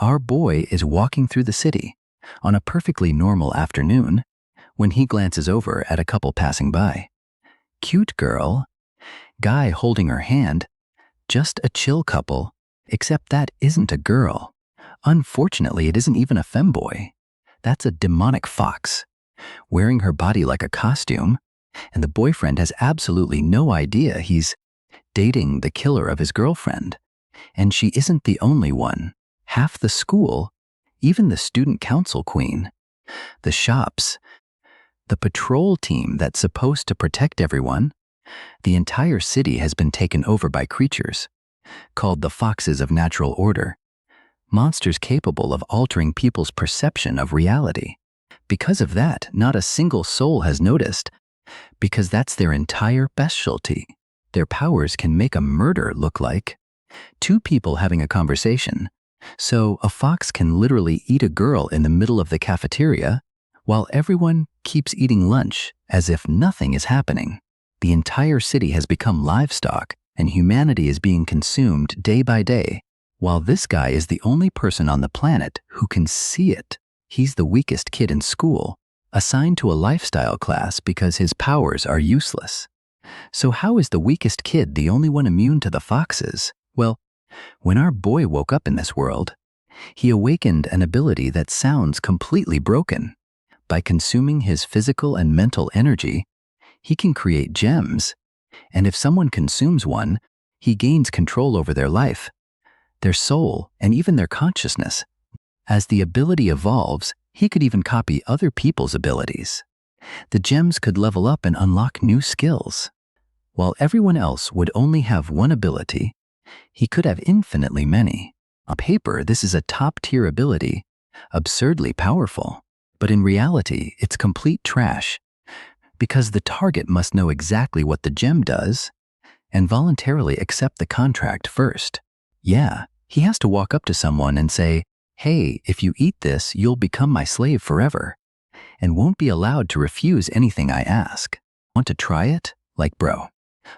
Our boy is walking through the city on a perfectly normal afternoon when he glances over at a couple passing by. Cute girl, guy holding her hand, just a chill couple, except that isn't a girl. Unfortunately, it isn't even a femboy. That's a demonic fox, wearing her body like a costume, and the boyfriend has absolutely no idea he's dating the killer of his girlfriend. And she isn't the only one. Half the school, even the student council queen, the shops, the patrol team that's supposed to protect everyone, the entire city has been taken over by creatures called the Foxes of Natural Order, monsters capable of altering people's perception of reality. Because of that, not a single soul has noticed, because that's their entire specialty. Their powers can make a murder look like two people having a conversation. So a fox can literally eat a girl in the middle of the cafeteria while everyone keeps eating lunch as if nothing is happening. The entire city has become livestock and humanity is being consumed day by day, while this guy is the only person on the planet who can see it. He's the weakest kid in school, assigned to a lifestyle class because his powers are useless. So how is the weakest kid the only one immune to the foxes? Well, when our boy woke up in this world, he awakened an ability that sounds completely broken. By consuming his physical and mental energy, he can create gems, and if someone consumes one, he gains control over their life, their soul, and even their consciousness. As the ability evolves, he could even copy other people's abilities. The gems could level up and unlock new skills. While everyone else would only have one ability, he could have infinitely many. On paper, this is a top-tier ability, absurdly powerful. But in reality, it's complete trash, because the target must know exactly what the gem does and voluntarily accept the contract first. Yeah, he has to walk up to someone and say, "Hey, if you eat this, you'll become my slave forever," and won't be allowed to refuse anything I ask. Want to try it? Like, bro.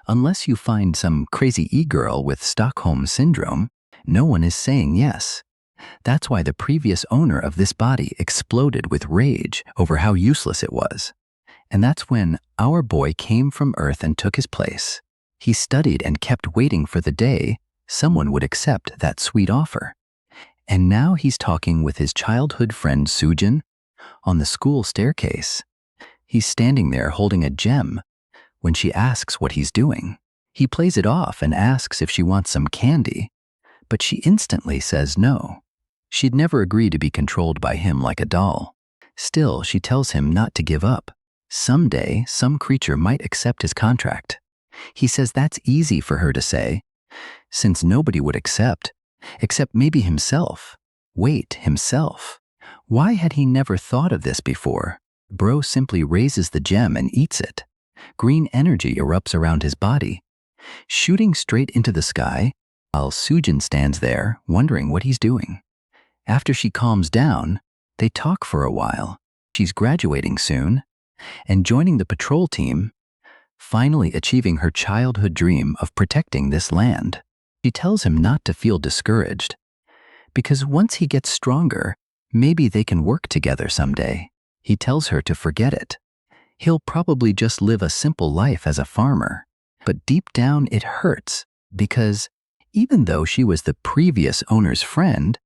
Unless you find some crazy e-girl with Stockholm Syndrome, no one is saying yes. That's why the previous owner of this body exploded with rage over how useless it was. And that's when our boy came from Earth and took his place. He studied and kept waiting for the day someone would accept that sweet offer. And now he's talking with his childhood friend Sujin on the school staircase. He's standing there holding a gem when she asks what he's doing. He plays it off and asks if she wants some candy, but she instantly says no. She'd never agree to be controlled by him like a doll. Still, she tells him not to give up. Someday, some creature might accept his contract. He says that's easy for her to say, since nobody would accept, except maybe himself. Wait, himself? Why had he never thought of this before? Bro simply raises the gem and eats it. Green energy erupts around his body, shooting straight into the sky, while Sujin stands there wondering what he's doing. After she calms down, they talk for a while. She's graduating soon and joining the patrol team, finally achieving her childhood dream of protecting this land. She tells him not to feel discouraged, because once he gets stronger, maybe they can work together someday. He tells her to forget it. He'll probably just live a simple life as a farmer. But deep down it hurts, because even though she was the previous owner's friend,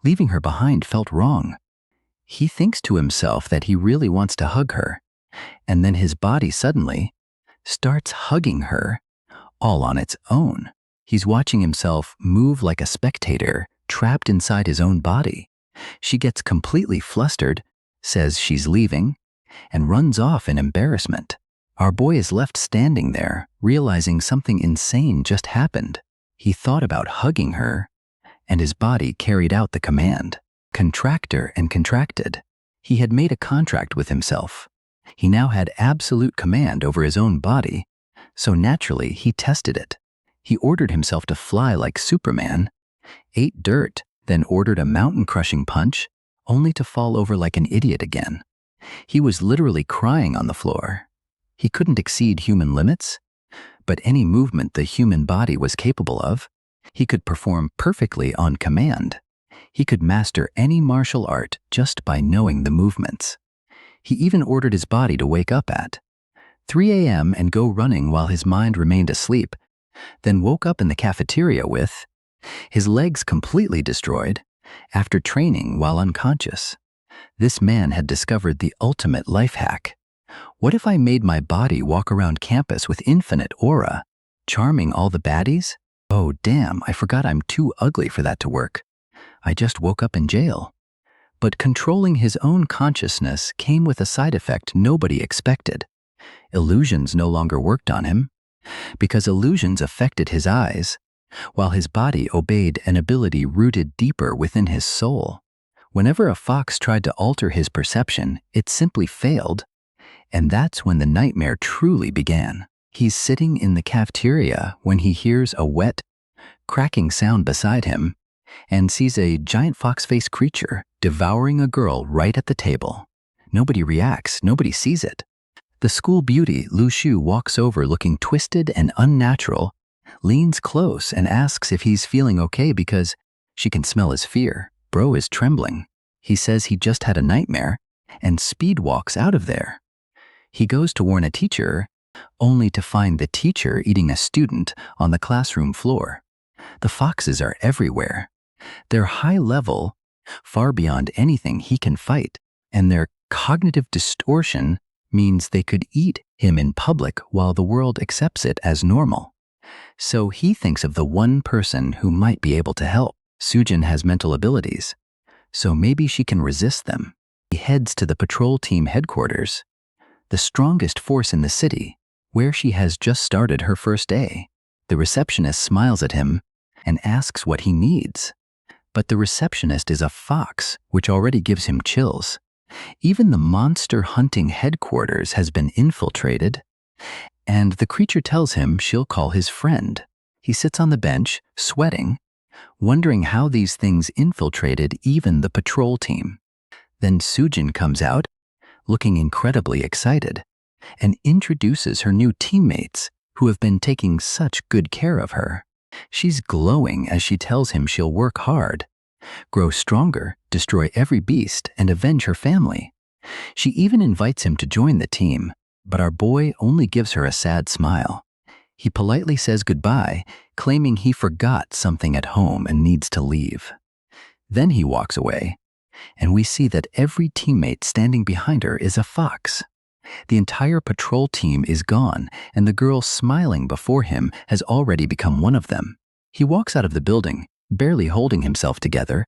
leaving her behind felt wrong. He thinks to himself that he really wants to hug her, and then his body suddenly starts hugging her all on its own. He's watching himself move like a spectator trapped inside his own body. She gets completely flustered, says she's leaving, and runs off in embarrassment. Our boy is left standing there, realizing something insane just happened. He thought about hugging her, and his body carried out the command. Contractor and contracted. He had made a contract with himself. He now had absolute command over his own body, so naturally he tested it. He ordered himself to fly like Superman, ate dirt, then ordered a mountain-crushing punch, only to fall over like an idiot again. He was literally crying on the floor. He couldn't exceed human limits, but any movement the human body was capable of, he could perform perfectly on command. He could master any martial art just by knowing the movements. He even ordered his body to wake up at 3 a.m. and go running while his mind remained asleep, then woke up in the cafeteria with his legs completely destroyed after training while unconscious. This man had discovered the ultimate life hack. What if I made my body walk around campus with infinite aura, charming all the baddies? Oh damn, I forgot I'm too ugly for that to work. I just woke up in jail. But controlling his own consciousness came with a side effect nobody expected. Illusions no longer worked on him, because illusions affected his eyes, while his body obeyed an ability rooted deeper within his soul. Whenever a fox tried to alter his perception, it simply failed, and that's when the nightmare truly began. He's sitting in the cafeteria when he hears a wet, cracking sound beside him and sees a giant fox-faced creature devouring a girl right at the table. Nobody reacts, nobody sees it. The school beauty, Lu Shu, walks over looking twisted and unnatural, leans close and asks if he's feeling okay because she can smell his fear. Bro is trembling. He says he just had a nightmare and speed walks out of there. He goes to warn a teacher, only to find the teacher eating a student on the classroom floor. The foxes are everywhere. They're high level, far beyond anything he can fight, and their cognitive distortion means they could eat him in public while the world accepts it as normal. So he thinks of the one person who might be able to help. Sujin has mental abilities, so maybe she can resist them. He heads to the patrol team headquarters, the strongest force in the city, where she has just started her first day. The receptionist smiles at him and asks what he needs. But the receptionist is a fox, which already gives him chills. Even the monster hunting headquarters has been infiltrated, and the creature tells him she'll call his friend. He sits on the bench, sweating, wondering how these things infiltrated even the patrol team. Then Sujin comes out, looking incredibly excited, and introduces her new teammates, who have been taking such good care of her. She's glowing as she tells him she'll work hard, grow stronger, destroy every beast, and avenge her family. She even invites him to join the team, but our boy only gives her a sad smile. He politely says goodbye, claiming he forgot something at home and needs to leave. Then he walks away, and we see that every teammate standing behind her is a fox. The entire patrol team is gone, and the girl smiling before him has already become one of them. He walks out of the building, barely holding himself together,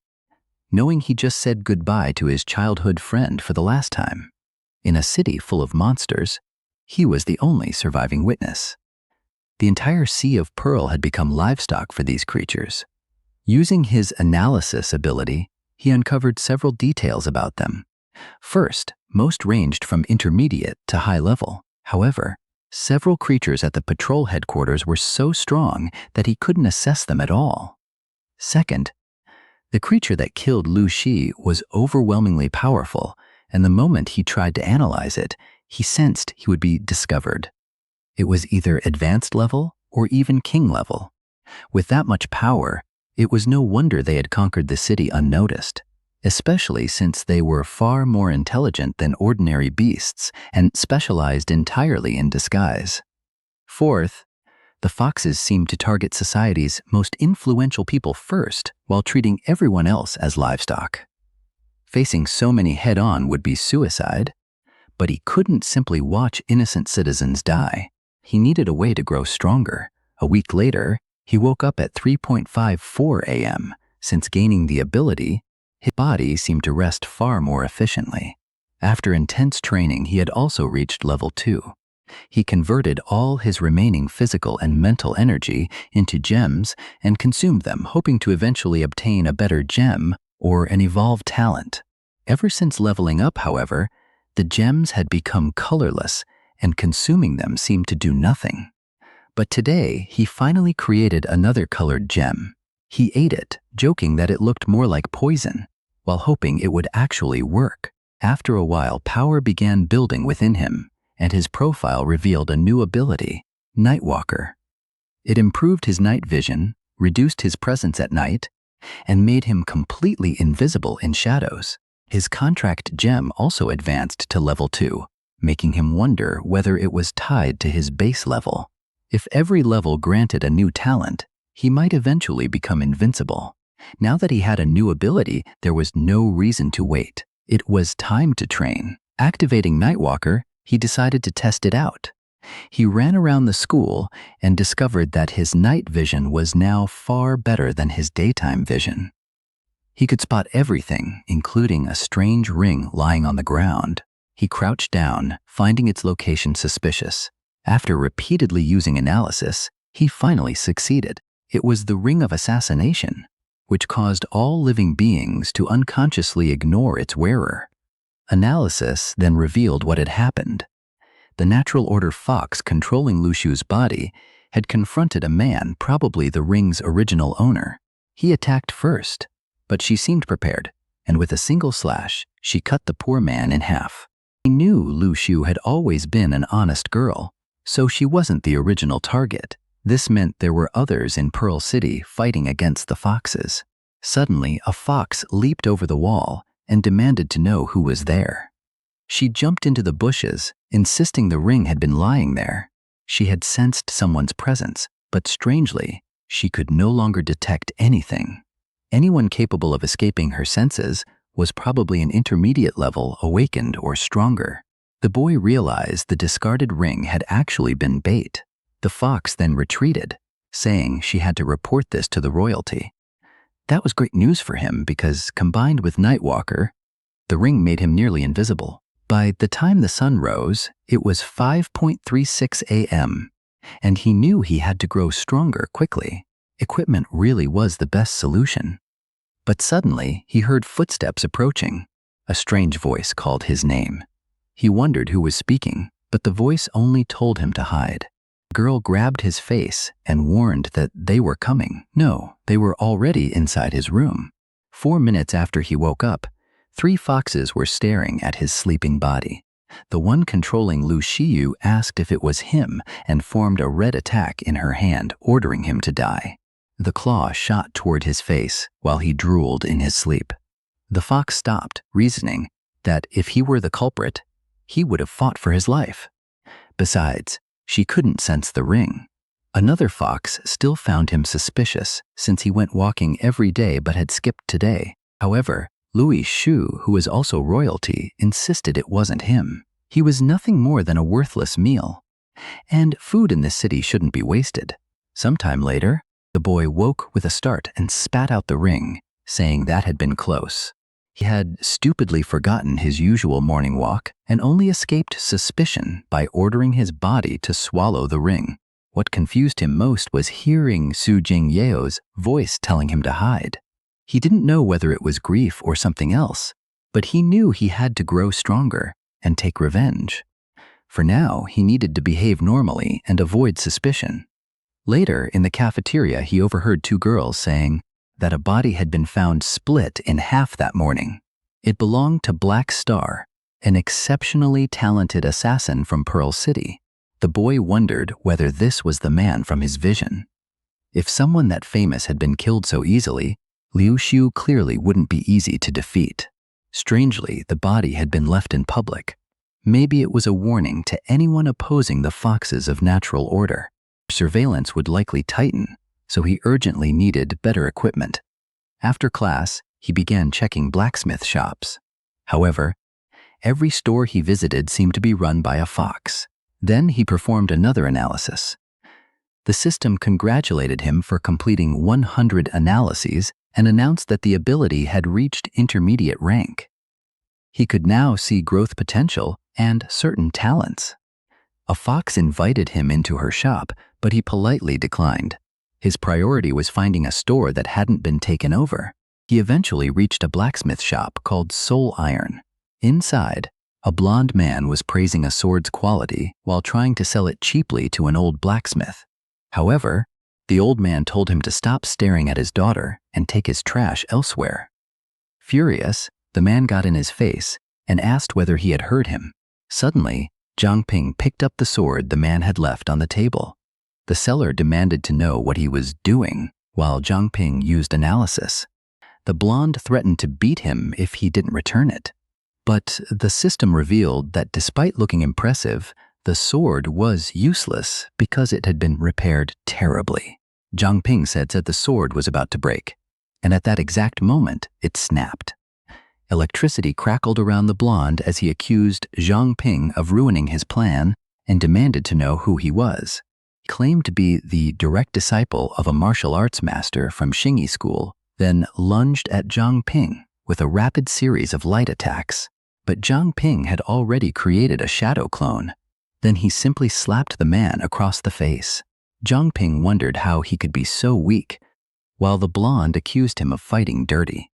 knowing he just said goodbye to his childhood friend for the last time. In a city full of monsters, he was the only surviving witness. The entire Sea of Pearl had become livestock for these creatures. Using his analysis ability, he uncovered several details about them. First, most ranged from intermediate to high level. However, several creatures at the patrol headquarters were so strong that he couldn't assess them at all. Second, the creature that killed Lu Shi was overwhelmingly powerful, and the moment he tried to analyze it, he sensed he would be discovered. It was either advanced level or even king level. With that much power, it was no wonder they had conquered the city unnoticed, especially since they were far more intelligent than ordinary beasts and specialized entirely in disguise. Fourth, the foxes seemed to target society's most influential people first, while treating everyone else as livestock. Facing so many head-on would be suicide, but he couldn't simply watch innocent citizens die. He needed a way to grow stronger. A week later, he woke up at 3:54 a.m. Since gaining the ability, his body seemed to rest far more efficiently. After intense training, he had also reached level 2. He converted all his remaining physical and mental energy into gems and consumed them, hoping to eventually obtain a better gem or an evolved talent. Ever since leveling up, however, the gems had become colorless, and consuming them seemed to do nothing. But today, he finally created another colored gem. He ate it, joking that it looked more like poison, while hoping it would actually work. After a while, power began building within him, and his profile revealed a new ability, Nightwalker. It improved his night vision, reduced his presence at night, and made him completely invisible in shadows. His contract gem also advanced to level 2, making him wonder whether it was tied to his base level. If every level granted a new talent, he might eventually become invincible. Now that he had a new ability, there was no reason to wait. It was time to train. Activating Nightwalker, he decided to test it out. He ran around the school and discovered that his night vision was now far better than his daytime vision. He could spot everything, including a strange ring lying on the ground. He crouched down, finding its location suspicious. After repeatedly using analysis, he finally succeeded. It was the ring of assassination, which caused all living beings to unconsciously ignore its wearer. Analysis then revealed what had happened. The natural order fox controlling Lu Shu's body had confronted a man, probably the ring's original owner. He attacked first, but she seemed prepared, and with a single slash, she cut the poor man in half. He knew Lu Shu had always been an honest girl, so she wasn't the original target. This meant there were others in Pearl City fighting against the foxes. Suddenly, a fox leaped over the wall and demanded to know who was there. She jumped into the bushes, insisting the ring had been lying there. She had sensed someone's presence, but strangely, she could no longer detect anything. Anyone capable of escaping her senses was probably an intermediate level, awakened or stronger. The boy realized the discarded ring had actually been bait. The fox then retreated, saying she had to report this to the royalty. That was great news for him because, combined with Nightwalker, the ring made him nearly invisible. By the time the sun rose, it was 5:36 a.m., and he knew he had to grow stronger quickly. Equipment really was the best solution. But suddenly, he heard footsteps approaching. A strange voice called his name. He wondered who was speaking, but the voice only told him to hide. The girl grabbed his face and warned that they were coming. No, they were already inside his room. 4 minutes after he woke up, 3 foxes were staring at his sleeping body. The one controlling Lu Shiyu asked if it was him and formed a red attack in her hand, ordering him to die. The claw shot toward his face while he drooled in his sleep. The fox stopped, reasoning that if he were the culprit, he would have fought for his life. Besides, she couldn't sense the ring. Another fox still found him suspicious since he went walking every day but had skipped today. However, Lu Shu, who was also royalty, insisted it wasn't him. He was nothing more than a worthless meal. And food in this city shouldn't be wasted. Sometime later, the boy woke with a start and spat out the ring, saying that had been close. He had stupidly forgotten his usual morning walk and only escaped suspicion by ordering his body to swallow the ring. What confused him most was hearing Su Jingyeo's voice telling him to hide. He didn't know whether it was grief or something else, but he knew he had to grow stronger and take revenge. For now, he needed to behave normally and avoid suspicion. Later, in the cafeteria, he overheard 2 girls saying that a body had been found split in half that morning. It belonged to Black Star, an exceptionally talented assassin from Pearl City. The boy wondered whether this was the man from his vision. If someone that famous had been killed so easily, Liu Xiu clearly wouldn't be easy to defeat. Strangely, the body had been left in public. Maybe it was a warning to anyone opposing the foxes of natural order. Surveillance would likely tighten, so he urgently needed better equipment. After class, he began checking blacksmith shops. However, every store he visited seemed to be run by a fox. Then he performed another analysis. The system congratulated him for completing 100 analyses and announced that the ability had reached intermediate rank. He could now see growth potential and certain talents. A fox invited him into her shop, but he politely declined. His priority was finding a store that hadn't been taken over. He eventually reached a blacksmith shop called Soul Iron. Inside, a blond man was praising a sword's quality while trying to sell it cheaply to an old blacksmith. However, the old man told him to stop staring at his daughter and take his trash elsewhere. Furious, the man got in his face and asked whether he had heard him. Suddenly, Zhang Ping picked up the sword the man had left on the table. The seller demanded to know what he was doing, while Zhang Ping used analysis. The blonde threatened to beat him if he didn't return it. But the system revealed that despite looking impressive, the sword was useless because it had been repaired terribly. Zhang Ping said the sword was about to break, and at that exact moment, it snapped. Electricity crackled around the blonde as he accused Zhang Ping of ruining his plan and demanded to know who he was. He claimed to be the direct disciple of a martial arts master from Xingyi School, then lunged at Zhang Ping with a rapid series of light attacks. But Zhang Ping had already created a shadow clone. Then he simply slapped the man across the face. Zhang Ping wondered how he could be so weak, while the blonde accused him of fighting dirty.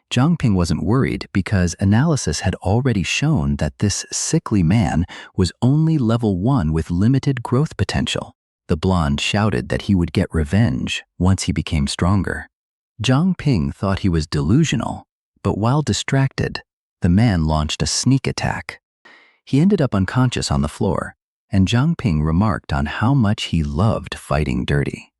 Zhang Ping wasn't worried because analysis had already shown that this sickly man was only level 1 with limited growth potential. The blonde shouted that he would get revenge once he became stronger. Zhang Ping thought he was delusional, but while distracted, the man launched a sneak attack. He ended up unconscious on the floor, and Zhang Ping remarked on how much he loved fighting dirty.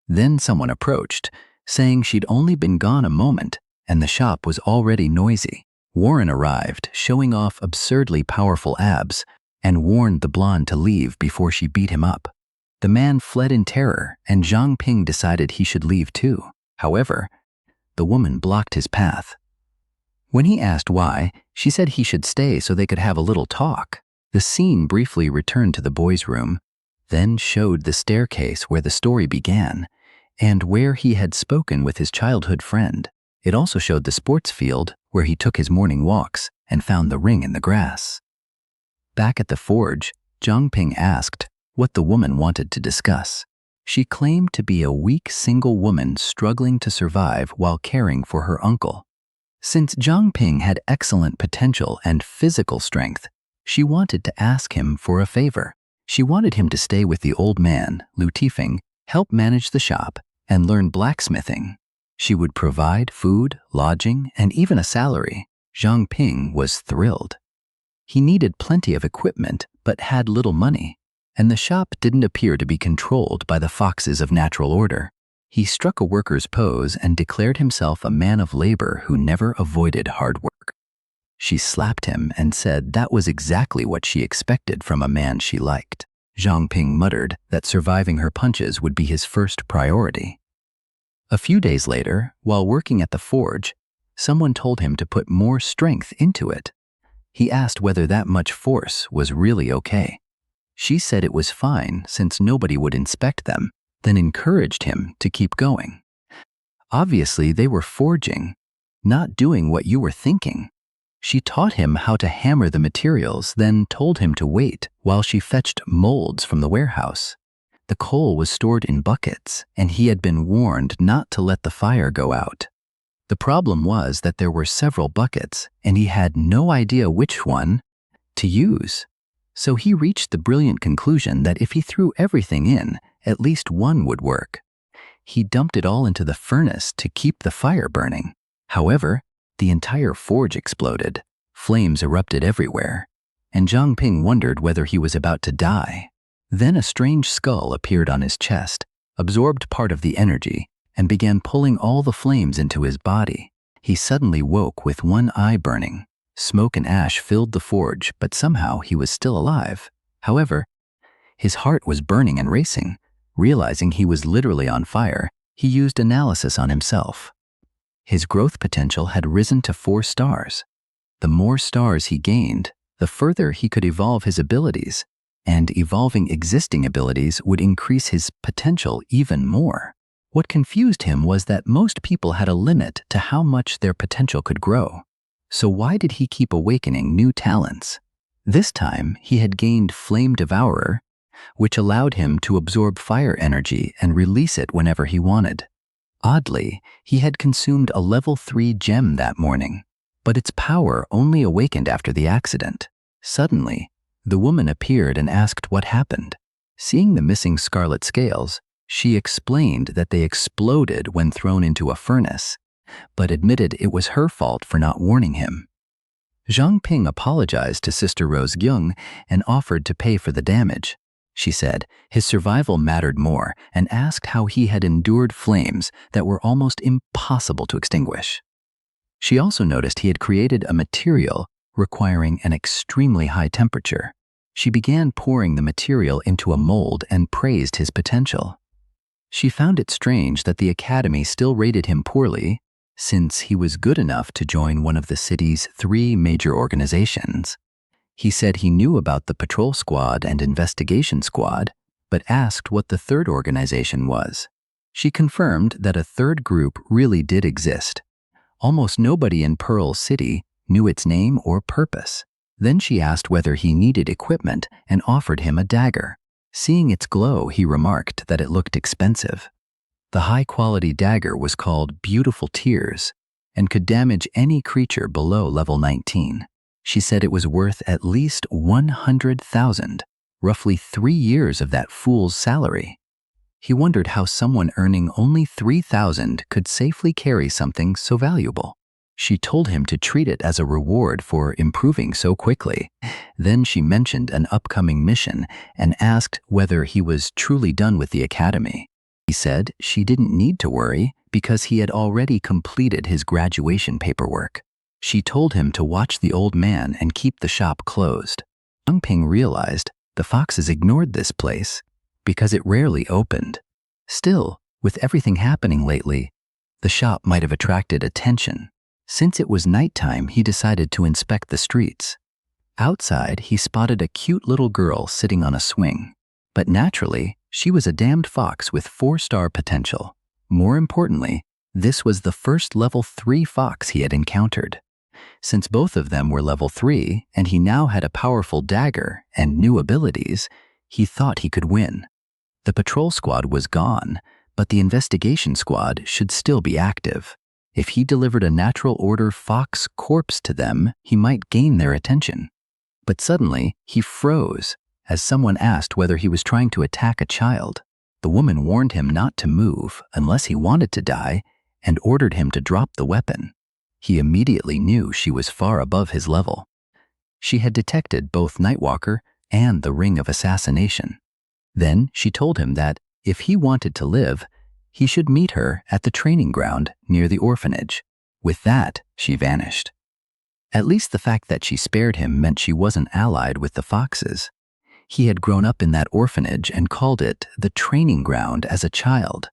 Then someone approached, saying she'd only been gone a moment, and the shop was already noisy. Warren arrived, showing off absurdly powerful abs, and warned the blonde to leave before she beat him up. The man fled in terror, and Zhang Ping decided he should leave too. However, the woman blocked his path. When he asked why, she said he should stay so they could have a little talk. The scene briefly returned to the boys' room, then showed the staircase where the story began, and where he had spoken with his childhood friend. It also showed the sports field where he took his morning walks and found the ring in the grass. Back at the forge, Zhang Ping asked what the woman wanted to discuss. She claimed to be a weak single woman struggling to survive while caring for her uncle. Since Zhang Ping had excellent potential and physical strength, she wanted to ask him for a favor. She wanted him to stay with the old man, Lu Tifeng, help manage the shop, and learn blacksmithing. She would provide food, lodging, and even a salary. Zhang Ping was thrilled. He needed plenty of equipment, but had little money, and the shop didn't appear to be controlled by the foxes of natural order. He struck a worker's pose and declared himself a man of labor who never avoided hard work. She slapped him and said that was exactly what she expected from a man she liked. Zhang Ping muttered that surviving her punches would be his first priority. A few days later, while working at the forge, someone told him to put more strength into it. He asked whether that much force was really okay. She said it was fine since nobody would inspect them, then encouraged him to keep going. Obviously, they were forging, not doing what you were thinking. She taught him how to hammer the materials, then told him to wait while she fetched molds from the warehouse. The coal was stored in buckets, and he had been warned not to let the fire go out. The problem was that there were several buckets, and he had no idea which one to use. So he reached the brilliant conclusion that if he threw everything in, at least one would work. He dumped it all into the furnace to keep the fire burning. However, the entire forge exploded. Flames erupted everywhere, and Zhang Ping wondered whether he was about to die. Then a strange skull appeared on his chest, absorbed part of the energy, and began pulling all the flames into his body. He suddenly woke with one eye burning. Smoke and ash filled the forge, but somehow he was still alive. However, his heart was burning and racing. Realizing he was literally on fire, he used analysis on himself. His growth potential had risen to 4 stars. The more stars he gained, the further he could evolve his abilities, and evolving existing abilities would increase his potential even more. What confused him was that most people had a limit to how much their potential could grow. So why did he keep awakening new talents? This time, he had gained Flame Devourer, which allowed him to absorb fire energy and release it whenever he wanted. Oddly, he had consumed a level 3 gem that morning, but its power only awakened after the accident. Suddenly, the woman appeared and asked what happened. Seeing the missing scarlet scales, she explained that they exploded when thrown into a furnace, but admitted it was her fault for not warning him. Zhang Ping apologized to Sister Rose Gyung and offered to pay for the damage. she said. His survival mattered more, and asked how he had endured flames that were almost impossible to extinguish. She also noticed he had created a material requiring an extremely high temperature. She began pouring the material into a mold and praised his potential. She found it strange that the academy still rated him poorly, since he was good enough to join one of the city's 3 major organizations. He said he knew about the patrol squad and investigation squad, but asked what the 3rd organization was. She confirmed that a 3rd group really did exist. Almost nobody in Pearl City knew its name or purpose. Then she asked whether he needed equipment and offered him a dagger. Seeing its glow, he remarked that it looked expensive. The high-quality dagger was called Beautiful Tears and could damage any creature below level 19. She said it was worth at least 100,000, roughly 3 years of that fool's salary. He wondered how someone earning only 3,000 could safely carry something so valuable. She told him to treat it as a reward for improving so quickly. Then she mentioned an upcoming mission and asked whether he was truly done with the academy. He said she didn't need to worry because he had already completed his graduation paperwork. She told him to watch the old man and keep the shop closed. Zhang Ping realized the foxes ignored this place because it rarely opened. Still, with everything happening lately, the shop might have attracted attention. Since it was nighttime, he decided to inspect the streets. Outside, he spotted a cute little girl sitting on a swing. But naturally, she was a damned fox with 4-star potential. More importantly, this was the first level 3 fox he had encountered. Since both of them were level 3 and he now had a powerful dagger and new abilities, he thought he could win. The patrol squad was gone, but the investigation squad should still be active. If he delivered a natural order fox corpse to them, he might gain their attention. But suddenly, he froze as someone asked whether he was trying to attack a child. The woman warned him not to move unless he wanted to die and ordered him to drop the weapon. He immediately knew she was far above his level. She had detected both Nightwalker and the Ring of Assassination. Then she told him that if he wanted to live, he should meet her at the training ground near the orphanage. With that, she vanished. At least the fact that she spared him meant she wasn't allied with the foxes. He had grown up in that orphanage and called it the training ground as a child.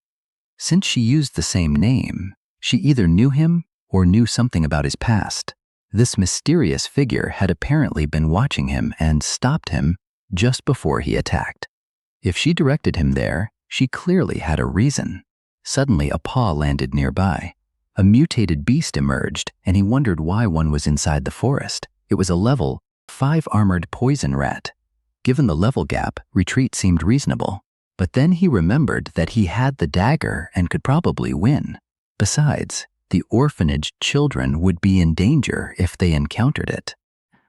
Since she used the same name, she either knew him or knew something about his past. This mysterious figure had apparently been watching him and stopped him just before he attacked. If she directed him there, she clearly had a reason. Suddenly, a paw landed nearby. A mutated beast emerged, and he wondered why one was inside the forest. It was a level 5 armored poison rat. Given the level gap, retreat seemed reasonable. But then he remembered that he had the dagger and could probably win. Besides, the orphanage children would be in danger if they encountered it.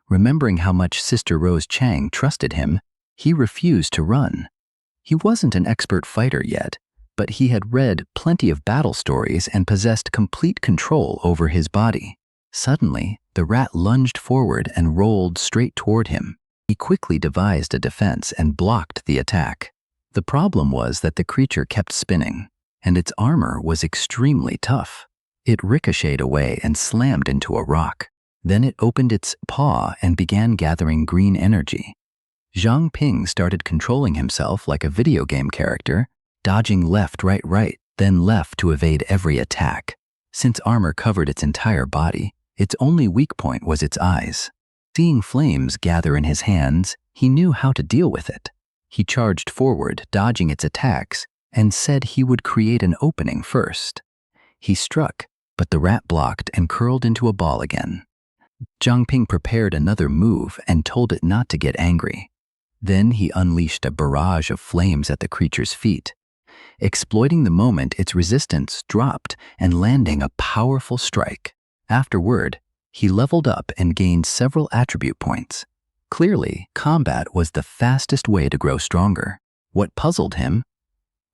Remembering how much Sister Rose Chang trusted him, he refused to run. He wasn't an expert fighter yet, but he had read plenty of battle stories and possessed complete control over his body. Suddenly, the rat lunged forward and rolled straight toward him. He quickly devised a defense and blocked the attack. The problem was that the creature kept spinning, and its armor was extremely tough. It ricocheted away and slammed into a rock. Then it opened its paw and began gathering green energy. Zhang Ping started controlling himself like a video game character, dodging left, right, then left to evade every attack. Since armor covered its entire body, its only weak point was its eyes. Seeing flames gather in his hands, he knew how to deal with it. He charged forward, dodging its attacks, and said he would create an opening first. He struck, but the rat blocked and curled into a ball again. Zhang Ping prepared another move and told it not to get angry. Then he unleashed a barrage of flames at the creature's feet. Exploiting the moment, its resistance dropped and landing a powerful strike. Afterward, he leveled up and gained several attribute points. Clearly, combat was the fastest way to grow stronger. What puzzled him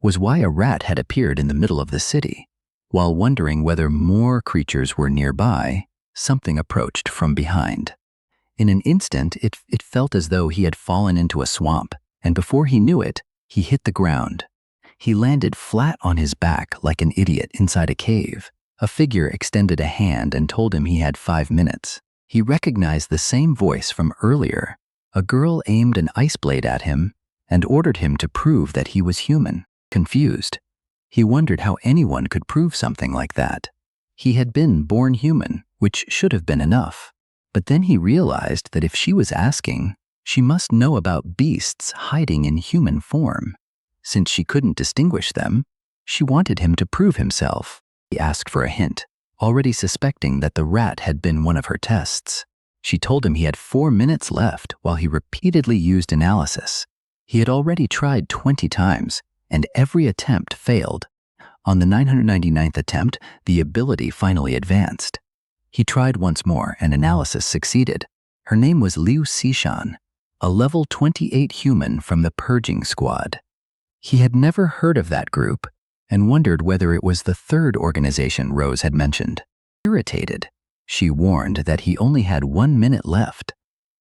was why a rat had appeared in the middle of the city. While wondering whether more creatures were nearby, something approached from behind. In an instant, it felt as though he had fallen into a swamp. and before he knew it, he hit the ground. He landed flat on his back like an idiot inside a cave. A figure extended a hand and told him he had 5 minutes. He recognized the same voice from earlier. A girl aimed an ice blade at him and ordered him to prove that he was human. Confused, he wondered how anyone could prove something like that. He had been born human, which should have been enough. But then he realized that if she was asking, she must know about beasts hiding in human form. Since she couldn't distinguish them, she wanted him to prove himself. He asked for a hint, already suspecting that the rat had been one of her tests. She told him he had 4 minutes left while he repeatedly used analysis. He had already tried 20 times, and every attempt failed. On the 999th attempt, the ability finally advanced. He tried once more, and analysis succeeded. Her name was Liu Xishan, a level 28 human from the Purging Squad. He had never heard of that group and wondered whether it was the third organization Rose had mentioned. Irritated, she warned that he only had 1 minute left.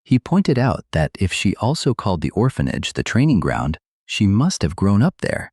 He pointed out that if she also called the orphanage the training ground, she must have grown up there.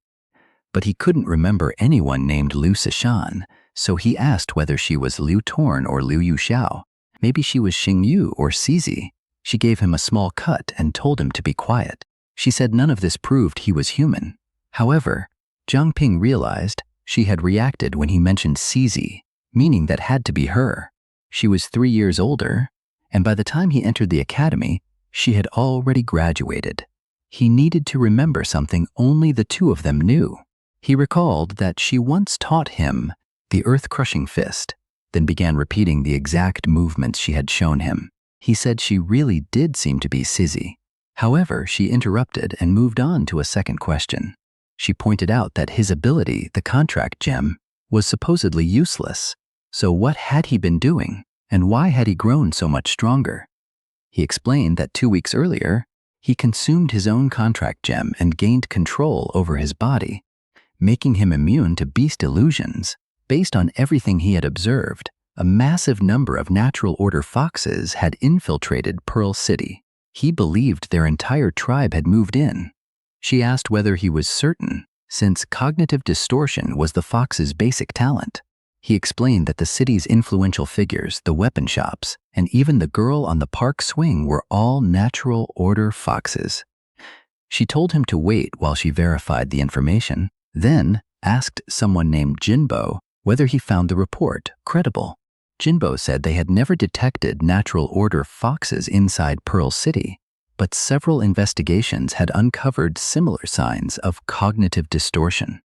But he couldn't remember anyone named Liu Xishan, so he asked whether she was Liu Torn or Liu Yuxiao. Maybe she was Xing Yu or Cizi. She gave him a small cut and told him to be quiet. She said none of this proved he was human. However, Zhang Ping realized she had reacted when he mentioned Cizi, meaning that had to be her. She was 3 years older, and by the time he entered the academy, she had already graduated. He needed to remember something only the two of them knew. He recalled that she once taught him the earth-crushing fist, then began repeating the exact movements she had shown him. He said she really did seem to be Cizi. However, she interrupted and moved on to a second question. She pointed out that his ability, the contract gem, was supposedly useless. So what had he been doing, and why had he grown so much stronger? He explained that 2 weeks earlier, he consumed his own contract gem and gained control over his body, making him immune to beast illusions. Based on everything he had observed, a massive number of natural order foxes had infiltrated Pearl City. He believed their entire tribe had moved in. She asked whether he was certain, since cognitive distortion was the fox's basic talent. He explained that the city's influential figures, the weapon shops, and even the girl on the park swing were all natural order foxes. She told him to wait while she verified the information, then asked someone named Jinbo whether he found the report credible. Jinbo said they had never detected natural order foxes inside Pearl City, but several investigations had uncovered similar signs of cognitive distortion.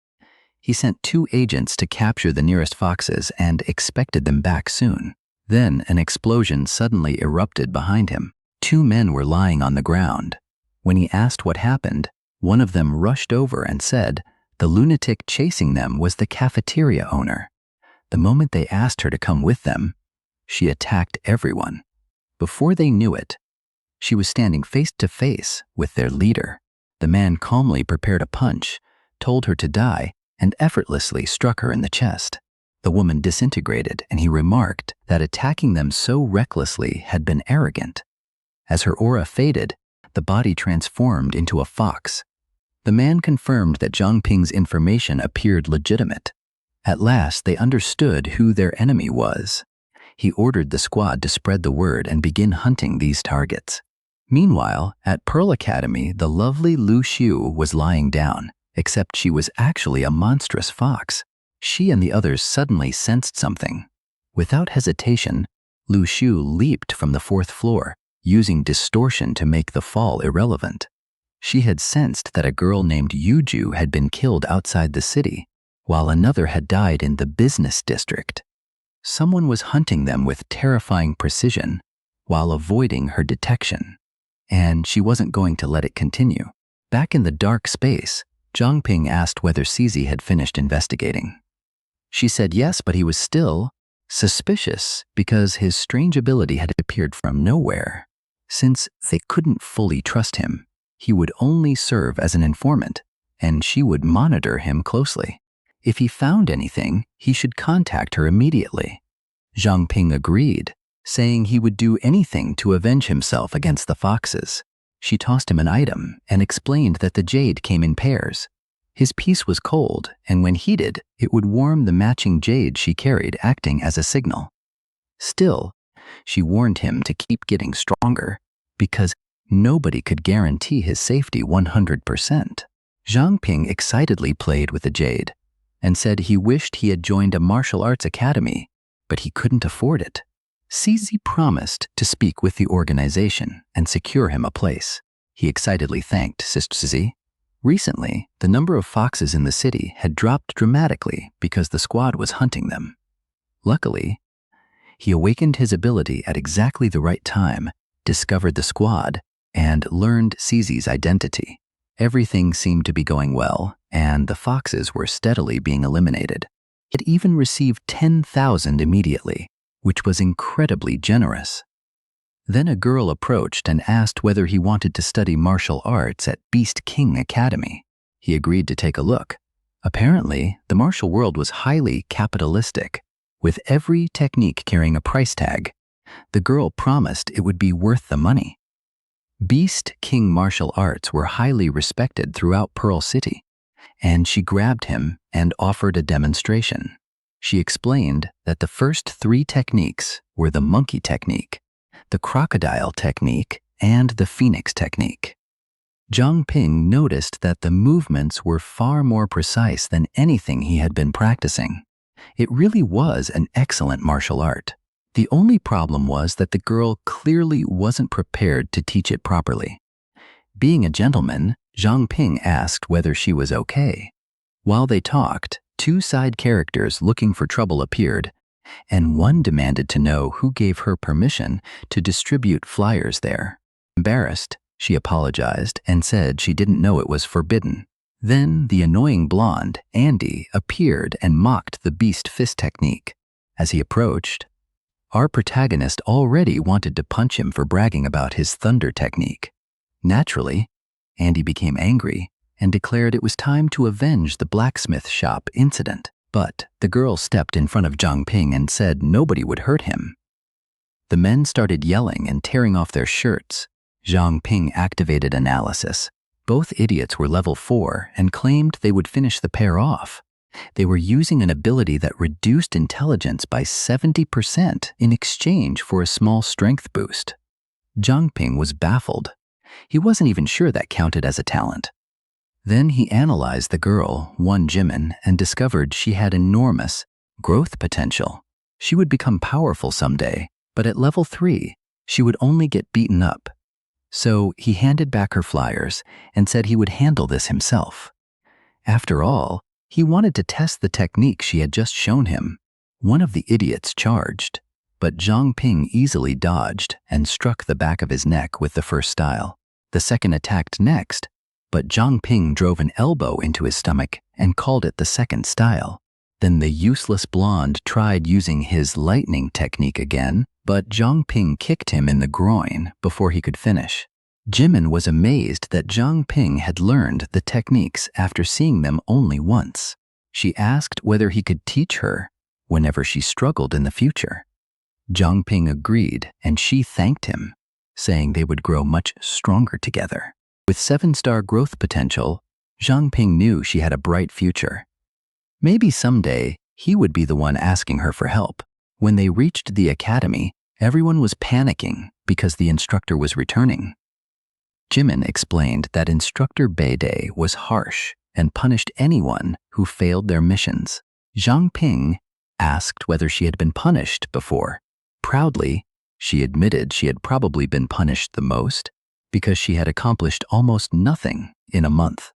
He sent 2 agents to capture the nearest foxes and expected them back soon. Then an explosion suddenly erupted behind him. 2 men were lying on the ground. When he asked what happened, one of them rushed over and said the lunatic chasing them was the cafeteria owner. The moment they asked her to come with them, she attacked everyone. Before they knew it, she was standing face to face with their leader. The man calmly prepared a punch, told her to die, and effortlessly struck her in the chest. The woman disintegrated, and he remarked that attacking them so recklessly had been arrogant. As her aura faded, the body transformed into a fox. The man confirmed that Zhang Ping's information appeared legitimate. At last, they understood who their enemy was. He ordered the squad to spread the word and begin hunting these targets. Meanwhile, at Pearl Academy, the lovely Lu Xiu was lying down, except she was actually a monstrous fox. She and the others suddenly sensed something. Without hesitation, Lu Xiu leaped from the 4th floor, using distortion to make the fall irrelevant. She had sensed that a girl named Yuju had been killed outside the city, while another had died in the business district. Someone was hunting them with terrifying precision while avoiding her detection, and she wasn't going to let it continue. Back in the dark space, Zhang Ping asked whether Cizi had finished investigating. She said yes, but he was still suspicious because his strange ability had appeared from nowhere. Since they couldn't fully trust him, he would only serve as an informant, and she would monitor him closely. If he found anything, he should contact her immediately. Zhang Ping agreed, saying he would do anything to avenge himself against the foxes. she tossed him an item and explained that the jade came in pairs. His piece was cold, and when heated, it would warm the matching jade she carried, acting as a signal. Still, she warned him to keep getting stronger because nobody could guarantee his safety 100%. Zhang Ping excitedly played with the jade and said he wished he had joined a martial arts academy, but he couldn't afford it. Cizi promised to speak with the organization and secure him a place. He excitedly thanked Sister Cizi. Recently, the number of foxes in the city had dropped dramatically because the squad was hunting them. Luckily, he awakened his ability at exactly the right time, discovered the squad, and learned Cizi's identity. Everything seemed to be going well, and the foxes were steadily being eliminated. It even received 10,000 immediately, which was incredibly generous. Then a girl approached and asked whether he wanted to study martial arts at Beast King Academy. He agreed to take a look. Apparently, the martial world was highly capitalistic, with every technique carrying a price tag. The girl promised it would be worth the money. Beast King martial arts were highly respected throughout Pearl City, and she grabbed him and offered a demonstration. She explained that the first 3 techniques were the monkey technique, the crocodile technique, and the phoenix technique. Zhang Ping noticed that the movements were far more precise than anything he had been practicing. It really was an excellent martial art. The only problem was that the girl clearly wasn't prepared to teach it properly. Being a gentleman, Zhang Ping asked whether she was okay. While they talked, 2 side characters looking for trouble appeared, and one demanded to know who gave her permission to distribute flyers there. Embarrassed, she apologized and said she didn't know it was forbidden. Then the annoying blonde, Andy, appeared and mocked the beast fist technique. As he approached, our protagonist already wanted to punch him for bragging about his thunder technique. Naturally, Andy became angry and declared it was time to avenge the blacksmith shop incident. But the girl stepped in front of Zhang Ping and said nobody would hurt him. The men started yelling and tearing off their shirts. Zhang Ping activated analysis. Both idiots were level 4 and claimed they would finish the pair off. They were using an ability that reduced intelligence by 70% in exchange for a small strength boost. Zhang Ping was baffled. He wasn't even sure that counted as a talent. Then he analyzed the girl, Won Jimin, and discovered she had enormous growth potential. She would become powerful someday, but at level 3, she would only get beaten up. So he handed back her flyers and said he would handle this himself. After all, he wanted to test the technique she had just shown him. One of the idiots charged, but Zhang Ping easily dodged and struck the back of his neck with the first style. The second attacked next, but Zhang Ping drove an elbow into his stomach and called it the second style. Then the useless blonde tried using his lightning technique again, but Zhang Ping kicked him in the groin before he could finish. Jimin was amazed that Zhang Ping had learned the techniques after seeing them only once. She asked whether he could teach her whenever she struggled in the future. Zhang Ping agreed, and she thanked him, saying they would grow much stronger together. With 7-star growth potential, Zhang Ping knew she had a bright future. Maybe someday he would be the one asking her for help. When they reached the academy, everyone was panicking because the instructor was returning. Jimin explained that Instructor Beidei was harsh and punished anyone who failed their missions. Zhang Ping asked whether she had been punished before. Proudly, she admitted she had probably been punished the most, because she had accomplished almost nothing in a month.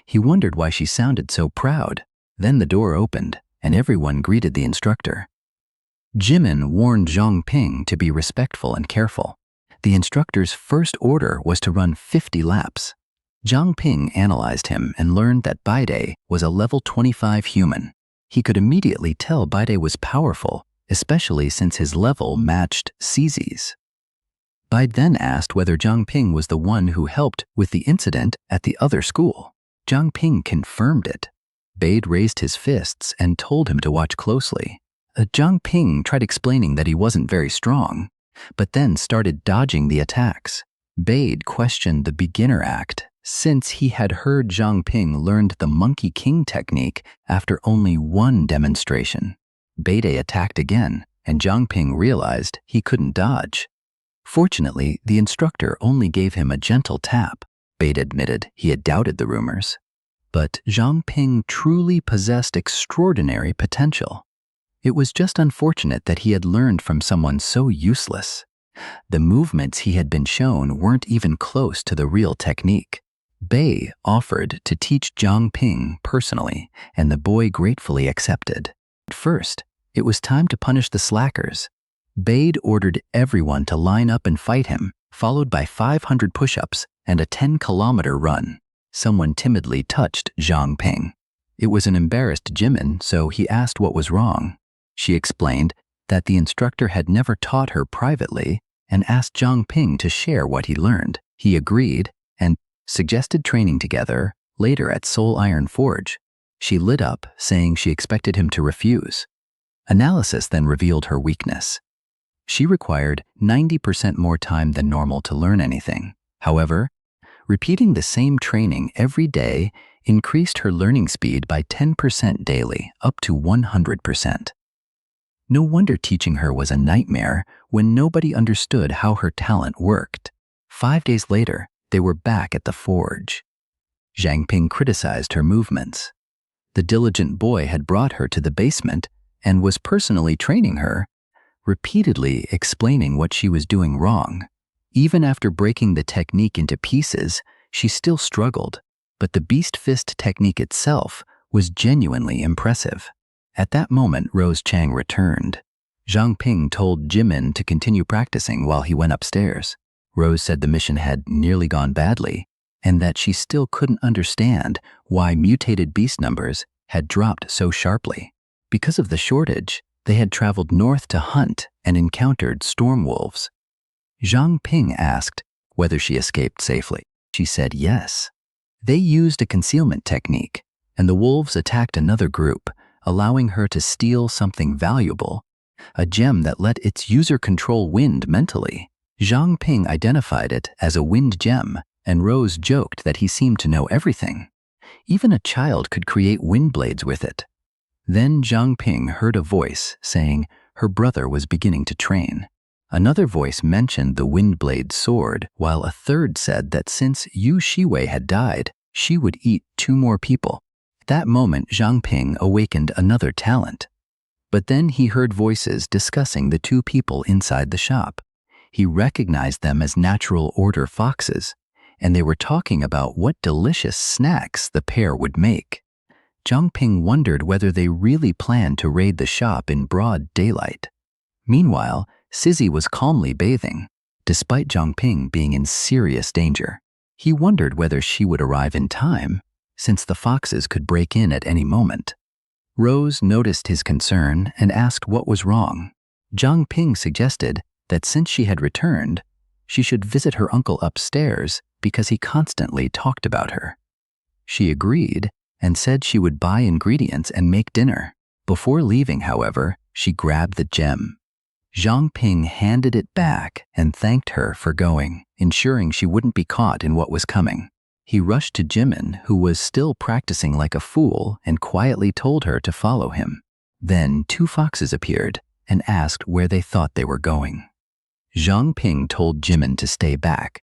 He wondered why she sounded so proud. Then the door opened, and everyone greeted the instructor. Jimin warned Zhang Ping to be respectful and careful. The instructor's first order was to run 50 laps. Zhang Ping analyzed him and learned that Beidei was a level 25 human. He could immediately tell Beidei was powerful, especially since his level matched Cizi's. Bide then asked whether Zhang Ping was the one who helped with the incident at the other school. Zhang Ping confirmed it. Bade raised his fists and told him to watch closely. Zhang Ping tried explaining that he wasn't very strong, but then started dodging the attacks. Bade questioned the beginner act since he had heard Zhang Ping learned the Monkey King technique after only one demonstration. Bade attacked again, and Zhang Ping realized he couldn't dodge. Fortunately, the instructor only gave him a gentle tap. Bade admitted he had doubted the rumors. But Zhang Ping truly possessed extraordinary potential. It was just unfortunate that he had learned from someone so useless. The movements he had been shown weren't even close to the real technique. Bei offered to teach Zhang Ping personally, and the boy gratefully accepted. At first, it was time to punish the slackers. Bade ordered everyone to line up and fight him, followed by 500 push-ups and a 10-kilometer run. Someone timidly touched Zhang Ping. It was an embarrassed Jimin, so he asked what was wrong. She explained that the instructor had never taught her privately and asked Zhang Ping to share what he learned. He agreed and suggested training together later at Soul Iron Forge. She lit up, saying she expected him to refuse. Analysis then revealed her weakness. She required 90% more time than normal to learn anything. However, repeating the same training every day increased her learning speed by 10% daily, up to 100%. No wonder teaching her was a nightmare when nobody understood how her talent worked. 5 days later, they were back at the forge. Zhang Ping criticized her movements. The diligent boy had brought her to the basement and was personally training her, repeatedly explaining what she was doing wrong. Even after breaking the technique into pieces, she still struggled, but the beast fist technique itself was genuinely impressive. At that moment, Rose Chang returned. Zhang Ping told Jimin to continue practicing while he went upstairs. Rose said the mission had nearly gone badly, and that she still couldn't understand why mutated beast numbers had dropped so sharply. Because of the shortage, they had traveled north to hunt and encountered storm wolves. Zhang Ping asked whether she escaped safely. She said yes. They used a concealment technique, and the wolves attacked another group, allowing her to steal something valuable, a gem that let its user control wind mentally. Zhang Ping identified it as a wind gem, and Rose joked that he seemed to know everything. Even a child could create wind blades with it. Then Zhang Ping heard a voice saying her brother was beginning to train. Another voice mentioned the wind blade sword, while a third said that since Yu Shiwei had died, she would eat 2 more people. At that moment, Zhang Ping awakened another talent. But then he heard voices discussing the 2 people inside the shop. He recognized them as natural order foxes, and they were talking about what delicious snacks the pair would make. Zhang Ping wondered whether they really planned to raid the shop in broad daylight. Meanwhile, Sizzy was calmly bathing, despite Zhang Ping being in serious danger. He wondered whether she would arrive in time, since the foxes could break in at any moment. Rose noticed his concern and asked what was wrong. Zhang Ping suggested that since she had returned, she should visit her uncle upstairs because he constantly talked about her. She agreed and said she would buy ingredients and make dinner. Before leaving, however, she grabbed the gem. Zhang Ping handed it back and thanked her for going, ensuring she wouldn't be caught in what was coming. He rushed to Jimin, who was still practicing like a fool, and quietly told her to follow him. Then 2 foxes appeared and asked where they thought they were going. Zhang Ping told Jimin to stay back,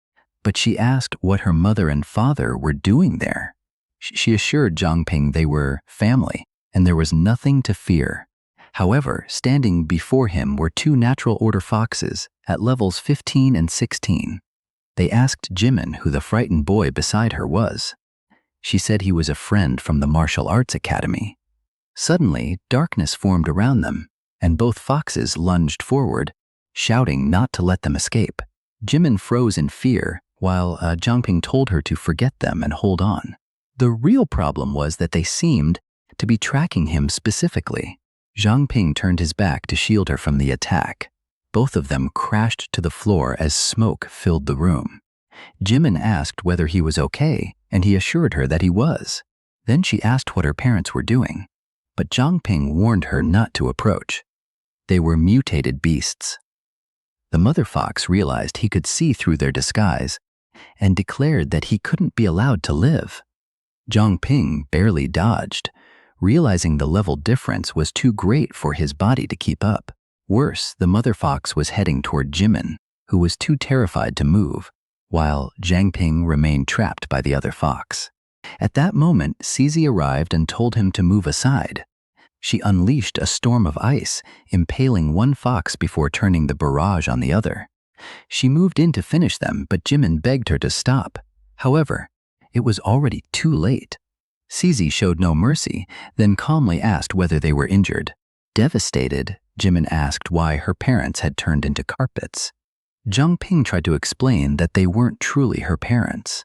but she asked what her mother and father were doing there. She assured Zhang Ping they were family, and there was nothing to fear. However, standing before him were 2 natural order foxes at levels 15 and 16. They asked Jimin who the frightened boy beside her was. She said he was a friend from the martial arts academy. Suddenly, darkness formed around them, and both foxes lunged forward, shouting not to let them escape. Jimin froze in fear, while Zhang Ping told her to forget them and hold on. The real problem was that they seemed to be tracking him specifically. Zhang Ping turned his back to shield her from the attack. Both of them crashed to the floor as smoke filled the room. Jimin asked whether he was okay, and he assured her that he was. Then she asked what her parents were doing, but Zhang Ping warned her not to approach. They were mutated beasts. The mother fox realized he could see through their disguise and declared that he couldn't be allowed to live. Zhongping barely dodged, realizing the level difference was too great for his body to keep up. Worse, the mother fox was heading toward Jimin, who was too terrified to move, while Zhangping remained trapped by the other fox. At that moment, Cizi arrived and told him to move aside. She unleashed a storm of ice, impaling one fox before turning the barrage on the other. She moved in to finish them, but Jimin begged her to stop. However, it was already too late. Cizi showed no mercy, then calmly asked whether they were injured. Devastated, Jimin asked why her parents had turned into carpets. Zhangping tried to explain that they weren't truly her parents.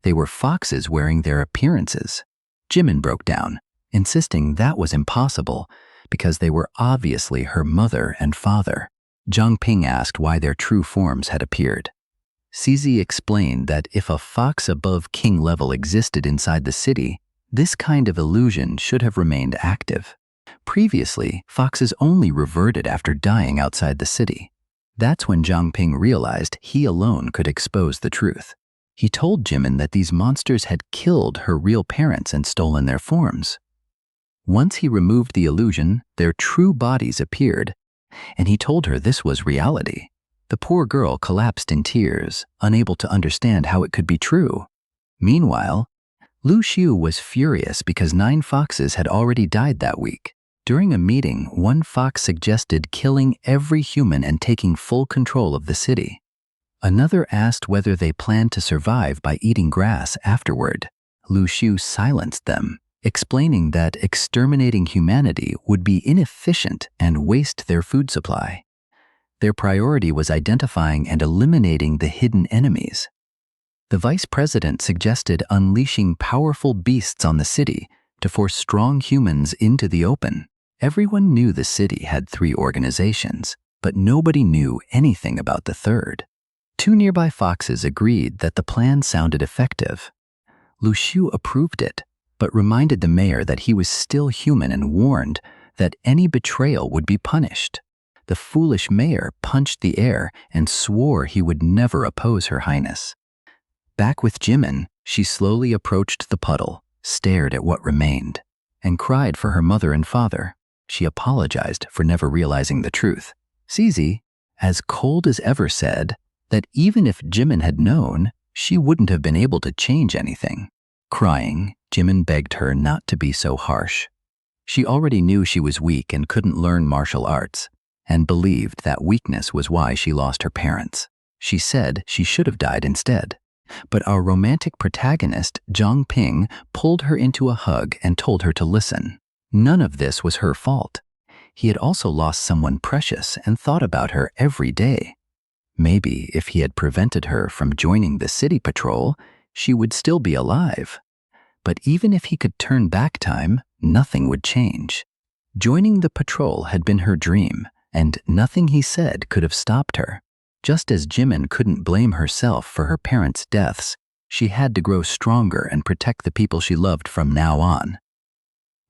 They were foxes wearing their appearances. Jimin broke down, insisting that was impossible because they were obviously her mother and father. Zhangping asked why their true forms had appeared. Cizi explained that if a fox above king level existed inside the city, this kind of illusion should have remained active. Previously, foxes only reverted after dying outside the city. That's when Zhangping realized he alone could expose the truth. He told Jimin that these monsters had killed her real parents and stolen their forms. Once he removed the illusion, their true bodies appeared, and he told her this was reality. The poor girl collapsed in tears, unable to understand how it could be true. Meanwhile, Lu Xiu was furious because 9 foxes had already died that week. During a meeting, one fox suggested killing every human and taking full control of the city. Another asked whether they planned to survive by eating grass afterward. Lu Xiu silenced them, explaining that exterminating humanity would be inefficient and waste their food supply. Their priority was identifying and eliminating the hidden enemies. The vice president suggested unleashing powerful beasts on the city to force strong humans into the open. Everyone knew the city had 3 organizations, but nobody knew anything about the third. 2 nearby foxes agreed that the plan sounded effective. Lu Xiu approved it, but reminded the mayor that he was still human and warned that any betrayal would be punished. The foolish mayor punched the air and swore he would never oppose Her Highness. Back with Jimin, she slowly approached the puddle, stared at what remained, and cried for her mother and father. She apologized for never realizing the truth. Cizi, as cold as ever, said that even if Jimin had known, she wouldn't have been able to change anything. Crying, Jimin begged her not to be so harsh. She already knew she was weak and couldn't learn martial arts, and believed that weakness was why she lost her parents. She said she should have died instead. But our romantic protagonist, Zhangping, pulled her into a hug and told her to listen. None of this was her fault. He had also lost someone precious and thought about her every day. Maybe if he had prevented her from joining the city patrol, she would still be alive. But even if he could turn back time, nothing would change. Joining the patrol had been her dream, and nothing he said could have stopped her. Just as Jimin couldn't blame herself for her parents' deaths, she had to grow stronger and protect the people she loved from now on.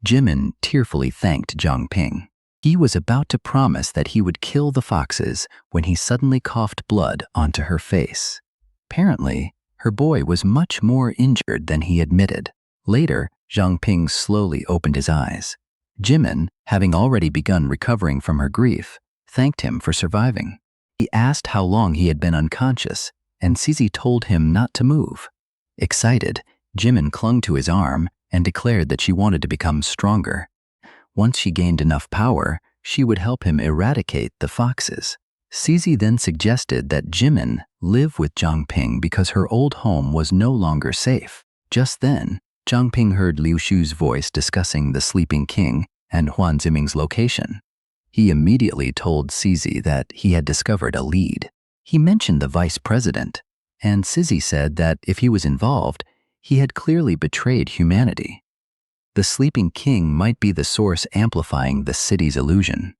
Jimin tearfully thanked Zhangping. He was about to promise that he would kill the foxes when he suddenly coughed blood onto her face. Apparently, her boy was much more injured than he admitted. Later, Zhangping slowly opened his eyes. Jimin, having already begun recovering from her grief, thanked him for surviving. He asked how long he had been unconscious, and Cizi told him not to move. Excited, Jimin clung to his arm and declared that she wanted to become stronger. Once she gained enough power, she would help him eradicate the foxes. Cizi then suggested that Jimin live with Zhangping because her old home was no longer safe. Just then, Zhangping heard Liu Xiu's voice discussing the sleeping king and Huan Ziming's location. He immediately told Cizi that he had discovered a lead. He mentioned the vice president, and Cizi said that if he was involved, he had clearly betrayed humanity. The sleeping king might be the source amplifying the city's illusion.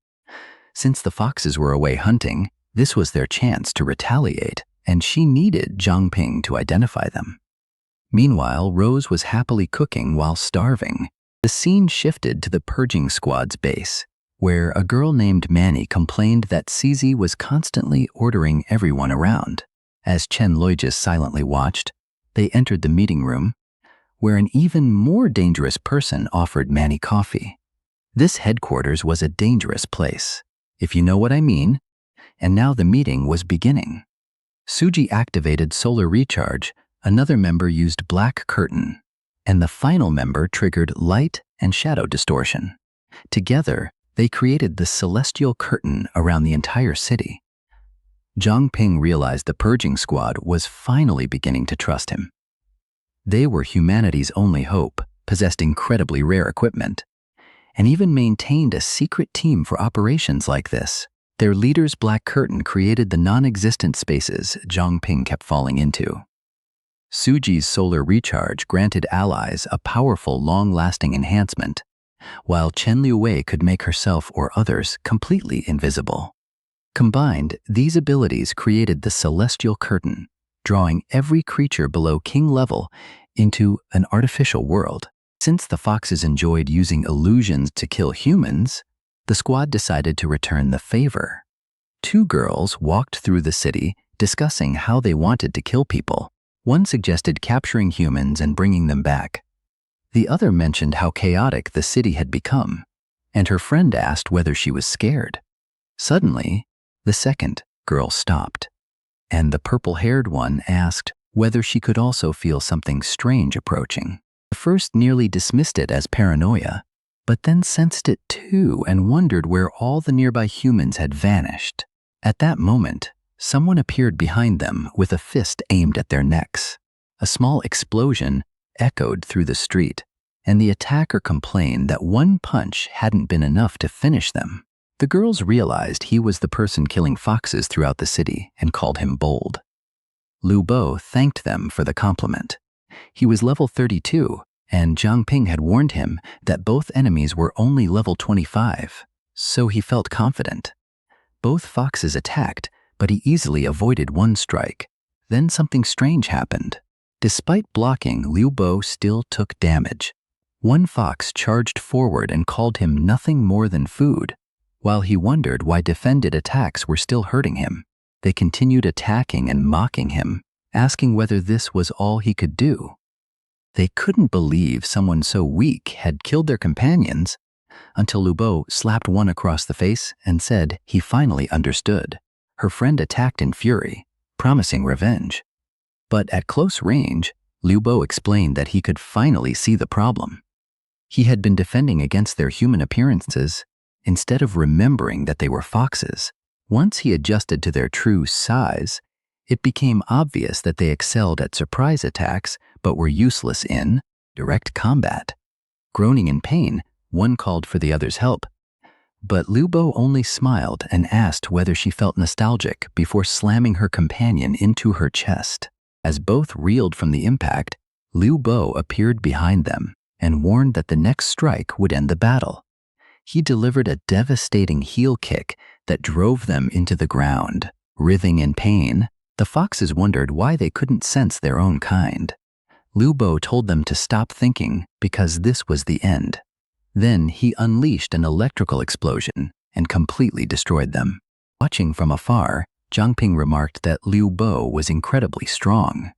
Since the foxes were away hunting, this was their chance to retaliate, and she needed Zhangping to identify them. Meanwhile, Rose was happily cooking while starving. The scene shifted to the purging squad's base, where a girl named Manny complained that CZ was constantly ordering everyone around. As Chen Loijis silently watched, they entered the meeting room, where an even more dangerous person offered Manny coffee. This headquarters was a dangerous place, if you know what I mean, and now the meeting was beginning. Suji activated solar recharge, another member used black curtain, and the final member triggered light and shadow distortion. Together, they created the celestial curtain around the entire city. Zhang Ping realized the purging squad was finally beginning to trust him. They were humanity's only hope, possessed incredibly rare equipment, and even maintained a secret team for operations like this. Their leader's black curtain created the non-existent spaces Zhang Ping kept falling into. Suji's solar recharge granted allies a powerful, long-lasting enhancement, while Chen Liuwei could make herself or others completely invisible. Combined, these abilities created the celestial curtain, drawing every creature below king level into an artificial world. Since the foxes enjoyed using illusions to kill humans, the squad decided to return the favor. Two girls walked through the city discussing how they wanted to kill people. One suggested capturing humans and bringing them back. The other mentioned how chaotic the city had become, and her friend asked whether she was scared. Suddenly, the second girl stopped, and the purple-haired one asked whether she could also feel something strange approaching. The first nearly dismissed it as paranoia, but then sensed it too and wondered where all the nearby humans had vanished. At that moment, someone appeared behind them with a fist aimed at their necks. A small explosion echoed through the street, and the attacker complained that one punch hadn't been enough to finish them. The girls realized he was the person killing foxes throughout the city and called him bold. Lu Bo thanked them for the compliment. He was level 32, and Zhang Ping had warned him that both enemies were only level 25, so he felt confident. Both foxes attacked, but he easily avoided one strike. Then something strange happened. Despite blocking, Liu Bo still took damage. One fox charged forward and called him nothing more than food, while he wondered why defended attacks were still hurting him. They continued attacking and mocking him, asking whether this was all he could do. They couldn't believe someone so weak had killed their companions, until Lu Bo slapped one across the face and said he finally understood. Her friend attacked in fury, promising revenge. But at close range, Liu Bo explained that he could finally see the problem. He had been defending against their human appearances instead of remembering that they were foxes. Once he adjusted to their true size, it became obvious that they excelled at surprise attacks but were useless in direct combat. Groaning in pain, one called for the other's help, but Liu Bo only smiled and asked whether she felt nostalgic before slamming her companion into her chest. As both reeled from the impact, Liu Bo appeared behind them and warned that the next strike would end the battle. He delivered a devastating heel kick that drove them into the ground. Writhing in pain, the foxes wondered why they couldn't sense their own kind. Liu Bo told them to stop thinking because this was the end. Then he unleashed an electrical explosion and completely destroyed them. Watching from afar, Zhang Ping remarked that Liu Bo was incredibly strong.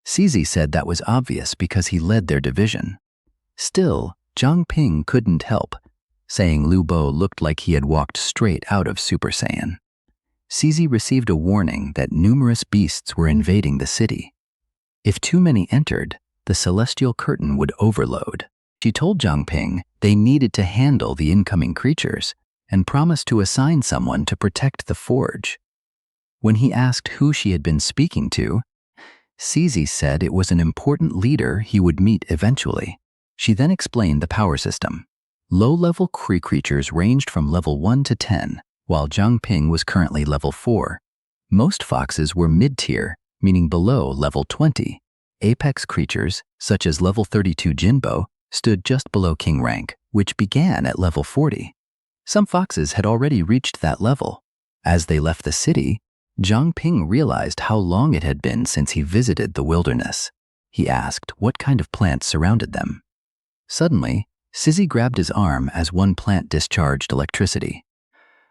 CZ said that was obvious because he led their division. Still, Zhang Ping couldn't help, saying Liu Bo looked like he had walked straight out of Super Saiyan. CZ received a warning that numerous beasts were invading the city. If too many entered, the celestial curtain would overload. She told Zhang Ping they needed to handle the incoming creatures and promised to assign someone to protect the forge. When he asked who she had been speaking to, CZ said it was an important leader he would meet eventually. She then explained the power system. Low-level creatures ranged from level 1 to 10, while Zhang Ping was currently level 4. Most foxes were mid-tier, meaning below level 20. Apex creatures, such as level 32 Jinbo, stood just below king rank, which began at level 40. Some foxes had already reached that level. As they left the city, Zhang Ping realized how long it had been since he visited the wilderness. He asked what kind of plants surrounded them. Suddenly, Sizzy grabbed his arm as one plant discharged electricity.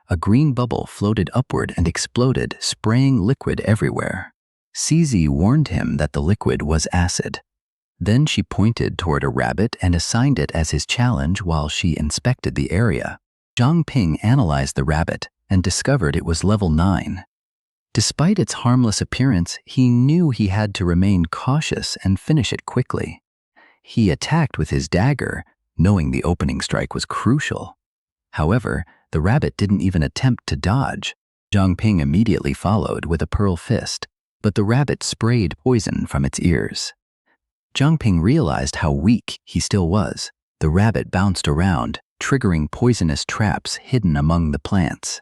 A green bubble floated upward and exploded, spraying liquid everywhere. Sizzy warned him that the liquid was acid. Then she pointed toward a rabbit and assigned it as his challenge while she inspected the area. Zhang Ping analyzed the rabbit and discovered it was level 9. Despite its harmless appearance, he knew he had to remain cautious and finish it quickly. He attacked with his dagger, knowing the opening strike was crucial. However, the rabbit didn't even attempt to dodge. Zhang Ping immediately followed with a pearl fist, but the rabbit sprayed poison from its ears. Zhang Ping realized how weak he still was. The rabbit bounced around, triggering poisonous traps hidden among the plants.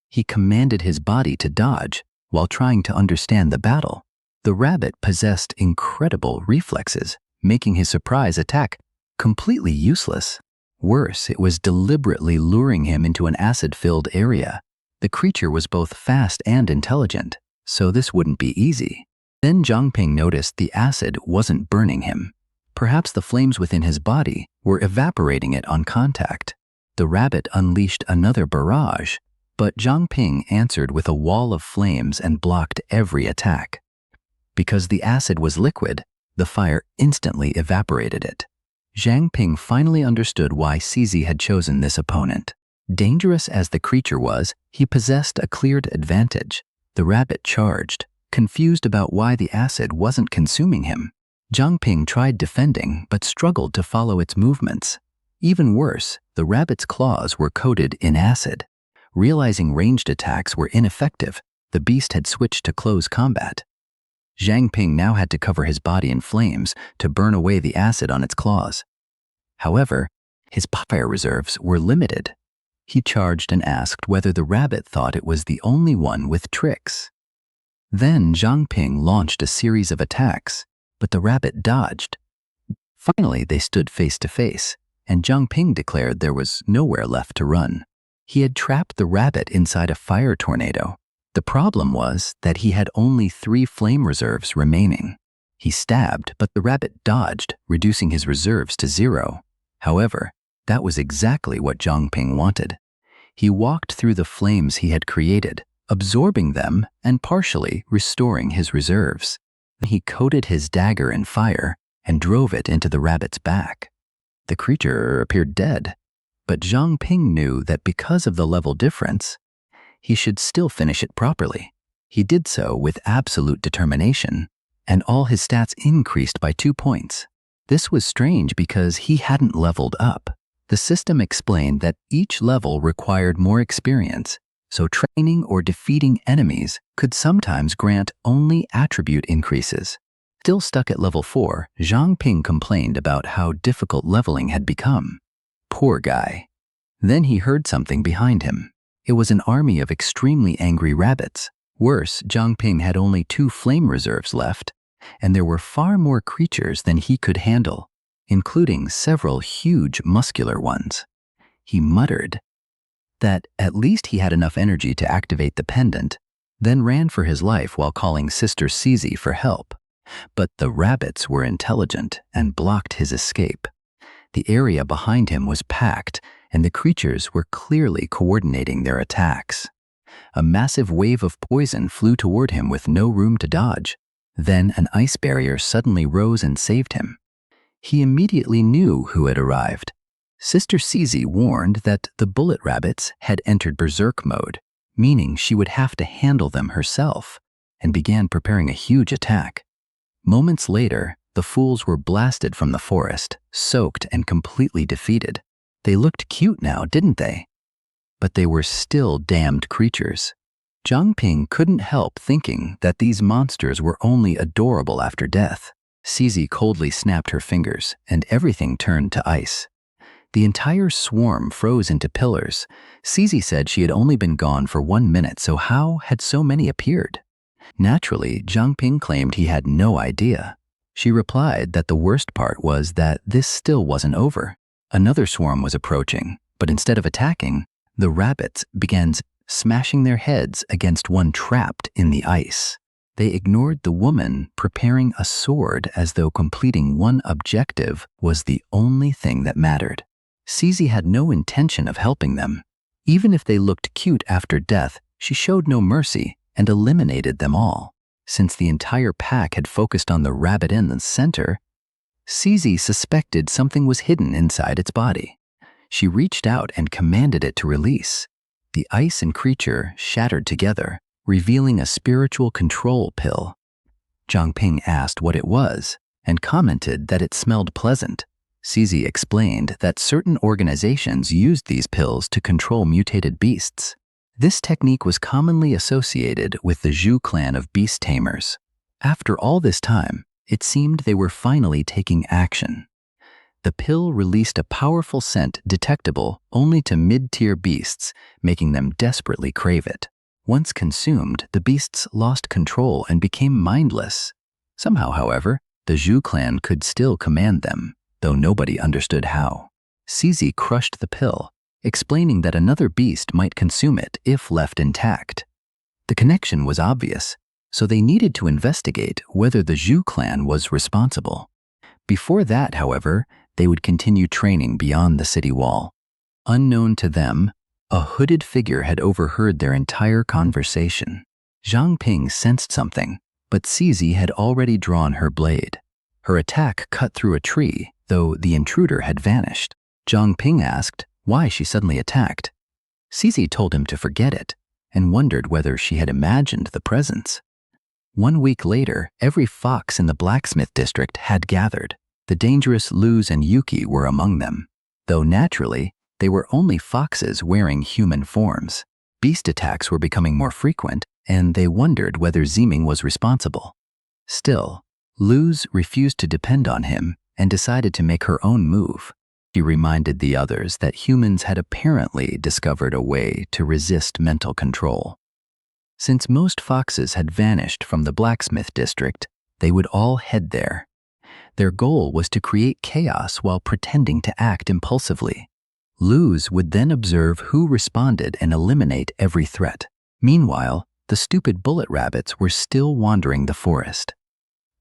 He commanded his body to dodge while trying to understand the battle. The rabbit possessed incredible reflexes, making his surprise attack completely useless. Worse, it was deliberately luring him into an acid-filled area. The creature was both fast and intelligent, so this wouldn't be easy. Then Zhang Ping noticed the acid wasn't burning him. Perhaps the flames within his body were evaporating it on contact. The rabbit unleashed another barrage, but Zhang Ping answered with a wall of flames and blocked every attack. Because the acid was liquid, the fire instantly evaporated it. Zhang Ping finally understood why Sizzy had chosen this opponent. Dangerous as the creature was, he possessed a clear advantage. The rabbit charged, confused about why the acid wasn't consuming him. Zhang Ping tried defending but struggled to follow its movements. Even worse, the rabbit's claws were coated in acid. Realizing ranged attacks were ineffective, the beast had switched to close combat. Zhang Ping now had to cover his body in flames to burn away the acid on its claws. However, his fire reserves were limited. He charged and asked whether the rabbit thought it was the only one with tricks. Then Zhang Ping launched a series of attacks, but the rabbit dodged. Finally, they stood face to face, and Zhang Ping declared there was nowhere left to run. He had trapped the rabbit inside a fire tornado. The problem was that he had only 3 flame reserves remaining. He stabbed, but the rabbit dodged, reducing his reserves to 0. However, that was exactly what Zhang Ping wanted. He walked through the flames he had created, absorbing them and partially restoring his reserves. He coated his dagger in fire and drove it into the rabbit's back. The creature appeared dead, but Zhang Ping knew that because of the level difference, he should still finish it properly. He did so with absolute determination, and all his stats increased by 2 points. This was strange because he hadn't leveled up. The system explained that each level required more experience, so training or defeating enemies could sometimes grant only attribute increases. Still stuck at level 4, Zhang Ping complained about how difficult leveling had become. Poor guy. Then he heard something behind him. It was an army of extremely angry rabbits. Worse, Zhang Ping had only 2 flame reserves left, and there were far more creatures than he could handle, including several huge muscular ones. He muttered that at least he had enough energy to activate the pendant, then ran for his life while calling Sister Sizzy for help. But the rabbits were intelligent and blocked his escape. The area behind him was packed, and the creatures were clearly coordinating their attacks. A massive wave of poison flew toward him with no room to dodge. Then an ice barrier suddenly rose and saved him. He immediately knew who had arrived. Sister Sizzy warned that the bullet rabbits had entered berserk mode, meaning she would have to handle them herself, and began preparing a huge attack. Moments later, the fools were blasted from the forest, soaked and completely defeated. They looked cute now, didn't they? But they were still damned creatures. Zhang Ping couldn't help thinking that these monsters were only adorable after death. Sizzy coldly snapped her fingers, and everything turned to ice. The entire swarm froze into pillars. Sizzy said she had only been gone for 1 minute, so how had so many appeared? Naturally, Zhang Ping claimed he had no idea. She replied that the worst part was that this still wasn't over. Another swarm was approaching, but instead of attacking, the rabbits began smashing their heads against one trapped in the ice. They ignored the woman preparing a sword as though completing one objective was the only thing that mattered. Cece had no intention of helping them. Even if they looked cute after death, she showed no mercy and eliminated them all. Since the entire pack had focused on the rabbit in the center, Cece suspected something was hidden inside its body. She reached out and commanded it to release. The ice and creature shattered together, revealing a spiritual control pill. Zhangping asked what it was and commented that it smelled pleasant. Cece explained that certain organizations used these pills to control mutated beasts. This technique was commonly associated with the Zhu clan of beast tamers. After all this time, it seemed they were finally taking action. The pill released a powerful scent detectable only to mid-tier beasts, making them desperately crave it. Once consumed, the beasts lost control and became mindless. Somehow, however, the Zhu clan could still command them, though nobody understood how. Cece crushed the pill, explaining that another beast might consume it if left intact. The connection was obvious, so they needed to investigate whether the Zhu clan was responsible. Before that, however, they would continue training beyond the city wall. Unknown to them, a hooded figure had overheard their entire conversation. Zhangping sensed something, but Cece had already drawn her blade. Her attack cut through a tree, though the intruder had vanished. Zhangping asked why she suddenly attacked. Cece told him to forget it and wondered whether she had imagined the presence. 1 week later, every fox in the blacksmith district had gathered. The dangerous Luz and Yuki were among them, though naturally, they were only foxes wearing human forms. Beast attacks were becoming more frequent, and they wondered whether Ziming was responsible. Still, Luz refused to depend on him and decided to make her own move. She reminded the others that humans had apparently discovered a way to resist mental control. Since most foxes had vanished from the blacksmith district, they would all head there. Their goal was to create chaos while pretending to act impulsively. Luz would then observe who responded and eliminate every threat. Meanwhile, the stupid bullet rabbits were still wandering the forest.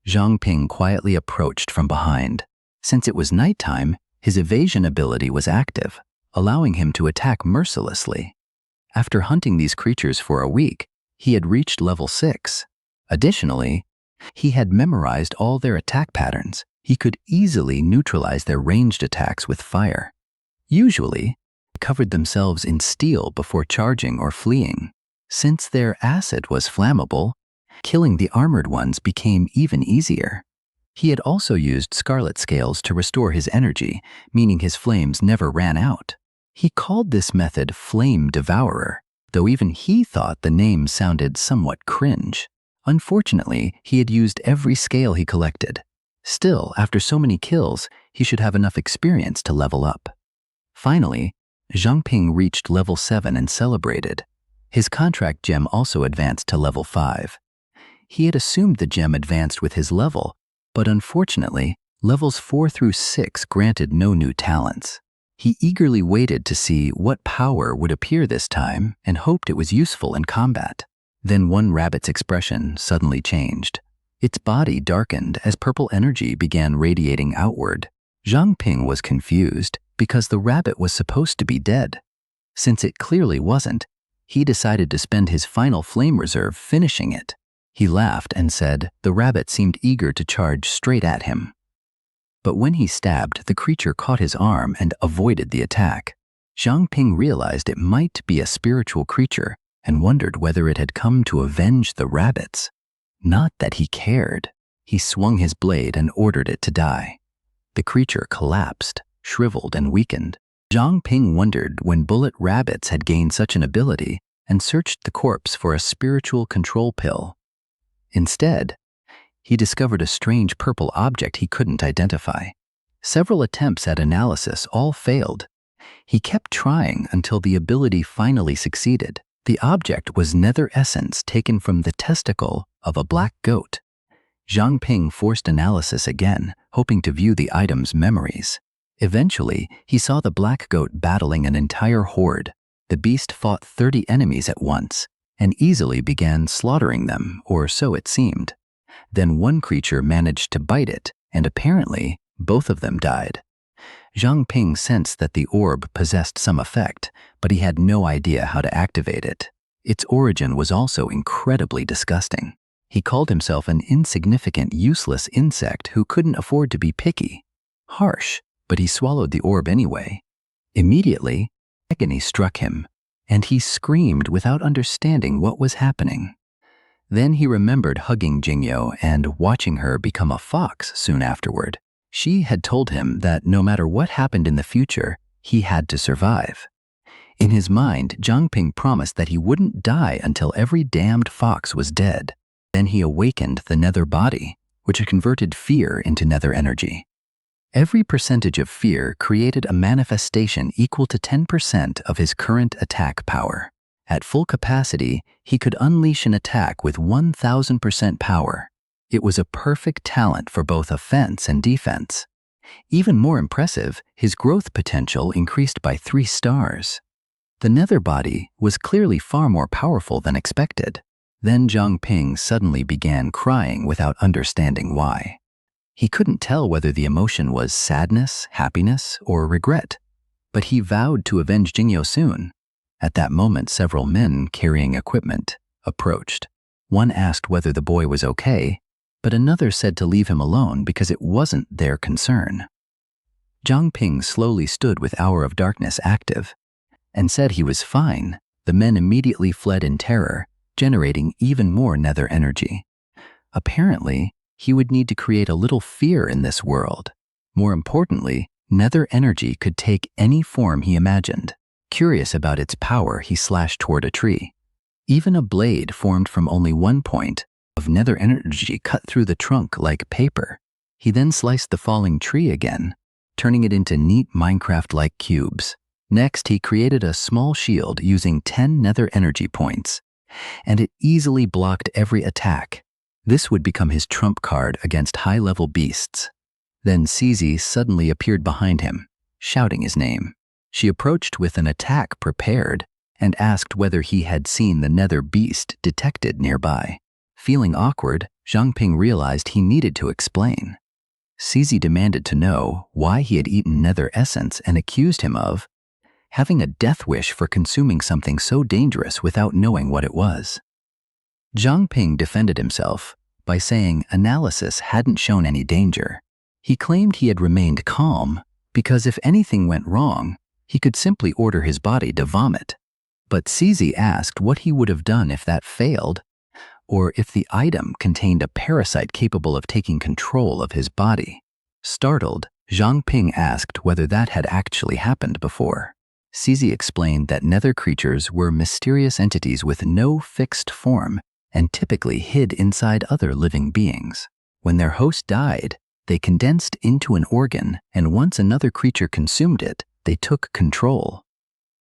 Zhangping quietly approached from behind. Since it was nighttime, his evasion ability was active, allowing him to attack mercilessly. After hunting these creatures for a week, he had reached level 6. Additionally, he had memorized all their attack patterns. He could easily neutralize their ranged attacks with fire. Usually, they covered themselves in steel before charging or fleeing. Since their acid was flammable, killing the armored ones became even easier. He had also used scarlet scales to restore his energy, meaning his flames never ran out. He called this method Flame Devourer, though even he thought the name sounded somewhat cringe. Unfortunately, he had used every scale he collected. Still, after so many kills, he should have enough experience to level up. Finally, Zhangping reached level 7 and celebrated. His contract gem also advanced to level 5. He had assumed the gem advanced with his level, but unfortunately, levels 4 through 6 granted no new talents. He eagerly waited to see what power would appear this time and hoped it was useful in combat. Then one rabbit's expression suddenly changed. Its body darkened as purple energy began radiating outward. Zhangping was confused because the rabbit was supposed to be dead. Since it clearly wasn't, he decided to spend his final flame reserve finishing it. He laughed and said the rabbit seemed eager to charge straight at him. But when he stabbed, the creature caught his arm and avoided the attack. Zhangping realized it might be a spiritual creature and wondered whether it had come to avenge the rabbits. Not that he cared. He swung his blade and ordered it to die. The creature collapsed, shriveled, and weakened. Zhangping wondered when bullet rabbits had gained such an ability and searched the corpse for a spiritual control pill. Instead, he discovered a strange purple object he couldn't identify. Several attempts at analysis all failed. He kept trying until the ability finally succeeded. The object was nether essence taken from the testicle of a black goat. Zhangping forced analysis again, hoping to view the item's memories. Eventually, he saw the black goat battling an entire horde. The beast fought 30 enemies at once and easily began slaughtering them, or so it seemed. Then one creature managed to bite it, and apparently both of them died. Zhang Ping sensed that the orb possessed some effect, but he had no idea how to activate it. Its origin was also incredibly disgusting. He called himself an insignificant, useless insect who couldn't afford to be picky. Harsh, but he swallowed the orb anyway. Immediately, agony struck him, and he screamed without understanding what was happening. Then he remembered hugging Jingyo and watching her become a fox soon afterward. She had told him that no matter what happened in the future, he had to survive. In his mind, Zhang Ping promised that he wouldn't die until every damned fox was dead. Then he awakened the nether body, which converted fear into nether energy. Every percentage of fear created a manifestation equal to 10% of his current attack power. At full capacity, he could unleash an attack with 1000% power. It was a perfect talent for both offense and defense. Even more impressive, his growth potential increased by 3 stars. The nether body was clearly far more powerful than expected. Then Zhang Ping suddenly began crying without understanding why. He couldn't tell whether the emotion was sadness, happiness, or regret, but he vowed to avenge Jingyo soon. At that moment, several men carrying equipment approached. One asked whether the boy was okay, but another said to leave him alone because it wasn't their concern. Zhang Ping slowly stood with Hour of Darkness active and said he was fine. The men immediately fled in terror, generating even more nether energy. Apparently, he would need to create a little fear in this world. More importantly, nether energy could take any form he imagined. Curious about its power, he slashed toward a tree. Even a blade formed from only one point of nether energy cut through the trunk like paper. He then sliced the falling tree again, turning it into neat Minecraft-like cubes. Next, he created a small shield using 10 nether energy points, and it easily blocked every attack. This would become his trump card against high-level beasts. Then Cizi suddenly appeared behind him, shouting his name. She approached with an attack prepared and asked whether he had seen the nether beast detected nearby. Feeling awkward, Zhang Ping realized he needed to explain. Cizi demanded to know why he had eaten nether essence and accused him of having a death wish for consuming something so dangerous without knowing what it was. Zhang Ping defended himself by saying analysis hadn't shown any danger. He claimed he had remained calm because if anything went wrong, he could simply order his body to vomit. But Cizi asked what he would have done if that failed, or if the item contained a parasite capable of taking control of his body. Startled, Zhang Ping asked whether that had actually happened before. Cizi explained that nether creatures were mysterious entities with no fixed form and typically hid inside other living beings. When their host died, they condensed into an organ, and once another creature consumed it, they took control.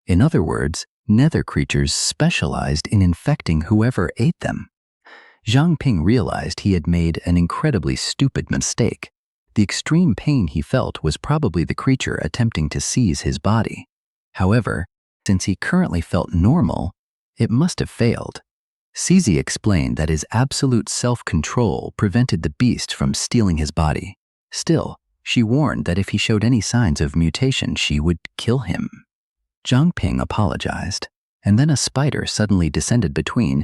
In other words, nether creatures specialized in infecting whoever ate them. Zhang Ping realized he had made an incredibly stupid mistake. The extreme pain he felt was probably the creature attempting to seize his body. However, since he currently felt normal, it must have failed. Cizi explained that his absolute self-control prevented the beast from stealing his body. Still, she warned that if he showed any signs of mutation, she would kill him. Zhang Ping apologized, and then a spider suddenly descended between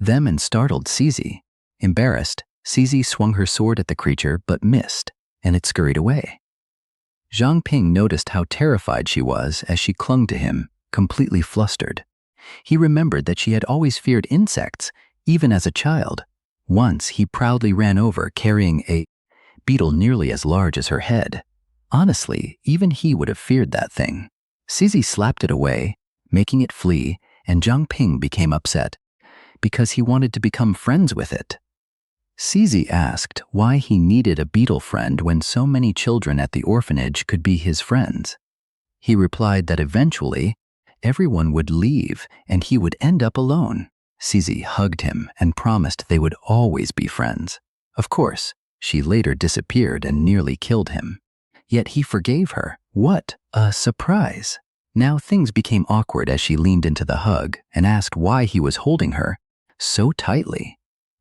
them and startled Cizi. Embarrassed, Cizi swung her sword at the creature but missed, and it scurried away. Zhang Ping noticed how terrified she was as she clung to him, completely flustered. He remembered that she had always feared insects, even as a child. Once, he proudly ran over carrying a beetle nearly as large as her head. Honestly, even he would have feared that thing. Cizi slapped it away, making it flee, and Zhang Ping became upset because he wanted to become friends with it. Cizi asked why he needed a beetle friend when so many children at the orphanage could be his friends. He replied that eventually, everyone would leave and he would end up alone. Cizi hugged him and promised they would always be friends. Of course, she later disappeared and nearly killed him. Yet he forgave her. What a surprise! Now things became awkward as she leaned into the hug and asked why he was holding her so tightly.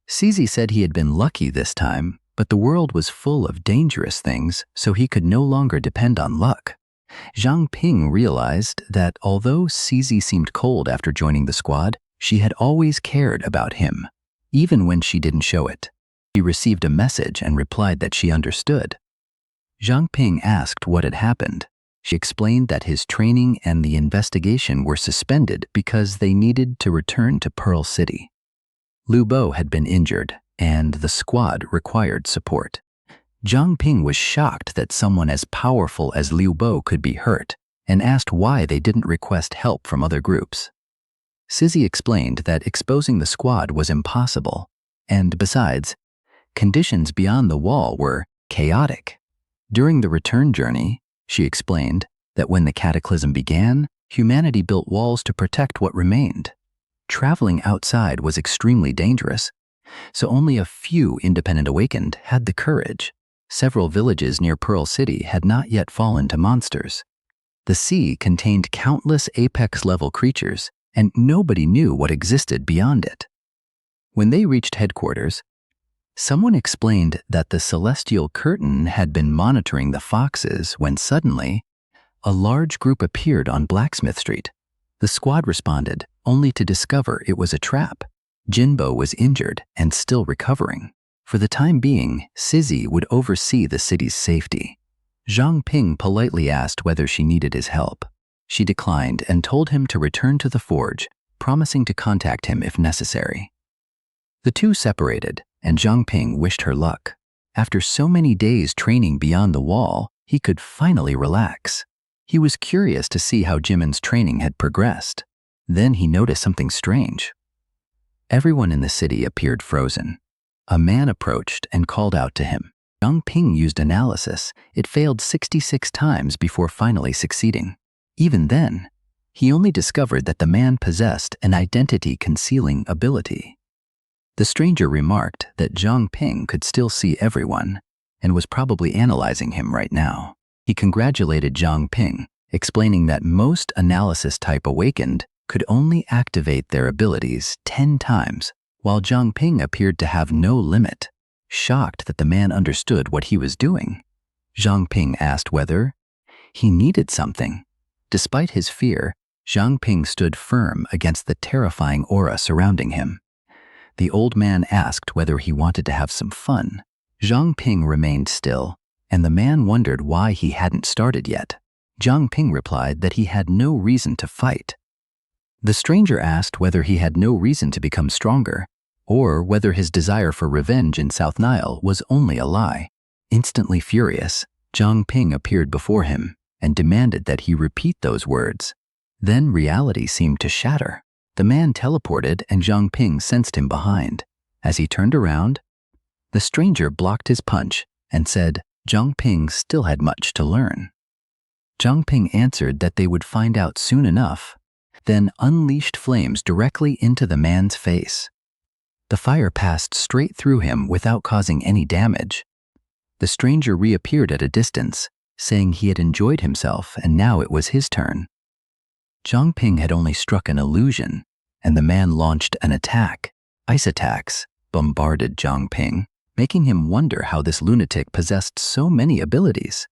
Cizi said he had been lucky this time, but the world was full of dangerous things, so he could no longer depend on luck. Zhang Ping realized that although Cizi seemed cold after joining the squad, she had always cared about him, even when she didn't show it. She received a message and replied that she understood. Zhang Ping asked what had happened. She explained that his training and the investigation were suspended because they needed to return to Pearl City. Liu Bo had been injured, and the squad required support. Zhang Ping was shocked that someone as powerful as Liu Bo could be hurt, and asked why they didn't request help from other groups. Cizi explained that exposing the squad was impossible, and besides, conditions beyond the wall were chaotic. During the return journey, she explained that when the cataclysm began, humanity built walls to protect what remained. Traveling outside was extremely dangerous, so only a few independent awakened had the courage. Several villages near Pearl City had not yet fallen to monsters. The sea contained countless apex-level creatures, and nobody knew what existed beyond it. When they reached headquarters, someone explained that the celestial curtain had been monitoring the foxes when suddenly, a large group appeared on Blacksmith Street. The squad responded, only to discover it was a trap. Jinbo was injured and still recovering. For the time being, Cizi would oversee the city's safety. Zhang Ping politely asked whether she needed his help. She declined and told him to return to the forge, promising to contact him if necessary. The two separated, and Zhang Ping wished her luck. After so many days training beyond the wall, he could finally relax. He was curious to see how Jimin's training had progressed. Then he noticed something strange. Everyone in the city appeared frozen. A man approached and called out to him. Zhang Ping used analysis. It failed 66 times before finally succeeding. Even then, he only discovered that the man possessed an identity-concealing ability. The stranger remarked that Zhang Ping could still see everyone and was probably analyzing him right now. He congratulated Zhang Ping, explaining that most analysis-type awakened could only activate their abilities 10 times, while Zhang Ping appeared to have no limit. Shocked that the man understood what he was doing, Zhang Ping asked whether he needed something. Despite his fear, Zhang Ping stood firm against the terrifying aura surrounding him. The old man asked whether he wanted to have some fun. Zhang Ping remained still, and the man wondered why he hadn't started yet. Zhang Ping replied that he had no reason to fight. The stranger asked whether he had no reason to become stronger, or whether his desire for revenge in South Nile was only a lie. Instantly furious, Zhang Ping appeared before him and demanded that he repeat those words. Then reality seemed to shatter. The man teleported and Zhang Ping sensed him behind. As he turned around, the stranger blocked his punch and said Zhang Ping still had much to learn. Zhang Ping answered that they would find out soon enough, then unleashed flames directly into the man's face. The fire passed straight through him without causing any damage. The stranger reappeared at a distance, saying he had enjoyed himself and now it was his turn. Zhang Ping had only struck an illusion, and the man launched an attack. Ice attacks bombarded Zhang Ping, making him wonder how this lunatic possessed so many abilities.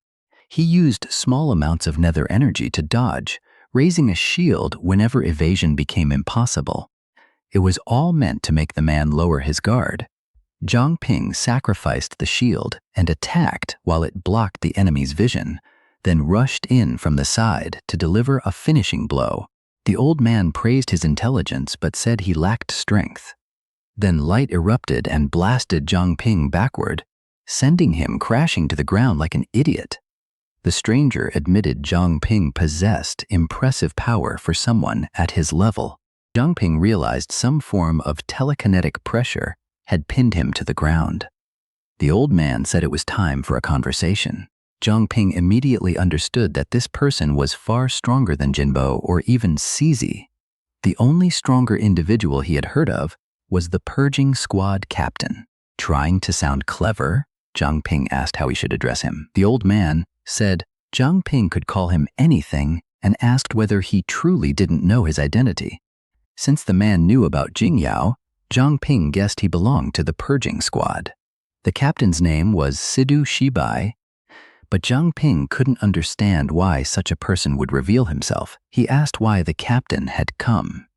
He used small amounts of nether energy to dodge, raising a shield whenever evasion became impossible. It was all meant to make the man lower his guard. Zhang Ping sacrificed the shield and attacked while it blocked the enemy's vision, then rushed in from the side to deliver a finishing blow. The old man praised his intelligence but said he lacked strength. Then light erupted and blasted Zhang Ping backward, sending him crashing to the ground like an idiot. The stranger admitted Zhang Ping possessed impressive power for someone at his level. Zhang Ping realized some form of telekinetic pressure had pinned him to the ground. The old man said it was time for a conversation. Zhang Ping immediately understood that this person was far stronger than Jinbo or even Cizi. The only stronger individual he had heard of was the purging squad captain. Trying to sound clever, Zhang Ping asked how he should address him. The old man said Zhang Ping could call him anything and asked whether he truly didn't know his identity. Since the man knew about Jingyao, Zhang Ping guessed he belonged to the purging squad. The captain's name was Sidhu Shibai, But Zhang Ping couldn't understand why such a person would reveal himself. He asked why the captain had come.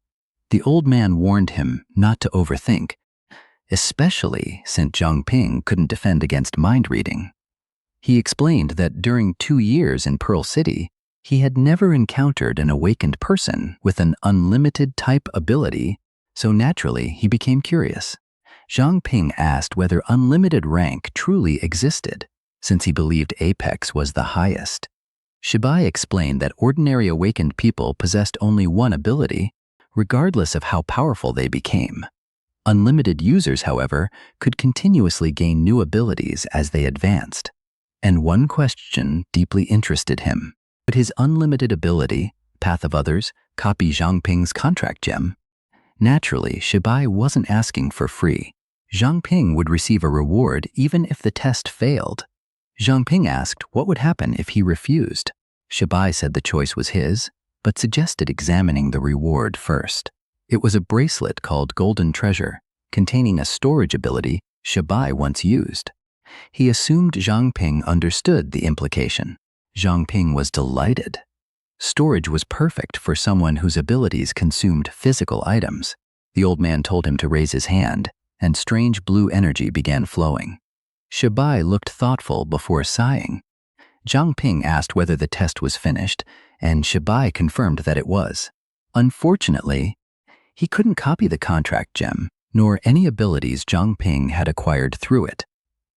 The old man warned him not to overthink, especially since Zhang Ping couldn't defend against mind reading. He explained that during 2 years in Pearl City, he had never encountered an awakened person with an unlimited type ability, so naturally he became curious. Zhang Ping asked whether unlimited rank truly existed, since he believed Apex was the highest. Shibai explained that ordinary awakened people possessed only one ability, regardless of how powerful they became. Unlimited users, however, could continuously gain new abilities as they advanced. And one question deeply interested him. Would his unlimited ability, Path of Others, copy Zhang Ping's contract gem? Naturally, Shibai wasn't asking for free. Zhang Ping would receive a reward even if the test failed. Zhang Ping asked what would happen if he refused. Shibai said the choice was his, but suggested examining the reward first. It was a bracelet called Golden Treasure, containing a storage ability Shibai once used. He assumed Zhang Ping understood the implication. Zhang Ping was delighted. Storage was perfect for someone whose abilities consumed physical items. The old man told him to raise his hand, and strange blue energy began flowing. Shibai looked thoughtful before sighing. Zhang Ping asked whether the test was finished, and Shibai confirmed that it was. Unfortunately, he couldn't copy the contract gem, nor any abilities Zhang Ping had acquired through it.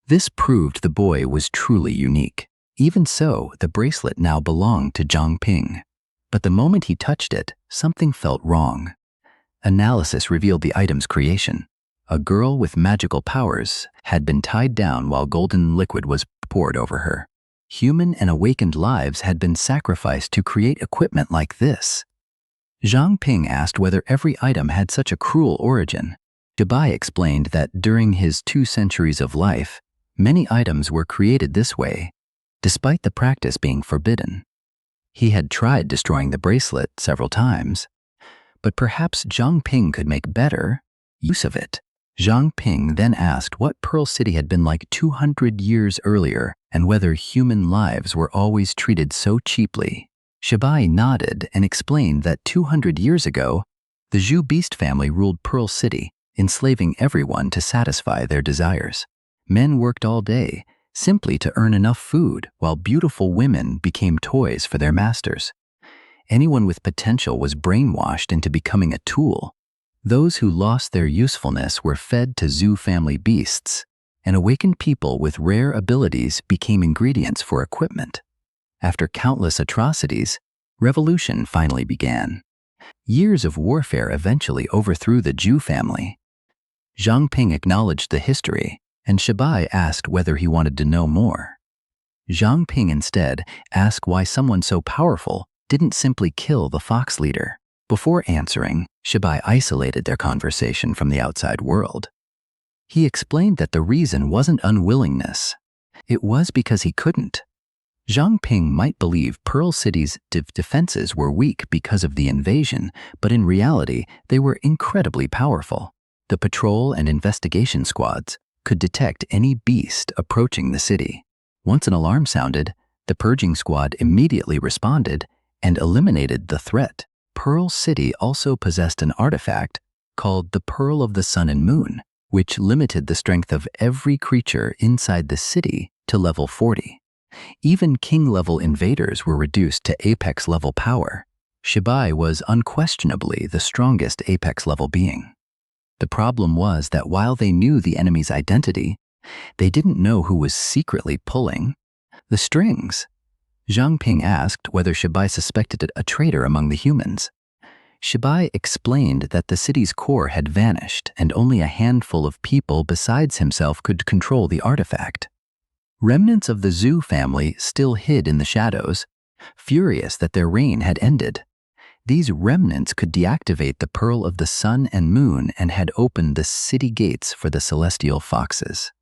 This proved the boy was truly unique. Even so, the bracelet now belonged to Zhang Ping. But the moment he touched it, something felt wrong. Analysis revealed the item's creation. A girl with magical powers had been tied down while golden liquid was poured over her. Human and awakened lives had been sacrificed to create equipment like this. Zhang Ping asked whether every item had such a cruel origin. Shibai explained that during his 2 centuries of life, many items were created this way, despite the practice being forbidden. He had tried destroying the bracelet several times, but perhaps Zhang Ping could make better use of it. Zhang Ping then asked what Pearl City had been like 200 years earlier and whether human lives were always treated so cheaply. Shibai nodded and explained that 200 years ago, the Zhu Beast family ruled Pearl City, enslaving everyone to satisfy their desires. Men worked all day, simply to earn enough food, while beautiful women became toys for their masters. Anyone with potential was brainwashed into becoming a tool. Those who lost their usefulness were fed to Zhu family beasts, and awakened people with rare abilities became ingredients for equipment. After countless atrocities, revolution finally began. Years of warfare eventually overthrew the Zhu family. Zhang Ping acknowledged the history, and Shibai asked whether he wanted to know more. Zhang Ping instead asked why someone so powerful didn't simply kill the fox leader. Before answering, Shibai isolated their conversation from the outside world. He explained that the reason wasn't unwillingness. It was because he couldn't. Zhang Ping might believe Pearl City's defenses were weak because of the invasion, but in reality, they were incredibly powerful. The patrol and investigation squads could detect any beast approaching the city. Once an alarm sounded, the purging squad immediately responded and eliminated the threat. Pearl City also possessed an artifact called the Pearl of the Sun and Moon, which limited the strength of every creature inside the city to level 40. Even king-level invaders were reduced to Apex-level power. Shibai was unquestionably the strongest Apex-level being. The problem was that while they knew the enemy's identity, they didn't know who was secretly pulling the strings. Zhang Ping asked whether Shibai suspected a traitor among the humans. Shibai explained that the city's core had vanished and only a handful of people besides himself could control the artifact. Remnants of the Zhu family still hid in the shadows, furious that their reign had ended. These remnants could deactivate the Pearl of the Sun and Moon and had opened the city gates for the celestial foxes.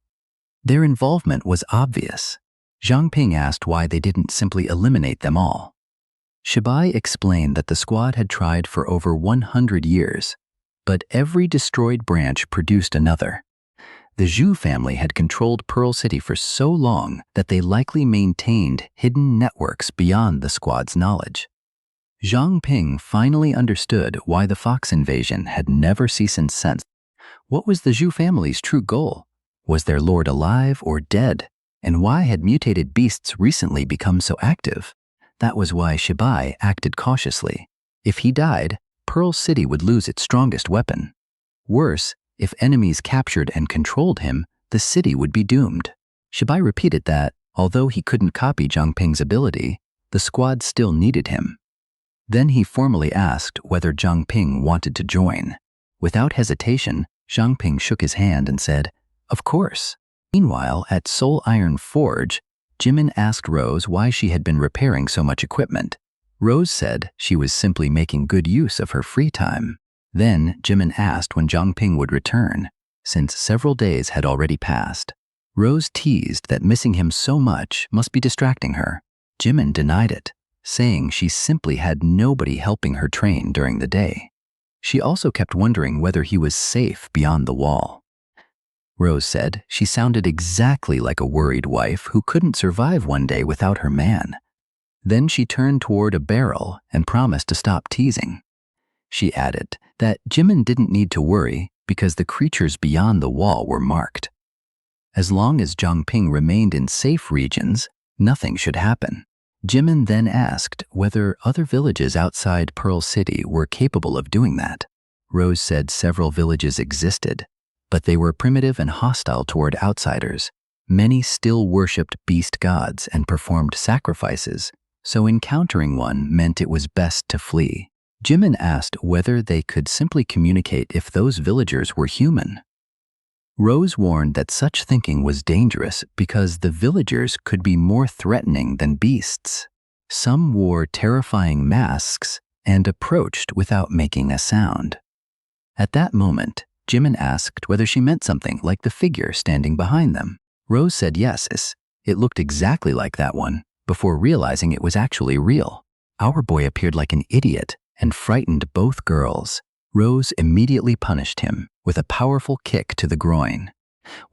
Their involvement was obvious. Zhang Ping asked why they didn't simply eliminate them all. Shibai explained that the squad had tried for over 100 years, but every destroyed branch produced another. The Zhu family had controlled Pearl City for so long that they likely maintained hidden networks beyond the squad's knowledge. Zhang Ping finally understood why the fox invasion had never ceased since. What was the Zhu family's true goal? Was their lord alive or dead? And why had mutated beasts recently become so active? That was why Shibai acted cautiously. If he died, Pearl City would lose its strongest weapon. Worse, if enemies captured and controlled him, the city would be doomed. Shibai repeated that, although he couldn't copy Zhang Ping's ability, the squad still needed him. Then he formally asked whether Zhang Ping wanted to join. Without hesitation, Zhang Ping shook his hand and said, "Of course." Meanwhile, at Soul Iron Forge, Jimin asked Rose why she had been repairing so much equipment. Rose said she was simply making good use of her free time. Then Jimin asked when Zhang Ping would return, since several days had already passed. Rose teased that missing him so much must be distracting her. Jimin denied it, saying she simply had nobody helping her train during the day. She also kept wondering whether he was safe beyond the wall. Rose said she sounded exactly like a worried wife who couldn't survive one day without her man. Then she turned toward a barrel and promised to stop teasing. She added that Jimin didn't need to worry because the creatures beyond the wall were marked. As long as Zhang Ping remained in safe regions, nothing should happen. Jimin then asked whether other villages outside Pearl City were capable of doing that. Rose said several villages existed, but they were primitive and hostile toward outsiders. Many still worshipped beast gods and performed sacrifices, so encountering one meant it was best to flee. Jimin asked whether they could simply communicate if those villagers were human. Rose warned that such thinking was dangerous because the villagers could be more threatening than beasts. Some wore terrifying masks and approached without making a sound. At that moment, Jimin asked whether she meant something like the figure standing behind them. Rose said yes, it looked exactly like that one, before realizing it was actually real. Our boy appeared like an idiot and frightened both girls. Rose immediately punished him with a powerful kick to the groin.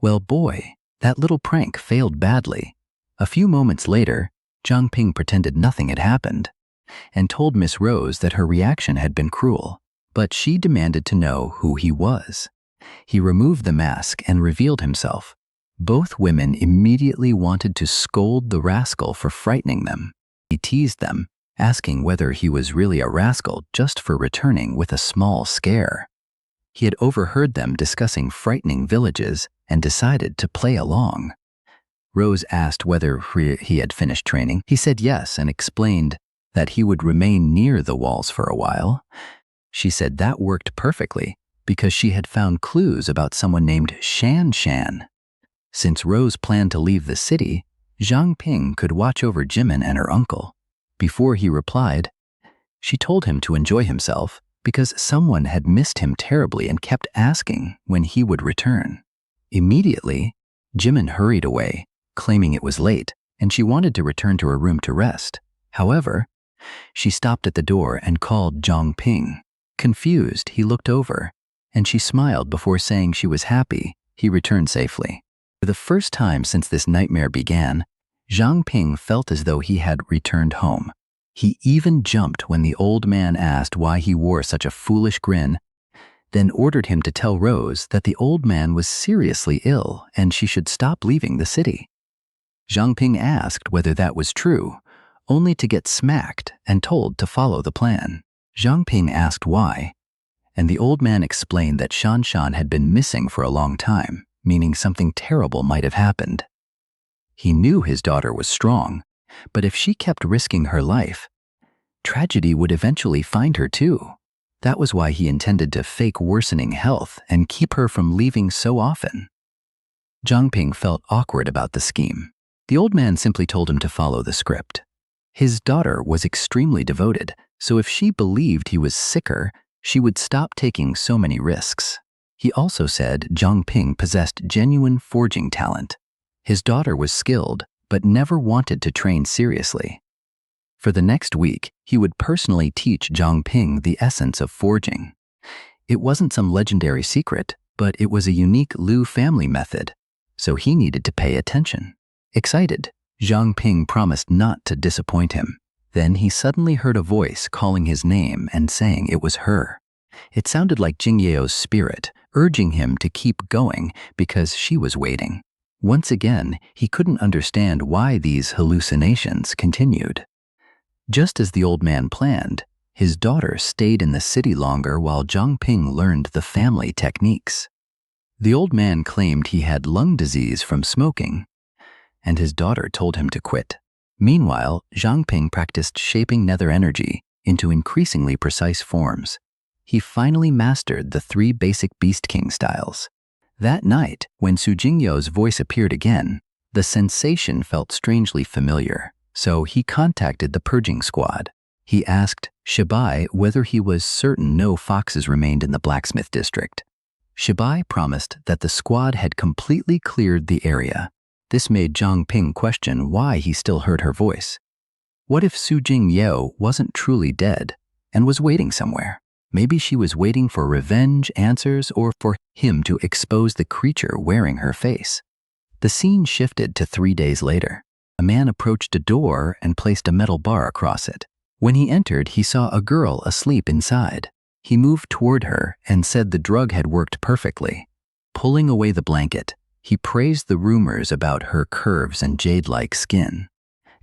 Well, boy, that little prank failed badly. A few moments later, Zhang Ping pretended nothing had happened and told Miss Rose that her reaction had been cruel, but she demanded to know who he was. He removed the mask and revealed himself. Both women immediately wanted to scold the rascal for frightening them. He teased them, asking whether he was really a rascal just for returning with a small scare. He had overheard them discussing frightening villages and decided to play along. Rose asked whether he had finished training. He said yes and explained that he would remain near the walls for a while. She said that worked perfectly because she had found clues about someone named Shan Shan. Since Rose planned to leave the city, Zhang Ping could watch over Jimin and her uncle. Before he replied, she told him to enjoy himself because someone had missed him terribly and kept asking when he would return. Immediately, Jimin hurried away, claiming it was late, and she wanted to return to her room to rest. However, she stopped at the door and called Zhang Ping. Confused, he looked over, and she smiled before saying she was happy he returned safely. For the first time since this nightmare began, Zhang Ping felt as though he had returned home. He even jumped when the old man asked why he wore such a foolish grin, then ordered him to tell Rose that the old man was seriously ill and she should stop leaving the city. Zhang Ping asked whether that was true, only to get smacked and told to follow the plan. Zhang Ping asked why, and the old man explained that Shan Shan had been missing for a long time, meaning something terrible might have happened. He knew his daughter was strong, but if she kept risking her life, tragedy would eventually find her too. That was why he intended to fake worsening health and keep her from leaving so often. Zhang Ping felt awkward about the scheme. The old man simply told him to follow the script. His daughter was extremely devoted, so if she believed he was sicker, she would stop taking so many risks. He also said Zhang Ping possessed genuine forging talent. His daughter was skilled, but never wanted to train seriously. For the next week, he would personally teach Zhang Ping the essence of forging. It wasn't some legendary secret, But it was a unique Liu family method, so he needed to pay attention. Excited, Zhang Ping promised not to disappoint him. Then he suddenly heard a voice calling his name and saying it was her. It sounded like Jingyeo's spirit, urging him to keep going because she was waiting. Once again, he couldn't understand why these hallucinations continued. Just as the old man planned, his daughter stayed in the city longer while Zhang Ping learned the family techniques. The old man claimed he had lung disease from smoking, and his daughter told him to quit. Meanwhile, Zhang Ping practiced shaping nether energy into increasingly precise forms. He finally mastered the 3 basic Beast King styles. That night, when Su Jingyo's voice appeared again, the sensation felt strangely familiar, so he contacted the purging squad. He asked Shibai whether he was certain no foxes remained in the blacksmith district. Shibai promised that the squad had completely cleared the area. This made Zhang Ping question why he still heard her voice. What if Su Jingyo wasn't truly dead and was waiting somewhere? Maybe she was waiting for revenge, answers, or for him to expose the creature wearing her face. The scene shifted to 3 days later. A man approached a door and placed a metal bar across it. When he entered, he saw a girl asleep inside. He moved toward her and said the drug had worked perfectly. Pulling away the blanket, he praised the rumors about her curves and jade-like skin.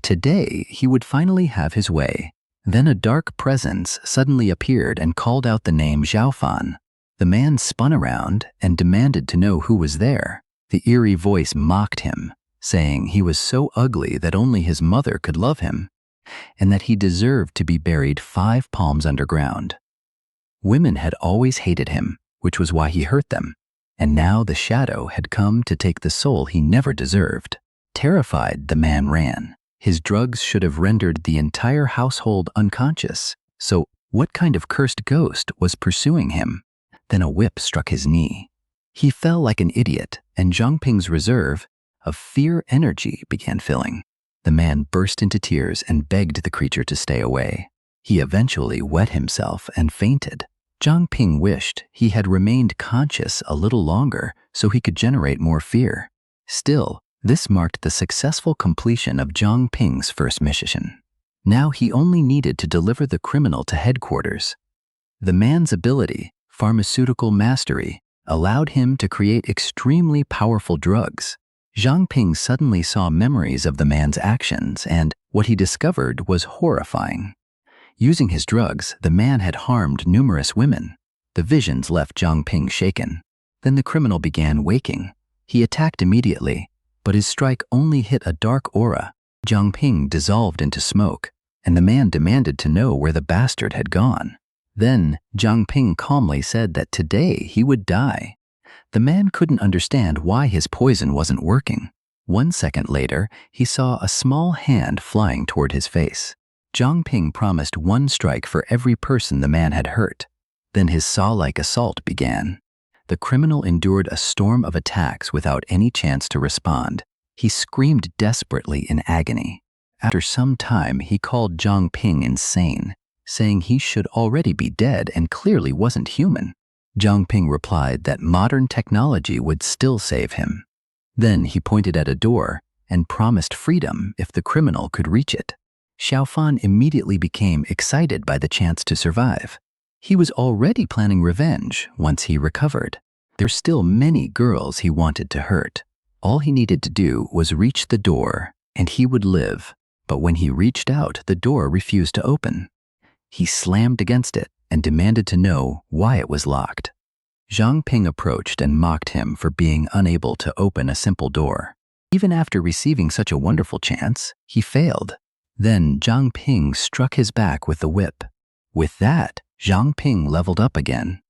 Today, he would finally have his way. Then a dark presence suddenly appeared and called out the name Xiaofan. The man spun around and demanded to know who was there. The eerie voice mocked him, saying he was so ugly that only his mother could love him, and that he deserved to be buried 5 palms underground. Women had always hated him, which was why he hurt them, and now the shadow had come to take the soul he never deserved. Terrified, the man ran. His drugs should have rendered the entire household unconscious, so what kind of cursed ghost was pursuing him? Then a whip struck his knee. He fell like an idiot, and Zhang Ping's reserve of fear energy began filling. The man burst into tears and begged the creature to stay away. He eventually wet himself and fainted. Zhang Ping wished he had remained conscious a little longer so he could generate more fear. Still, this marked the successful completion of Zhang Ping's first mission. Now he only needed to deliver the criminal to headquarters. The man's ability, pharmaceutical mastery, allowed him to create extremely powerful drugs. Zhang Ping suddenly saw memories of the man's actions, and what he discovered was horrifying. Using his drugs, the man had harmed numerous women. The visions left Zhang Ping shaken. Then the criminal began waking. He attacked immediately, but his strike only hit a dark aura. Zhang Ping dissolved into smoke, and the man demanded to know where the bastard had gone. Then Zhang Ping calmly said that today he would die. The man couldn't understand why his poison wasn't working. 1 second later, he saw a small hand flying toward his face. Zhang Ping promised 1 strike for every person the man had hurt. Then his saw-like assault began. The criminal endured a storm of attacks without any chance to respond. He screamed desperately in agony. After some time, he called Zhang Ping insane, saying he should already be dead and clearly wasn't human. Zhang Ping replied that modern technology would still save him. Then he pointed at a door and promised freedom if the criminal could reach it. Xiaofan immediately became excited by the chance to survive. He was already planning revenge once he recovered. There were still many girls he wanted to hurt. All he needed to do was reach the door, and he would live. But when he reached out, the door refused to open. He slammed against it and demanded to know why it was locked. Zhang Ping approached and mocked him for being unable to open a simple door. Even after receiving such a wonderful chance, he failed. Then Zhang Ping struck his back with the whip. With that, Zhang Ping leveled up again.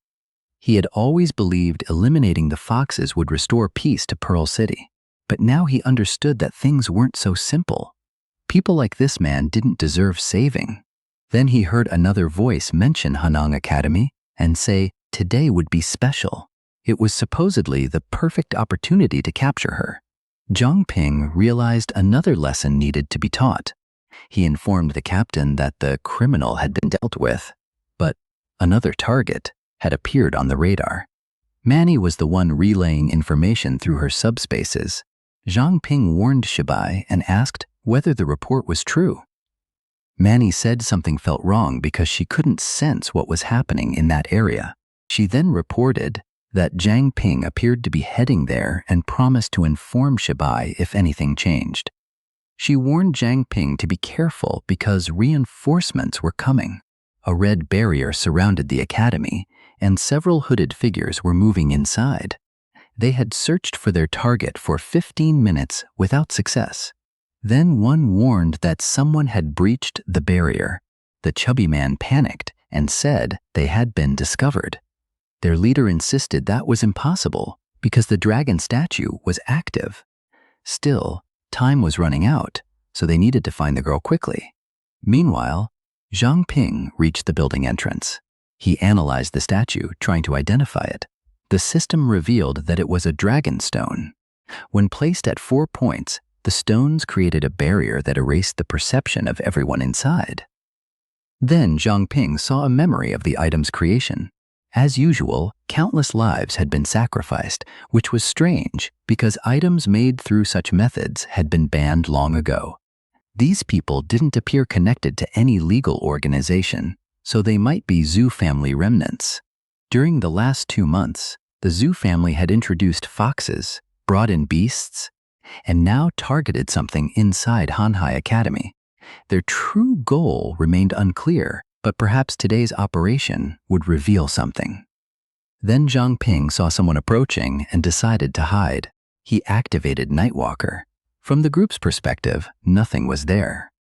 He had always believed eliminating the foxes would restore peace to Pearl City, but now he understood that things weren't so simple. People like this man didn't deserve saving. Then he heard another voice mention Hanang Academy and say today would be special. It was supposedly the perfect opportunity to capture her. Zhang Ping realized another lesson needed to be taught. He informed the captain that the criminal had been dealt with, but another target had appeared on the radar. Manny was the one relaying information through her subspaces. Zhang Ping warned Shibai and asked whether the report was true. Manny said something felt wrong because she couldn't sense what was happening in that area. She then reported that Zhang Ping appeared to be heading there and promised to inform Shibai if anything changed. She warned Zhang Ping to be careful because reinforcements were coming. A red barrier surrounded the academy, and several hooded figures were moving inside. They had searched for their target for 15 minutes without success. Then one warned that someone had breached the barrier. The chubby man panicked and said they had been discovered. Their leader insisted that was impossible because the dragon statue was active. Still, time was running out, so they needed to find the girl quickly. Meanwhile, Zhang Ping reached the building entrance. He analyzed the statue, trying to identify it. The system revealed that it was a dragon stone. When placed at 4 points, the stones created a barrier that erased the perception of everyone inside. Then Zhang Ping saw a memory of the item's creation. As usual, countless lives had been sacrificed, which was strange because items made through such methods had been banned long ago. These people didn't appear connected to any legal organization, so they might be Zhu family remnants. During the last 2 months, the Zhu family had introduced foxes, brought in beasts, and now targeted something inside Hanhai Academy. Their true goal remained unclear, but perhaps today's operation would reveal something. Then Zhang Ping saw someone approaching and decided to hide. He activated Nightwalker. From the group's perspective, nothing was there.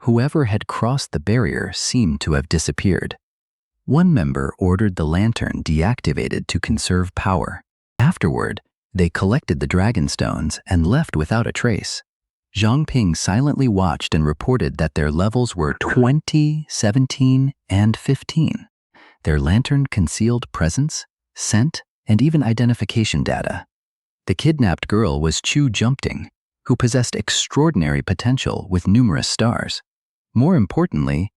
Whoever had crossed the barrier seemed to have disappeared. One member ordered the lantern deactivated to conserve power. Afterward, they collected the dragon stones and left without a trace. Zhang Ping silently watched and reported that their levels were 20, 17, and 15. Their lantern concealed presence, scent, and even identification data. The kidnapped girl was Chu Jumpting, who possessed extraordinary potential with numerous stars. More importantly,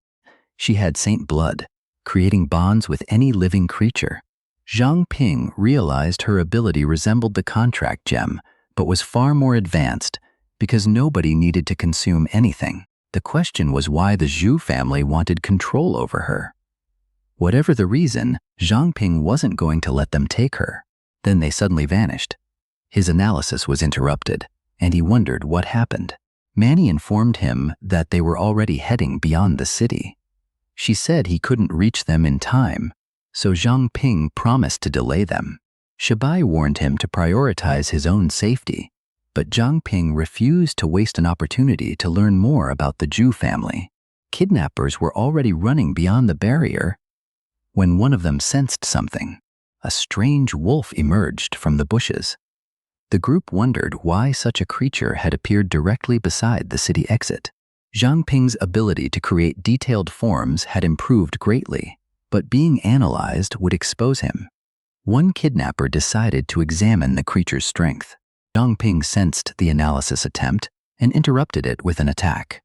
she had saint blood, creating bonds with any living creature. Zhang Ping realized her ability resembled the contract gem, but was far more advanced because nobody needed to consume anything. The question was why the Zhu family wanted control over her. Whatever the reason, Zhang Ping wasn't going to let them take her. Then they suddenly vanished. His analysis was interrupted, and he wondered what happened. Manny informed him that they were already heading beyond the city. She said he couldn't reach them in time, so Zhang Ping promised to delay them. Shibai warned him to prioritize his own safety, but Zhang Ping refused to waste an opportunity to learn more about the Zhu family. Kidnappers were already running beyond the barrier when one of them sensed something. A strange wolf emerged from the bushes. The group wondered why such a creature had appeared directly beside the city exit. Zhang Ping's ability to create detailed forms had improved greatly, but being analyzed would expose him. One kidnapper decided to examine the creature's strength. Zhang Ping sensed the analysis attempt and interrupted it with an attack.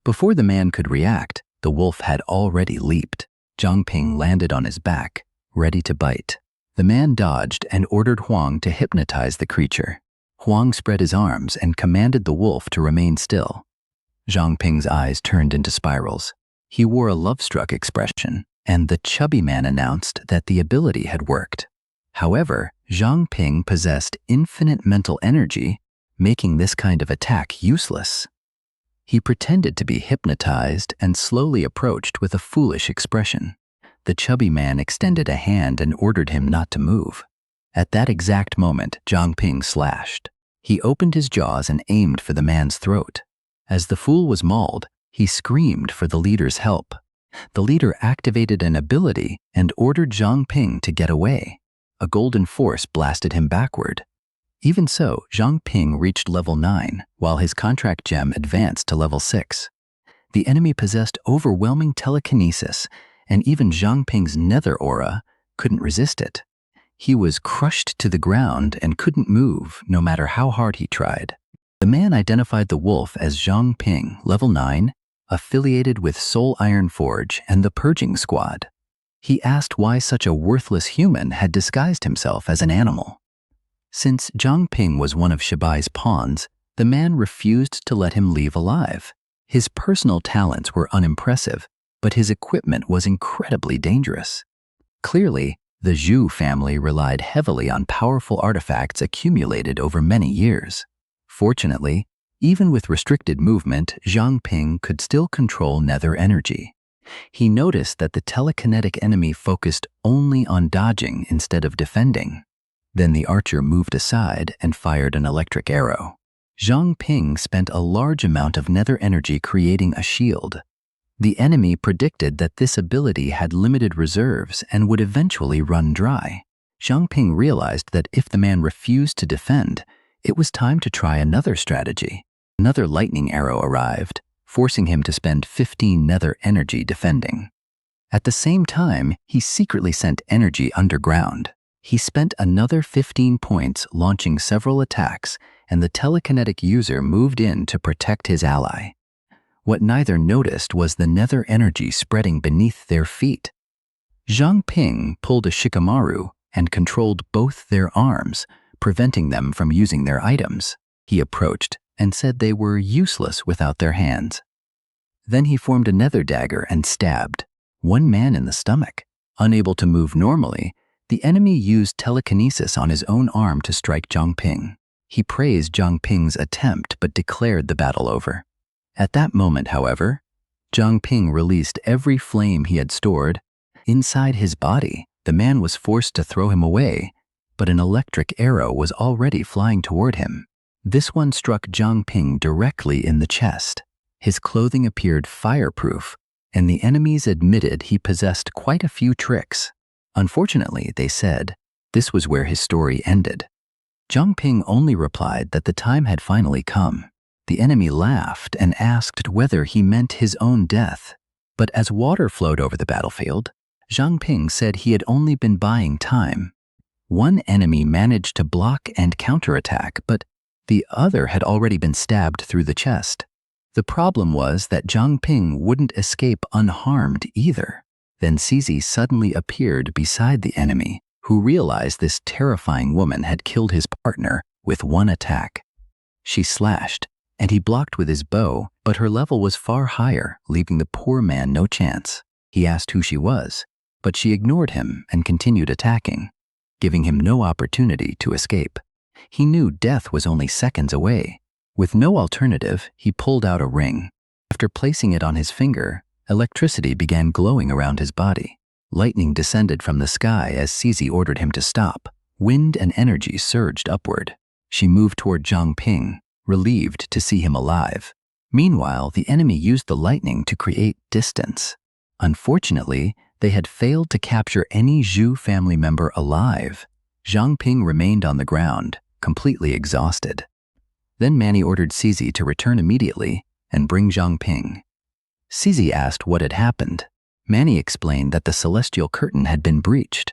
Before the man could react, the wolf had already leaped. Zhang Ping landed on his back, ready to bite. The man dodged and ordered Huang to hypnotize the creature. Huang spread his arms and commanded the wolf to remain still. Zhang Ping's eyes turned into spirals. He wore a love-struck expression, and the chubby man announced that the ability had worked. However, Zhang Ping possessed infinite mental energy, making this kind of attack useless. He pretended to be hypnotized and slowly approached with a foolish expression. The chubby man extended a hand and ordered him not to move. At that exact moment, Zhang Ping slashed. He opened his jaws and aimed for the man's throat. As the fool was mauled, he screamed for the leader's help. The leader activated an ability and ordered Zhang Ping to get away. A golden force blasted him backward. Even so, Zhang Ping reached level 9, while his contract gem advanced to level 6. The enemy possessed overwhelming telekinesis, and even Zhang Ping's nether aura couldn't resist it. He was crushed to the ground and couldn't move, no matter how hard he tried. The man identified the wolf as Zhang Ping, level 9, affiliated with Soul Iron Forge and the Purging Squad. He asked why such a worthless human had disguised himself as an animal. Since Zhang Ping was one of Shibai's pawns, the man refused to let him leave alive. His personal talents were unimpressive, but his equipment was incredibly dangerous. Clearly, the Zhu family relied heavily on powerful artifacts accumulated over many years. Fortunately, even with restricted movement, Zhang Ping could still control nether energy. He noticed that the telekinetic enemy focused only on dodging instead of defending. Then the archer moved aside and fired an electric arrow. Zhang Ping spent a large amount of nether energy creating a shield. The enemy predicted that this ability had limited reserves and would eventually run dry. Zhang Ping realized that if the man refused to defend, it was time to try another strategy. Another lightning arrow arrived, forcing him to spend 15 nether energy defending. At the same time, he secretly sent energy underground. He spent another 15 points launching several attacks, and the telekinetic user moved in to protect his ally. What neither noticed was the nether energy spreading beneath their feet. Zhang Ping pulled a shikamaru and controlled both their arms, preventing them from using their items. He approached and said they were useless without their hands. Then he formed a nether dagger and stabbed one man in the stomach. Unable to move normally, the enemy used telekinesis on his own arm to strike Zhang Ping. He praised Zhang Ping's attempt but declared the battle over. At that moment, however, Zhang Ping released every flame he had stored. Inside his body, the man was forced to throw him away, but an electric arrow was already flying toward him. This one struck Zhang Ping directly in the chest. His clothing appeared fireproof, and the enemies admitted he possessed quite a few tricks. Unfortunately, they said, this was where his story ended. Zhang Ping only replied that the time had finally come. The enemy laughed and asked whether he meant his own death. But as water flowed over the battlefield, Zhang Ping said he had only been buying time. One enemy managed to block and counterattack, but the other had already been stabbed through the chest. The problem was that Zhang Ping wouldn't escape unharmed either. Then Cizi suddenly appeared beside the enemy, who realized this terrifying woman had killed his partner with one attack. She slashed, and he blocked with his bow, but her level was far higher, leaving the poor man no chance. He asked who she was, but she ignored him and continued attacking, giving him no opportunity to escape. He knew death was only seconds away. With no alternative, he pulled out a ring. After placing it on his finger, electricity began glowing around his body. Lightning descended from the sky as Cizi ordered him to stop. Wind and energy surged upward. She moved toward Zhang Ping, relieved to see him alive. Meanwhile, the enemy used the lightning to create distance. Unfortunately, they had failed to capture any Zhu family member alive. Zhang Ping remained on the ground, completely exhausted. Then Manny ordered Cizi to return immediately and bring Zhang Ping. Cizi asked what had happened. Manny explained that the celestial curtain had been breached.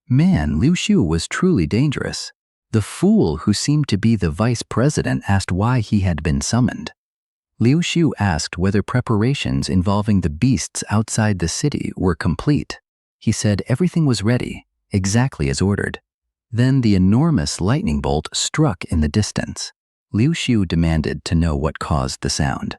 Man, Liu Xiu was truly dangerous. The fool who seemed to be the vice president asked why he had been summoned. Liu Xiu asked whether preparations involving the beasts outside the city were complete. He said everything was ready, exactly as ordered. Then the enormous lightning bolt struck in the distance. Liu Xiu demanded to know what caused the sound.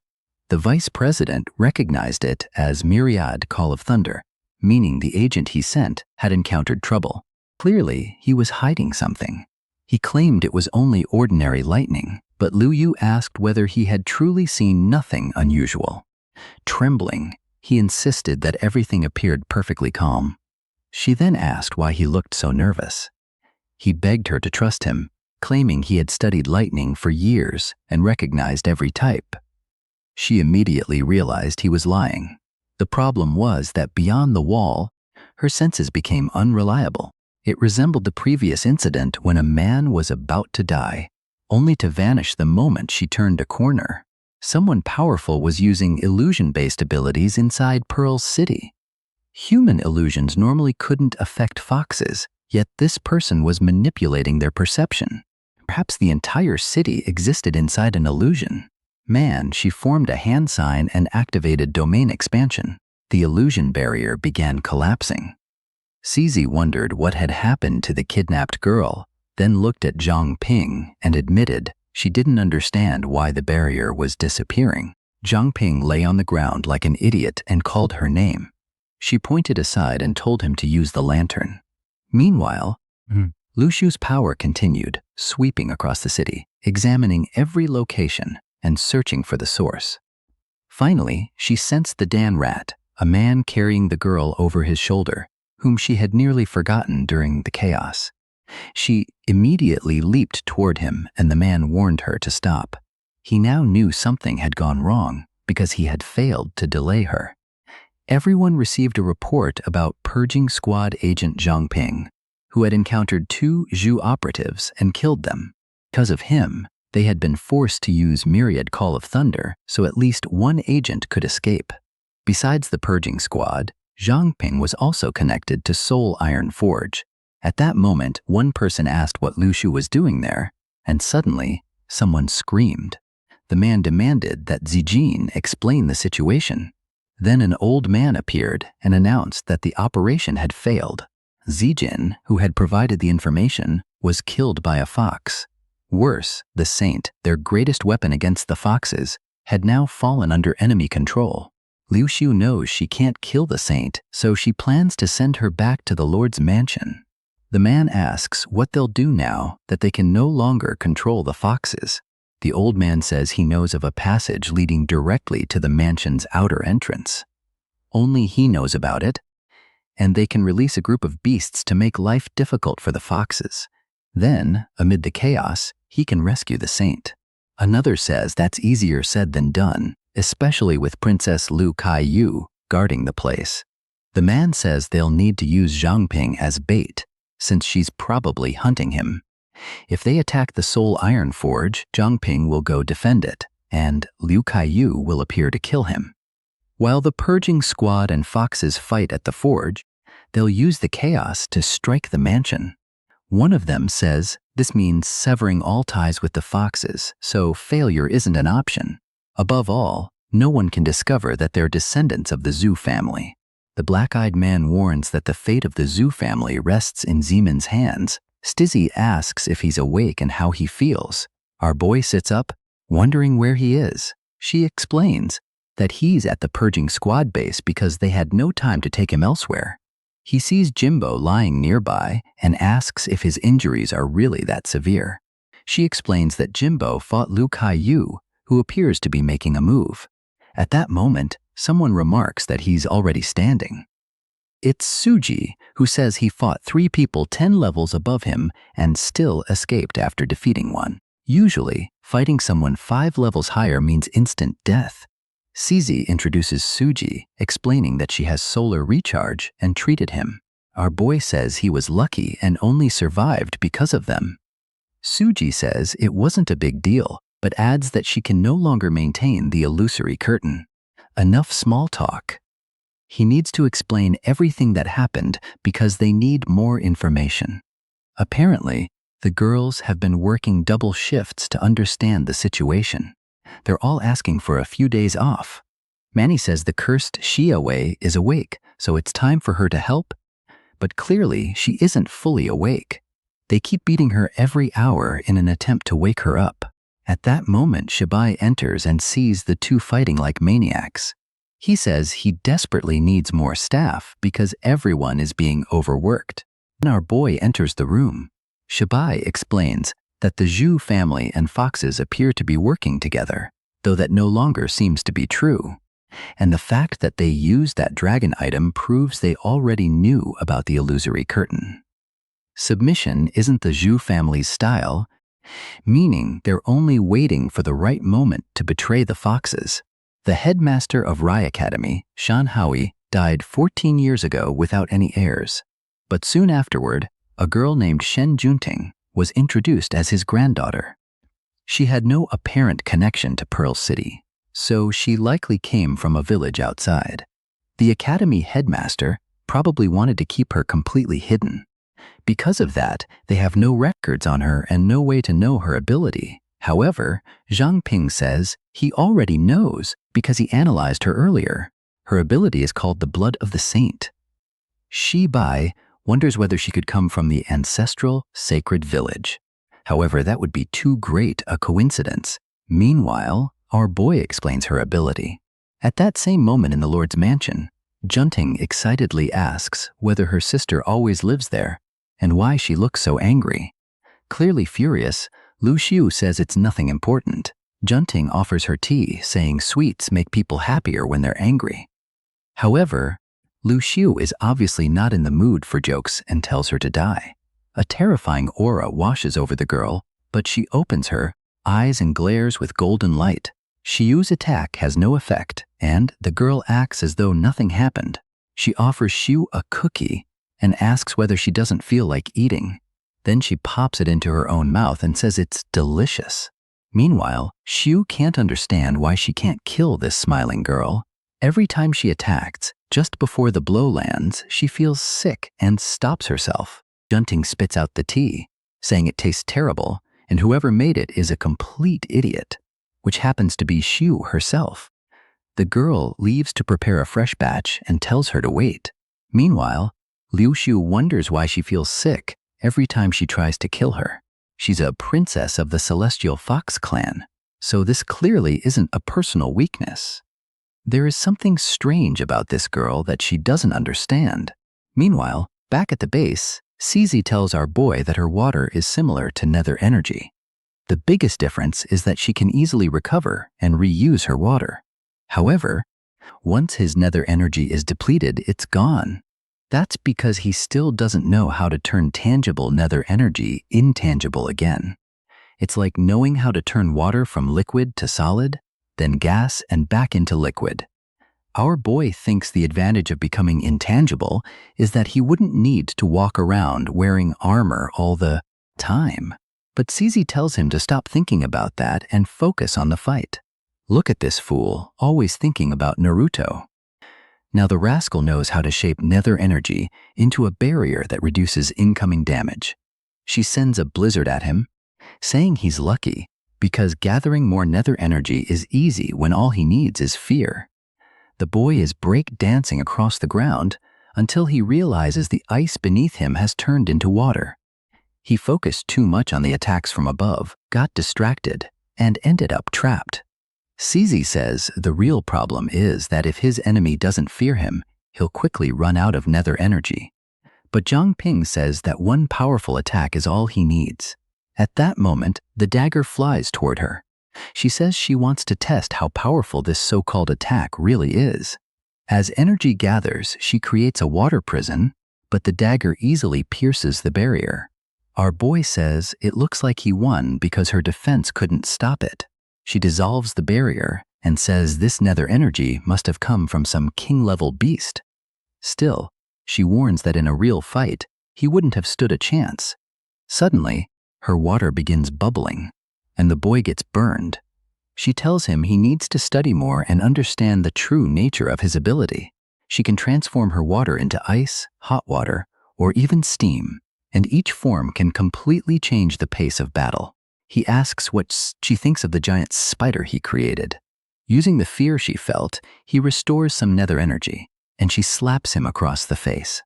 The vice president recognized it as Myriad Call of Thunder, meaning the agent he sent had encountered trouble. Clearly, he was hiding something. He claimed it was only ordinary lightning, but Liu Yu asked whether he had truly seen nothing unusual. Trembling, he insisted that everything appeared perfectly calm. She then asked why he looked so nervous. He begged her to trust him, claiming he had studied lightning for years and recognized every type. She immediately realized he was lying. The problem was that beyond the wall, her senses became unreliable. It resembled the previous incident when a man was about to die, only to vanish the moment she turned a corner. Someone powerful was using illusion-based abilities inside Pearl's city. Human illusions normally couldn't affect foxes, yet this person was manipulating their perception. Perhaps the entire city existed inside an illusion. Man, she formed a hand sign and activated domain expansion. The illusion barrier began collapsing. CZ wondered what had happened to the kidnapped girl, then looked at Zhang Ping and admitted she didn't understand why the barrier was disappearing. Zhang Ping lay on the ground like an idiot and called her name. She pointed aside and told him to use the lantern. Meanwhile, Lu Shu's power continued, sweeping across the city, examining every location and searching for the source. Finally, she sensed the Dan Rat, a man carrying the girl over his shoulder, whom she had nearly forgotten during the chaos. She immediately leaped toward him, and the man warned her to stop. He now knew something had gone wrong because he had failed to delay her. Everyone received a report about purging squad agent Zhang Ping, who had encountered 2 Zhu operatives and killed them. Because of him, they had been forced to use Myriad Call of Thunder so at least one agent could escape. Besides the purging squad, Zhang Ping was also connected to Soul Iron Forge. At that moment, one person asked what Lu Shu was doing there, and suddenly, someone screamed. The man demanded that Zijin explain the situation. Then an old man appeared and announced that the operation had failed. Zijin, who had provided the information, was killed by a fox. Worse, the Saint, their greatest weapon against the foxes, had now fallen under enemy control. Liu Xiu knows she can't kill the Saint, so she plans to send her back to the Lord's mansion. The man asks what they'll do now that they can no longer control the foxes. The old man says he knows of a passage leading directly to the mansion's outer entrance. Only he knows about it, and they can release a group of beasts to make life difficult for the foxes. Then, amid the chaos, he can rescue the Saint. Another says that's easier said than done, especially with Princess Lu Kai-yu guarding the place. The man says they'll need to use Zhang Ping as bait, since she's probably hunting him. If they attack the Soul Iron Forge, Zhang Ping will go defend it, and Liu Kai-yu will appear to kill him. While the purging squad and foxes fight at the forge, they'll use the chaos to strike the mansion. One of them says this means severing all ties with the foxes, so failure isn't an option. Above all, no one can discover that they're descendants of the Zhu family. The black-eyed man warns that the fate of the Zhu family rests in Zeman's hands. Stizzy asks if he's awake and how he feels. Our boy sits up, wondering where he is. She explains that he's at the purging squad base because they had no time to take him elsewhere. He sees Jimbo lying nearby and asks if his injuries are really that severe. She explains that Jimbo fought Lu Kai-yu, who appears to be making a move. At that moment, someone remarks that he's already standing. It's Suji, who says he fought 3 people 10 levels above him and still escaped after defeating one. Usually, fighting someone 5 levels higher means instant death. CZ introduces Suji, explaining that she has solar recharge and treated him. Our boy says he was lucky and only survived because of them. Suji says it wasn't a big deal, but adds that she can no longer maintain the illusory curtain. Enough small talk. He needs to explain everything that happened because they need more information. Apparently, the girls have been working double shifts to understand the situation. They're all asking for a few days off. Manny says the cursed Xiawei is awake, so it's time for her to help. But clearly, she isn't fully awake. They keep beating her every hour in an attempt to wake her up. At that moment, Shibai enters and sees the 2 fighting like maniacs. He says he desperately needs more staff because everyone is being overworked. Then our boy enters the room. Shibai explains that the Zhu family and foxes appear to be working together, though that no longer seems to be true. And the fact that they used that dragon item proves they already knew about the illusory curtain. Submission isn't the Zhu family's style, meaning they're only waiting for the right moment to betray the foxes. The headmaster of Rai Academy, Shan Howie, died 14 years ago without any heirs. But soon afterward, a girl named Shen Junting was introduced as his granddaughter. She had no apparent connection to Pearl City, so she likely came from a village outside. The academy headmaster probably wanted to keep her completely hidden. Because of that, they have no records on her and no way to know her ability. However, Zhang Ping says he already knows because he analyzed her earlier. Her ability is called the Blood of the Saint. Shibai wonders whether she could come from the ancestral sacred village. However, that would be too great a coincidence. Meanwhile, our boy explains her ability. At that same moment in the Lord's mansion, Junting excitedly asks whether her sister always lives there and why she looks so angry. Clearly furious, Lu Xiu says it's nothing important. Junting offers her tea, saying sweets make people happier when they're angry. However, Lu Xiu is obviously not in the mood for jokes and tells her to die. A terrifying aura washes over the girl, but she opens her eyes and glares with golden light. Xiu's attack has no effect, and the girl acts as though nothing happened. She offers Xiu a cookie and asks whether she doesn't feel like eating. Then she pops it into her own mouth and says it's delicious. Meanwhile, Xiu can't understand why she can't kill this smiling girl. Every time she attacks, just before the blow lands, she feels sick and stops herself. Junting spits out the tea, saying it tastes terrible, and whoever made it is a complete idiot, which happens to be Xiu herself. The girl leaves to prepare a fresh batch and tells her to wait. Meanwhile, Liu Xiu wonders why she feels sick every time she tries to kill her. She's a princess of the Celestial Fox clan, so this clearly isn't a personal weakness. There is something strange about this girl that she doesn't understand. Meanwhile, back at the base, Cizi tells our boy that her water is similar to nether energy. The biggest difference is that she can easily recover and reuse her water. However, once his nether energy is depleted, it's gone. That's because he still doesn't know how to turn tangible nether energy intangible again. It's like knowing how to turn water from liquid to solid, then gas and back into liquid. Our boy thinks the advantage of becoming intangible is that he wouldn't need to walk around wearing armor all the time. But Cizi tells him to stop thinking about that and focus on the fight. Look at this fool, always thinking about Naruto. Now the rascal knows how to shape nether energy into a barrier that reduces incoming damage. She sends a blizzard at him, saying he's lucky because gathering more nether energy is easy when all he needs is fear. The boy is break-dancing across the ground until he realizes the ice beneath him has turned into water. He focused too much on the attacks from above, got distracted, and ended up trapped. Cizi says the real problem is that if his enemy doesn't fear him, he'll quickly run out of nether energy. But Zhang Ping says that one powerful attack is all he needs. At that moment, the dagger flies toward her. She says she wants to test how powerful this so-called attack really is. As energy gathers, she creates a water prison, but the dagger easily pierces the barrier. Our boy says it looks like he won because her defense couldn't stop it. She dissolves the barrier and says this nether energy must have come from some king-level beast. Still, she warns that in a real fight, he wouldn't have stood a chance. Suddenly, her water begins bubbling, and the boy gets burned. She tells him he needs to study more and understand the true nature of his ability. She can transform her water into ice, hot water, or even steam, and each form can completely change the pace of battle. He asks what she thinks of the giant spider he created. Using the fear she felt, he restores some nether energy, and she slaps him across the face.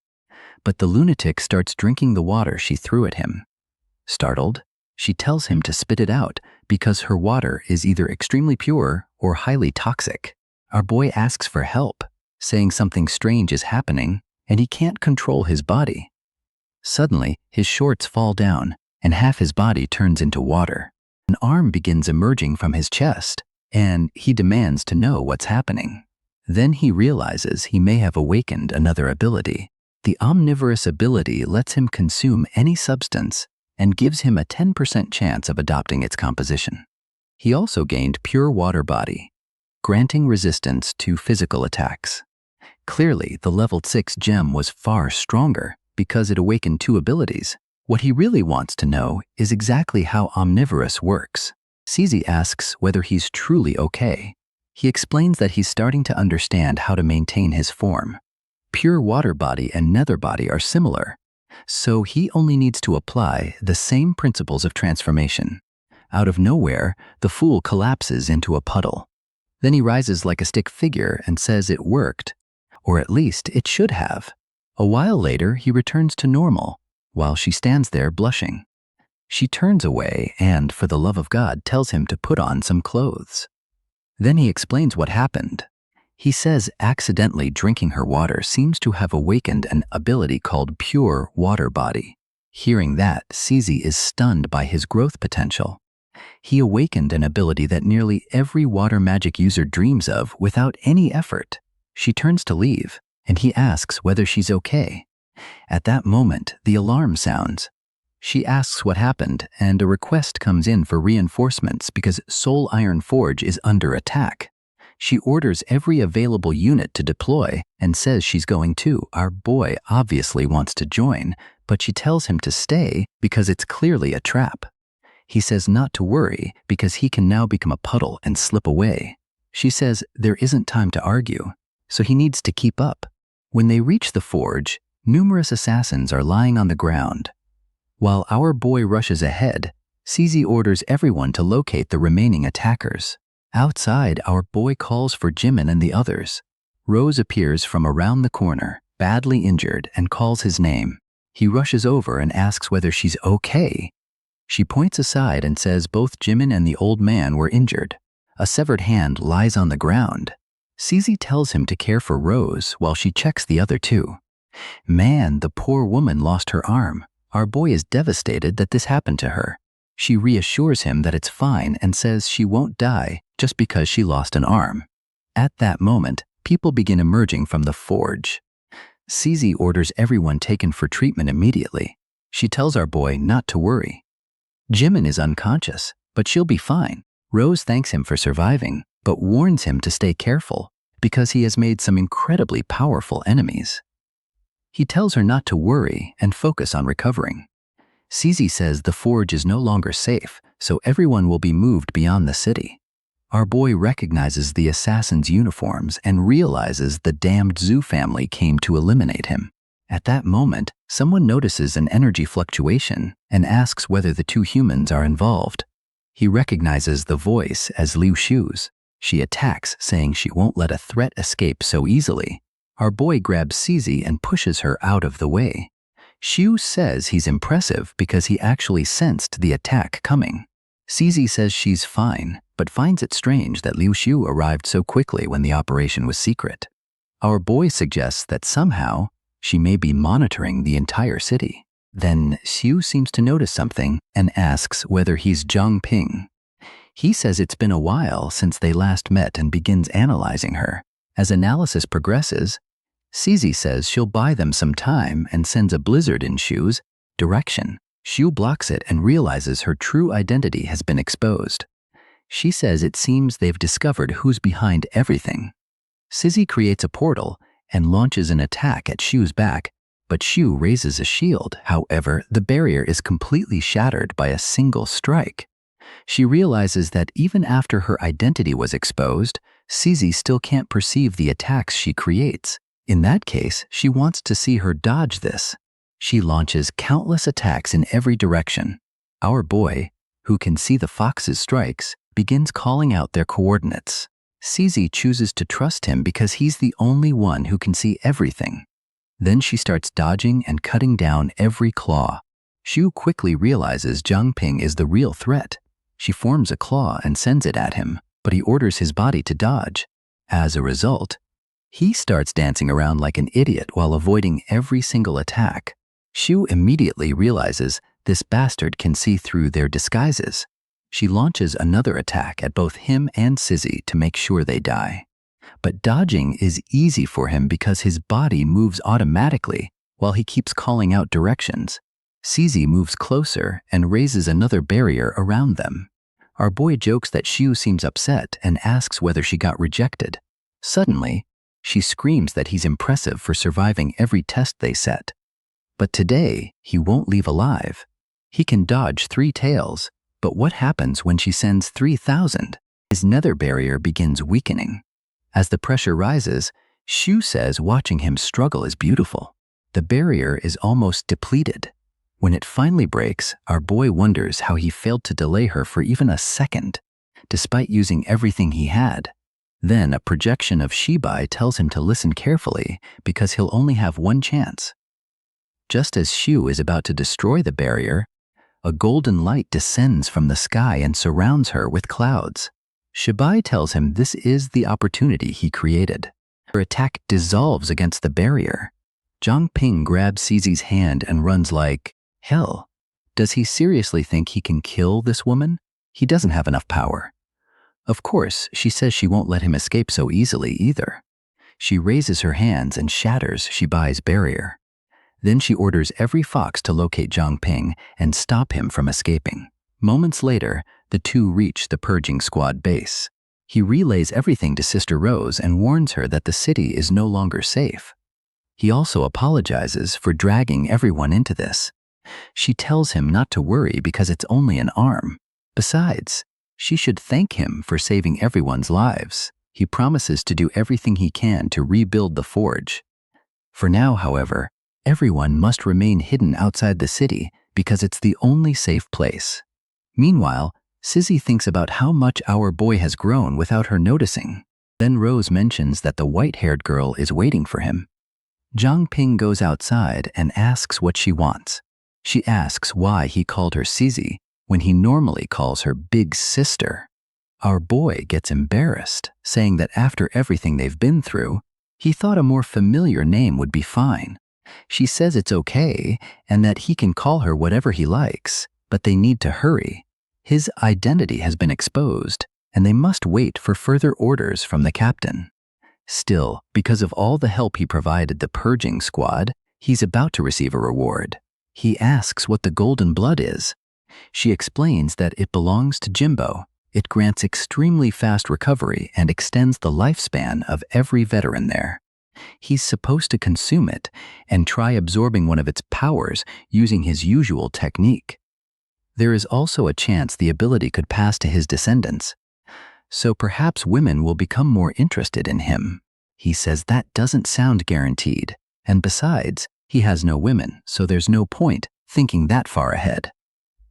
But the lunatic starts drinking the water she threw at him. Startled, she tells him to spit it out because her water is either extremely pure or highly toxic. Our boy asks for help, saying something strange is happening and he can't control his body. Suddenly, his shorts fall down and half his body turns into water. An arm begins emerging from his chest, and he demands to know what's happening. Then he realizes he may have awakened another ability. The omnivorous ability lets him consume any substance and gives him a 10% chance of adopting its composition. He also gained pure water body, granting resistance to physical attacks. Clearly, the level 6 gem was far stronger because it awakened 2 abilities. What he really wants to know is exactly how omnivorous works. Cizi asks whether he's truly okay. He explains that he's starting to understand how to maintain his form. Pure water body and nether body are similar, so he only needs to apply the same principles of transformation. Out of nowhere, the fool collapses into a puddle. Then he rises like a stick figure and says it worked, or at least it should have. A while later, he returns to normal, while she stands there blushing. She turns away and, for the love of God, tells him to put on some clothes. Then he explains what happened. He says accidentally drinking her water seems to have awakened an ability called pure water body. Hearing that, Cizi is stunned by his growth potential. He awakened an ability that nearly every water magic user dreams of without any effort. She turns to leave, and he asks whether she's okay. At that moment, the alarm sounds. She asks what happened, and a request comes in for reinforcements because Soul Iron Forge is under attack. She orders every available unit to deploy and says she's going too. Our boy obviously wants to join, but she tells him to stay because it's clearly a trap. He says not to worry because he can now become a puddle and slip away. She says there isn't time to argue, so he needs to keep up. When they reach the forge, numerous assassins are lying on the ground. While our boy rushes ahead, Cizi orders everyone to locate the remaining attackers. Outside, our boy calls for Jimin and the others. Rose appears from around the corner, badly injured, and calls his name. He rushes over and asks whether she's okay. She points aside and says both Jimin and the old man were injured. A severed hand lies on the ground. Cizi tells him to care for Rose while she checks the other two. Man, the poor woman lost her arm. Our boy is devastated that this happened to her. She reassures him that it's fine and says she won't die just because she lost an arm. At that moment, people begin emerging from the forge. Cizi orders everyone taken for treatment immediately. She tells our boy not to worry. Jimin is unconscious, but she'll be fine. Rose thanks him for surviving, but warns him to stay careful because he has made some incredibly powerful enemies. He tells her not to worry and focus on recovering. Cizi says the forge is no longer safe, so everyone will be moved beyond the city. Our boy recognizes the assassin's uniforms and realizes the damned Zhu family came to eliminate him. At that moment, someone notices an energy fluctuation and asks whether the two humans are involved. He recognizes the voice as Liu Xiu's. She attacks, saying she won't let a threat escape so easily. Our boy grabs Cizi and pushes her out of the way. Xiu says he's impressive because he actually sensed the attack coming. Cizi says she's fine, but finds it strange that Liu Xiu arrived so quickly when the operation was secret. Our boy suggests that somehow she may be monitoring the entire city. Then Xiu seems to notice something and asks whether he's Zhang Ping. He says it's been a while since they last met and begins analyzing her. As analysis progresses, Cizi says she'll buy them some time and sends a blizzard in Xiu's direction. Xiu blocks it and realizes her true identity has been exposed. She says it seems they've discovered who's behind everything. Cizi creates a portal and launches an attack at Xiu's back, but Xiu raises a shield. However, the barrier is completely shattered by a single strike. She realizes that even after her identity was exposed, Cizi still can't perceive the attacks she creates. In that case, she wants to see her dodge this. She launches countless attacks in every direction. Our boy, who can see the fox's strikes, begins calling out their coordinates. Cizi chooses to trust him because he's the only one who can see everything. Then she starts dodging and cutting down every claw. Xiu quickly realizes Zhang Ping is the real threat. She forms a claw and sends it at him, but he orders his body to dodge. As a result, he starts dancing around like an idiot while avoiding every single attack. Xiu immediately realizes this bastard can see through their disguises. She launches another attack at both him and Cizi to make sure they die. But dodging is easy for him because his body moves automatically while he keeps calling out directions. Cizi moves closer and raises another barrier around them. Our boy jokes that Xiu seems upset and asks whether she got rejected. Suddenly, she screams that he's impressive for surviving every test they set. But today, he won't leave alive. He can dodge 3 tails, but what happens when she sends 3,000? His nether barrier begins weakening. As the pressure rises, Xiu says watching him struggle is beautiful. The barrier is almost depleted. When it finally breaks, our boy wonders how he failed to delay her for even a second, despite using everything he had. Then a projection of Shibai tells him to listen carefully because he'll only have one chance. Just as Shu is about to destroy the barrier, a golden light descends from the sky and surrounds her with clouds. Shibai tells him this is the opportunity he created. Her attack dissolves against the barrier. Zhang Ping grabs Cizi's hand and runs like hell. Does he seriously think he can kill this woman? He doesn't have enough power. Of course, she says she won't let him escape so easily either. She raises her hands and shatters Shibai's barrier. Then she orders every fox to locate Zhang Ping and stop him from escaping. Moments later, the two reach the purging squad base. He relays everything to Sister Rose and warns her that the city is no longer safe. He also apologizes for dragging everyone into this. She tells him not to worry because it's only an arm. Besides, she should thank him for saving everyone's lives. He promises to do everything he can to rebuild the forge. For now, however, everyone must remain hidden outside the city because it's the only safe place. Meanwhile, Cizi thinks about how much our boy has grown without her noticing. Then Rose mentions that the white-haired girl is waiting for him. Zhang Ping goes outside and asks what she wants. She asks why he called her Cizi when he normally calls her big sister. Our boy gets embarrassed, saying that after everything they've been through, he thought a more familiar name would be fine. She says it's okay and that he can call her whatever he likes, but they need to hurry. His identity has been exposed, and they must wait for further orders from the captain. Still, because of all the help he provided the purging squad, he's about to receive a reward. He asks what the golden blood is. She explains that it belongs to Jimbo. It grants extremely fast recovery and extends the lifespan of every veteran there. He's supposed to consume it and try absorbing one of its powers using his usual technique. There is also a chance the ability could pass to his descendants, so perhaps women will become more interested in him. He says that doesn't sound guaranteed, and besides, he has no women, so there's no point thinking that far ahead.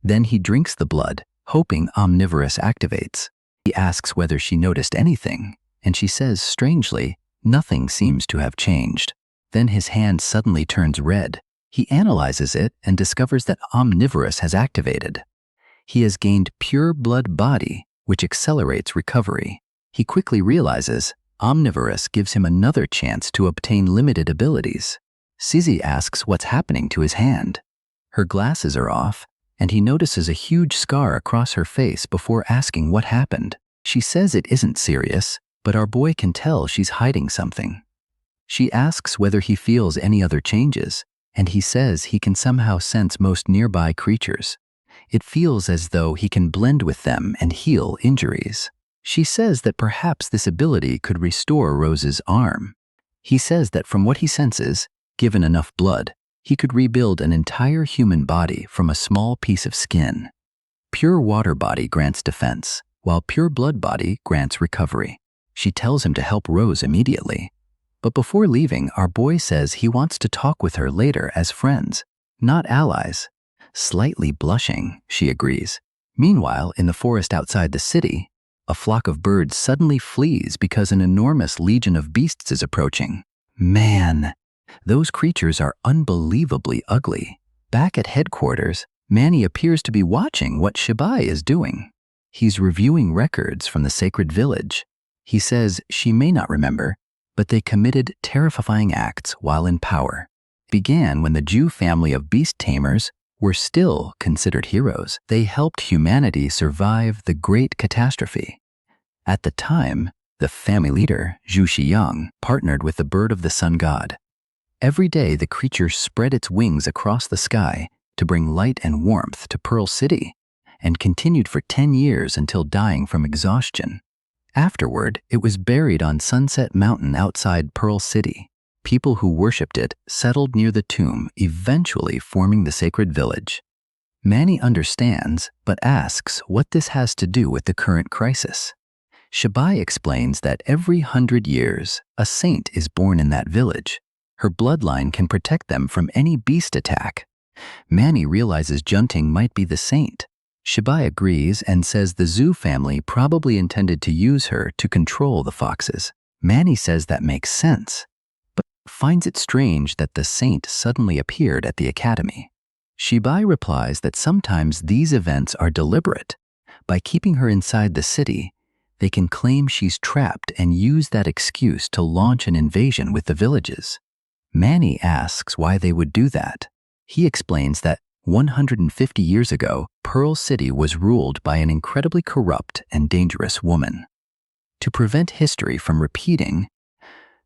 Then he drinks the blood, hoping Omnivorous activates. He asks whether she noticed anything, and she says strangely, nothing seems to have changed. Then his hand suddenly turns red. He analyzes it and discovers that Omnivorous has activated. He has gained pure blood body, which accelerates recovery. He quickly realizes Omnivorous gives him another chance to obtain limited abilities. Cizi asks what's happening to his hand. Her glasses are off, and he notices a huge scar across her face before asking what happened. She says it isn't serious, but our boy can tell she's hiding something. She asks whether he feels any other changes, and he says he can somehow sense most nearby creatures. It feels as though he can blend with them and heal injuries. She says that perhaps this ability could restore Rose's arm. He says that from what he senses, given enough blood, he could rebuild an entire human body from a small piece of skin. Pure water body grants defense, while pure blood body grants recovery. She tells him to help Rose immediately. But before leaving, our boy says he wants to talk with her later as friends, not allies. Slightly blushing, she agrees. Meanwhile, in the forest outside the city, a flock of birds suddenly flees because an enormous legion of beasts is approaching. Man, those creatures are unbelievably ugly. Back at headquarters, Manny appears to be watching what Shibai is doing. He's reviewing records from the sacred village. He says she may not remember, but they committed terrifying acts while in power. It began when the Jew family of beast tamers were still considered heroes. They helped humanity survive the great catastrophe. At the time, the family leader, Zhu Xiyang, partnered with the bird of the sun god. Every day, the creature spread its wings across the sky to bring light and warmth to Pearl City, and continued for 10 years until dying from exhaustion. Afterward, it was buried on Sunset Mountain outside Pearl City. People who worshipped it settled near the tomb, eventually forming the sacred village. Manny understands, but asks what this has to do with the current crisis. Shibai explains that every 100 years, a saint is born in that village. Her bloodline can protect them from any beast attack. Manny realizes Junting might be the saint. Shibai agrees and says the Zhu family probably intended to use her to control the foxes. Manny says that makes sense, but finds it strange that the saint suddenly appeared at the academy. Shibai replies that sometimes these events are deliberate. By keeping her inside the city, they can claim she's trapped and use that excuse to launch an invasion with the villages. Manny asks why they would do that. He explains that 150 years ago, Pearl City was ruled by an incredibly corrupt and dangerous woman. To prevent history from repeating,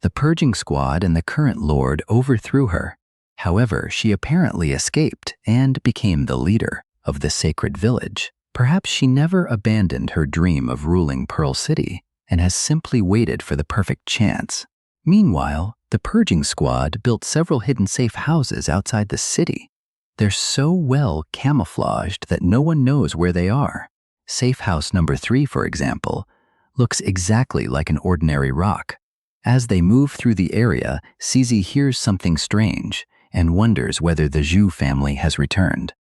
the purging squad and the current lord overthrew her. However, she apparently escaped and became the leader of the sacred village. Perhaps she never abandoned her dream of ruling Pearl City and has simply waited for the perfect chance. Meanwhile, the purging squad built several hidden safe houses outside the city. They're so well camouflaged that no one knows where they are. Safe house number 3, for example, looks exactly like an ordinary rock. As they move through the area, CZ hears something strange and wonders whether the Zhu family has returned.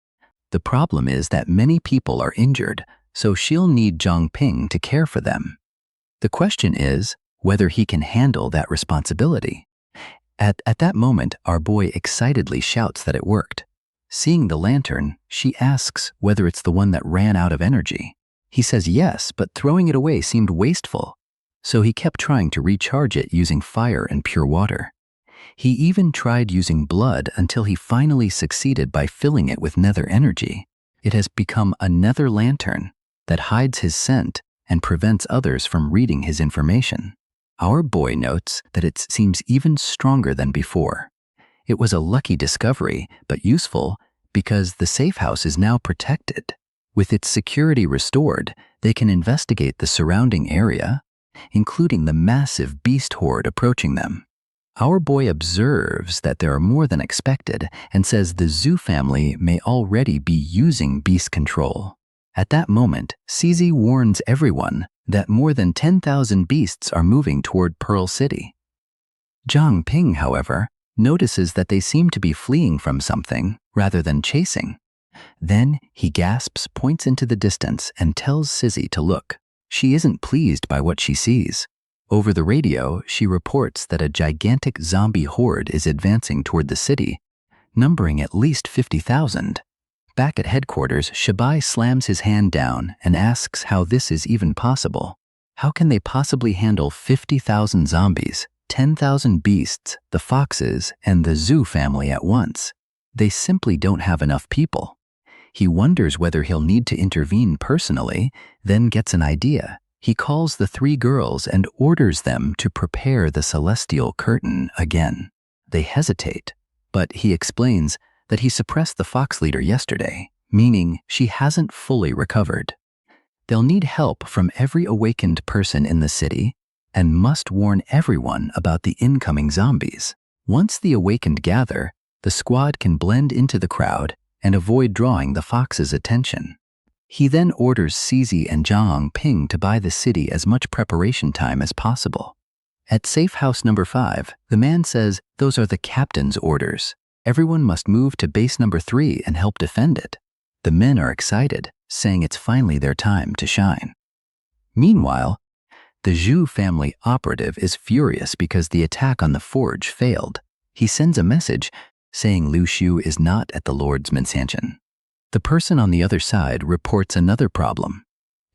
The problem is that many people are injured, so she'll need Zhang Ping to care for them. The question is whether he can handle that responsibility. At that moment, our boy excitedly shouts that it worked. Seeing the lantern, she asks whether it's the one that ran out of energy. He says yes, but throwing it away seemed wasteful, so he kept trying to recharge it using fire and pure water. He even tried using blood until he finally succeeded by filling it with nether energy. It has become a nether lantern that hides his scent and prevents others from reading his information. Our boy notes that it seems even stronger than before. It was a lucky discovery, but useful because the safe house is now protected. With its security restored, they can investigate the surrounding area, including the massive beast horde approaching them. Our boy observes that there are more than expected and says the Zhu family may already be using beast control. At that moment, CZ warns everyone that more than 10,000 beasts are moving toward Pearl City. Zhang Ping, however, notices that they seem to be fleeing from something rather than chasing. Then he gasps, points into the distance, and tells Sizzy to look. She isn't pleased by what she sees. Over the radio, she reports that a gigantic zombie horde is advancing toward the city, numbering at least 50,000. Back at headquarters, Shibai slams his hand down and asks how this is even possible. How can they possibly handle 50,000 zombies, 10,000 beasts, the foxes, and the Zhu family at once? They simply don't have enough people. He wonders whether he'll need to intervene personally, then gets an idea. He calls the 3 girls and orders them to prepare the celestial curtain again. They hesitate, but he explains that he suppressed the fox leader yesterday, meaning she hasn't fully recovered. They'll need help from every awakened person in the city and must warn everyone about the incoming zombies. Once the awakened gather, the squad can blend into the crowd and avoid drawing the fox's attention. He then orders CZ and Zhang Ping to buy the city as much preparation time as possible. At safe house number 5, the man says those are the captain's orders. Everyone must move to base number 3 and help defend it. The men are excited, saying it's finally their time to shine. Meanwhile, the Zhu family operative is furious because the attack on the forge failed. He sends a message saying Lu Shu is not at the Lord's mansion. The person on the other side reports another problem.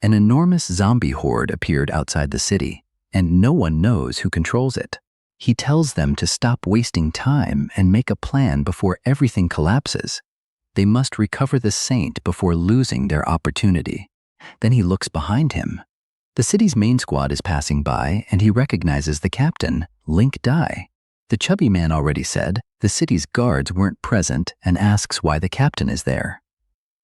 An enormous zombie horde appeared outside the city, and no one knows who controls it. He tells them to stop wasting time and make a plan before everything collapses. They must recover the saint before losing their opportunity. Then he looks behind him. The city's main squad is passing by, and he recognizes the captain, Link Dai. The chubby man already said the city's guards weren't present and asks why the captain is there.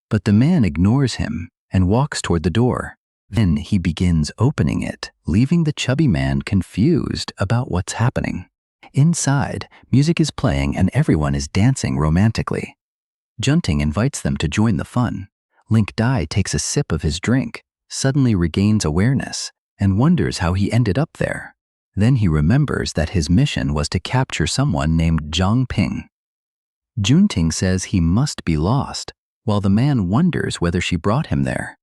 But the man ignores him and walks toward the door. Then he begins opening it, leaving the chubby man confused about what's happening. Inside, music is playing and everyone is dancing romantically. Junting invites them to join the fun. Link Dai takes a sip of his drink, suddenly regains awareness, and wonders how he ended up there. Then he remembers that his mission was to capture someone named Zhang Ping. Junting says he must be lost, while the man wonders whether she brought him there.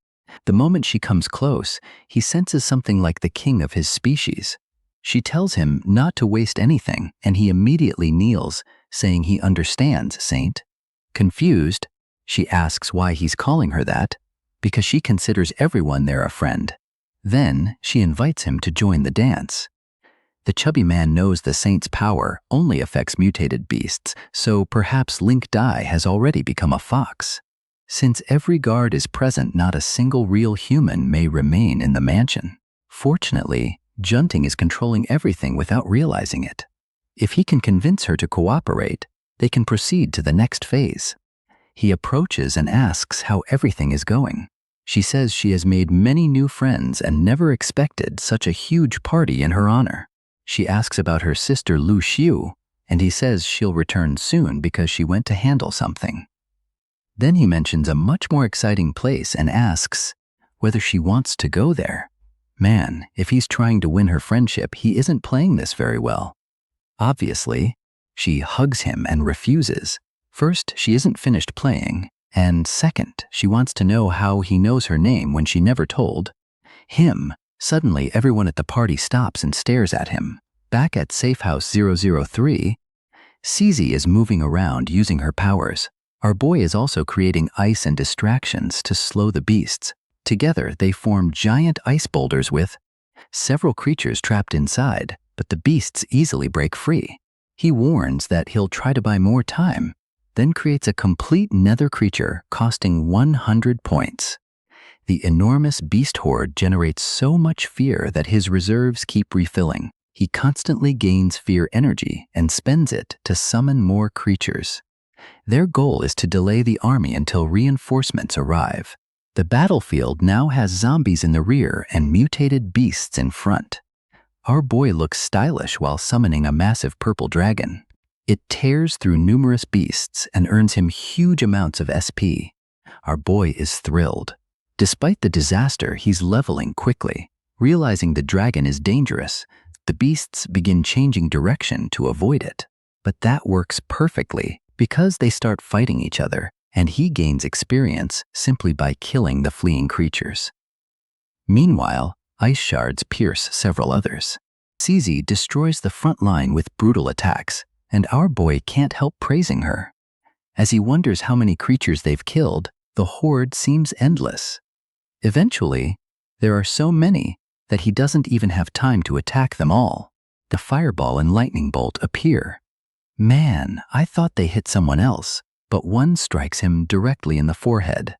The moment she comes close, he senses something like the king of his species. She tells him not to waste anything, and he immediately kneels, saying he understands, Saint. Confused, she asks why he's calling her that, because she considers everyone there a friend. Then she invites him to join the dance. The chubby man knows the Saint's power only affects mutated beasts, so perhaps Link Dai has already become a fox. Since every guard is present, not a single real human may remain in the mansion. Fortunately, Junting is controlling everything without realizing it. If he can convince her to cooperate, they can proceed to the next phase. He approaches and asks how everything is going. She says she has made many new friends and never expected such a huge party in her honor. She asks about her sister Lu Xiu, and he says she'll return soon because she went to handle something. Then he mentions a much more exciting place and asks whether she wants to go there. Man, if he's trying to win her friendship, he isn't playing this very well. Obviously, she hugs him and refuses. First, she isn't finished playing, and second, she wants to know how he knows her name when she never told him. Suddenly, everyone at the party stops and stares at him. Back at Safe House 003, Cizi is moving around using her powers. Our boy is also creating ice and distractions to slow the beasts. Together, they form giant ice boulders with several creatures trapped inside, but the beasts easily break free. He warns that he'll try to buy more time, then creates a complete nether creature costing 100 points. The enormous beast horde generates so much fear that his reserves keep refilling. He constantly gains fear energy and spends it to summon more creatures. Their goal is to delay the army until reinforcements arrive. The battlefield now has zombies in the rear and mutated beasts in front. Our boy looks stylish while summoning a massive purple dragon. It tears through numerous beasts and earns him huge amounts of SP. Our boy is thrilled. Despite the disaster, he's leveling quickly. Realizing the dragon is dangerous, the beasts begin changing direction to avoid it. But that works perfectly because they start fighting each other, and he gains experience simply by killing the fleeing creatures. Meanwhile, ice shards pierce several others. Cizi destroys the front line with brutal attacks, and our boy can't help praising her. As he wonders how many creatures they've killed, the horde seems endless. Eventually, there are so many that he doesn't even have time to attack them all. The fireball and lightning bolt appear. Man, I thought they hit someone else, but one strikes him directly in the forehead.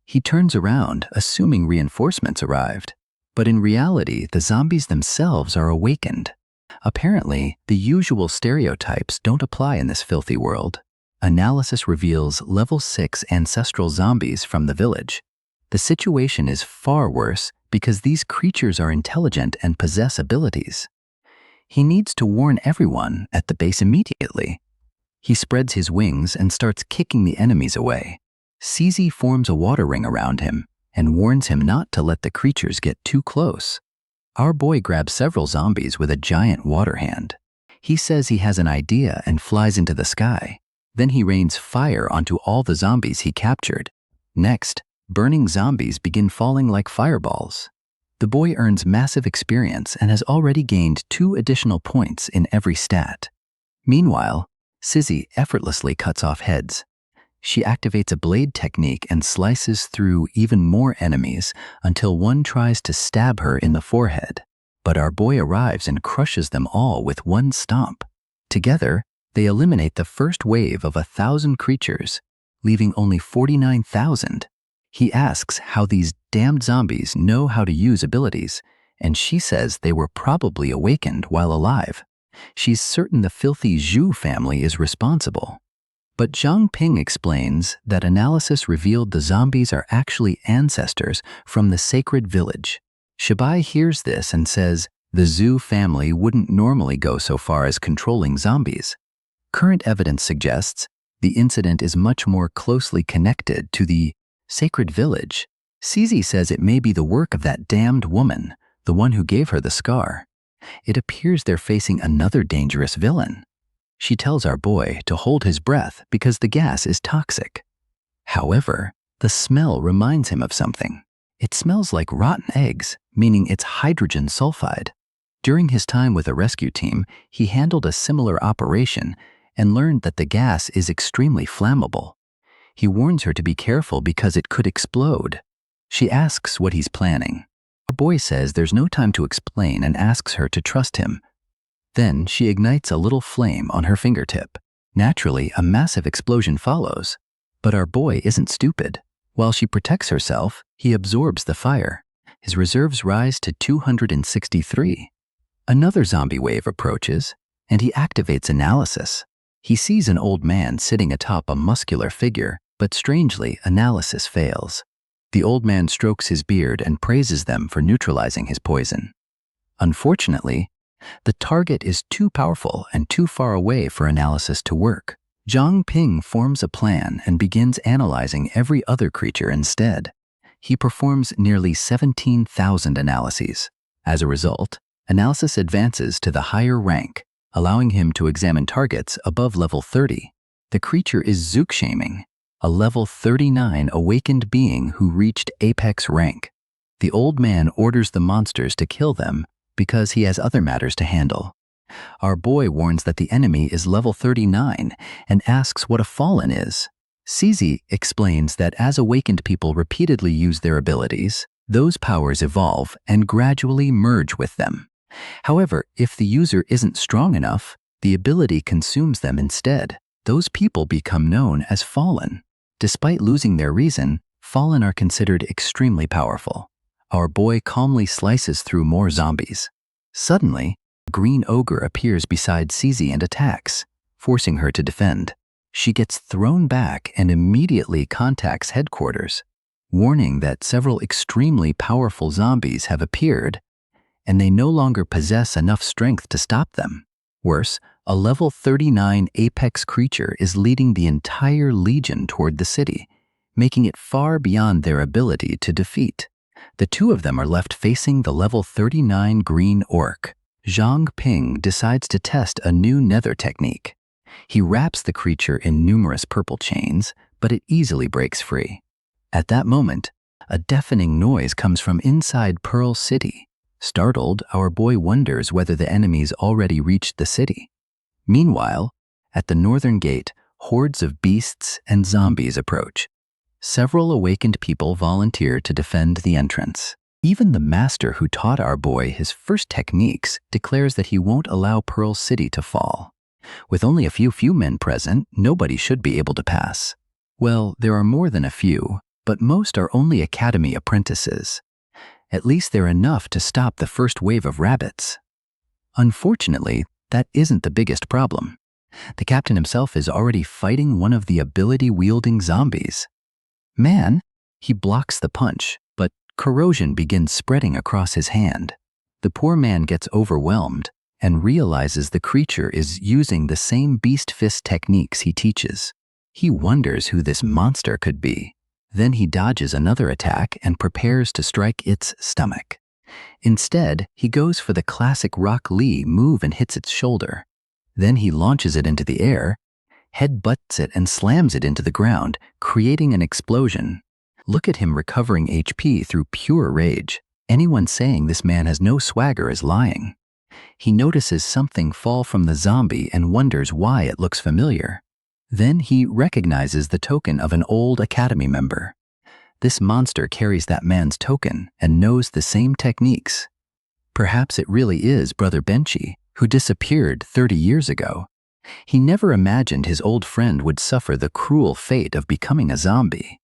He turns around, assuming reinforcements arrived. But in reality, the zombies themselves are awakened. Apparently, the usual stereotypes don't apply in this filthy world. Analysis reveals level 6 ancestral zombies from the village. The situation is far worse because these creatures are intelligent and possess abilities. He needs to warn everyone at the base immediately. He spreads his wings and starts kicking the enemies away. Cizi forms a water ring around him and warns him not to let the creatures get too close. Our boy grabs several zombies with a giant water hand. He says he has an idea and flies into the sky. Then he rains fire onto all the zombies he captured. Next, burning zombies begin falling like fireballs. The boy earns massive experience and has already gained 2 additional points in every stat. Meanwhile, Cizi effortlessly cuts off heads. She activates a blade technique and slices through even more enemies until one tries to stab her in the forehead. But our boy arrives and crushes them all with one stomp. Together, they eliminate the first wave of 1,000 creatures, leaving only 49,000. He asks how these damned zombies know how to use abilities, and she says they were probably awakened while alive. She's certain the filthy Zhu family is responsible. But Zhang Ping explains that analysis revealed the zombies are actually ancestors from the sacred village. Shabai hears this and says the Zhu family wouldn't normally go so far as controlling zombies. Current evidence suggests the incident is much more closely connected to the sacred village. Cizi says it may be the work of that damned woman, the one who gave her the scar. It appears they're facing another dangerous villain. She tells our boy to hold his breath because the gas is toxic. However, the smell reminds him of something. It smells like rotten eggs, meaning it's hydrogen sulfide. During his time with a rescue team, he handled a similar operation and learned that the gas is extremely flammable. He warns her to be careful because it could explode. She asks what he's planning. Our boy says there's no time to explain and asks her to trust him. Then she ignites a little flame on her fingertip. Naturally, a massive explosion follows. But our boy isn't stupid. While she protects herself, he absorbs the fire. His reserves rise to 263. Another zombie wave approaches, and he activates analysis. He sees an old man sitting atop a muscular figure, but strangely, analysis fails. The old man strokes his beard and praises them for neutralizing his poison. Unfortunately, the target is too powerful and too far away for analysis to work. Zhang Ping forms a plan and begins analyzing every other creature instead. He performs nearly 17,000 analyses. As a result, analysis advances to the higher rank, allowing him to examine targets above level 30. The creature is Zookshaming, a level 39 awakened being who reached apex rank. The old man orders the monsters to kill them because he has other matters to handle. Our boy warns that the enemy is level 39 and asks what a fallen is. CZ explains that as awakened people repeatedly use their abilities, those powers evolve and gradually merge with them. However, if the user isn't strong enough, the ability consumes them instead. Those people become known as fallen. Despite losing their reason, fallen are considered extremely powerful. Our boy calmly slices through more zombies. Suddenly, a green ogre appears beside CZ and attacks, forcing her to defend. She gets thrown back and immediately contacts headquarters, warning that several extremely powerful zombies have appeared, and they no longer possess enough strength to stop them. Worse, a level 39 apex creature is leading the entire legion toward the city, making it far beyond their ability to defeat. The two of them are left facing the level 39 green orc. Zhang Ping decides to test a new nether technique. He wraps the creature in numerous purple chains, but it easily breaks free. At that moment, a deafening noise comes from inside Pearl City. Startled, our boy wonders whether the enemies already reached the city. Meanwhile, at the northern gate, hordes of beasts and zombies approach. Several awakened people volunteer to defend the entrance. Even the master who taught our boy his first techniques declares that he won't allow Pearl City to fall. With only a few men present, nobody should be able to pass. Well, there are more than a few, but most are only academy apprentices. At least they're enough to stop the first wave of rabbits. Unfortunately, that isn't the biggest problem. The captain himself is already fighting one of the ability-wielding zombies. Man, he blocks the punch, but corrosion begins spreading across his hand. The poor man gets overwhelmed and realizes the creature is using the same beast fist techniques he teaches. He wonders who this monster could be. Then he dodges another attack and prepares to strike its stomach. Instead, he goes for the classic Rock Lee move and hits its shoulder. Then he launches it into the air, headbutts it and slams it into the ground, creating an explosion. Look at him recovering HP through pure rage. Anyone saying this man has no swagger is lying. He notices something fall from the zombie and wonders why it looks familiar. Then he recognizes the token of an old academy member. This monster carries that man's token and knows the same techniques. Perhaps it really is Brother Benchy, who disappeared 30 years ago. He never imagined his old friend would suffer the cruel fate of becoming a zombie.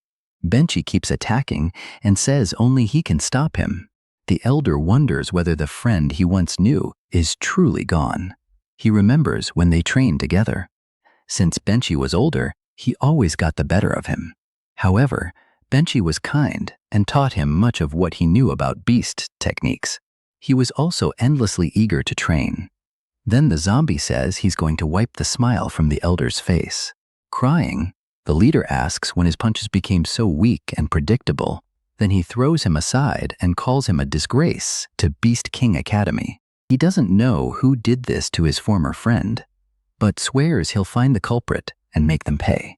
Benchy keeps attacking and says only he can stop him. The elder wonders whether the friend he once knew is truly gone. He remembers when they trained together. Since Benchy was older, he always got the better of him. However, Benchy was kind and taught him much of what he knew about beast techniques. He was also endlessly eager to train. Then the zombie says he's going to wipe the smile from the elder's face. Crying, the leader asks when his punches became so weak and predictable. Then he throws him aside and calls him a disgrace to Beast King Academy. He doesn't know who did this to his former friend, but swears he'll find the culprit and make them pay.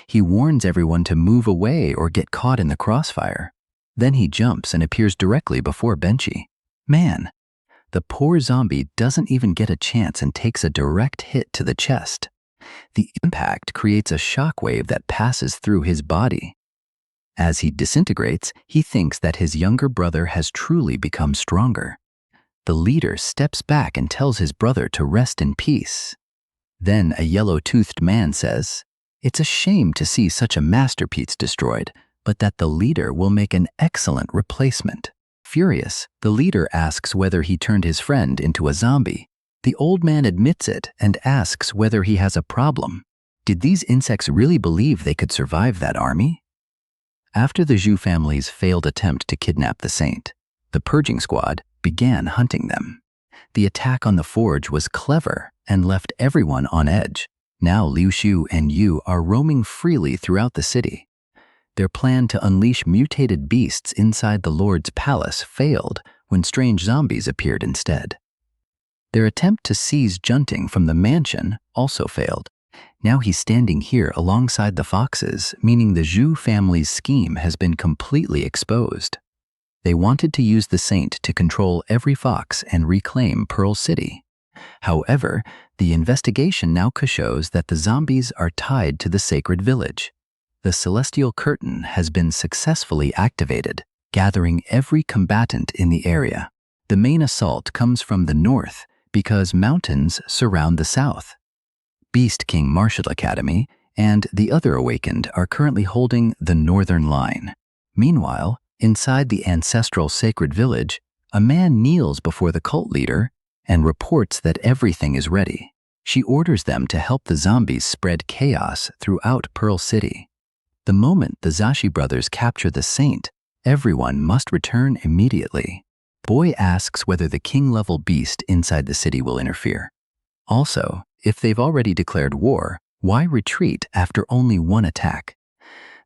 He warns everyone to move away or get caught in the crossfire. Then he jumps and appears directly before Benchy. Man, the poor zombie doesn't even get a chance and takes a direct hit to the chest. The impact creates a shockwave that passes through his body. As he disintegrates, he thinks that his younger brother has truly become stronger. The leader steps back and tells his brother to rest in peace. Then a yellow-toothed man says, "It's a shame to see such a masterpiece destroyed, but that the leader will make an excellent replacement." Furious, the leader asks whether he turned his friend into a zombie. The old man admits it and asks whether he has a problem. Did these insects really believe they could survive that army? After the Zhu family's failed attempt to kidnap the saint, the purging squad began hunting them. The attack on the forge was clever and left everyone on edge. Now Liu Xiu and Yu are roaming freely throughout the city. Their plan to unleash mutated beasts inside the Lord's palace failed when strange zombies appeared instead. Their attempt to seize Junting from the mansion also failed. Now he's standing here alongside the foxes, meaning the Zhu family's scheme has been completely exposed. They wanted to use the saint to control every fox and reclaim Pearl City. However, the investigation now shows that the zombies are tied to the sacred village. The celestial curtain has been successfully activated, gathering every combatant in the area. The main assault comes from the north because mountains surround the south. Beast King Martial Academy and the other awakened are currently holding the northern line. Meanwhile, inside the ancestral sacred village, a man kneels before the cult leader and reports that everything is ready. She orders them to help the zombies spread chaos throughout Pearl City. The moment the Zashi brothers capture the saint, everyone must return immediately. Boy asks whether the king-level beast inside the city will interfere. Also, if they've already declared war, why retreat after only one attack?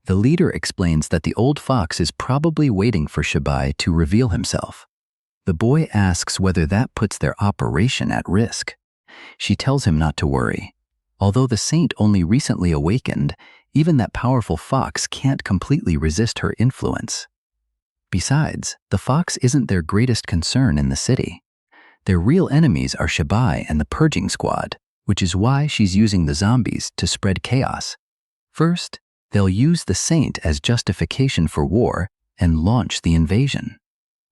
The leader explains that the old fox is probably waiting for Shibai to reveal himself. The boy asks whether that puts their operation at risk. She tells him not to worry. Although the saint only recently awakened, even that powerful fox can't completely resist her influence. Besides, the fox isn't their greatest concern in the city. Their real enemies are Shibai and the purging squad, which is why she's using the zombies to spread chaos. First, they'll use the saint as justification for war and launch the invasion.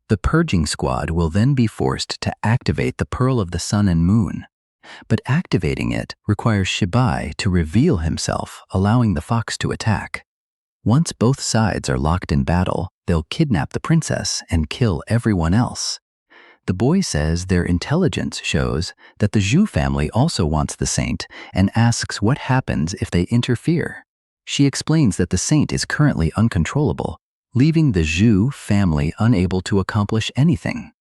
The purging squad will then be forced to activate the Pearl of the Sun and Moon. But activating it requires Shibai to reveal himself, allowing the fox to attack. Once both sides are locked in battle, they'll kidnap the princess and kill everyone else. The boy says their intelligence shows that the Zhu family also wants the saint and asks what happens if they interfere. She explains that the saint is currently uncontrollable, leaving the Zhu family unable to accomplish anything.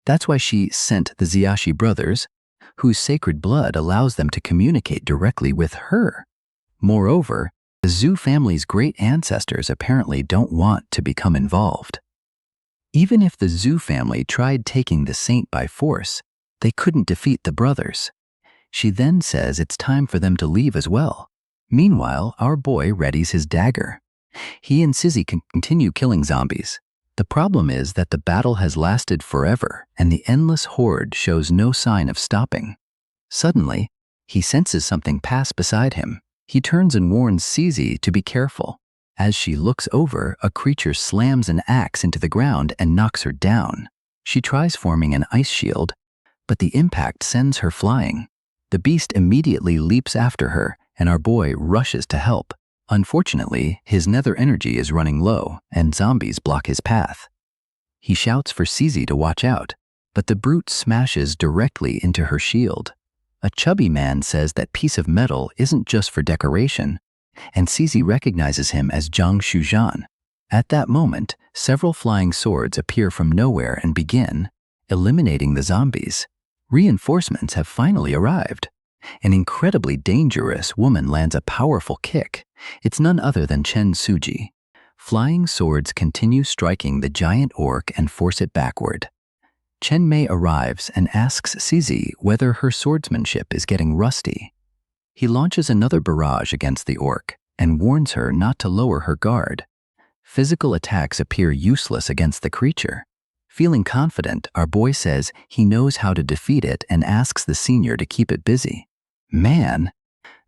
That's why she sent the Xiaxi brothers, whose sacred blood allows them to communicate directly with her. Moreover, the Zhu family's great ancestors apparently don't want to become involved. Even if the Zhu family tried taking the saint by force, they couldn't defeat the brothers. She then says it's time for them to leave as well. Meanwhile, our boy readies his dagger. He and Sizzy can continue killing zombies. The problem is that the battle has lasted forever and the endless horde shows no sign of stopping. Suddenly, he senses something pass beside him. He turns and warns Sizzy to be careful. As she looks over, a creature slams an axe into the ground and knocks her down. She tries forming an ice shield, but the impact sends her flying. The beast immediately leaps after her, and our boy rushes to help. Unfortunately, his nether energy is running low, and zombies block his path. He shouts for Sizzy to watch out, but the brute smashes directly into her shield. A chubby man says that piece of metal isn't just for decoration, and Sizzy recognizes him as Zhang Shuzhan. At that moment, several flying swords appear from nowhere and begin eliminating the zombies. Reinforcements have finally arrived. An incredibly dangerous woman lands a powerful kick. It's none other than Chen Suji. Flying swords continue striking the giant orc and force it backward. Chen Mei arrives and asks Sizzy whether her swordsmanship is getting rusty. He launches another barrage against the orc, and warns her not to lower her guard. Physical attacks appear useless against the creature. Feeling confident, our boy says he knows how to defeat it and asks the senior to keep it busy. Man,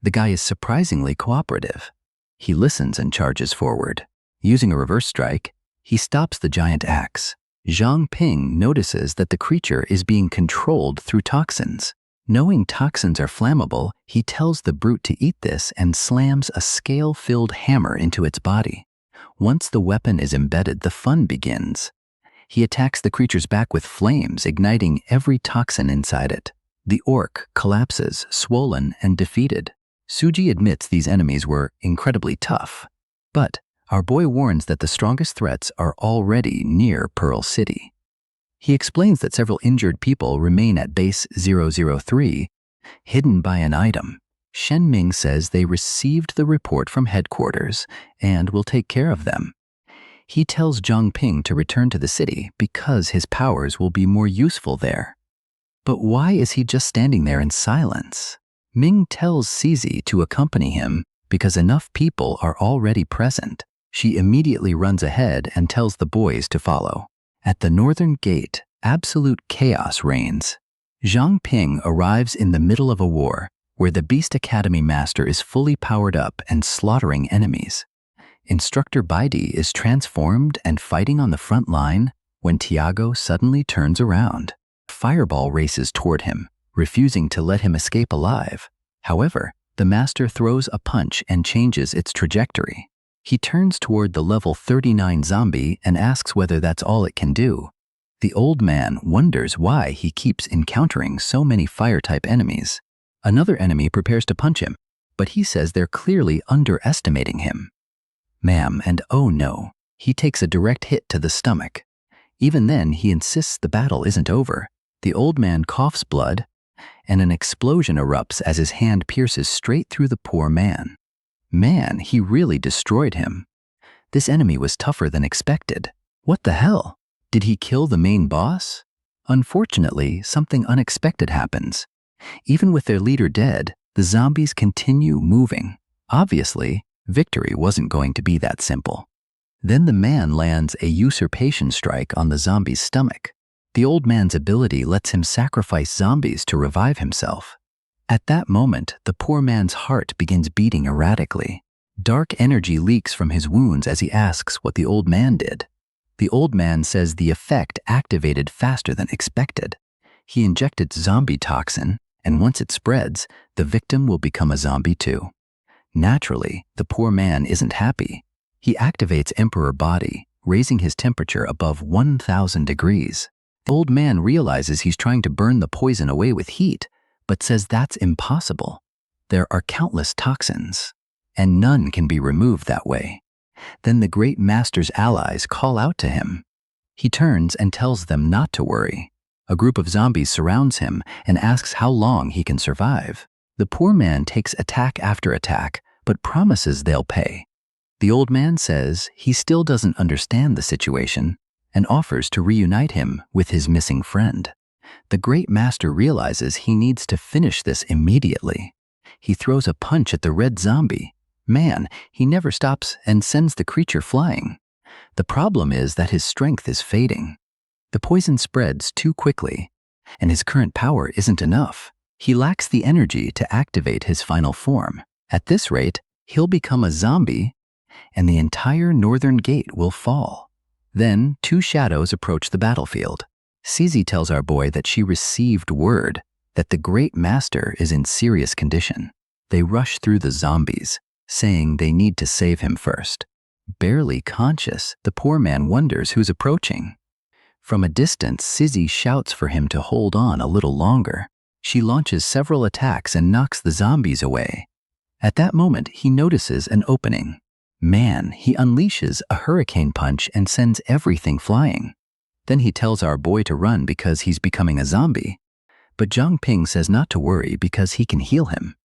the guy is surprisingly cooperative. He listens and charges forward. Using a reverse strike, he stops the giant axe. Zhang Ping notices that the creature is being controlled through toxins. Knowing toxins are flammable, he tells the brute to eat this and slams a scale-filled hammer into its body. Once the weapon is embedded, the fun begins. He attacks the creature's back with flames, igniting every toxin inside it. The orc collapses, swollen and defeated. Suji admits these enemies were incredibly tough, but our boy warns that the strongest threats are already near Pearl City. He explains that several injured people remain at Base 003, hidden by an item. Shen Ming says they received the report from headquarters and will take care of them. He tells Zhang Ping to return to the city because his powers will be more useful there. But why is he just standing there in silence? Ming tells Cizi to accompany him because enough people are already present. She immediately runs ahead and tells the boys to follow. At the northern gate, absolute chaos reigns. Zhang Ping arrives in the middle of a war where the Beast Academy master is fully powered up and slaughtering enemies. Instructor Baidi is transformed and fighting on the front line when Tiago suddenly turns around. Fireball races toward him, refusing to let him escape alive. However, the master throws a punch and changes its trajectory. He turns toward the level 39 zombie and asks whether that's all it can do. The old man wonders why he keeps encountering so many fire-type enemies. Another enemy prepares to punch him, but he says they're clearly underestimating him. Ma'am, and oh no, he takes a direct hit to the stomach. Even then, he insists the battle isn't over. The old man coughs blood, and an explosion erupts as his hand pierces straight through the poor man. Man, he really destroyed him. This enemy was tougher than expected. What the hell? Did he kill the main boss? Unfortunately, something unexpected happens. Even with their leader dead, the zombies continue moving. Obviously, victory wasn't going to be that simple. Then the man lands a usurpation strike on the zombie's stomach. The old man's ability lets him sacrifice zombies to revive himself. At that moment, the poor man's heart begins beating erratically. Dark energy leaks from his wounds as he asks what the old man did. The old man says the effect activated faster than expected. He injected zombie toxin, and once it spreads, the victim will become a zombie too. Naturally, the poor man isn't happy. He activates Emperor Body, raising his temperature above 1,000 degrees. The old man realizes he's trying to burn the poison away with heat, but says that's impossible. There are countless toxins, and none can be removed that way. Then the great master's allies call out to him. He turns and tells them not to worry. A group of zombies surrounds him and asks how long he can survive. The poor man takes attack after attack, but promises they'll pay. The old man says he still doesn't understand the situation and offers to reunite him with his missing friend. The great master realizes he needs to finish this immediately. He throws a punch at the red zombie. Man, he never stops and sends the creature flying. The problem is that his strength is fading. The poison spreads too quickly, and his current power isn't enough. He lacks the energy to activate his final form. At this rate, he'll become a zombie, and the entire northern gate will fall. Then, two shadows approach the battlefield. Cizi tells our boy that she received word that the great master is in serious condition. They rush through the zombies, saying they need to save him first. Barely conscious, the poor man wonders who's approaching. From a distance, Cizi shouts for him to hold on a little longer. She launches several attacks and knocks the zombies away. At that moment, he notices an opening. Man, he unleashes a hurricane punch and sends everything flying. Then he tells our boy to run because he's becoming a zombie. But Zhang Ping says not to worry because he can heal him.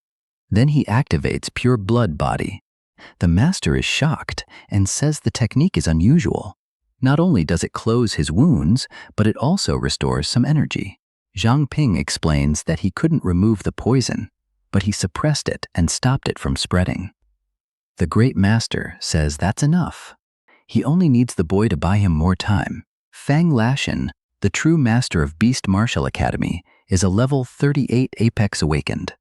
Then he activates Pure Blood Body. The master is shocked and says the technique is unusual. Not only does it close his wounds, but it also restores some energy. Zhang Ping explains that he couldn't remove the poison, but he suppressed it and stopped it from spreading. The Great Master says that's enough. He only needs the boy to buy him more time. Fang Lashin, the true master of Beast Martial Academy, is a level 38 Apex Awakened.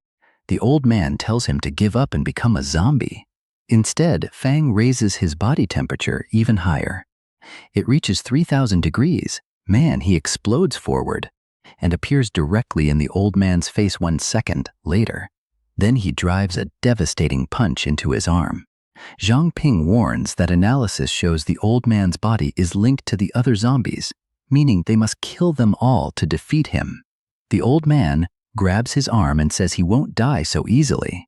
The old man tells him to give up and become a zombie. Instead, Fang raises his body temperature even higher. It reaches 3,000 degrees. Man, he explodes forward and appears directly in the old man's face 1 second later. Then he drives a devastating punch into his arm. Zhang Ping warns that analysis shows the old man's body is linked to the other zombies, meaning they must kill them all to defeat him. The old man grabs his arm and says he won't die so easily.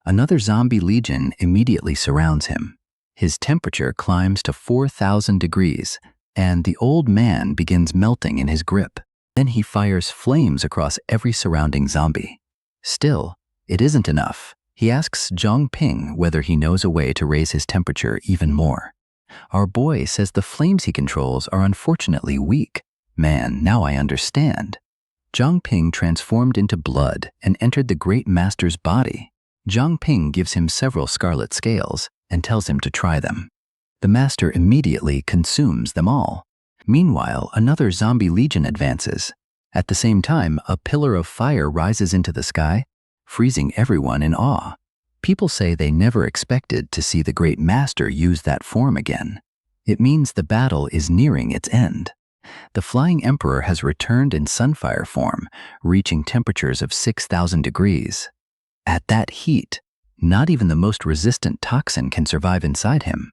Another zombie legion immediately surrounds him. His temperature climbs to 4,000 degrees, and the old man begins melting in his grip. Then he fires flames across every surrounding zombie. Still, it isn't enough. He asks Zhang Ping whether he knows a way to raise his temperature even more. Our boy says the flames he controls are unfortunately weak. Man, now I understand. Zhang Ping transformed into blood and entered the Great Master's body. Zhang Ping gives him several scarlet scales and tells him to try them. The master immediately consumes them all. Meanwhile, another zombie legion advances. At the same time, a pillar of fire rises into the sky, freezing everyone in awe. People say they never expected to see the Great Master use that form again. It means the battle is nearing its end. The Flying Emperor has returned in Sunfire form, reaching temperatures of 6,000 degrees. At that heat, not even the most resistant toxin can survive inside him.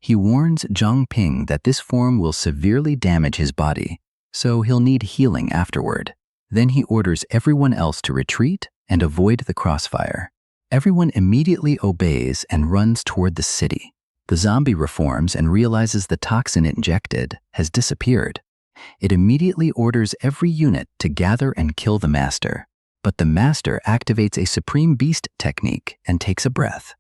He warns Zhang Ping that this form will severely damage his body, so he'll need healing afterward. Then he orders everyone else to retreat and avoid the crossfire. Everyone immediately obeys and runs toward the city. The zombie reforms and realizes the toxin it injected has disappeared. It immediately orders every unit to gather and kill the master. But the master activates a Supreme Beast technique and takes a breath.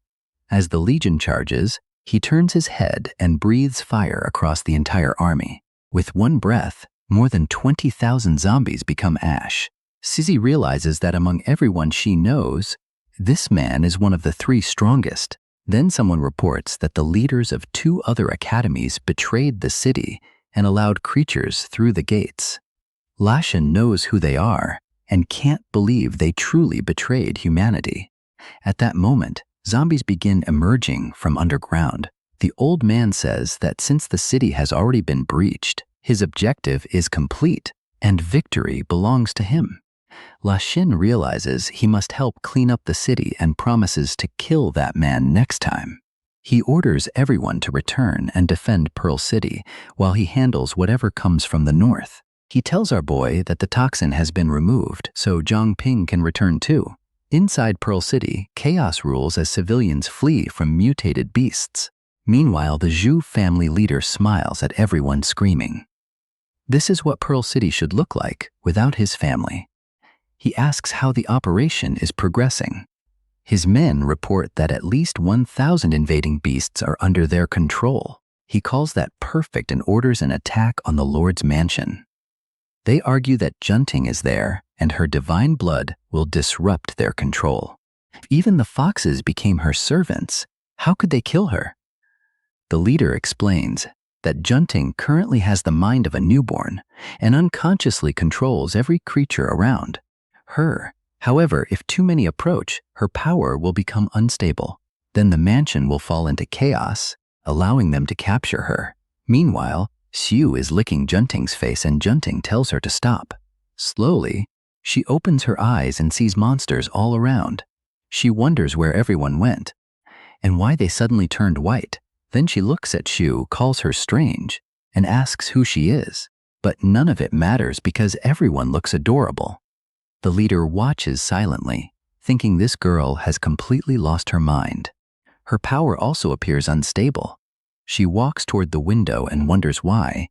As the legion charges, he turns his head and breathes fire across the entire army. With one breath, more than 20,000 zombies become ash. Sizzy realizes that among everyone she knows, this man is one of the 3 strongest. Then someone reports that the leaders of 2 other academies betrayed the city and allowed creatures through the gates. Lashin knows who they are and can't believe they truly betrayed humanity. At that moment, zombies begin emerging from underground. The old man says that since the city has already been breached, his objective is complete and victory belongs to him. Lashin realizes he must help clean up the city and promises to kill that man next time. He orders everyone to return and defend Pearl City while he handles whatever comes from the north. He tells our boy that the toxin has been removed so Zhang Ping can return too. Inside Pearl City, chaos rules as civilians flee from mutated beasts. Meanwhile, the Zhu family leader smiles at everyone screaming. This is what Pearl City should look like without his family. He asks how the operation is progressing. His men report that at least 1,000 invading beasts are under their control. He calls that perfect and orders an attack on the Lord's mansion. They argue that Junting is there and her divine blood will disrupt their control. If even the foxes became her servants, how could they kill her? The leader explains that Junting currently has the mind of a newborn and unconsciously controls every creature around her. However, if too many approach, her power will become unstable. Then the mansion will fall into chaos, allowing them to capture her. Meanwhile, Xiu is licking Junting's face and Junting tells her to stop. Slowly, she opens her eyes and sees monsters all around. She wonders where everyone went and why they suddenly turned white. Then she looks at Xiu, calls her strange, and asks who she is. But none of it matters because everyone looks adorable. The leader watches silently, thinking this girl has completely lost her mind. Her power also appears unstable. She walks toward the window and wonders why.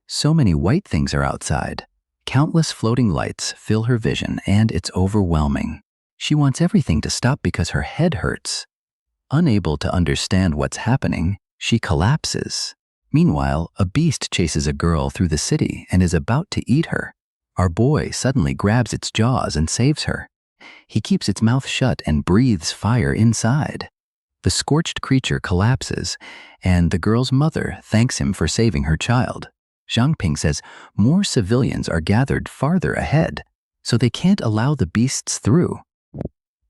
So many white things are outside. Countless floating lights fill her vision and it's overwhelming. She wants everything to stop because her head hurts. Unable to understand what's happening, she collapses. Meanwhile, a beast chases a girl through the city and is about to eat her. Our boy suddenly grabs its jaws and saves her. He keeps its mouth shut and breathes fire inside. The scorched creature collapses, and the girl's mother thanks him for saving her child. Zhang Ping says more civilians are gathered farther ahead, so they can't allow the beasts through.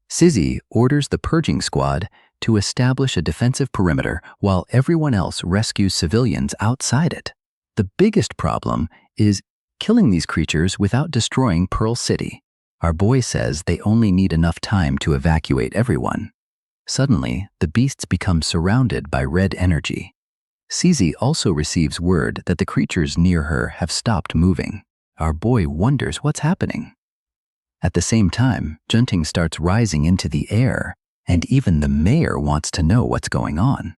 Sizzy orders the purging squad to establish a defensive perimeter while everyone else rescues civilians outside it. The biggest problem is killing these creatures without destroying Pearl City. Our boy says they only need enough time to evacuate everyone. Suddenly, the beasts become surrounded by red energy. Sizzy also receives word that the creatures near her have stopped moving. Our boy wonders what's happening. At the same time, Junting starts rising into the air, and even the mayor wants to know what's going on.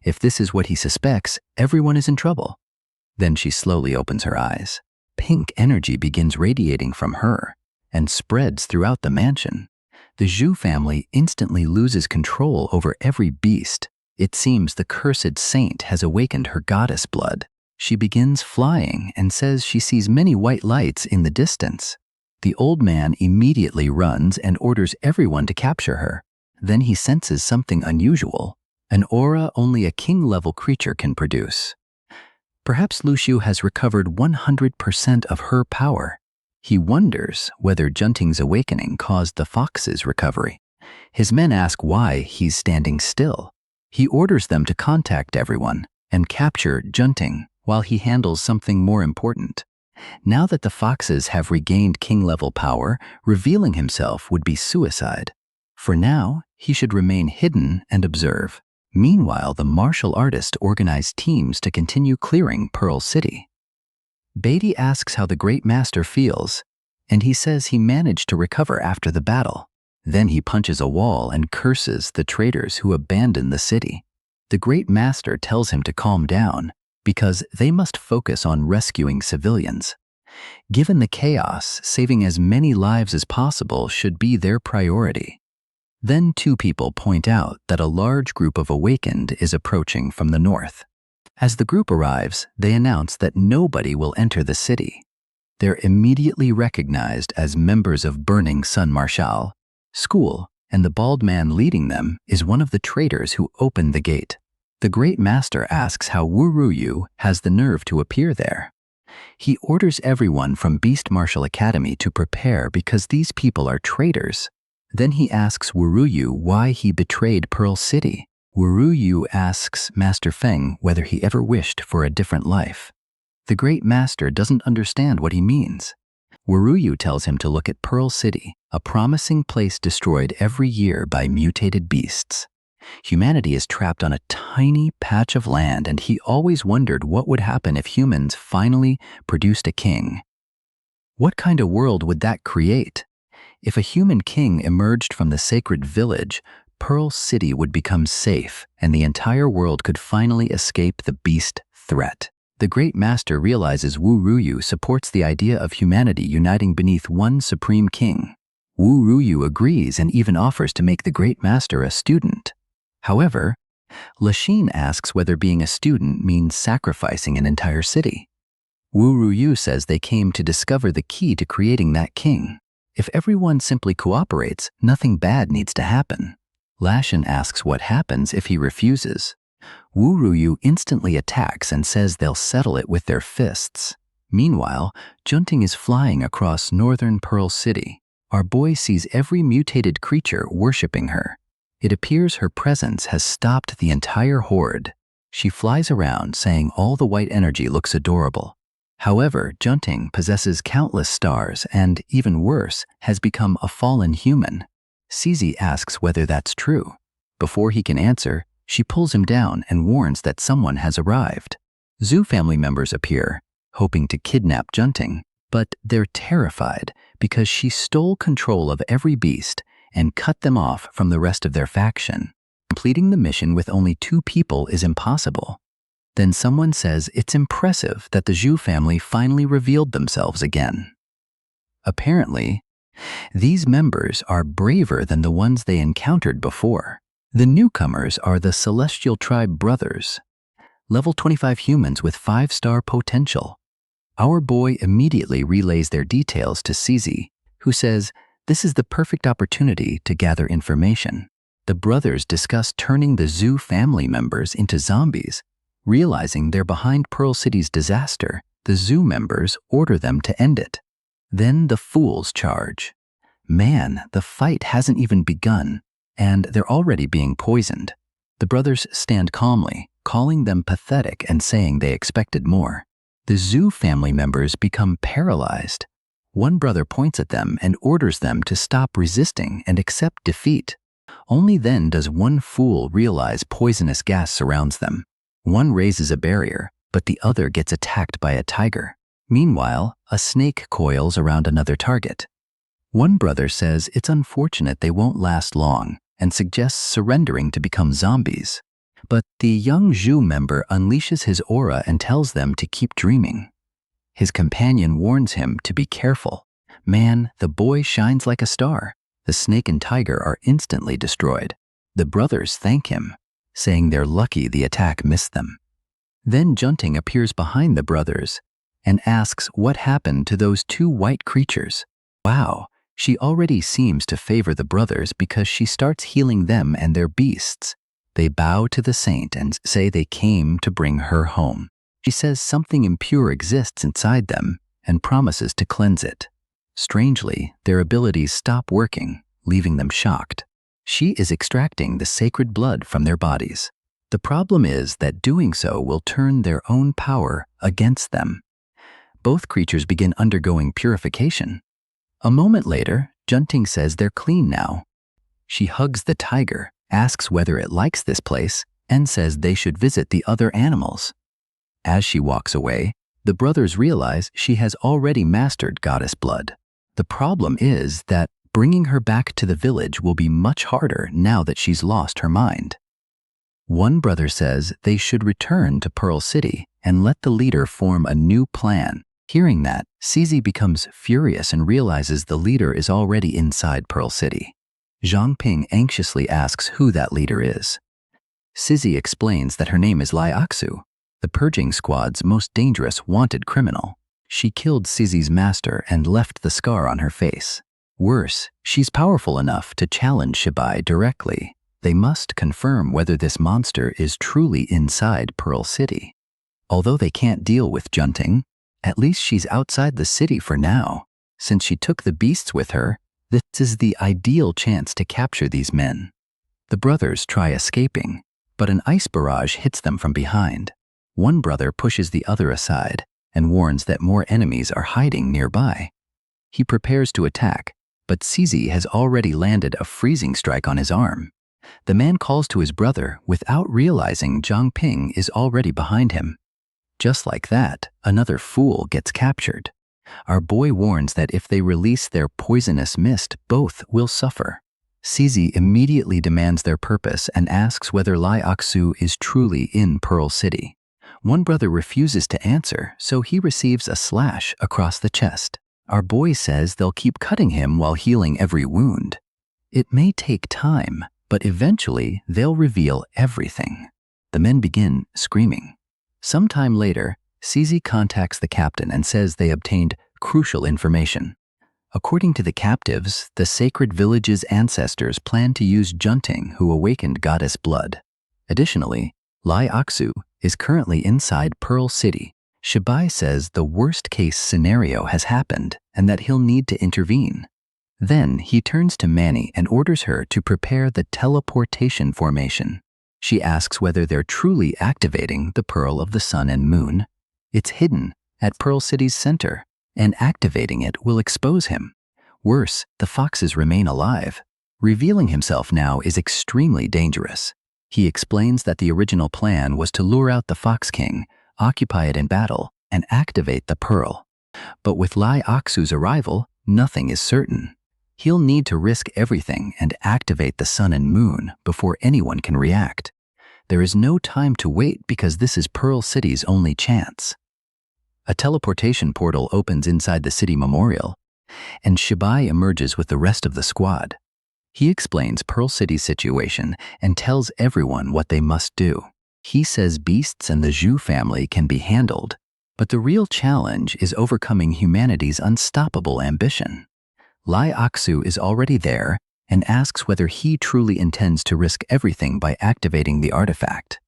If this is what he suspects, everyone is in trouble. Then she slowly opens her eyes. Pink energy begins radiating from her and spreads throughout the mansion. The Zhu family instantly loses control over every beast. It seems the cursed saint has awakened her goddess blood. She begins flying and says she sees many white lights in the distance. The old man immediately runs and orders everyone to capture her. Then he senses something unusual, an aura only a king-level creature can produce. Perhaps Lu Xiu has recovered 100% of her power. He wonders whether Junting's awakening caused the fox's recovery. His men ask why he's standing still. He orders them to contact everyone and capture Junting while he handles something more important. Now that the foxes have regained king-level power, revealing himself would be suicide. For now, he should remain hidden and observe. Meanwhile, the martial artist organized teams to continue clearing Pearl City. Beatty asks how the Great Master feels, and he says he managed to recover after the battle. Then he punches a wall and curses the traitors who abandoned the city. The Great Master tells him to calm down because they must focus on rescuing civilians. Given the chaos, saving as many lives as possible should be their priority. Then two people point out that a large group of awakened is approaching from the north. As the group arrives, they announce that nobody will enter the city. They're immediately recognized as members of Burning Sun Marshal School, and the bald man leading them is one of the traitors who opened the gate. The Great Master asks how Wu Ruyu has the nerve to appear there. He orders everyone from Beast Martial Academy to prepare because these people are traitors. Then he asks Wu Ruyu why he betrayed Pearl City. Wu Ruyu asks Master Feng whether he ever wished for a different life. The Great Master doesn't understand what he means. Wu Ruyu tells him to look at Pearl City, a promising place destroyed every year by mutated beasts. Humanity is trapped on a tiny patch of land, and he always wondered what would happen if humans finally produced a king. What kind of world would that create? If a human king emerged from the sacred village, Pearl City would become safe, and the entire world could finally escape the beast threat. The Great Master realizes Wu Ruyu supports the idea of humanity uniting beneath one supreme king. Wu Ruyu agrees and even offers to make the Great Master a student. However, Lachine asks whether being a student means sacrificing an entire city. Wu Ruyu says they came to discover the key to creating that king. If everyone simply cooperates, nothing bad needs to happen. Lashin asks what happens if he refuses. Wu Ruyu instantly attacks and says they'll settle it with their fists. Meanwhile, Junting is flying across northern Pearl City. Our boy sees every mutated creature worshipping her. It appears her presence has stopped the entire horde. She flies around saying all the white energy looks adorable. However, Junting possesses countless stars and, even worse, has become a fallen human. Sizzy asks whether that's true. Before he can answer, she pulls him down and warns that someone has arrived. Zhu family members appear, hoping to kidnap Junting, but they're terrified because she stole control of every beast and cut them off from the rest of their faction. Completing the mission with only 2 people is impossible. Then someone says it's impressive that the Zhu family finally revealed themselves again. Apparently, these members are braver than the ones they encountered before. The newcomers are the Celestial Tribe Brothers, level 25 humans with 5-star potential. Our boy immediately relays their details to Sizzy, who says this is the perfect opportunity to gather information. The brothers discuss turning the zoo family members into zombies. Realizing they're behind Pearl City's disaster, the zoo members order them to end it. Then the fools charge. Man, the fight hasn't even begun, and they're already being poisoned. The brothers stand calmly, calling them pathetic and saying they expected more. The zoo family members become paralyzed. One brother points at them and orders them to stop resisting and accept defeat. Only then does one fool realize poisonous gas surrounds them. One raises a barrier, but the other gets attacked by a tiger. Meanwhile, a snake coils around another target. One brother says it's unfortunate they won't last long and suggests surrendering to become zombies. But the young Zhu member unleashes his aura and tells them to keep dreaming. His companion warns him to be careful. Man, the boy shines like a star. The snake and tiger are instantly destroyed. The brothers thank him, saying they're lucky the attack missed them. Then Junting appears behind the brothers and asks what happened to those two white creatures. Wow, she already seems to favor the brothers because she starts healing them and their beasts. They bow to the saint and say they came to bring her home. She says something impure exists inside them and promises to cleanse it. Strangely, their abilities stop working, leaving them shocked. She is extracting the sacred blood from their bodies. The problem is that doing so will turn their own power against them. Both creatures begin undergoing purification. A moment later, Junting says they're clean now. She hugs the tiger, asks whether it likes this place, and says they should visit the other animals. As she walks away, the brothers realize she has already mastered goddess blood. The problem is that bringing her back to the village will be much harder now that she's lost her mind. One brother says they should return to Pearl City and let the leader form a new plan. Hearing that, Cizi becomes furious and realizes the leader is already inside Pearl City. Zhang Ping anxiously asks who that leader is. Cizi explains that her name is Lai Aksu, the purging squad's most dangerous wanted criminal. She killed Cizi's master and left the scar on her face. Worse, she's powerful enough to challenge Shibai directly. They must confirm whether this monster is truly inside Pearl City. Although they can't deal with Junting, at least she's outside the city for now. Since she took the beasts with her, this is the ideal chance to capture these men. The brothers try escaping, but an ice barrage hits them from behind. One brother pushes the other aside and warns that more enemies are hiding nearby. He prepares to attack, but Cizi has already landed a freezing strike on his arm. The man calls to his brother without realizing Zhang Ping is already behind him. Just like that, another fool gets captured. Our boy warns that if they release their poisonous mist, both will suffer. Cizi immediately demands their purpose and asks whether Lai Aksu is truly in Pearl City. One brother refuses to answer, so he receives a slash across the chest. Our boy says they'll keep cutting him while healing every wound. It may take time, but eventually they'll reveal everything. The men begin screaming. Sometime later, Cizi contacts the captain and says they obtained crucial information. According to the captives, the sacred village's ancestors plan to use Junting, who awakened goddess blood. Additionally, Lai Aksu is currently inside Pearl City. Shibai says the worst-case scenario has happened and that he'll need to intervene. Then he turns to Manny and orders her to prepare the teleportation formation. She asks whether they're truly activating the Pearl of the Sun and Moon. It's hidden at Pearl City's center, and activating it will expose him. Worse, the foxes remain alive. Revealing himself now is extremely dangerous. He explains that the original plan was to lure out the Fox King, occupy it in battle, and activate the Pearl. But with Lai Aksu's arrival, nothing is certain. He'll need to risk everything and activate the Sun and Moon before anyone can react. There is no time to wait because this is Pearl City's only chance. A teleportation portal opens inside the city memorial, and Shibai emerges with the rest of the squad. He explains Pearl City's situation and tells everyone what they must do. He says beasts and the Zhu family can be handled, but the real challenge is overcoming humanity's unstoppable ambition. Lai Aksu is already there, and asks whether he truly intends to risk everything by activating the artifact.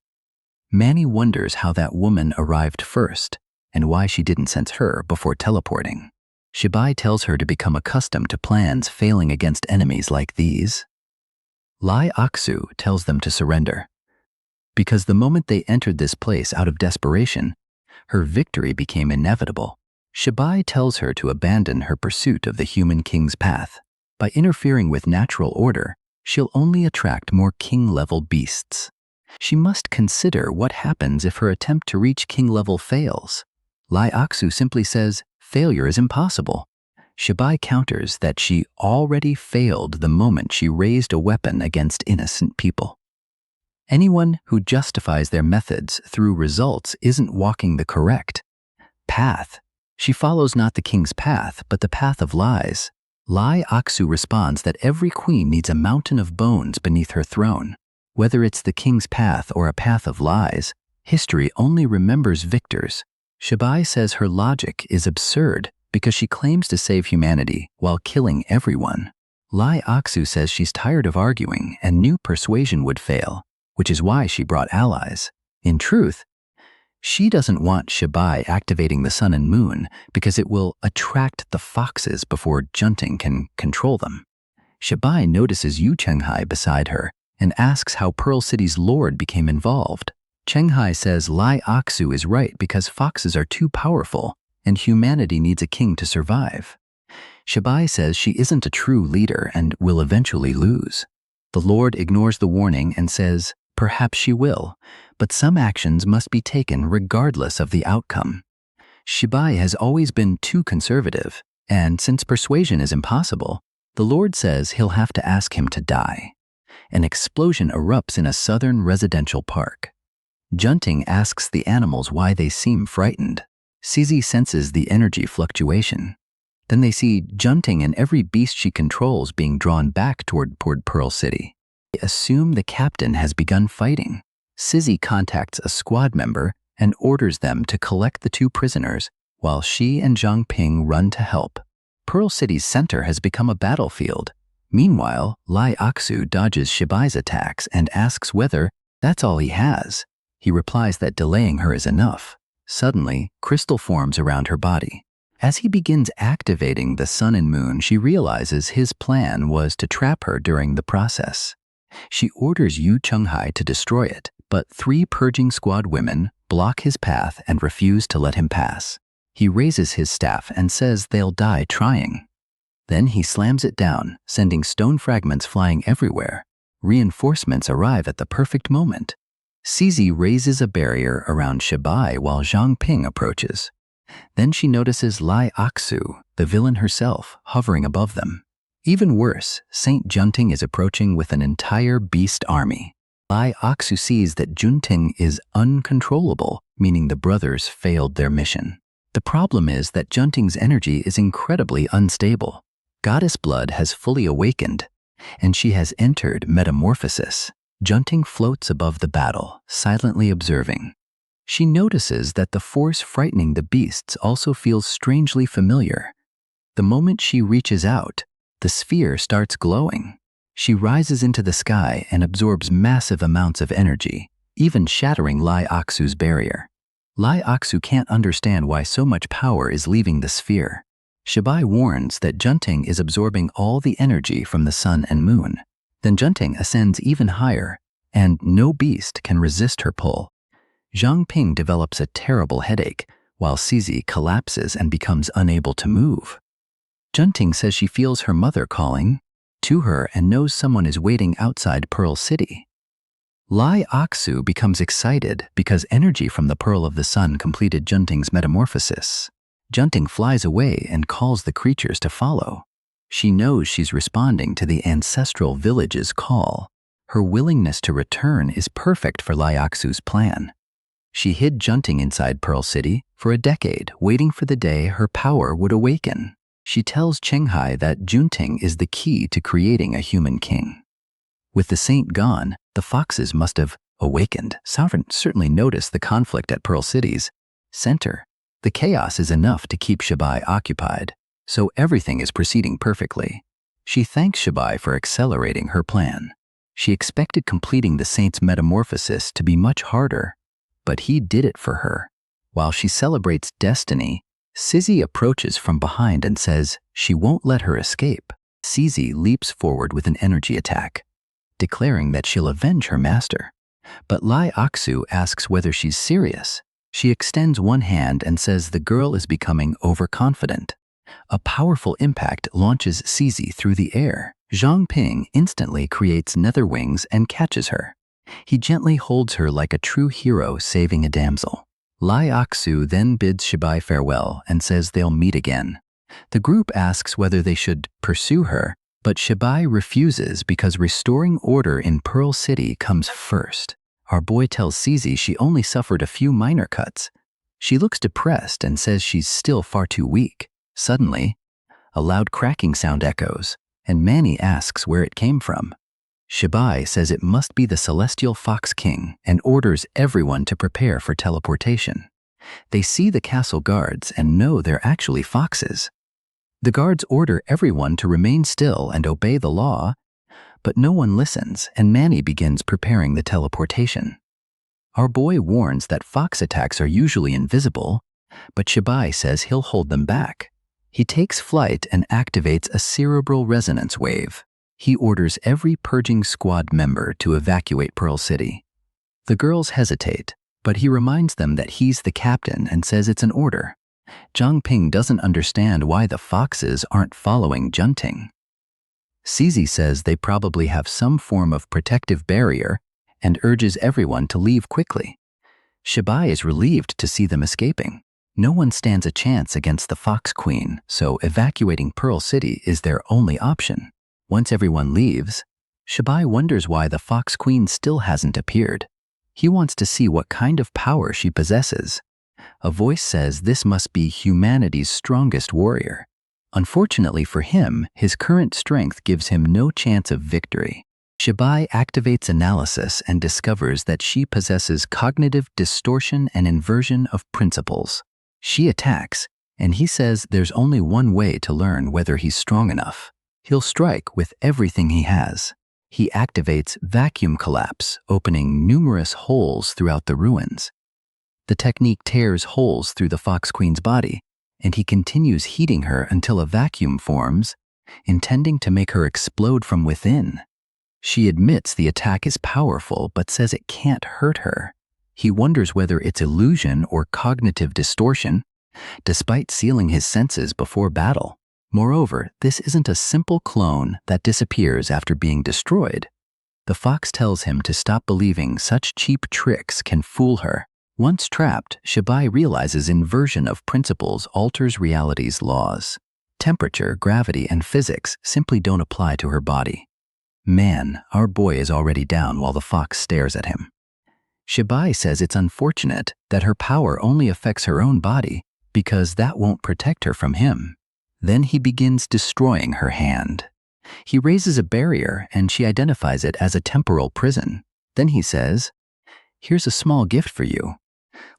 Manny wonders how that woman arrived first and why she didn't sense her before teleporting. Shibai tells her to become accustomed to plans failing against enemies like these. Lai Aksu tells them to surrender, because the moment they entered this place out of desperation, her victory became inevitable. Shibai tells her to abandon her pursuit of the human king's path. By interfering with natural order, she'll only attract more king-level beasts. She must consider what happens if her attempt to reach king level fails. Lai Aksu simply says, failure is impossible. Shibai counters that she already failed the moment she raised a weapon against innocent people. Anyone who justifies their methods through results isn't walking the correct path. She follows not the king's path, but the path of lies. Lai Aksu responds that every queen needs a mountain of bones beneath her throne. Whether it's the king's path or a path of lies, history only remembers victors. Shibai says her logic is absurd because she claims to save humanity while killing everyone. Lai Aksu says she's tired of arguing and knew persuasion would fail, which is why she brought allies. In truth, she doesn't want Shibai activating the sun and moon because it will attract the foxes before Junting can control them. Shibai notices Yu Chenghai beside her and asks how Pearl City's lord became involved. Chenghai says Lai Aksu is right because foxes are too powerful and humanity needs a king to survive. Shibai says she isn't a true leader and will eventually lose. The lord ignores the warning and says, perhaps she will, but some actions must be taken regardless of the outcome. Shibai has always been too conservative, and since persuasion is impossible, the lord says he'll have to ask him to die. An explosion erupts in a southern residential park. Junting asks the animals why they seem frightened. Cizi senses the energy fluctuation. Then they see Junting and every beast she controls being drawn back toward Pearl City. They assume the captain has begun fighting. Cizi contacts a squad member and orders them to collect the two prisoners while she and Zhang Ping run to help. Pearl City's center has become a battlefield. Meanwhile, Lai Aksu dodges Shibai's attacks and asks whether that's all he has. He replies that delaying her is enough. Suddenly, crystal forms around her body. As he begins activating the sun and moon, she realizes his plan was to trap her during the process. She orders Yu Chenghai to destroy it, but 3 purging squad women block his path and refuse to let him pass. He raises his staff and says they'll die trying. Then he slams it down, sending stone fragments flying everywhere. Reinforcements arrive at the perfect moment. Cizi raises a barrier around Shibai while Zhang Ping approaches. Then she notices Lai Aksu, the villain herself, hovering above them. Even worse, Saint Junting is approaching with an entire beast army. Lai Aksu sees that Junting is uncontrollable, meaning the brothers failed their mission. The problem is that Junting's energy is incredibly unstable. Goddess blood has fully awakened, and she has entered metamorphosis. Junting floats above the battle, silently observing. She notices that the force frightening the beasts also feels strangely familiar. The moment she reaches out, the sphere starts glowing. She rises into the sky and absorbs massive amounts of energy, even shattering Lai Aksu's barrier. Lai Aksu can't understand why so much power is leaving the sphere. Shibai warns that Junting is absorbing all the energy from the sun and moon. Then Junting ascends even higher, and no beast can resist her pull. Zhang Ping develops a terrible headache, while Cizi collapses and becomes unable to move. Junting says she feels her mother calling to her and knows someone is waiting outside Pearl City. Lai Aksu becomes excited because energy from the Pearl of the Sun completed Junting's metamorphosis. Junting flies away and calls the creatures to follow. She knows she's responding to the ancestral village's call. Her willingness to return is perfect for Lai Aksu's plan. She hid Junting inside Pearl City for a decade, waiting for the day her power would awaken. She tells Chenghai that Junting is the key to creating a human king. With the saint gone, the foxes must have awakened. Sovereign certainly noticed the conflict at Pearl City's center. The chaos is enough to keep Shibai occupied, so everything is proceeding perfectly. She thanks Shibai for accelerating her plan. She expected completing the saint's metamorphosis to be much harder, but he did it for her. While she celebrates destiny, Sizzy approaches from behind and says she won't let her escape. Sizzy leaps forward with an energy attack, declaring that she'll avenge her master. But Lai Aksu asks whether she's serious. She extends one hand and says the girl is becoming overconfident. A powerful impact launches Sizzy through the air. Zhang Ping instantly creates nether wings and catches her. He gently holds her like a true hero saving a damsel. Lai Aksu then bids Shibai farewell and says they'll meet again. The group asks whether they should pursue her, but Shibai refuses because restoring order in Pearl City comes first. Our boy tells Sizzy she only suffered a few minor cuts. She looks depressed and says she's still far too weak. Suddenly, a loud cracking sound echoes, and Manny asks where it came from. Shibai says it must be the Celestial Fox King and orders everyone to prepare for teleportation. They see the castle guards and know they're actually foxes. The guards order everyone to remain still and obey the law, but no one listens and Manny begins preparing the teleportation. Our boy warns that fox attacks are usually invisible, but Shibai says he'll hold them back. He takes flight and activates a cerebral resonance wave. He orders every purging squad member to evacuate Pearl City. The girls hesitate, but he reminds them that he's the captain and says it's an order. Zhang Ping doesn't understand why the foxes aren't following Junting. Sizzy says they probably have some form of protective barrier and urges everyone to leave quickly. Shibai is relieved to see them escaping. No one stands a chance against the Fox Queen, so evacuating Pearl City is their only option. Once everyone leaves, Shibai wonders why the Fox Queen still hasn't appeared. He wants to see what kind of power she possesses. A voice says this must be humanity's strongest warrior. Unfortunately for him, his current strength gives him no chance of victory. Shibai activates analysis and discovers that she possesses cognitive distortion and inversion of principles. She attacks, and he says there's only one way to learn whether he's strong enough. He'll strike with everything he has. He activates vacuum collapse, opening numerous holes throughout the ruins. The technique tears holes through the Fox Queen's body, and he continues heating her until a vacuum forms, intending to make her explode from within. She admits the attack is powerful but says it can't hurt her. He wonders whether it's illusion or cognitive distortion, despite sealing his senses before battle. Moreover, this isn't a simple clone that disappears after being destroyed. The fox tells him to stop believing such cheap tricks can fool her. Once trapped, Shibai realizes inversion of principles alters reality's laws. Temperature, gravity, and physics simply don't apply to her body. Man, our boy is already down while the fox stares at him. Shibai says it's unfortunate that her power only affects her own body because that won't protect her from him. Then he begins destroying her hand. He raises a barrier and she identifies it as a temporal prison. Then he says, "Here's a small gift for you."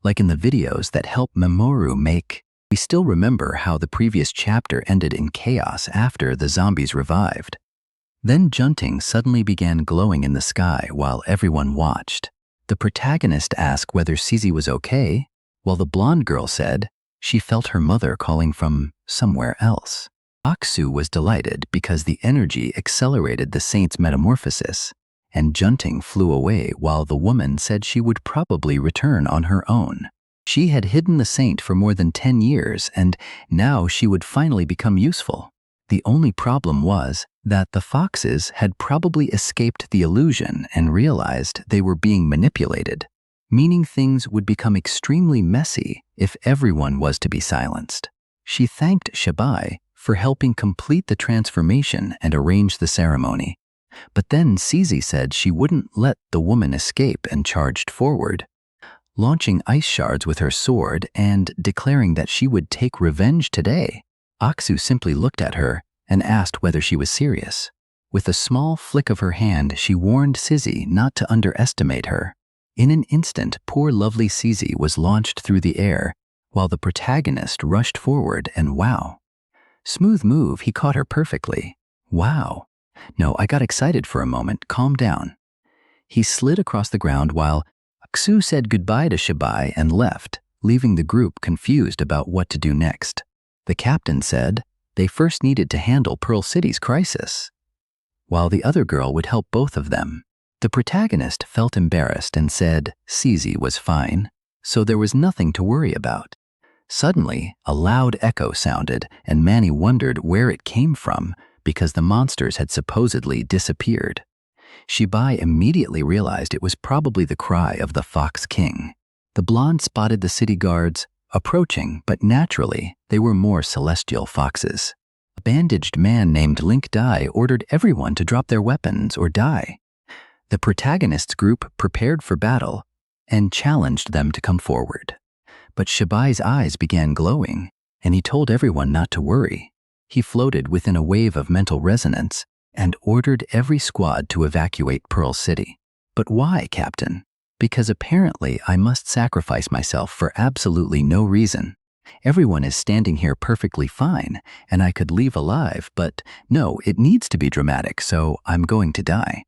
Like in the videos that help Mamoru make. We still remember how the previous chapter ended in chaos after the zombies revived. Then Junting suddenly began glowing in the sky while everyone watched. The protagonist asked whether Sizzy was okay, while the blonde girl said she felt her mother calling from somewhere else. Aksu was delighted because the energy accelerated the saint's metamorphosis, and Junting flew away while the woman said she would probably return on her own. She had hidden the saint for more than 10 years, and now she would finally become useful. The only problem was that the foxes had probably escaped the illusion and realized they were being manipulated, meaning things would become extremely messy if everyone was to be silenced. She thanked Shibai for helping complete the transformation and arrange the ceremony. But then Sizzy said she wouldn't let the woman escape and charged forward, launching ice shards with her sword and declaring that she would take revenge today. Aksu simply looked at her and asked whether she was serious. With a small flick of her hand, she warned Sizzy not to underestimate her. In an instant, poor lovely Sizzy was launched through the air, while the protagonist rushed forward and wow. Smooth move, he caught her perfectly. Wow. No, I got excited for a moment. Calm down. He slid across the ground while Aksu said goodbye to Shibai and left, leaving the group confused about what to do next. The captain said they first needed to handle Pearl City's crisis, while the other girl would help both of them. The protagonist felt embarrassed and said Cizi was fine, so there was nothing to worry about. Suddenly, a loud echo sounded, and Manny wondered where it came from because the monsters had supposedly disappeared. Shibai immediately realized it was probably the cry of the Fox King. The blonde spotted the city guards approaching, but naturally, they were more celestial foxes. A bandaged man named Link Dai ordered everyone to drop their weapons or die. The protagonist's group prepared for battle and challenged them to come forward. But Shibai's eyes began glowing, and he told everyone not to worry. He floated within a wave of mental resonance and ordered every squad to evacuate Pearl City. But why, Captain? Because apparently I must sacrifice myself for absolutely no reason. Everyone is standing here perfectly fine, and I could leave alive, but no, it needs to be dramatic, so I'm going to die.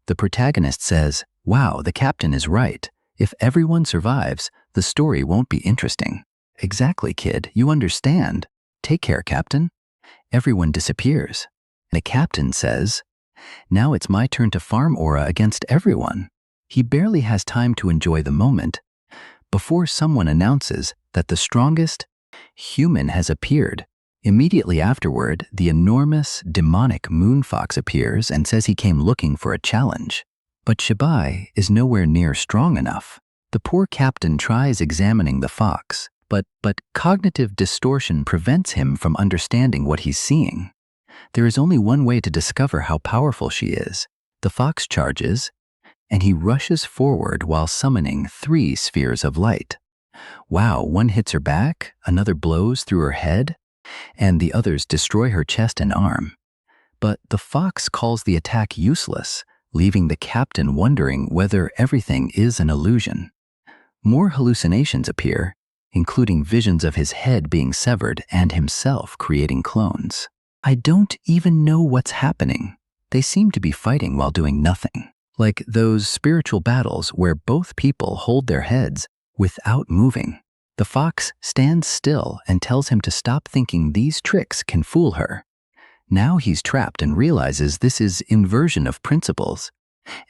The protagonist says, wow, the captain is right. If everyone survives, the story won't be interesting. Exactly, kid, you understand. Take care, Captain. Everyone disappears. The captain says, now it's my turn to farm Aura against everyone. He barely has time to enjoy the moment before someone announces that the strongest human has appeared. Immediately afterward, the enormous, demonic moon fox appears and says he came looking for a challenge. But Shibai is nowhere near strong enough. The poor captain tries examining the fox, but cognitive distortion prevents him from understanding what he's seeing. There is only one way to discover how powerful she is. The fox charges, and he rushes forward while summoning 3 spheres of light. Wow, one hits her back, another blows through her head, and the others destroy her chest and arm. But the fox calls the attack useless, leaving the captain wondering whether everything is an illusion. More hallucinations appear, including visions of his head being severed and himself creating clones. I don't even know what's happening. They seem to be fighting while doing nothing, like those spiritual battles where both people hold their heads without moving. The fox stands still and tells him to stop thinking these tricks can fool her. Now he's trapped and realizes this is inversion of principles,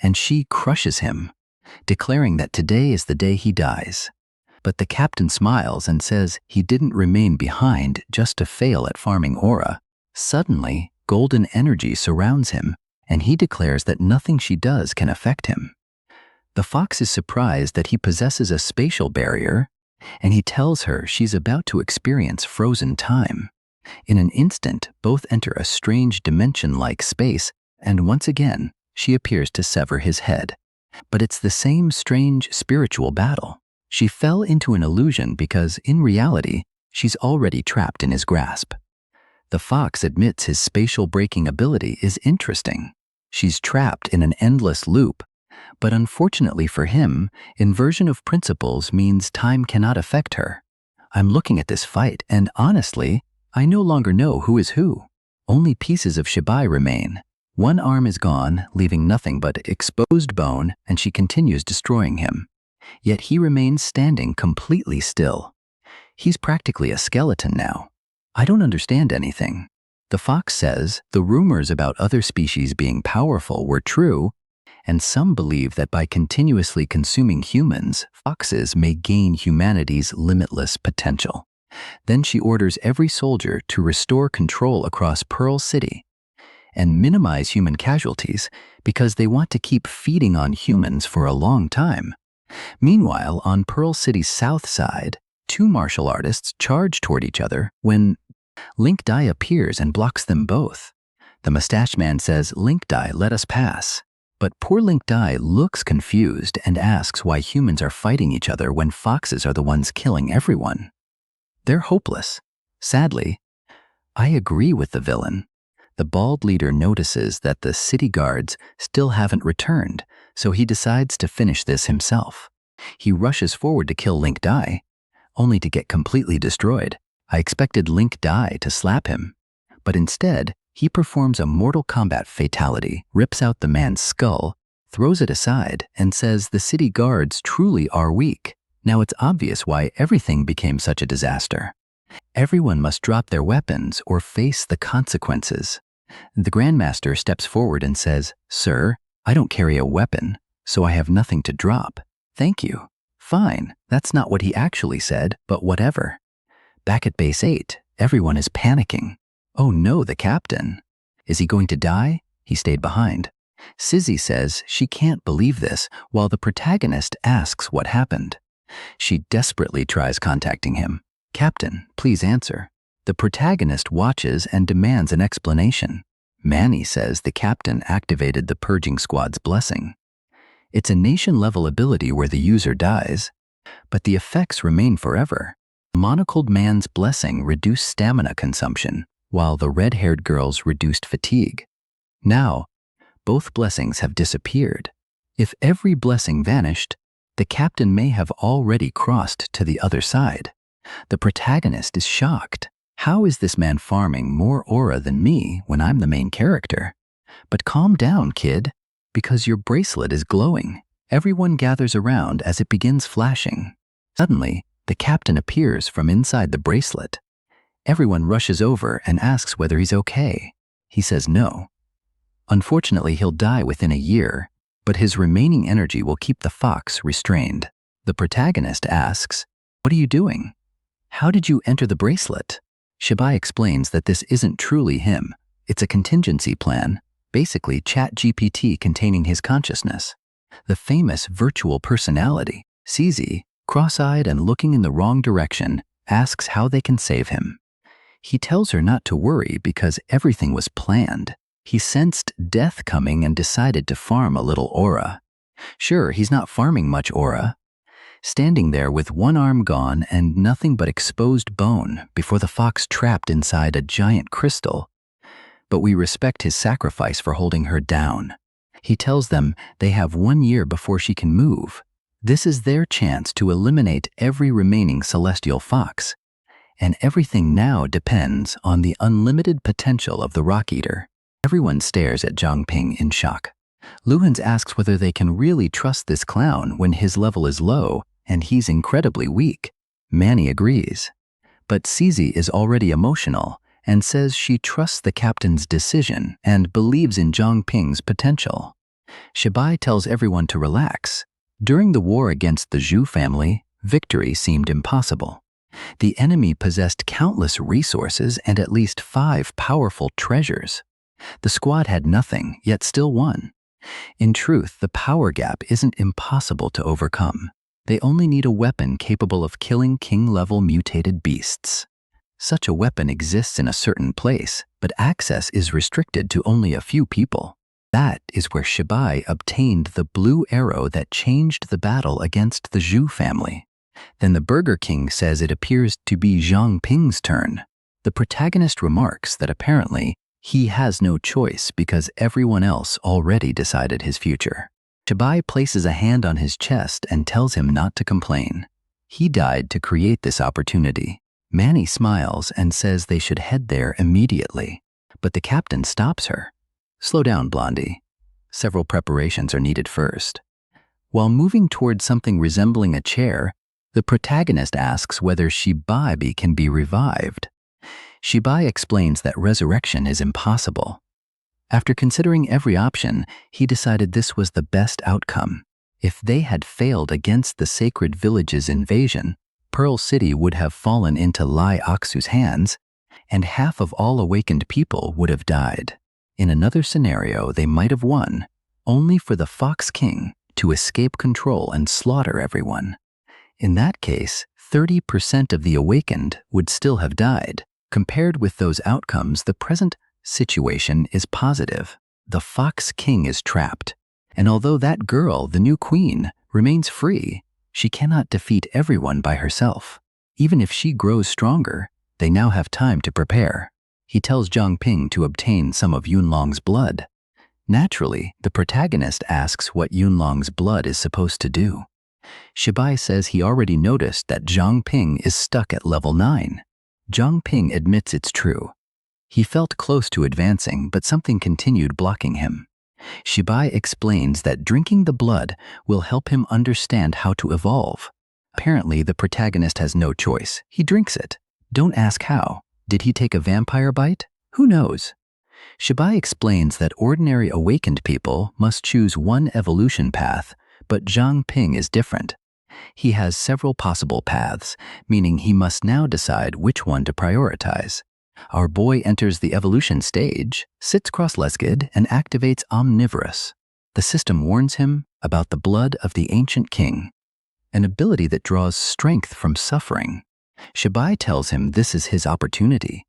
and she crushes him, declaring that today is the day he dies. But the captain smiles and says he didn't remain behind just to fail at farming Aura. Suddenly, golden energy surrounds him, and he declares that nothing she does can affect him. The fox is surprised that he possesses a spatial barrier, and he tells her she's about to experience frozen time. In an instant, both enter a strange dimension-like space, and once again, she appears to sever his head. But it's the same strange spiritual battle. She fell into an illusion because, in reality, she's already trapped in his grasp. The fox admits his spatial breaking ability is interesting. She's trapped in an endless loop, but unfortunately for him, inversion of principles means time cannot affect her. I'm looking at this fight, and honestly, I no longer know who is who. Only pieces of Shibai remain. One arm is gone, leaving nothing but exposed bone, and she continues destroying him. Yet he remains standing completely still. He's practically a skeleton now. I don't understand anything. The fox says the rumors about other species being powerful were true, and some believe that by continuously consuming humans, foxes may gain humanity's limitless potential. Then she orders every soldier to restore control across Pearl City and minimize human casualties because they want to keep feeding on humans for a long time. Meanwhile, on Pearl City's south side, 2 martial artists charge toward each other when Link Dai appears and blocks them both. The mustache man says, "Link Dai, let us pass." But poor Link Dai looks confused and asks why humans are fighting each other when foxes are the ones killing everyone. They're hopeless. Sadly, I agree with the villain. The bald leader notices that the city guards still haven't returned, so he decides to finish this himself. He rushes forward to kill Link Dai, only to get completely destroyed. I expected Link Dai to slap him, but instead, He performs a Mortal Kombat fatality, rips out the man's skull, throws it aside, and says the city guards truly are weak. Now it's obvious why everything became such a disaster. Everyone must drop their weapons or face the consequences. The Grandmaster steps forward and says, "Sir, I don't carry a weapon, so I have nothing to drop. Thank you." Fine, that's not what he actually said, but whatever. Back at Base 8, everyone is panicking. Oh no, the captain. Is he going to die? He stayed behind. Sizzy says she can't believe this, while the protagonist asks what happened. She desperately tries contacting him. "Captain, please answer." The protagonist watches and demands an explanation. Manny says the captain activated the purging squad's blessing. It's a nation-level ability where the user dies, but the effects remain forever. The monocled man's blessing reduced stamina consumption, while the red-haired girl's reduced fatigue. Now, both blessings have disappeared. If every blessing vanished, the captain may have already crossed to the other side. The protagonist is shocked. How is this man farming more aura than me when I'm the main character? But calm down, kid, because your bracelet is glowing. Everyone gathers around as it begins flashing. Suddenly, the captain appears from inside the bracelet. Everyone rushes over and asks whether he's okay. He says no. Unfortunately, he'll die within a year, but his remaining energy will keep the fox restrained. The protagonist asks, "What are you doing? How did you enter the bracelet?" Shibai explains that this isn't truly him. It's a contingency plan, basically ChatGPT containing his consciousness. The famous virtual personality, CZ, cross-eyed and looking in the wrong direction, asks how they can save him. He tells her not to worry because everything was planned. He sensed death coming and decided to farm a little aura. Sure, he's not farming much aura. Standing there with one arm gone and nothing but exposed bone before the fox trapped inside a giant crystal. But we respect his sacrifice for holding her down. He tells them they have 1 year before she can move. This is their chance to eliminate every remaining celestial fox. And everything now depends on the unlimited potential of the Rock Eater. Everyone stares at Zhang Ping in shock. Luhans asks whether they can really trust this clown when his level is low and he's incredibly weak. Manny agrees. But CZ is already emotional and says she trusts the captain's decision and believes in Zhang Ping's potential. Shibai tells everyone to relax. During the war against the Zhu family, victory seemed impossible. The enemy possessed countless resources and at least 5 powerful treasures. The squad had nothing, yet still won. In truth, the power gap isn't impossible to overcome. They only need a weapon capable of killing king-level mutated beasts. Such a weapon exists in a certain place, but access is restricted to only a few people. That is where Shibai obtained the blue arrow that changed the battle against the Zhu family. Then the Burger King says it appears to be Zhang Ping's turn. The protagonist remarks that apparently he has no choice because everyone else already decided his future. Shibai places a hand on his chest and tells him not to complain. He died to create this opportunity. Manny smiles and says they should head there immediately, but the captain stops her. "Slow down, Blondie. Several preparations are needed first." While moving toward something resembling a chair, the protagonist asks whether Shibai can be revived. Shibai explains that resurrection is impossible. After considering every option, he decided this was the best outcome. If they had failed against the Sacred Village's invasion, Pearl City would have fallen into Lai Aksu's hands, and half of all awakened people would have died. In another scenario, they might have won, only for the Fox King to escape control and slaughter everyone. In that case, 30% of the awakened would still have died. Compared with those outcomes, the present situation is positive. The Fox King is trapped, and although that girl, the new queen, remains free, she cannot defeat everyone by herself. Even if she grows stronger, they now have time to prepare. He tells Zhang Ping to obtain some of Yunlong's blood. Naturally, the protagonist asks what Yunlong's blood is supposed to do. Shibai says he already noticed that Zhang Ping is stuck at level 9. Zhang Ping admits it's true. He felt close to advancing, but something continued blocking him. Shibai explains that drinking the blood will help him understand how to evolve. Apparently, the protagonist has no choice. He drinks it. Don't ask how. Did he take a vampire bite? Who knows? Shibai explains that ordinary awakened people must choose one evolution path, but Zhang Ping is different. He has several possible paths, meaning he must now decide which one to prioritize. Our boy enters the evolution stage, sits cross-legged, and activates Omnivorous. The system warns him about the blood of the ancient king, an ability that draws strength from suffering. Shibai tells him this is his opportunity,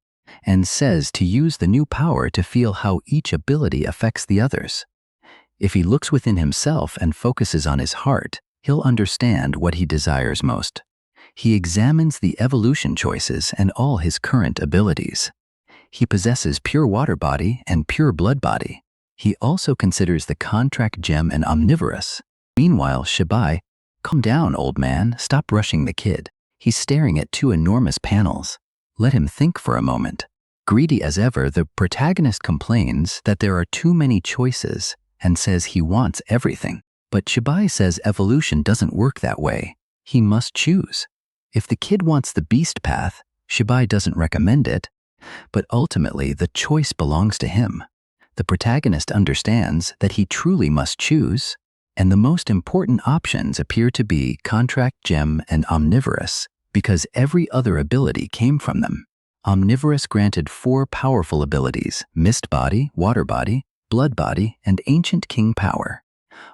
and says to use the new power to feel how each ability affects the others. If he looks within himself and focuses on his heart, he'll understand what he desires most. He examines the evolution choices and all his current abilities. He possesses pure water body and pure blood body. He also considers the contract gem and omnivorous. Meanwhile, Shibai, calm down, old man, stop rushing the kid. He's staring at two enormous panels. Let him think for a moment. Greedy as ever, the protagonist complains that there are too many choices and says he wants everything. But Shibai says evolution doesn't work that way. He must choose. If the kid wants the beast path, Shibai doesn't recommend it, but ultimately the choice belongs to him. The protagonist understands that he truly must choose, and the most important options appear to be contract gem and omnivorous, because every other ability came from them. Omnivorous granted 4 powerful abilities: mist body, water body, blood body, and ancient king power.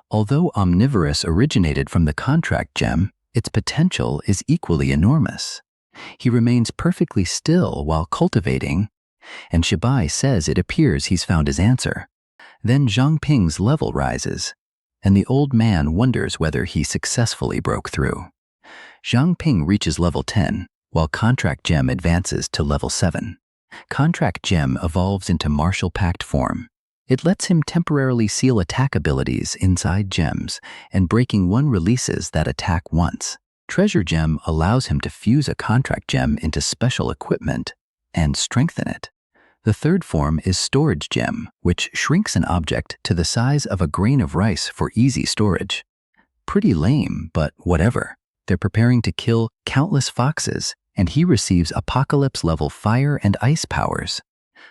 Although omnivorous originated from the contract gem, its potential is equally enormous. He remains perfectly still while cultivating, and Shibai says it appears he's found his answer. Then Zhang Ping's level rises, and the old man wonders whether he successfully broke through. Zhang Ping reaches level 10, while Contract Gem advances to level 7. Contract Gem evolves into Martial Pact form. It lets him temporarily seal attack abilities inside gems, and breaking one releases that attack once. Treasure Gem allows him to fuse a Contract Gem into special equipment and strengthen it. The third form is Storage Gem, which shrinks an object to the size of a grain of rice for easy storage. Pretty lame, but whatever. They're preparing to kill countless foxes, and he receives Apocalypse-level fire and ice powers.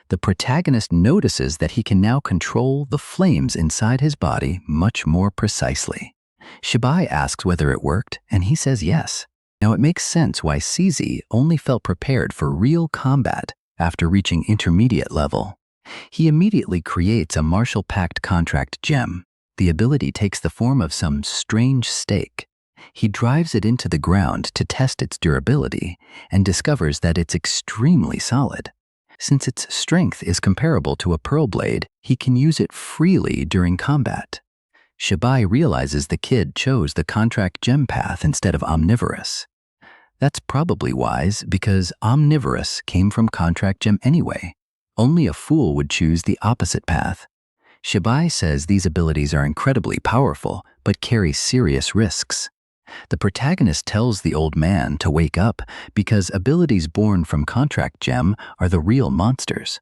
The protagonist notices that he can now control the flames inside his body much more precisely. Shibai asks whether it worked, and he says yes. Now it makes sense why CZ only felt prepared for real combat after reaching intermediate level. He immediately creates a Martial Pact Contract Gem. The ability takes the form of some strange stake. He drives it into the ground to test its durability and discovers that it's extremely solid. Since its strength is comparable to a pearl blade, he can use it freely during combat. Shibai realizes the kid chose the Contract Gem path instead of Omnivorous. That's probably wise, because Omnivorous came from Contract Gem anyway. Only a fool would choose the opposite path. Shibai says these abilities are incredibly powerful, but carry serious risks. The protagonist tells the old man to wake up because abilities born from Contract Gem are the real monsters.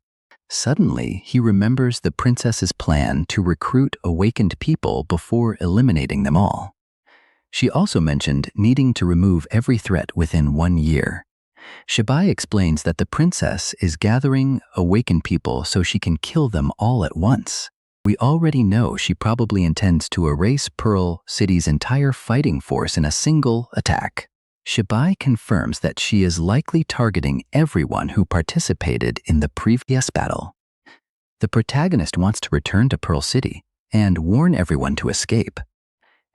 Suddenly, he remembers the princess's plan to recruit awakened people before eliminating them all. She also mentioned needing to remove every threat within 1 year. Shibai explains that the princess is gathering awakened people so she can kill them all at once. We already know she probably intends to erase Pearl City's entire fighting force in a single attack. Shibai confirms that she is likely targeting everyone who participated in the previous battle. The protagonist wants to return to Pearl City and warn everyone to escape,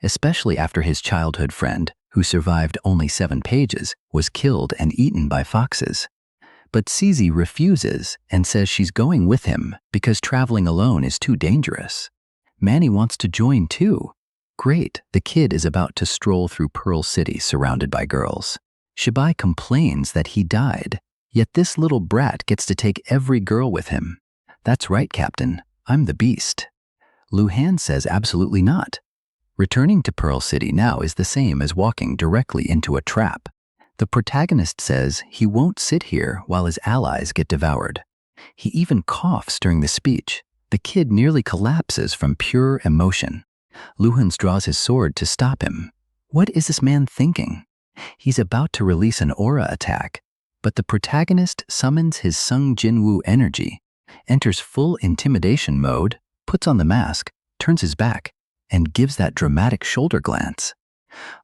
especially after his childhood friend, who survived only 7 pages, was killed and eaten by foxes. But CZ refuses and says she's going with him because traveling alone is too dangerous. Manny wants to join too. Great, the kid is about to stroll through Pearl City surrounded by girls. Shibai complains that he died, yet this little brat gets to take every girl with him. That's right, Captain, I'm the beast. Luhan says absolutely not. Returning to Pearl City now is the same as walking directly into a trap. The protagonist says he won't sit here while his allies get devoured. He even coughs during the speech. The kid nearly collapses from pure emotion. Luhans draws his sword to stop him. What is this man thinking? He's about to release an aura attack, but the protagonist summons his Sung Jinwoo energy, enters full intimidation mode, puts on the mask, turns his back, and gives that dramatic shoulder glance.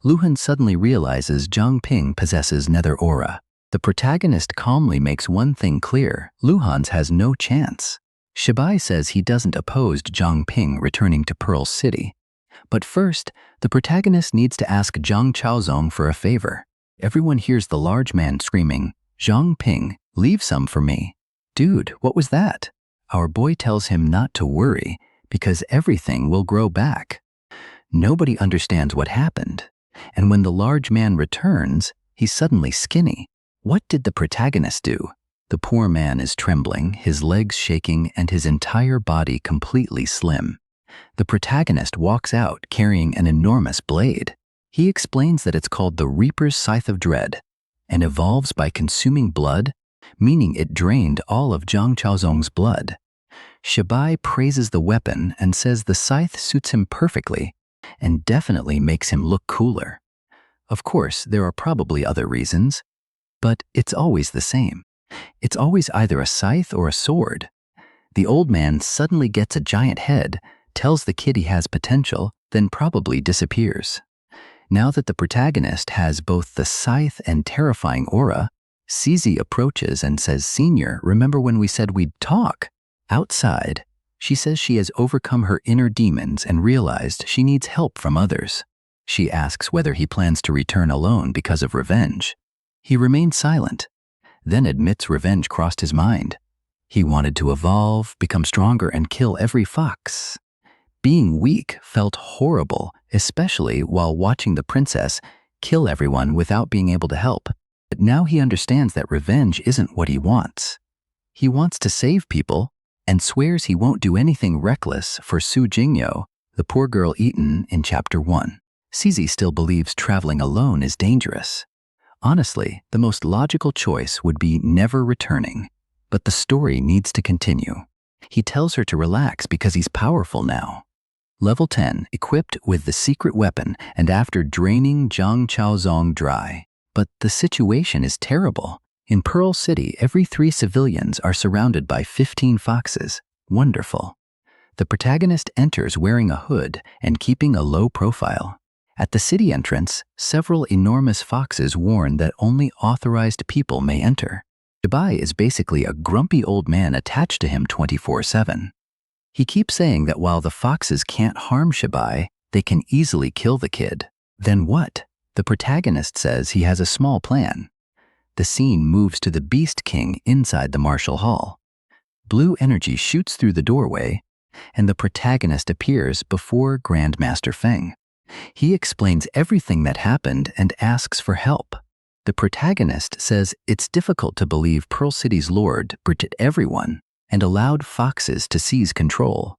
Luhan suddenly realizes Zhang Ping possesses nether aura. The protagonist calmly makes one thing clear: Luhan's has no chance. Shibai says he doesn't oppose Zhang Ping returning to Pearl City. But first, the protagonist needs to ask Zhang Chaozong for a favor. Everyone hears the large man screaming, "Zhang Ping, leave some for me." "Dude, what was that?" Our boy tells him not to worry because everything will grow back. Nobody understands what happened, and when the large man returns, he's suddenly skinny. What did the protagonist do? The poor man is trembling, his legs shaking, and his entire body completely slim. The protagonist walks out carrying an enormous blade. He explains that it's called the Reaper's Scythe of Dread and evolves by consuming blood, meaning it drained all of Zhang Chaozong's blood. Shibai praises the weapon and says the scythe suits him perfectly and definitely makes him look cooler. Of course, there are probably other reasons, but it's always the same. It's always either a scythe or a sword. The old man suddenly gets a giant head, tells the kid he has potential, then probably disappears. Now that the protagonist has both the scythe and terrifying aura, CZ approaches and says, "Senior, remember when we said we'd talk?" Outside, she says she has overcome her inner demons and realized she needs help from others. She asks whether he plans to return alone because of revenge. He remains silent, then admits revenge crossed his mind. He wanted to evolve, become stronger, and kill every fox. Being weak felt horrible, especially while watching the princess kill everyone without being able to help. But now he understands that revenge isn't what he wants. He wants to save people and swears he won't do anything reckless for Su Jingyo, the poor girl eaten in Chapter 1. CZ still believes traveling alone is dangerous. Honestly, the most logical choice would be never returning, but the story needs to continue. He tells her to relax because he's powerful now. Level 10, equipped with the secret weapon and after draining Zhang Chaozong dry. But the situation is terrible. In Pearl City, every 3 civilians are surrounded by 15 foxes. Wonderful. The protagonist enters wearing a hood and keeping a low profile. At the city entrance, several enormous foxes warn that only authorized people may enter. Shibai is basically a grumpy old man attached to him 24/7. He keeps saying that while the foxes can't harm Shibai, they can easily kill the kid. Then what? The protagonist says he has a small plan. The scene moves to the Beast King inside the martial hall. Blue energy shoots through the doorway, and the protagonist appears before Grandmaster Feng. He explains everything that happened and asks for help. The protagonist says it's difficult to believe Pearl City's lord betrayed everyone and allowed foxes to seize control.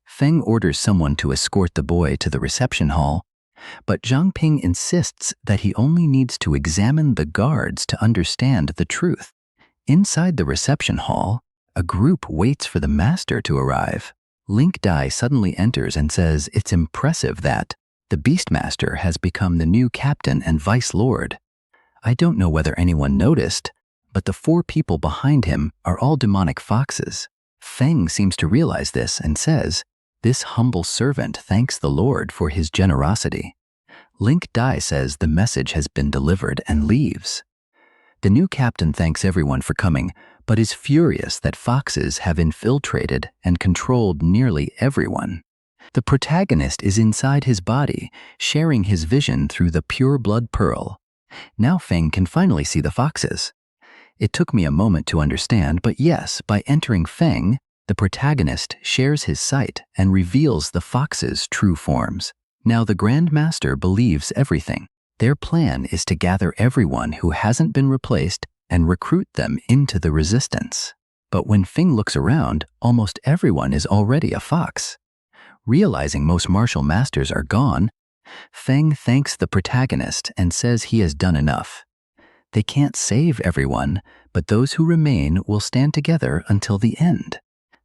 Feng orders someone to escort the boy to the reception hall, but Zhang Ping insists that he only needs to examine the guards to understand the truth. Inside the reception hall, a group waits for the master to arrive. Link Dai suddenly enters and says it's impressive that the Beastmaster has become the new captain and vice lord. I don't know whether anyone noticed, but the 4 people behind him are all demonic foxes. Feng seems to realize this and says, "This humble servant thanks the Lord for his generosity." Link Dai says the message has been delivered and leaves. The new captain thanks everyone for coming, but is furious that foxes have infiltrated and controlled nearly everyone. The protagonist is inside his body, sharing his vision through the pure blood pearl. Now Feng can finally see the foxes. It took me a moment to understand, but yes, by entering Feng, the protagonist shares his sight and reveals the fox's true forms. Now the Grand Master believes everything. Their plan is to gather everyone who hasn't been replaced and recruit them into the resistance. But when Feng looks around, almost everyone is already a fox. Realizing most martial masters are gone, Feng thanks the protagonist and says he has done enough. They can't save everyone, but those who remain will stand together until the end.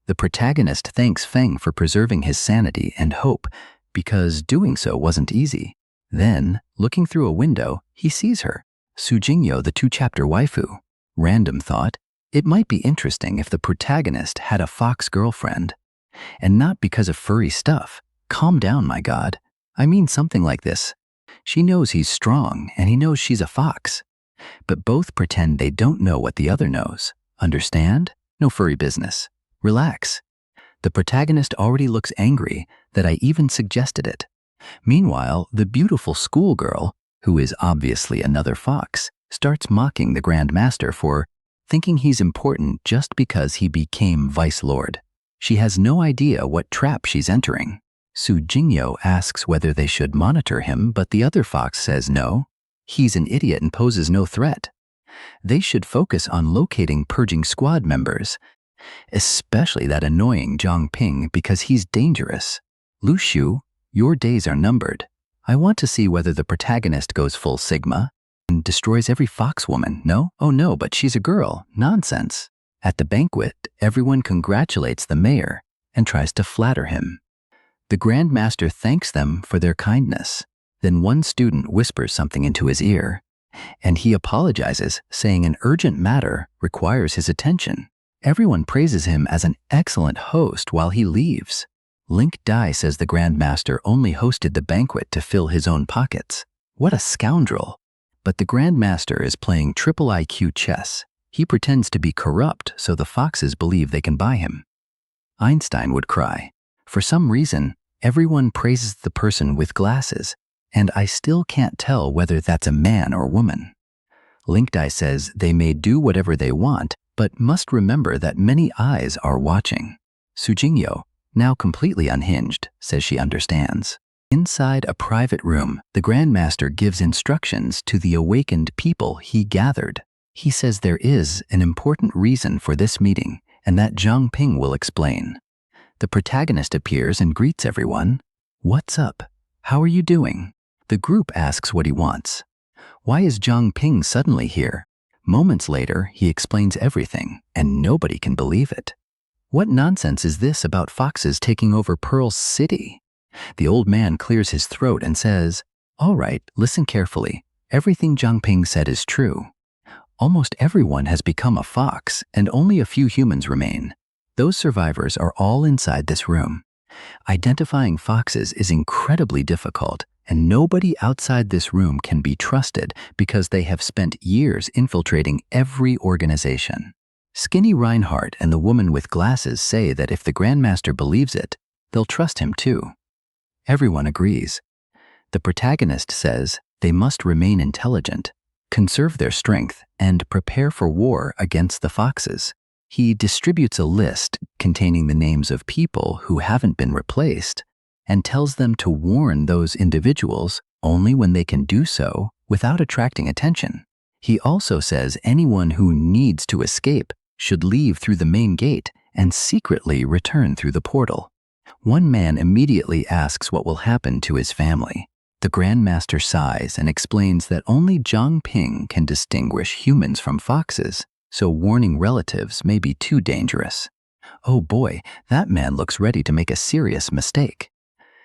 The protagonist thanks Feng for preserving his sanity and hope, because doing so wasn't easy. Then, looking through a window, he sees her, Su Jingyo, the 2-chapter waifu. Random thought, it might be interesting if the protagonist had a fox girlfriend. And not because of furry stuff. Calm down, my god. I mean something like this. She knows he's strong, and he knows she's a fox. But both pretend they don't know what the other knows. Understand? No furry business. Relax. The protagonist already looks angry that I even suggested it. Meanwhile, the beautiful schoolgirl, who is obviously another fox, starts mocking the Grand Master for thinking he's important just because he became Vice Lord. She has no idea what trap she's entering. Su Jingyo asks whether they should monitor him, but the other fox says no. He's an idiot and poses no threat. They should focus on locating purging squad members, especially that annoying Zhang Ping because he's dangerous. Lu Shu, your days are numbered. I want to see whether the protagonist goes full Sigma and destroys every fox woman. No? Oh no, but she's a girl. Nonsense. At the banquet, everyone congratulates the mayor and tries to flatter him. The Grand Master thanks them for their kindness. Then one student whispers something into his ear, and he apologizes, saying an urgent matter requires his attention. Everyone praises him as an excellent host while he leaves. Link Dai says the Grand Master only hosted the banquet to fill his own pockets. What a scoundrel. But the Grand Master is playing triple IQ chess. He pretends to be corrupt so the foxes believe they can buy him. Einstein would cry. For some reason, everyone praises the person with glasses, and I still can't tell whether that's a man or woman. Link Dai says they may do whatever they want, but must remember that many eyes are watching. Su Jingyo, now completely unhinged, says she understands. Inside a private room, the Grand Master gives instructions to the awakened people he gathered. He says there is an important reason for this meeting, and that Zhang Ping will explain. The protagonist appears and greets everyone. What's up? How are you doing? The group asks what he wants. Why is Zhang Ping suddenly here? Moments later, he explains everything, and nobody can believe it. What nonsense is this about foxes taking over Pearl City? The old man clears his throat and says, all right, listen carefully. Everything Zhang Ping said is true. Almost everyone has become a fox, and only a few humans remain. Those survivors are all inside this room. Identifying foxes is incredibly difficult, and nobody outside this room can be trusted because they have spent years infiltrating every organization. Skinny Reinhardt and the woman with glasses say that if the Grandmaster believes it, they'll trust him too. Everyone agrees. The protagonist says they must remain intelligent, conserve their strength, and prepare for war against the foxes. He distributes a list containing the names of people who haven't been replaced and tells them to warn those individuals only when they can do so without attracting attention. He also says anyone who needs to escape should leave through the main gate and secretly return through the portal. One man immediately asks what will happen to his family. The Grandmaster sighs and explains that only Zhang Ping can distinguish humans from foxes, so warning relatives may be too dangerous. Oh boy, that man looks ready to make a serious mistake.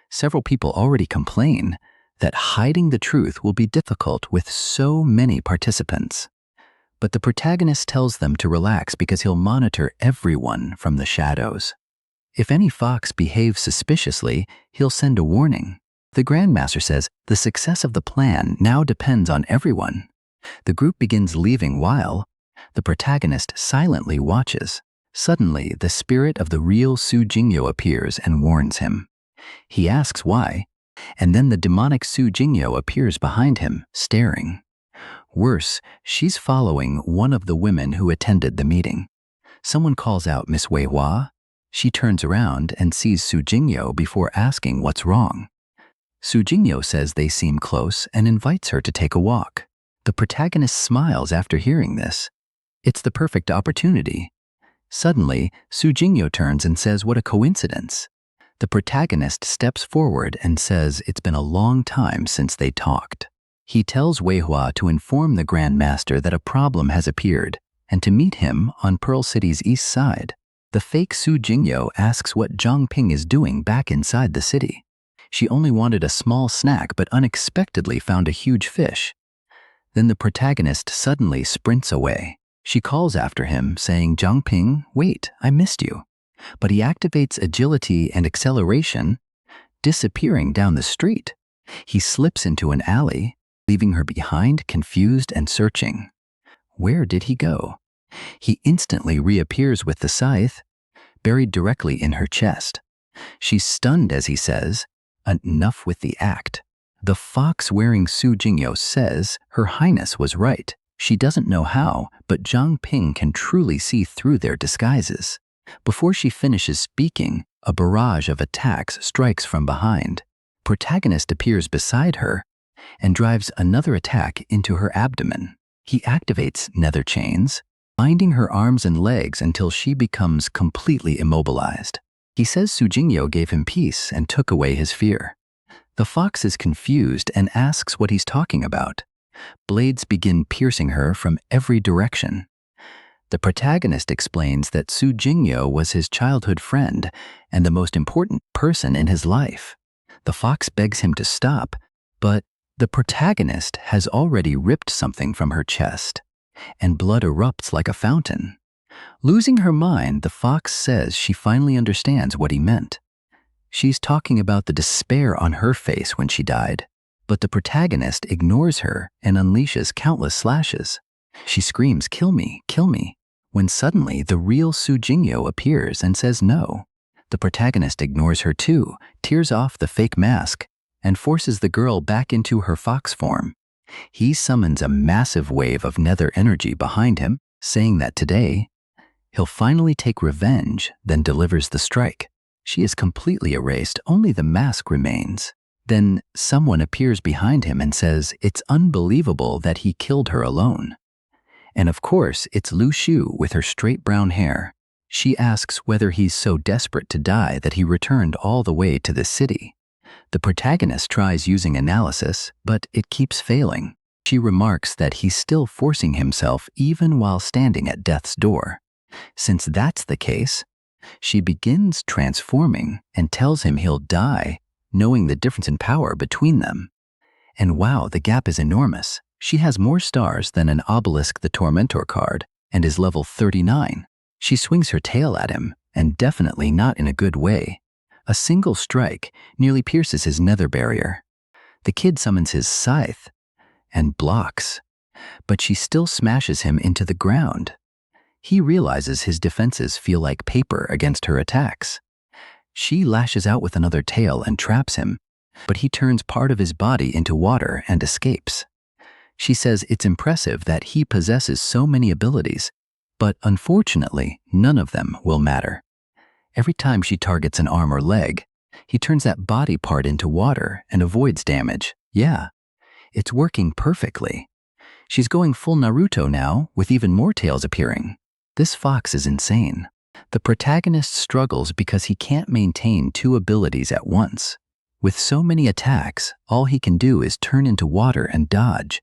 Several people already complain that hiding the truth will be difficult with so many participants. But the protagonist tells them to relax because he'll monitor everyone from the shadows. If any fox behaves suspiciously, he'll send a warning. The Grandmaster says the success of the plan now depends on everyone. The group begins leaving while the protagonist silently watches. Suddenly, the spirit of the real Su Jingyo appears and warns him. He asks why, and then the demonic Su Jingyo appears behind him, staring. Worse, she's following one of the women who attended the meeting. Someone calls out Miss Wei Hua. She turns around and sees Su Jingyo before asking what's wrong. Su Jingyo says they seem close and invites her to take a walk. The protagonist smiles after hearing this. It's the perfect opportunity. Suddenly, Su Jingyo turns and says what a coincidence. The protagonist steps forward and says it's been a long time since they talked. He tells Weihua to inform the Grand Master that a problem has appeared and to meet him on Pearl City's east side. The fake Su Jingyo asks what Zhang Ping is doing back inside the city. She only wanted a small snack but unexpectedly found a huge fish. Then the protagonist suddenly sprints away. She calls after him, saying, "Zhang Ping, wait, I missed you." But he activates agility and acceleration, disappearing down the street. He slips into an alley, leaving her behind, confused and searching. Where did he go? He instantly reappears with the scythe, buried directly in her chest. She's stunned as he says, "Enough with the act." The fox wearing Su Jingyo says Her Highness was right. She doesn't know how, but Zhang Ping can truly see through their disguises. Before she finishes speaking, a barrage of attacks strikes from behind. Protagonist appears beside her and drives another attack into her abdomen. He activates nether chains, binding her arms and legs until she becomes completely immobilized. He says Su Jingyo gave him peace and took away his fear. The fox is confused and asks what he's talking about. Blades begin piercing her from every direction. The protagonist explains that Su Jingyo was his childhood friend and the most important person in his life. The fox begs him to stop, but the protagonist has already ripped something from her chest, and blood erupts like a fountain. Losing her mind, the fox says she finally understands what he meant. She's talking about the despair on her face when she died, but the protagonist ignores her and unleashes countless slashes. She screams, "Kill me, kill me," when suddenly the real Su Jingyo appears and says no. The protagonist ignores her too, tears off the fake mask, and forces the girl back into her fox form. He summons a massive wave of nether energy behind him, saying that today, he'll finally take revenge, then delivers the strike. She is completely erased, only the mask remains. Then someone appears behind him and says it's unbelievable that he killed her alone. And of course, it's Lu Shu with her straight brown hair. She asks whether he's so desperate to die that he returned all the way to the city. The protagonist tries using analysis, but it keeps failing. She remarks that he's still forcing himself even while standing at death's door. Since that's the case, she begins transforming and tells him he'll die, knowing the difference in power between them. And wow, the gap is enormous. She has more stars than an Obelisk the Tormentor card and is level 39. She swings her tail at him, and definitely not in a good way. A single strike nearly pierces his nether barrier. The kid summons his scythe and blocks, but she still smashes him into the ground. He realizes his defenses feel like paper against her attacks. She lashes out with another tail and traps him, but he turns part of his body into water and escapes. She says it's impressive that he possesses so many abilities, but unfortunately, none of them will matter. Every time she targets an arm or leg, he turns that body part into water and avoids damage. Yeah, it's working perfectly. She's going full Naruto now, with even more tails appearing. This fox is insane. The protagonist struggles because he can't maintain two abilities at once. With so many attacks, all he can do is turn into water and dodge.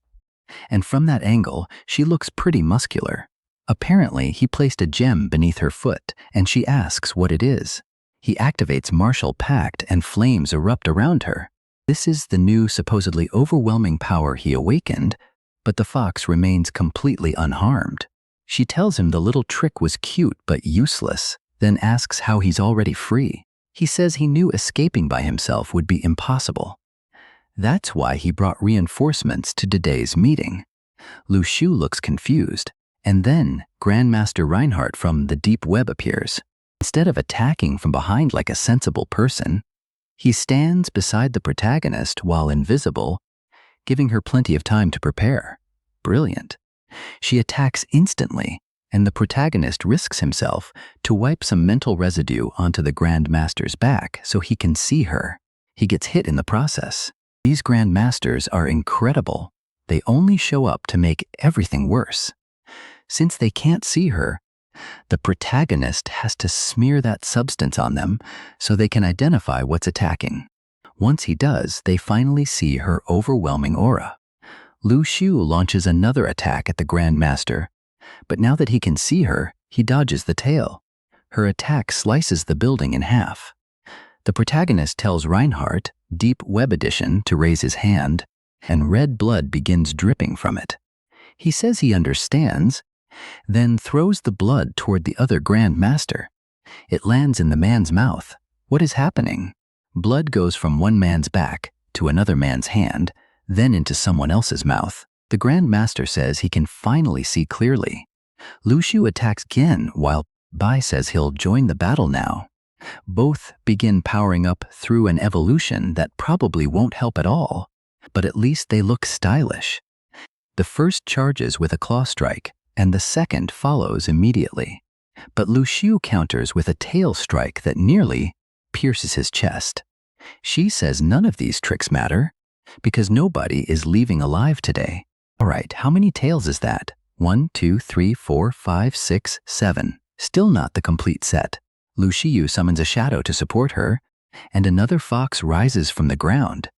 And from that angle, she looks pretty muscular. Apparently, he placed a gem beneath her foot, and she asks what it is. He activates Martial Pact and flames erupt around her. This is the new, supposedly overwhelming power he awakened, but the fox remains completely unharmed. She tells him the little trick was cute but useless, then asks how he's already free. He says he knew escaping by himself would be impossible. That's why he brought reinforcements to today's meeting. Lu Shu looks confused, and then Grandmaster Reinhardt from the deep web appears. Instead of attacking from behind like a sensible person, he stands beside the protagonist while invisible, giving her plenty of time to prepare. Brilliant. She attacks instantly, and the protagonist risks himself to wipe some mental residue onto the Grandmaster's back so he can see her. He gets hit in the process. These Grandmasters are incredible. They only show up to make everything worse. Since they can't see her, the protagonist has to smear that substance on them so they can identify what's attacking. Once he does, they finally see her overwhelming aura. Lu Xiu launches another attack at the Grand Master, but now that he can see her, he dodges the tail. Her attack slices the building in half. The protagonist tells Reinhardt, Deep Web Edition, to raise his hand, and red blood begins dripping from it. He says he understands, then throws the blood toward the other Grand Master. It lands in the man's mouth. What is happening? Blood goes from one man's back to another man's hand, then into someone else's mouth. The Grand Master says he can finally see clearly. Lu Xiu attacks again while Bai says he'll join the battle now. Both begin powering up through an evolution that probably won't help at all, but at least they look stylish. The first charges with a claw strike, and the second follows immediately. But Lu Xiu counters with a tail strike that nearly pierces his chest. She says none of these tricks matter, because nobody is leaving alive today. All right, how many tails is that? 1, 2, 3, 4, 5, 6, 7. Still not the complete set. Lu Xiu summons a shadow to support her, and another fox rises from the ground.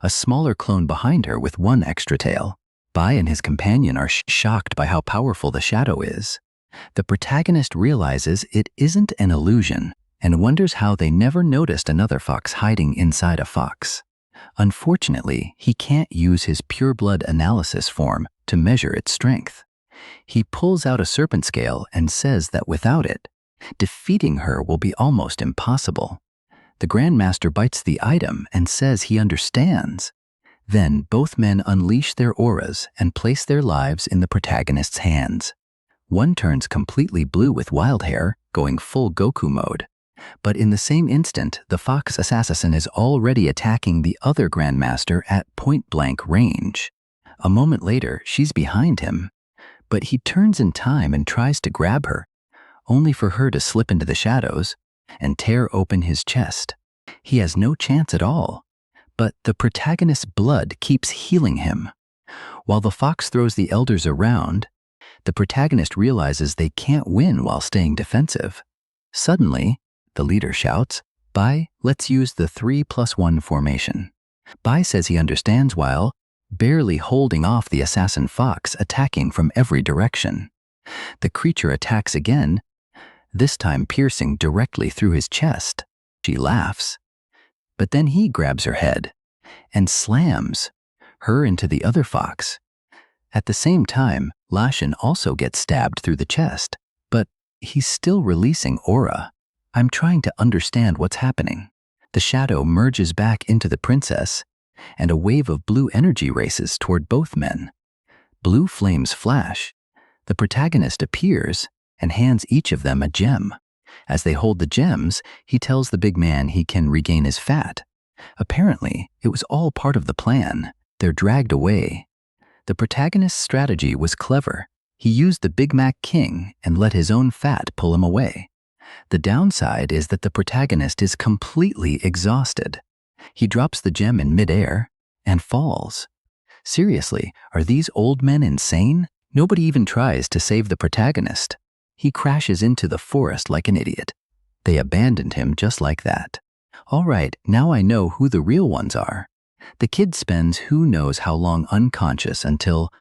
A smaller clone behind her with one extra tail. Bai and his companion are shocked by how powerful the shadow is. The protagonist realizes it isn't an illusion and wonders how they never noticed another fox hiding inside a fox. Unfortunately, he can't use his pure blood analysis form to measure its strength. He pulls out a serpent scale and says that without it, defeating her will be almost impossible. The Grand Master bites the item and says he understands. Then both men unleash their auras and place their lives in the protagonist's hands. One turns completely blue with wild hair, going full Goku mode. But in the same instant, the fox assassin is already attacking the other Grandmaster at point-blank range. A moment later, she's behind him, but he turns in time and tries to grab her, only for her to slip into the shadows and tear open his chest. He has no chance at all, but the protagonist's blood keeps healing him. While the fox throws the elders around, the protagonist realizes they can't win while staying defensive. Suddenly, the leader shouts, "Bai, let's use the 3+1 formation." Bai says he understands while barely holding off the assassin fox attacking from every direction. The creature attacks again, this time piercing directly through his chest. She laughs, but then he grabs her head and slams her into the other fox. At the same time, Lashin also gets stabbed through the chest, but he's still releasing aura. I'm trying to understand what's happening. The shadow merges back into the princess, and a wave of blue energy races toward both men. Blue flames flash. The protagonist appears and hands each of them a gem. As they hold the gems, he tells the big man he can regain his fat. Apparently, it was all part of the plan. They're dragged away. The protagonist's strategy was clever. He used the Big Mac King and let his own fat pull him away. The downside is that the protagonist is completely exhausted. He drops the gem in midair and falls. Seriously, are these old men insane? Nobody even tries to save the protagonist. He crashes into the forest like an idiot. They abandoned him just like that. All right, now I know who the real ones are. The kid spends who knows how long unconscious until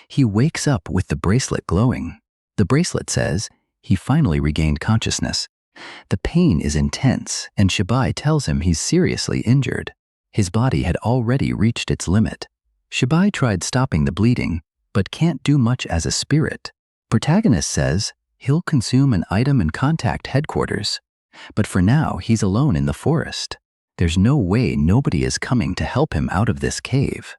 he wakes up with the bracelet glowing. The bracelet says he finally regained consciousness. The pain is intense, and Shibai tells him he's seriously injured. His body had already reached its limit. Shibai tried stopping the bleeding, but can't do much as a spirit. Protagonist says he'll consume an item and contact headquarters, but for now he's alone in the forest. There's no way nobody is coming to help him out of this cave.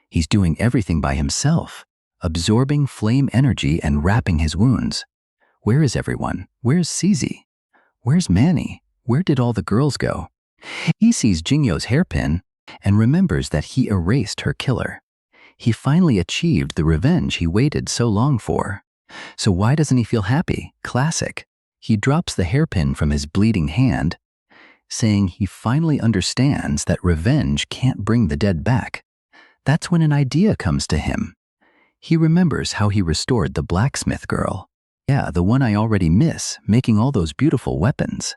He's doing everything by himself, absorbing flame energy and wrapping his wounds. Where is everyone? Where's CZ? Where's Manny? Where did all the girls go? He sees Jingyo's hairpin and remembers that he erased her killer. He finally achieved the revenge he waited so long for. So why doesn't he feel happy? Classic. He drops the hairpin from his bleeding hand, saying he finally understands that revenge can't bring the dead back. That's when an idea comes to him. He remembers how he restored the blacksmith girl. Yeah, the one I already miss, making all those beautiful weapons.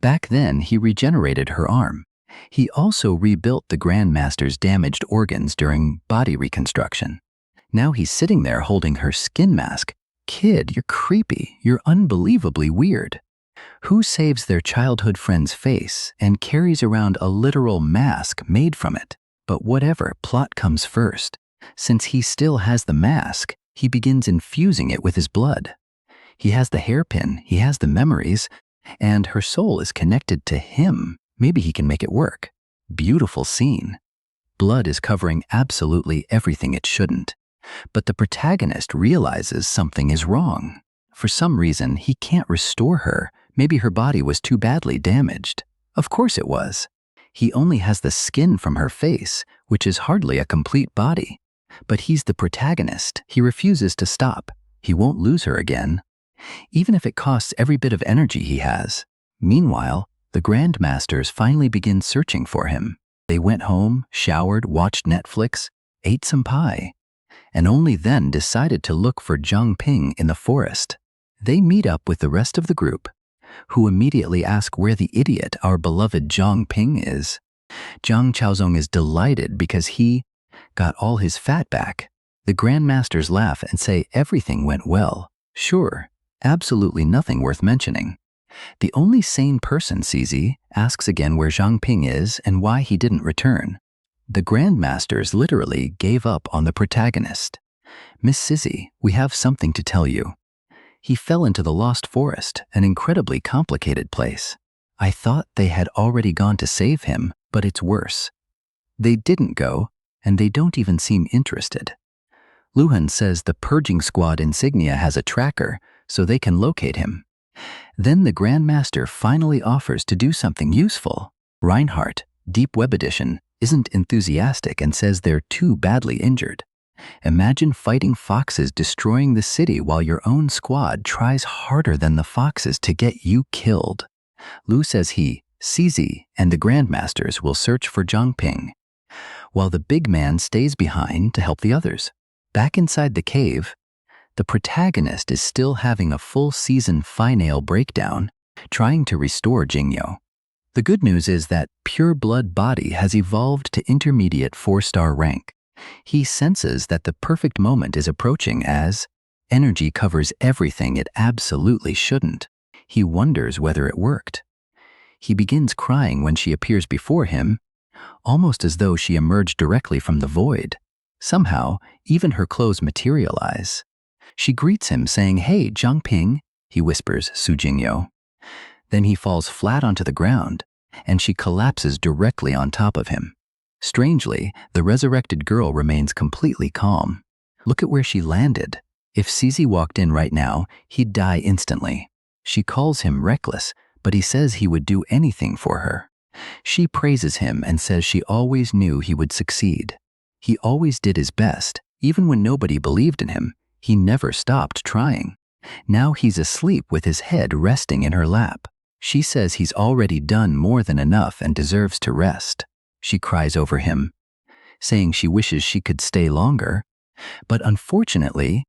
Back then, he regenerated her arm, He also rebuilt the Grandmaster's damaged organs during body reconstruction. Now he's sitting there holding her skin mask. Kid, you're creepy. You're unbelievably weird. Who saves their childhood friend's face and carries around a literal mask made from it? But whatever, plot comes first. Since he still has the mask, he begins infusing it with his blood. He has the hairpin, he has the memories, and her soul is connected to him. Maybe he can make it work. Beautiful scene. Blood is covering absolutely everything it shouldn't. But the protagonist realizes something is wrong. For some reason, he can't restore her. Maybe her body was too badly damaged. Of course it was. He only has the skin from her face, which is hardly a complete body. But he's the protagonist. He refuses to stop. He won't lose her again, even if it costs every bit of energy he has. Meanwhile, the Grandmasters finally begin searching for him. They went home, showered, watched Netflix, ate some pie, and only then decided to look for Zhang Ping in the forest. They meet up with the rest of the group, who immediately ask where the idiot our beloved Zhang Ping is. Zhang Chaozong is delighted because he got all his fat back. The Grandmasters laugh and say everything went well. Sure, absolutely nothing worth mentioning. The only sane person, CZ, asks again where Zhang Ping is and why he didn't return. The Grandmasters literally gave up on the protagonist. Miss Sizzy, we have something to tell you. He fell into the Lost Forest, an incredibly complicated place. I thought they had already gone to save him, but it's worse. They didn't go, and they don't even seem interested. Luhan says the purging squad insignia has a tracker, so they can locate him. Then the Grandmaster finally offers to do something useful. Reinhardt, Deep Web Edition, isn't enthusiastic and says they're too badly injured. Imagine fighting foxes destroying the city while your own squad tries harder than the foxes to get you killed. Lu says he, CZ, and the Grandmasters will search for Zhang Ping, while the big man stays behind to help the others. Back inside the cave, the protagonist is still having a full-season finale breakdown, trying to restore Jingyo. The good news is that Pure Blood Body has evolved to intermediate 4-star rank. He senses that the perfect moment is approaching as energy covers everything it absolutely shouldn't. He wonders whether it worked. He begins crying when she appears before him, almost as though she emerged directly from the void. Somehow, even her clothes materialize. She greets him saying, "Hey, Zhang Ping," he whispers, Su Jingyo. Then he falls flat onto the ground, and she collapses directly on top of him. Strangely, the resurrected girl remains completely calm. Look at where she landed. If CZ walked in right now, he'd die instantly. She calls him reckless, but he says he would do anything for her. She praises him and says she always knew he would succeed. He always did his best, even when nobody believed in him. He never stopped trying. Now he's asleep with his head resting in her lap. She says he's already done more than enough and deserves to rest. She cries over him, saying she wishes she could stay longer, but unfortunately,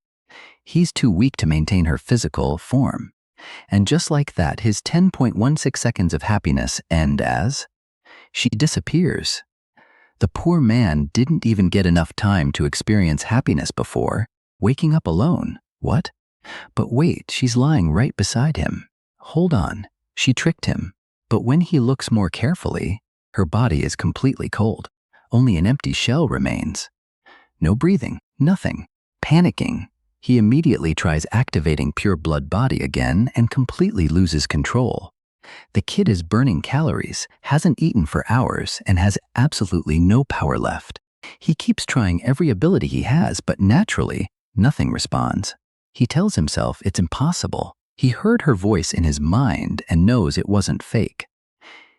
he's too weak to maintain her physical form. And just like that, his 10.16 seconds of happiness end as she disappears. The poor man didn't even get enough time to experience happiness before waking up alone. What? But wait, she's lying right beside him. Hold on, she tricked him. But when he looks more carefully, her body is completely cold. Only an empty shell remains. No breathing, nothing. Panicking, he immediately tries activating Pure Blood Body again and completely loses control. The kid is burning calories, hasn't eaten for hours, and has absolutely no power left. He keeps trying every ability he has, but naturally, nothing responds. He tells himself it's impossible. He heard her voice in his mind and knows it wasn't fake.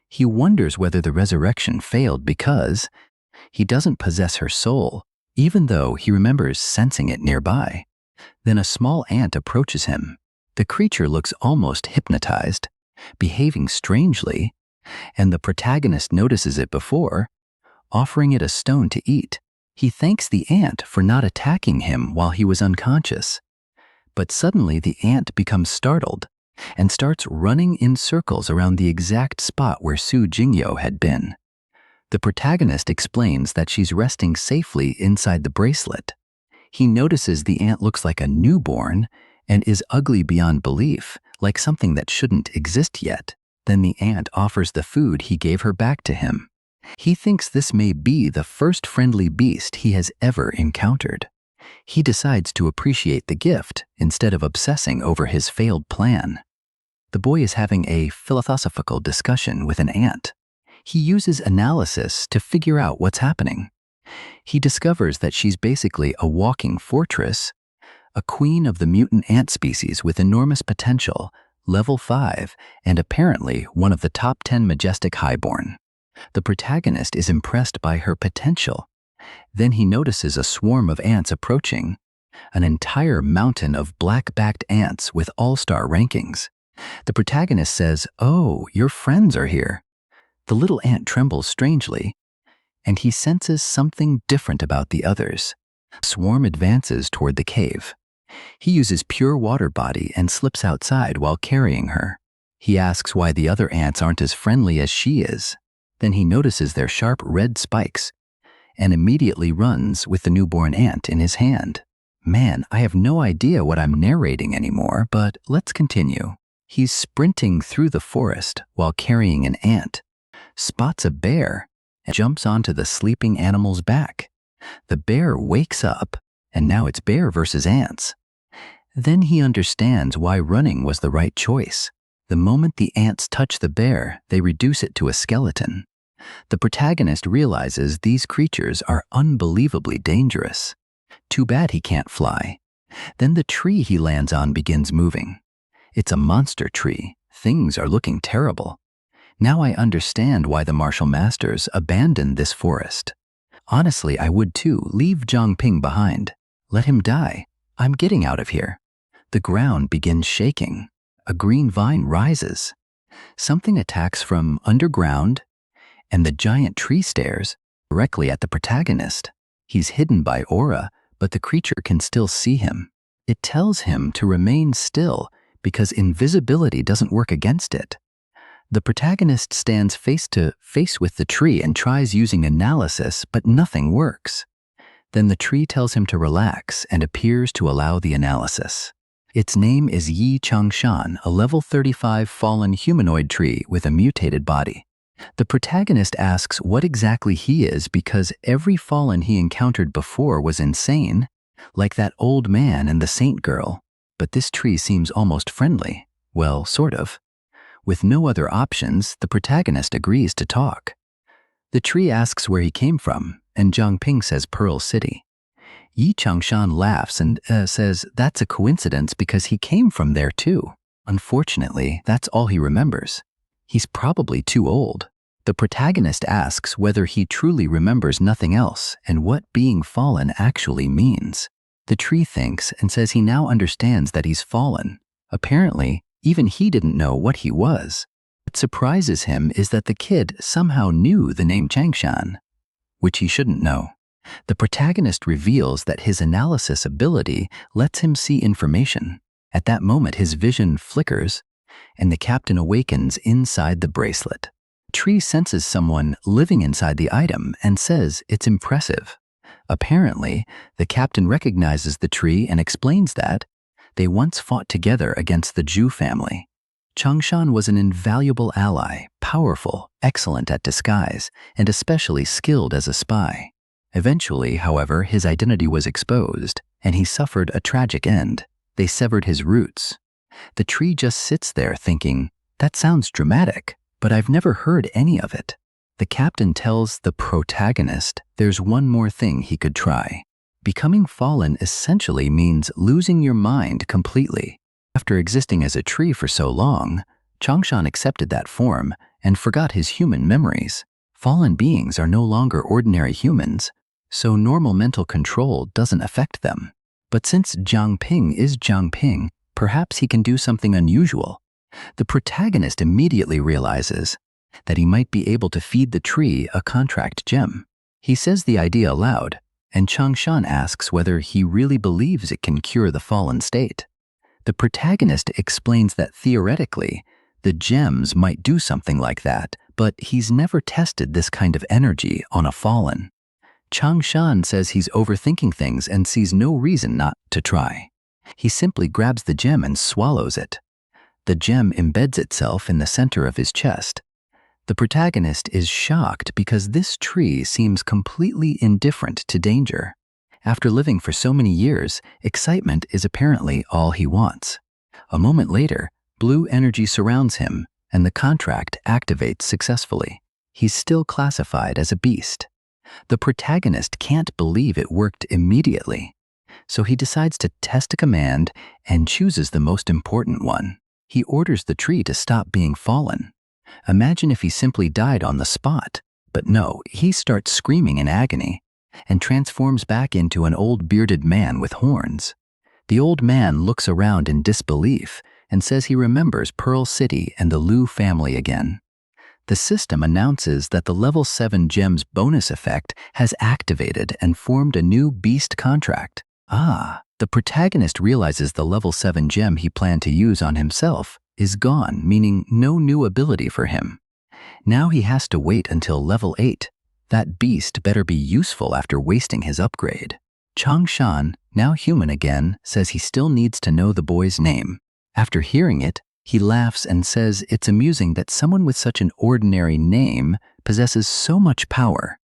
He wonders whether the resurrection failed because he doesn't possess her soul, even though he remembers sensing it nearby. Then a small ant approaches him. The creature looks almost hypnotized, behaving strangely, and the protagonist notices it before, offering it a stone to eat. He thanks the ant for not attacking him while he was unconscious. But suddenly the ant becomes startled and starts running in circles around the exact spot where Su Jingyo had been. The protagonist explains that she's resting safely inside the bracelet. He notices the ant looks like a newborn and is ugly beyond belief, like something that shouldn't exist yet. Then the ant offers the food he gave her back to him. He thinks this may be the first friendly beast he has ever encountered. He decides to appreciate the gift instead of obsessing over his failed plan. The boy is having a philosophical discussion with an ant. He uses analysis to figure out what's happening. He discovers that she's basically a walking fortress, a queen of the mutant ant species with enormous potential, level 5, and apparently one of the top 10 majestic highborn. The protagonist is impressed by her potential. Then he notices a swarm of ants approaching, an entire mountain of black-backed ants with all-star rankings. The protagonist says, "Oh, your friends are here." The little ant trembles strangely, and he senses something different about the others. The swarm advances toward the cave. He uses pure water body and slips outside while carrying her. He asks why the other ants aren't as friendly as she is. Then he notices their sharp red spikes and immediately runs with the newborn ant in his hand. Man, I have no idea what I'm narrating anymore, but let's continue. He's sprinting through the forest while carrying an ant, spots a bear, and jumps onto the sleeping animal's back. The bear wakes up, and now it's bear versus ants. Then he understands why running was the right choice. The moment the ants touch the bear, they reduce it to a skeleton. The protagonist realizes these creatures are unbelievably dangerous. Too bad he can't fly. Then the tree he lands on begins moving. It's a monster tree. Things are looking terrible. Now I understand why the martial masters abandoned this forest. Honestly, I would too. Leave Zhangping behind. Let him die. I'm getting out of here. The ground begins shaking. A green vine rises. Something attacks from underground, and the giant tree stares directly at the protagonist. He's hidden by aura, but the creature can still see him. It tells him to remain still because invisibility doesn't work against it. The protagonist stands face to face with the tree and tries using analysis, but nothing works. Then the tree tells him to relax and appears to allow the analysis. Its name is Yi Changshan, a level 35 fallen humanoid tree with a mutated body. The protagonist asks what exactly he is because every fallen he encountered before was insane, like that old man and the saint girl. But this tree seems almost friendly. Well, sort of. With no other options, the protagonist agrees to talk. The tree asks where he came from, and Zhangping says Pearl City. Yi Changshan laughs and says that's a coincidence because he came from there too. Unfortunately, that's all he remembers. He's probably too old. The protagonist asks whether he truly remembers nothing else and what being fallen actually means. The tree thinks and says he now understands that he's fallen. Apparently, even he didn't know what he was. What surprises him is that the kid somehow knew the name Changshan, which he shouldn't know. The protagonist reveals that his analysis ability lets him see information. At that moment, his vision flickers, and the captain awakens inside the bracelet. The tree senses someone living inside the item and says it's impressive. Apparently, the captain recognizes the tree and explains that they once fought together against the Zhu family. Changshan was an invaluable ally, powerful, excellent at disguise, and especially skilled as a spy. Eventually, however, his identity was exposed, and he suffered a tragic end. They severed his roots. The tree just sits there thinking, that sounds dramatic, but I've never heard any of it. The captain tells the protagonist there's one more thing he could try. Becoming fallen essentially means losing your mind completely. After existing as a tree for so long, Changshan accepted that form and forgot his human memories. Fallen beings are no longer ordinary humans, so normal mental control doesn't affect them. But since Zhangping is Zhangping, perhaps he can do something unusual. The protagonist immediately realizes that he might be able to feed the tree a contract gem. He says the idea aloud, and Changshan asks whether he really believes it can cure the fallen state. The protagonist explains that theoretically, the gems might do something like that, but he's never tested this kind of energy on a fallen. Changshan says he's overthinking things and sees no reason not to try. He simply grabs the gem and swallows it. The gem embeds itself in the center of his chest. The protagonist is shocked because this tree seems completely indifferent to danger. After living for so many years, excitement is apparently all he wants. A moment later, blue energy surrounds him, and the contract activates successfully. He's still classified as a beast. The protagonist can't believe it worked immediately, so he decides to test a command and chooses the most important one. He orders the tree to stop being fallen. Imagine if he simply died on the spot, but no, he starts screaming in agony and transforms back into an old bearded man with horns. The old man looks around in disbelief and says he remembers Pearl City and the Liu family again. The system announces that the level 7 gem's bonus effect has activated and formed a new beast contract. The protagonist realizes the level 7 gem he planned to use on himself is gone, meaning no new ability for him. Now he has to wait until level 8. That beast better be useful after wasting his upgrade. Changshan, now human again, says he still needs to know the boy's name. After hearing it, he laughs and says it's amusing that someone with such an ordinary name possesses so much power.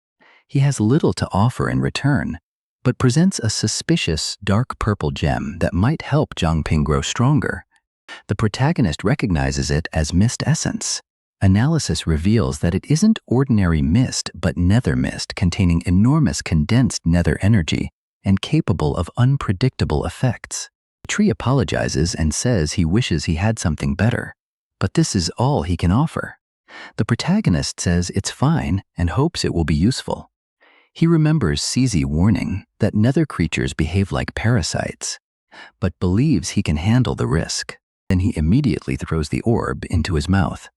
He has little to offer in return, but presents a suspicious dark purple gem that might help Zhangping grow stronger. The protagonist recognizes it as mist essence. Analysis reveals that it isn't ordinary mist, but nether mist containing enormous condensed nether energy and capable of unpredictable effects. The tree apologizes and says he wishes he had something better, but this is all he can offer. The protagonist says it's fine and hopes it will be useful. He remembers CZ's warning that nether creatures behave like parasites, but believes he can handle the risk. Then he immediately throws the orb into his mouth.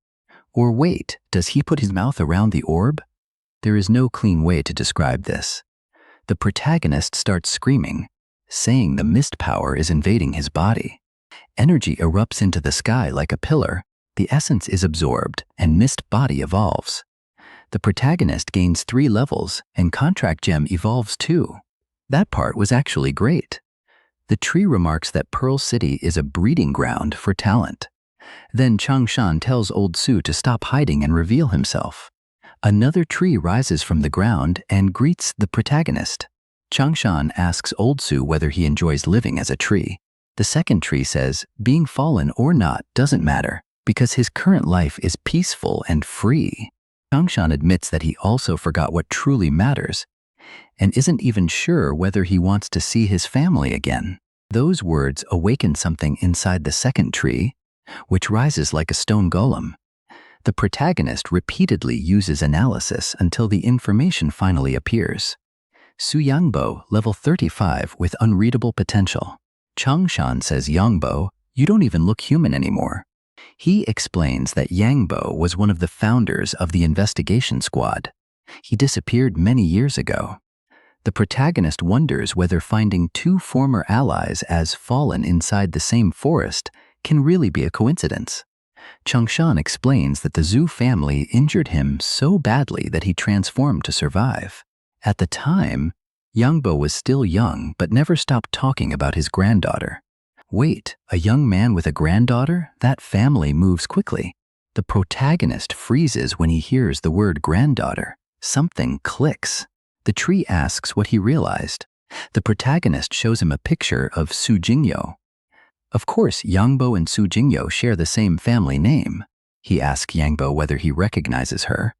Or wait, does he put his mouth around the orb? There is no clean way to describe this. The protagonist starts screaming, saying the mist power is invading his body. Energy erupts into the sky like a pillar, the essence is absorbed, and mist body evolves. The protagonist gains 3 levels, and contract gem evolves too. That part was actually great. The tree remarks that Pearl City is a breeding ground for talent. Then Changshan tells old Su to stop hiding and reveal himself. Another tree rises from the ground and greets the protagonist. Changshan asks old Su whether he enjoys living as a tree. The second tree says being fallen or not doesn't matter because his current life is peaceful and free. Changshan admits that he also forgot what truly matters and isn't even sure whether he wants to see his family again. Those words awaken something inside the second tree, which rises like a stone golem. The protagonist repeatedly uses analysis until the information finally appears. Su Yangbo, level 35 with unreadable potential. Changshan says, Yangbo, you don't even look human anymore. He explains that Yangbo was one of the founders of the investigation squad. He disappeared many years ago. The protagonist wonders whether finding 2 former allies as fallen inside the same forest can really be a coincidence. Changshan explains that the Zhu family injured him so badly that he transformed to survive. At the time, Yangbo was still young but never stopped talking about his granddaughter. Wait, a young man with a granddaughter? That family moves quickly. The protagonist freezes when he hears the word granddaughter. Something clicks. The tree asks what he realized. The protagonist shows him a picture of Su Jingyo. Of course, Yangbo and Su Jingyo share the same family name. He asks Yangbo whether he recognizes her.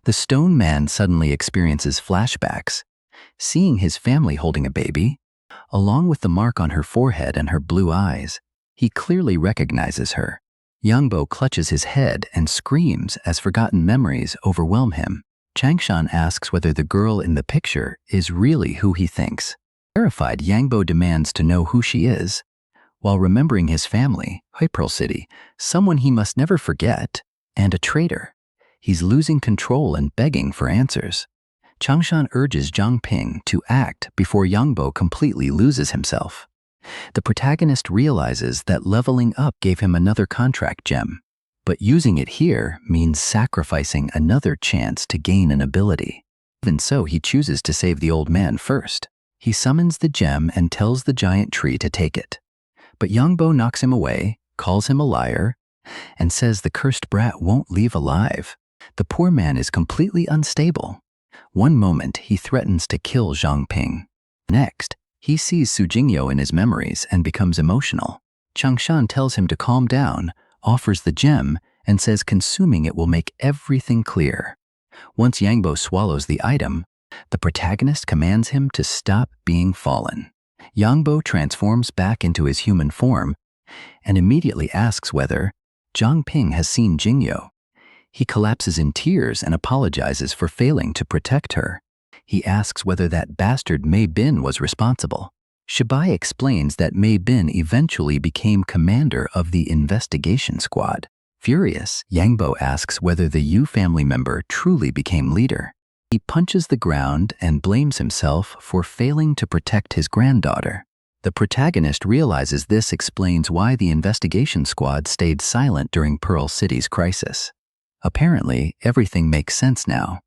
The stone man suddenly experiences flashbacks, seeing his family holding a baby, along with the mark on her forehead and her blue eyes. He clearly recognizes her. Yangbo clutches his head and screams as forgotten memories overwhelm him. Changshan asks whether the girl in the picture is really who he thinks. Terrified, Yangbo demands to know who she is, while remembering his family, Pearl City, someone he must never forget, and a traitor. He's losing control and begging for answers. Changshan urges Zhangping to act before Yangbo completely loses himself. The protagonist realizes that leveling up gave him another contract gem. but using it here means sacrificing another chance to gain an ability. Even so, he chooses to save the old man first. He summons the gem and tells the giant tree to take it. But Yangbo knocks him away, calls him a liar, and says the cursed brat won't leave alive. The poor man is completely unstable. One moment, he threatens to kill Zhang Ping. Next, he sees Su Jingyo in his memories and becomes emotional. Changshan tells him to calm down, offers the gem, and says consuming it will make everything clear. Once Yangbo swallows the item, the protagonist commands him to stop being fallen. Yangbo transforms back into his human form and immediately asks whether Zhang Ping has seen Jingyo. He collapses in tears and apologizes for failing to protect her. He asks whether that bastard Mei Bin was responsible. Shibai explains that Mei Bin eventually became commander of the investigation squad. Furious, Yangbo asks whether the Yu family member truly became leader. He punches the ground and blames himself for failing to protect his granddaughter. The protagonist realizes this explains why the investigation squad stayed silent during Pearl City's crisis. Apparently, everything makes sense now.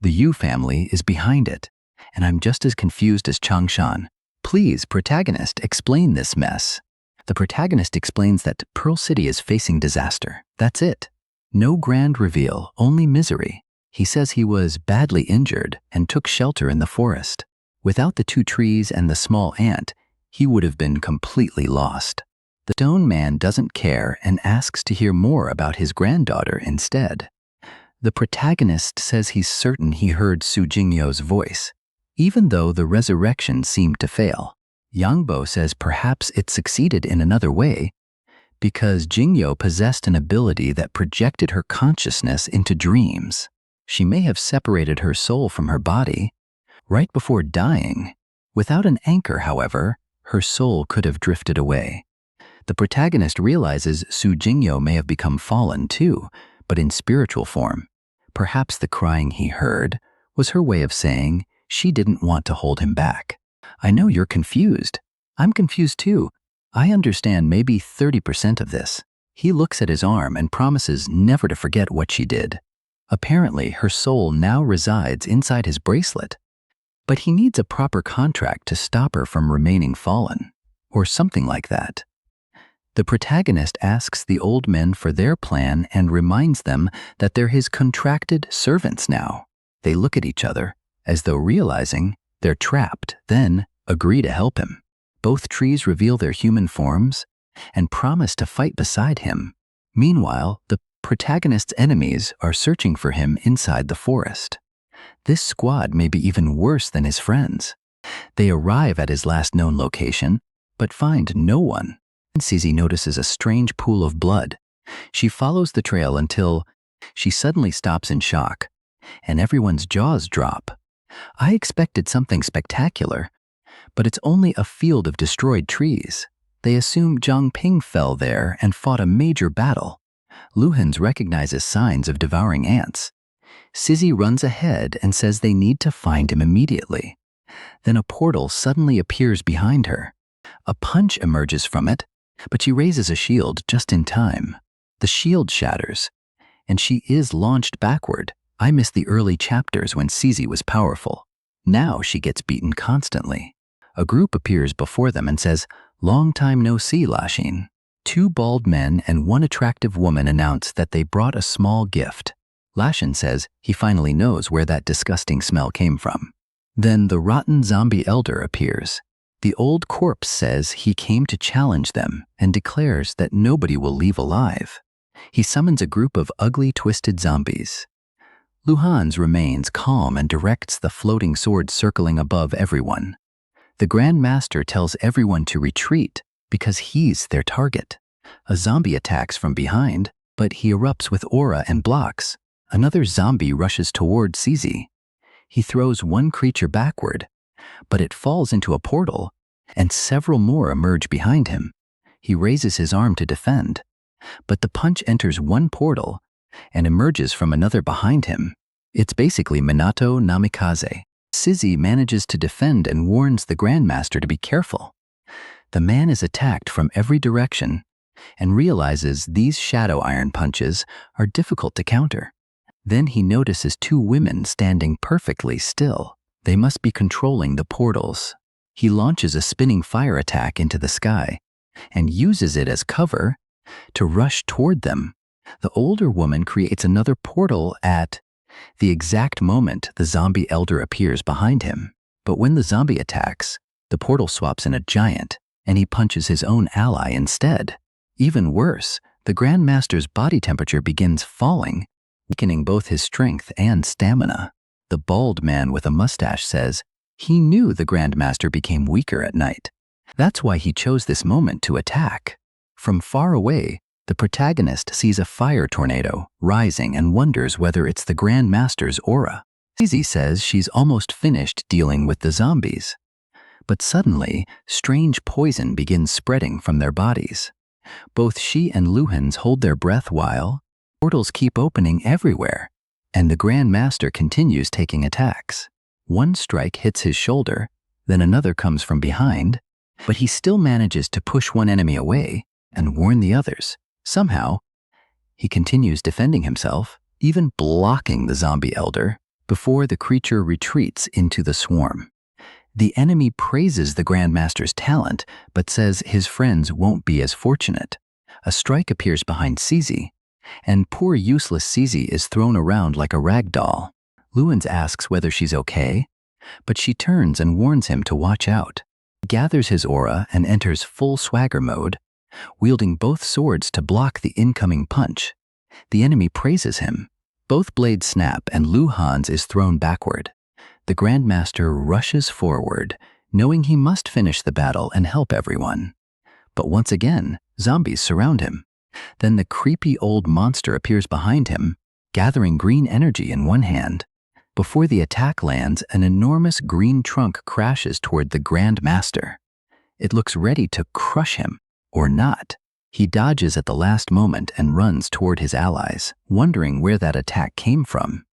The Yu family is behind it, and I'm just as confused as Changshan. Please, protagonist, explain this mess. The protagonist explains that Pearl City is facing disaster. That's it. No grand reveal, only misery. He says he was badly injured and took shelter in the forest. Without the 2 trees and the small ant, he would have been completely lost. The stone man doesn't care and asks to hear more about his granddaughter instead. The protagonist says he's certain he heard Su Jingyo's voice, even though the resurrection seemed to fail. Yangbo says perhaps it succeeded in another way because Jingyo possessed an ability that projected her consciousness into dreams. She may have separated her soul from her body right before dying. Without an anchor, however, her soul could have drifted away. The protagonist realizes Su Jingyo may have become fallen too, but in spiritual form. Perhaps the crying he heard was her way of saying she didn't want to hold him back. I know you're confused. I'm confused too. I understand maybe 30% of this. He looks at his arm and promises never to forget what she did. Apparently, her soul now resides inside his bracelet, but he needs a proper contract to stop her from remaining fallen, or something like that. The protagonist asks the old men for their plan and reminds them that they're his contracted servants now. They look at each other, as though realizing they're trapped, then agree to help him. Both trees reveal their human forms and promise to fight beside him. Meanwhile, the protagonist's enemies are searching for him inside the forest. This squad may be even worse than his friends. They arrive at his last known location, but find no one. Zizi notices a strange pool of blood. She follows the trail until she suddenly stops in shock, and everyone's jaws drop. I expected something spectacular, but it's only a field of destroyed trees. They assume Zhang Ping fell there and fought a major battle. Luhans recognizes signs of devouring ants. Sizzy runs ahead and says they need to find him immediately. Then a portal suddenly appears behind her. A punch emerges from it, but she raises a shield just in time. The shield shatters, and she is launched backward. I missed the early chapters when Sizzy was powerful. Now she gets beaten constantly. A group appears before them and says, "Long time no see, Lashin." 2 bald men and 1 attractive woman announce that they brought a small gift. Lashin says he finally knows where that disgusting smell came from. Then the rotten zombie elder appears. The old corpse says he came to challenge them and declares that nobody will leave alive. He summons a group of ugly, twisted zombies. Luhans remains calm and directs the floating sword circling above everyone. The Grand Master tells everyone to retreat because he's their target. A zombie attacks from behind, but he erupts with aura and blocks. Another zombie rushes toward Zizi. He throws one creature backward, but it falls into a portal, and several more emerge behind him. He raises his arm to defend, but the punch enters one portal and emerges from another behind him. It's basically Minato Namikaze. Zizi manages to defend and warns the Grandmaster to be careful. The man is attacked from every direction, and realizes these shadow iron punches are difficult to counter. Then he notices two women standing perfectly still. They must be controlling the portals. He launches a spinning fire attack into the sky and uses it as cover to rush toward them. The older woman creates another portal at the exact moment the zombie elder appears behind him. But when the zombie attacks, the portal swaps in a giant, and he punches his own ally instead. Even worse, the Grandmaster's body temperature begins falling, weakening both his strength and stamina. The bald man with a mustache says he knew the Grandmaster became weaker at night. That's why he chose this moment to attack. From far away, the protagonist sees a fire tornado rising and wonders whether it's the Grandmaster's aura. Zizi says she's almost finished dealing with the zombies. But suddenly, strange poison begins spreading from their bodies. Both she and Luhans hold their breath while portals keep opening everywhere, and the Grandmaster continues taking attacks. One strike hits his shoulder, then another comes from behind, but he still manages to push one enemy away and warn the others. Somehow, he continues defending himself, even blocking the zombie elder, before the creature retreats into the swarm. The enemy praises the Grandmaster's talent, but says his friends won't be as fortunate. A strike appears behind Zizi, and poor useless Zizi is thrown around like a rag doll. Luhans asks whether she's okay, but she turns and warns him to watch out. He gathers his aura and enters full swagger mode, wielding both swords to block the incoming punch. The enemy praises him. Both blades snap and Luhans is thrown backward. The Grandmaster rushes forward, knowing he must finish the battle and help everyone. But once again, zombies surround him. Then the creepy old monster appears behind him, gathering green energy in one hand. Before the attack lands, an enormous green trunk crashes toward the Grandmaster. It looks ready to crush him, or not. He dodges at the last moment and runs toward his allies, wondering where that attack came from.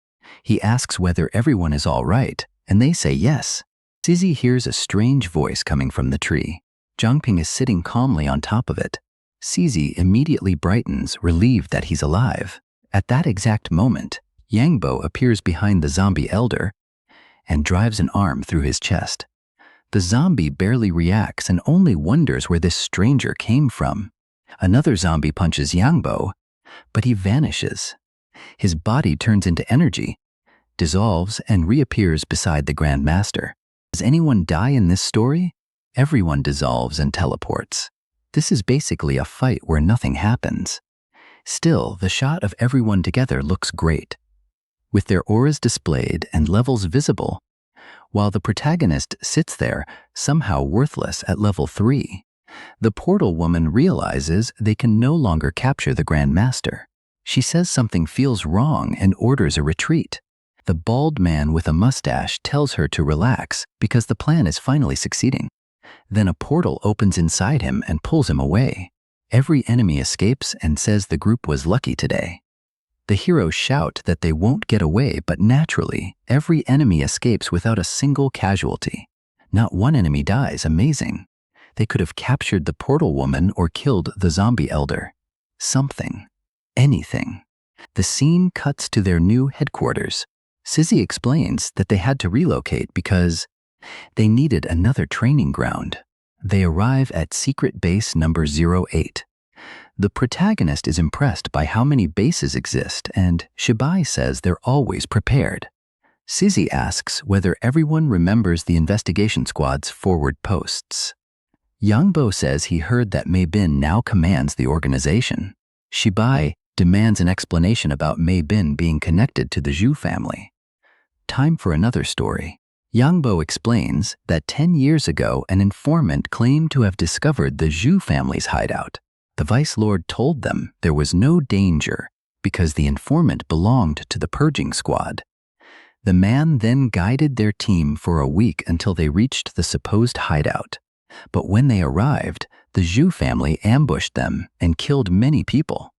He asks whether everyone is all right, and they say yes. Zizi hears a strange voice coming from the tree. Zhangping is sitting calmly on top of it. Zizi immediately brightens, relieved that he's alive. At that exact moment, Yangbo appears behind the zombie elder and drives an arm through his chest. The zombie barely reacts and only wonders where this stranger came from. Another zombie punches Yangbo, but he vanishes. His body turns into energy, dissolves, and reappears beside the Grandmaster. Does anyone die in this story? Everyone dissolves and teleports. This is basically a fight where nothing happens. Still, the shot of everyone together looks great, with their auras displayed and levels visible, while the protagonist sits there, somehow worthless at level 3. The portal woman realizes they can no longer capture the Grandmaster. She says something feels wrong and orders a retreat. The bald man with a mustache tells her to relax because the plan is finally succeeding. Then a portal opens inside him and pulls him away. Every enemy escapes and says the group was lucky today. The heroes shout that they won't get away, but naturally, every enemy escapes without a single casualty. Not one enemy dies, amazing. They could have captured the portal woman or killed the zombie elder. Something. Anything. The scene cuts to their new headquarters. Zizi explains that they had to relocate because they needed another training ground. They arrive at secret base number 08. The protagonist is impressed by how many bases exist, and Shibai says they're always prepared. Zizi asks whether everyone remembers the investigation squad's forward posts. Yangbo says he heard that Mei Bin now commands the organization. Shibai demands an explanation about Mei Bin being connected to the Zhu family. Time for another story. Yangbo explains that 10 years ago an informant claimed to have discovered the Zhu family's hideout. The Vice Lord told them there was no danger because the informant belonged to the purging squad. The man then guided their team for a week until they reached the supposed hideout. But when they arrived, the Zhu family ambushed them and killed many people.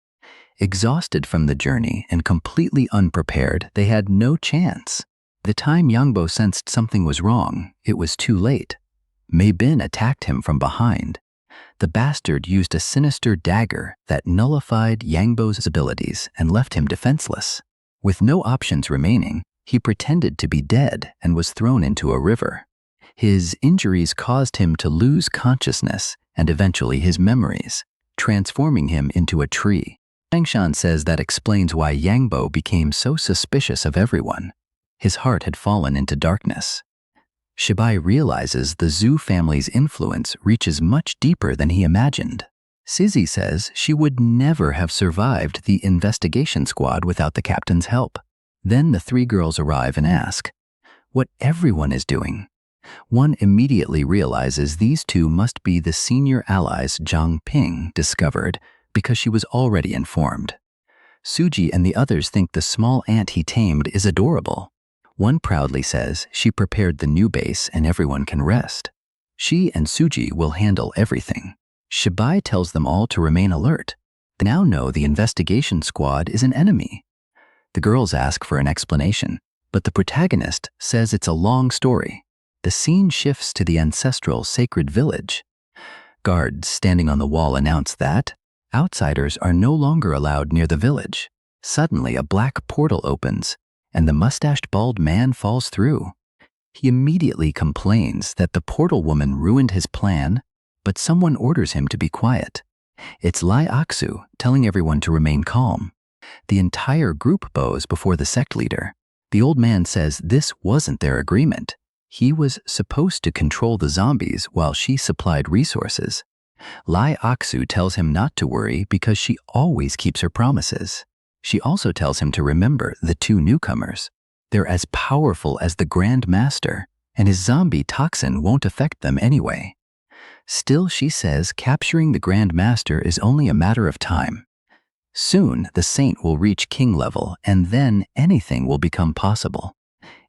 Exhausted from the journey and completely unprepared, they had no chance. By the time Yangbo sensed something was wrong, it was too late. Mei Bin attacked him from behind. The bastard used a sinister dagger that nullified Yangbo's abilities and left him defenseless. With no options remaining, he pretended to be dead and was thrown into a river. His injuries caused him to lose consciousness and eventually his memories, transforming him into a tree. Changshan says that explains why Yangbo became so suspicious of everyone. His heart had fallen into darkness. Shibai realizes the Zhu family's influence reaches much deeper than he imagined. Sizzy says she would never have survived the investigation squad without the captain's help. Then the three girls arrive and ask what everyone is doing. One immediately realizes these two must be the senior allies Zhang Ping discovered because she was already informed. Suji and the others think the small ant he tamed is adorable. One proudly says she prepared the new base and everyone can rest. She and Suji will handle everything. Shibai tells them all to remain alert. They now know the investigation squad is an enemy. The girls ask for an explanation, but the protagonist says it's a long story. The scene shifts to the ancestral sacred village. Guards standing on the wall announce that outsiders are no longer allowed near the village. Suddenly, a black portal opens, and the mustached bald man falls through. He immediately complains that the portal woman ruined his plan, but someone orders him to be quiet. It's Lai Aksu telling everyone to remain calm. The entire group bows before the sect leader. The old man says this wasn't their agreement. He was supposed to control the zombies while she supplied resources. Lai Aksu tells him not to worry because she always keeps her promises. She also tells him to remember the two newcomers. They're as powerful as the Grand Master, and his zombie toxin won't affect them anyway. Still, she says capturing the Grand Master is only a matter of time. Soon, the saint will reach king level, and then anything will become possible.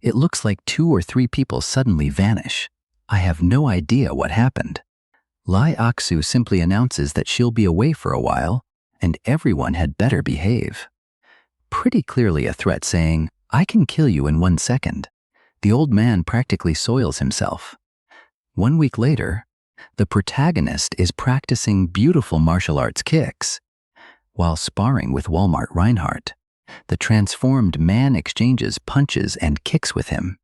It looks like 2 or 3 people suddenly vanish. I have no idea what happened. Lai Aksu simply announces that she'll be away for a while, and everyone had better behave. Pretty clearly a threat saying, I can kill you in 1 second. The old man practically soils himself. 1 week later, the protagonist is practicing beautiful martial arts kicks. While sparring with Walmart Reinhardt, the transformed man exchanges punches and kicks with him.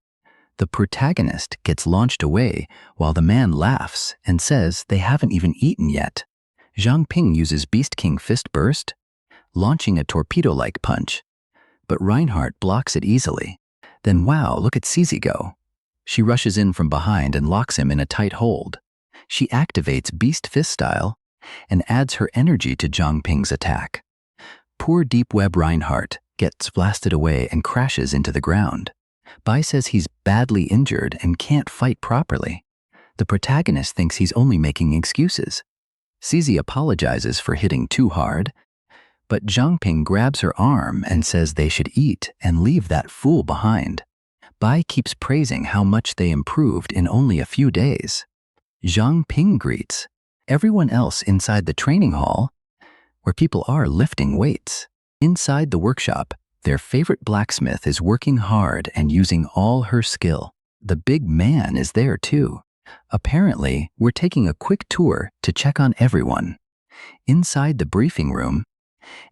The protagonist gets launched away while the man laughs and says they haven't even eaten yet. Zhang Ping uses Beast King Fist Burst, launching a torpedo-like punch, but Reinhardt blocks it easily. Then wow, look at Cece go. She rushes in from behind and locks him in a tight hold. She activates Beast Fist style and adds her energy to Zhang Ping's attack. Poor Deep Web Reinhardt gets blasted away and crashes into the ground. Bai says he's badly injured and can't fight properly. The protagonist thinks he's only making excuses. Cece apologizes for hitting too hard, but Zhang Ping grabs her arm and says they should eat and leave that fool behind. Bai keeps praising how much they improved in only a few days. Zhang Ping greets everyone else inside the training hall, where people are lifting weights. Inside the workshop, their favorite blacksmith is working hard and using all her skill. The big man is there too. Apparently, we're taking a quick tour to check on everyone. Inside the briefing room,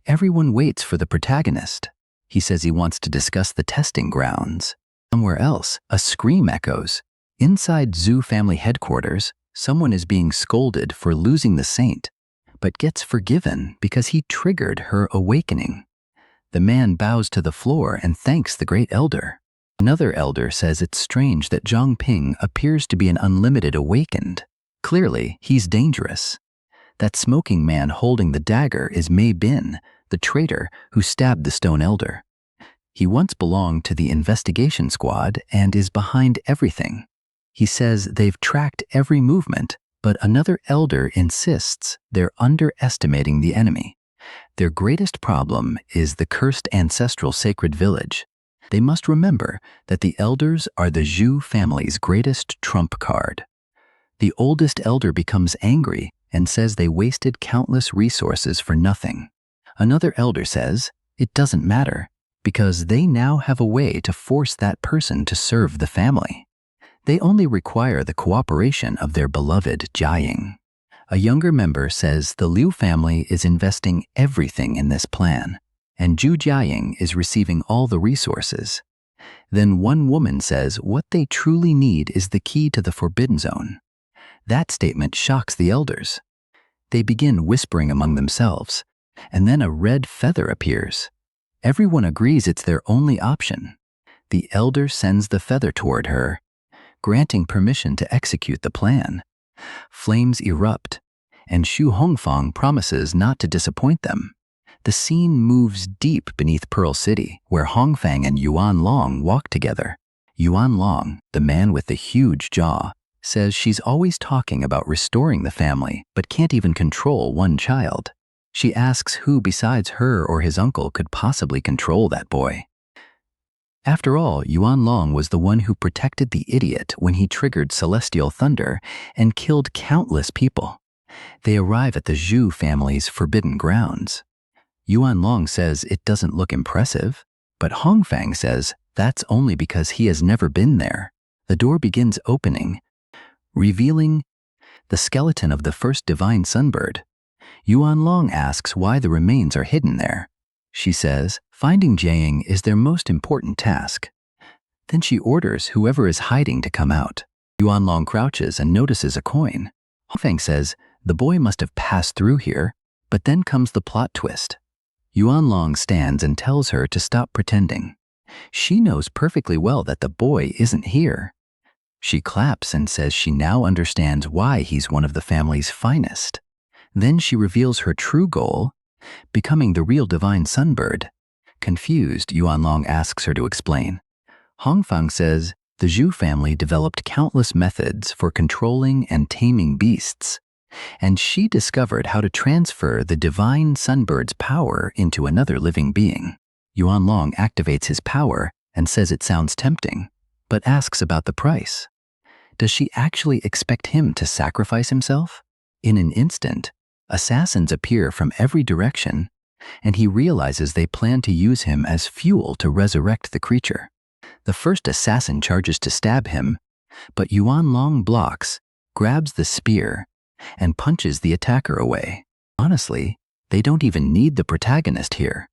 everyone waits for the protagonist. He says he wants to discuss the testing grounds. Somewhere else, a scream echoes. Inside Zhu family headquarters, someone is being scolded for losing the saint, but gets forgiven because he triggered her awakening. The man bows to the floor and thanks the great elder. Another elder says it's strange that Zhang Ping appears to be an unlimited awakened. Clearly, he's dangerous. That smoking man holding the dagger is Mei Bin, the traitor who stabbed the stone elder. He once belonged to the investigation squad and is behind everything. He says they've tracked every movement, but another elder insists they're underestimating the enemy. Their greatest problem is the cursed ancestral sacred village. They must remember that the elders are the Zhu family's greatest trump card. The oldest elder becomes angry and says they wasted countless resources for nothing. Another elder says it doesn't matter because they now have a way to force that person to serve the family. They only require the cooperation of their beloved Jiaying. A younger member says the Liu family is investing everything in this plan, and Zhu Jiaying is receiving all the resources. Then one woman says what they truly need is the key to the Forbidden Zone. That statement shocks the elders. They begin whispering among themselves, and then a red feather appears. Everyone agrees it's their only option. The elder sends the feather toward her, granting permission to execute the plan. Flames erupt, and Xu Hongfang promises not to disappoint them. The scene moves deep beneath Pearl City, where Hongfang and Yuan Long walk together. Yuan Long, the man with the huge jaw, says she's always talking about restoring the family, but can't even control one child. She asks who besides her or his uncle could possibly control that boy. After all, Yuan Long was the one who protected the idiot when he triggered celestial thunder and killed countless people. They arrive at the Zhu family's forbidden grounds. Yuan Long says it doesn't look impressive, but Hongfang says that's only because he has never been there. The door begins opening, revealing the skeleton of the first divine sunbird. Yuan Long asks why the remains are hidden there. She says finding Jiaying is their most important task. Then she orders whoever is hiding to come out. Yuan Long crouches and notices a coin. Hongfang says the boy must have passed through here, but then comes the plot twist. Yuan Long stands and tells her to stop pretending. She knows perfectly well that the boy isn't here. She claps and says she now understands why he's one of the family's finest. Then she reveals her true goal, becoming the real divine sunbird. Confused, Yuan Long asks her to explain. Hongfang says the Zhu family developed countless methods for controlling and taming beasts, and she discovered how to transfer the divine sunbird's power into another living being. Yuan Long activates his power and says it sounds tempting, but asks about the price. Does she actually expect him to sacrifice himself? In an instant, assassins appear from every direction, and he realizes they plan to use him as fuel to resurrect the creature. The first assassin charges to stab him, but Yuan Long blocks, grabs the spear, and punches the attacker away. Honestly, they don't even need the protagonist here.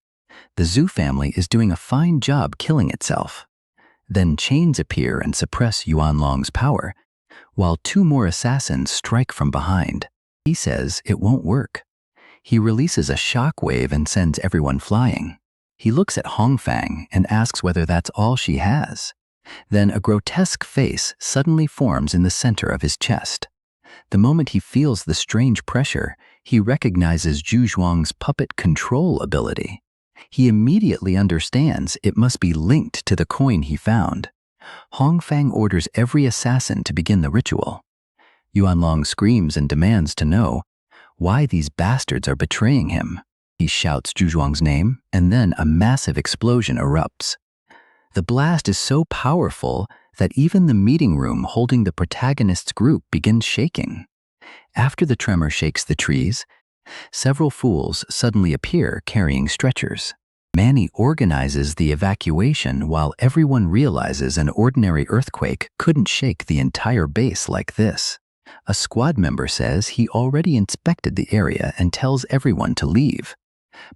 The Zhu family is doing a fine job killing itself. Then chains appear and suppress Yuan Long's power, while two more assassins strike from behind. He says it won't work. He releases a shock wave and sends everyone flying. He looks at Hongfang and asks whether that's all she has. Then a grotesque face suddenly forms in the center of his chest. The moment he feels the strange pressure, he recognizes Zhu Zhuang's puppet control ability. He immediately understands it must be linked to the coin he found. Hongfang orders every assassin to begin the ritual. Yuan Long screams and demands to know why these bastards are betraying him. He shouts Zhu Zhuang's name, and then a massive explosion erupts. The blast is so powerful that even the meeting room holding the protagonist's group begins shaking. After the tremor shakes the trees, several fools suddenly appear carrying stretchers. Manny organizes the evacuation while everyone realizes an ordinary earthquake couldn't shake the entire base like this. A squad member says he already inspected the area and tells everyone to leave.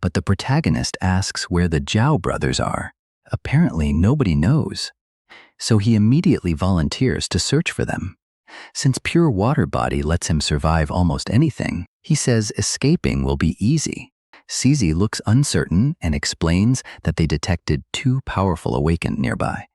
But the protagonist asks where the Zhao brothers are. Apparently nobody knows. So he immediately volunteers to search for them. Since pure water body lets him survive almost anything, he says escaping will be easy. CZ looks uncertain and explains that they detected two powerful awakened nearby.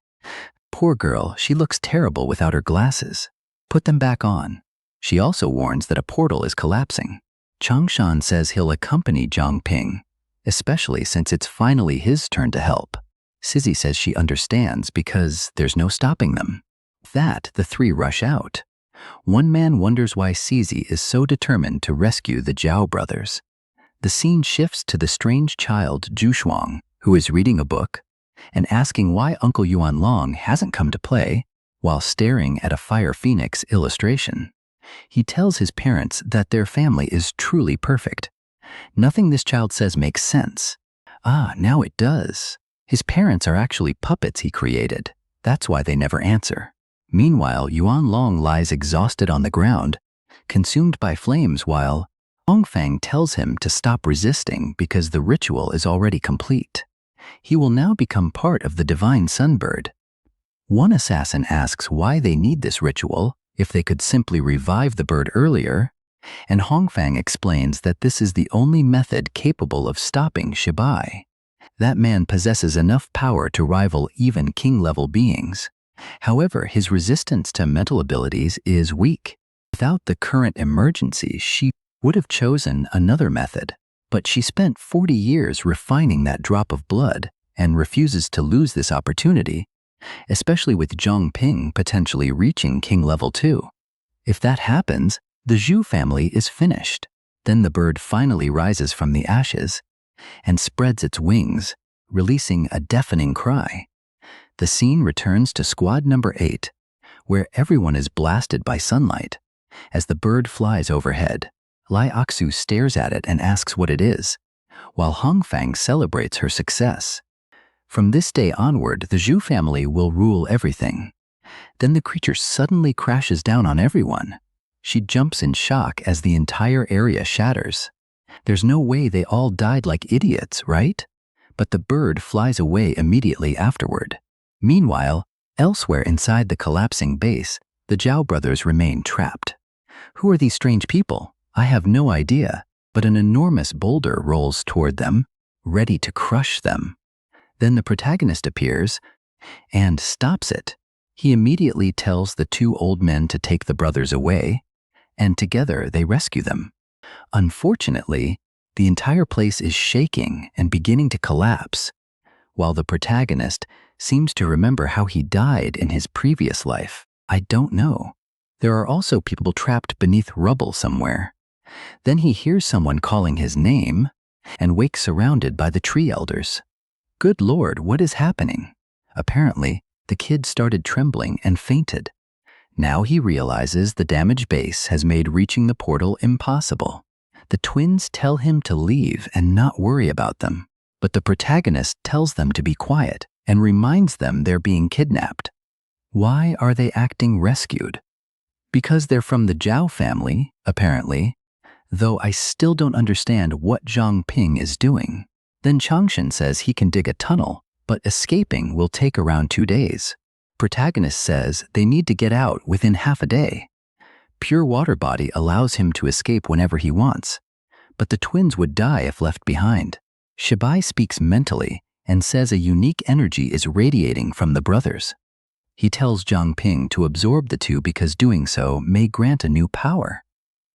Poor girl, she looks terrible without her glasses. Put them back on. She also warns that a portal is collapsing. Changshan says he'll accompany Zhang Ping, especially since it's finally his turn to help. Sizzy says she understands because there's no stopping them. With that, the three rush out. One man wonders why Sizzy is so determined to rescue the Zhao brothers. The scene shifts to the strange child Zhu Shuang, who is reading a book and asking why Uncle Yuan Long hasn't come to play while staring at a Fire Phoenix illustration. He tells his parents that their family is truly perfect. Nothing this child says makes sense. Ah, now it does. His parents are actually puppets he created. That's why they never answer. Meanwhile, Yuan Long lies exhausted on the ground, consumed by flames, while Hongfang tells him to stop resisting because the ritual is already complete. He will now become part of the divine sunbird. One assassin asks why they need this ritual if they could simply revive the bird earlier, and Hongfang explains that this is the only method capable of stopping Shibai. That man possesses enough power to rival even king-level beings. However, his resistance to mental abilities is weak. Without the current emergency, she would have chosen another method, but she spent 40 years refining that drop of blood and refuses to lose this opportunity, especially with Zhang Ping potentially reaching King Level 2. If that happens, the Zhu family is finished. Then the bird finally rises from the ashes and spreads its wings, releasing a deafening cry. The scene returns to squad number 8, where everyone is blasted by sunlight. As the bird flies overhead, Lai Aksu stares at it and asks what it is, while Hongfang celebrates her success. From this day onward, the Zhu family will rule everything. Then the creature suddenly crashes down on everyone. She jumps in shock as the entire area shatters. There's no way they all died like idiots, right? But the bird flies away immediately afterward. Meanwhile, elsewhere inside the collapsing base, the Zhao brothers remain trapped. Who are these strange people? I have no idea, but an enormous boulder rolls toward them, ready to crush them. Then the protagonist appears and stops it. He immediately tells the two old men to take the brothers away, and together they rescue them. Unfortunately, the entire place is shaking and beginning to collapse, while the protagonist seems to remember how he died in his previous life. I don't know. There are also people trapped beneath rubble somewhere. Then he hears someone calling his name and wakes surrounded by the tree elders. Good Lord, what is happening? Apparently, the kid started trembling and fainted. Now he realizes the damaged base has made reaching the portal impossible. The twins tell him to leave and not worry about them, but the protagonist tells them to be quiet and reminds them they're being kidnapped. Why are they acting rescued? Because they're from the Zhao family, apparently, though I still don't understand what Zhang Ping is doing. Then Changshan says he can dig a tunnel, but escaping will take around 2 days. Protagonist says they need to get out within half a day. Pure water body allows him to escape whenever he wants, but the twins would die if left behind. Shibai speaks mentally and says a unique energy is radiating from the brothers. He tells Zhang Ping to absorb the two because doing so may grant a new power.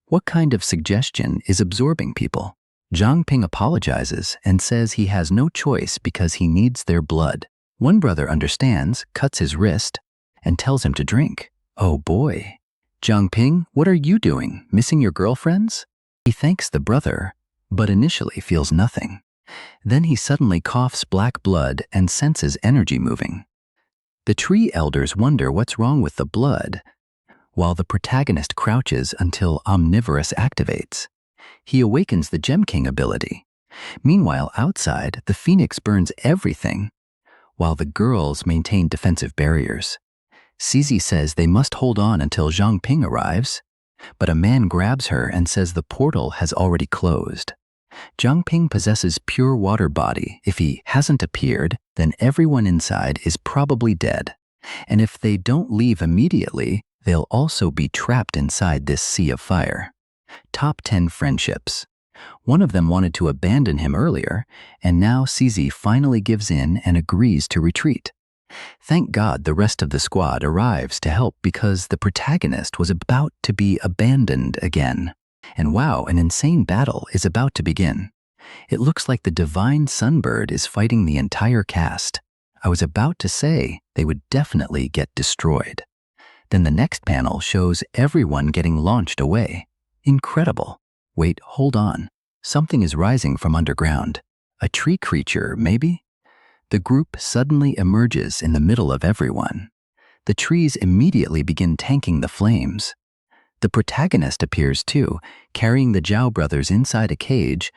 What kind of suggestion is absorbing people? Zhang Ping apologizes and says he has no choice because he needs their blood. One brother understands, cuts his wrist, and tells him to drink. Oh boy. Zhang Ping, what are you doing? Missing your girlfriends? He thanks the brother, but initially feels nothing. Then he suddenly coughs black blood and senses energy moving. The tree elders wonder what's wrong with the blood, while the protagonist crouches until Omnivorous activates. He awakens the Gem King ability. Meanwhile, outside, the Phoenix burns everything, while the girls maintain defensive barriers. Cizi says they must hold on until Zhang Ping arrives, but a man grabs her and says the portal has already closed. Zhang Ping possesses pure water body. If he hasn't appeared, then everyone inside is probably dead. And if they don't leave immediately, they'll also be trapped inside this sea of fire. Top 10 friendships. One of them wanted to abandon him earlier, and now Cizi finally gives in and agrees to retreat. Thank God the rest of the squad arrives to help because the protagonist was about to be abandoned again. And wow, an insane battle is about to begin. It looks like the divine sunbird is fighting the entire cast. I was about to say they would definitely get destroyed. Then the next panel shows everyone getting launched away. Incredible. Wait, hold on. Something is rising from underground. A tree creature, maybe? The group suddenly emerges in the middle of everyone. The trees immediately begin tanking the flames. The protagonist appears too, carrying the Zhao brothers inside a cage,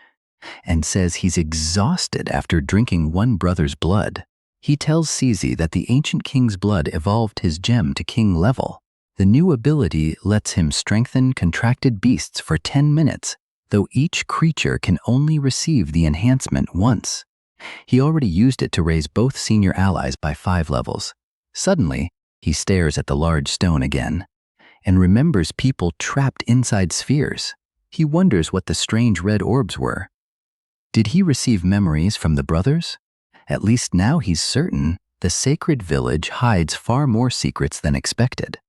and says he's exhausted after drinking one brother's blood. He tells Cizi that the ancient king's blood evolved his gem to king level. The new ability lets him strengthen contracted beasts for 10 minutes, though each creature can only receive the enhancement once. He already used it to raise both senior allies by 5 levels. Suddenly, he stares at the large stone again and remembers people trapped inside spheres. He wonders what the strange red orbs were. Did he receive memories from the brothers? At least now he's certain the sacred village hides far more secrets than expected.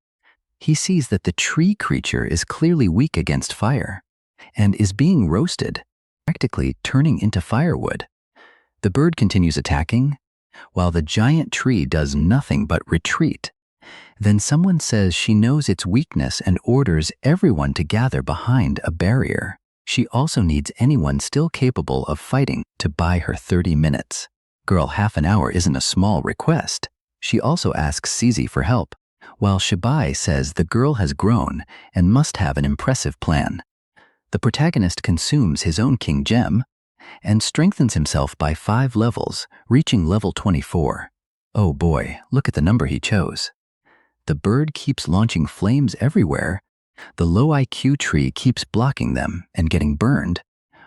He sees that the tree creature is clearly weak against fire and is being roasted, practically turning into firewood. The bird continues attacking, while the giant tree does nothing but retreat. Then someone says she knows its weakness and orders everyone to gather behind a barrier. She also needs anyone still capable of fighting to buy her 30 minutes. Girl, half an hour isn't a small request. She also asks Zizi for help, while Shibai says the girl has grown and must have an impressive plan. The protagonist consumes his own king gem and strengthens himself by 5 levels, reaching level 24. Oh boy, look at the number he chose. The bird keeps launching flames everywhere. The low IQ tree keeps blocking them and getting burned,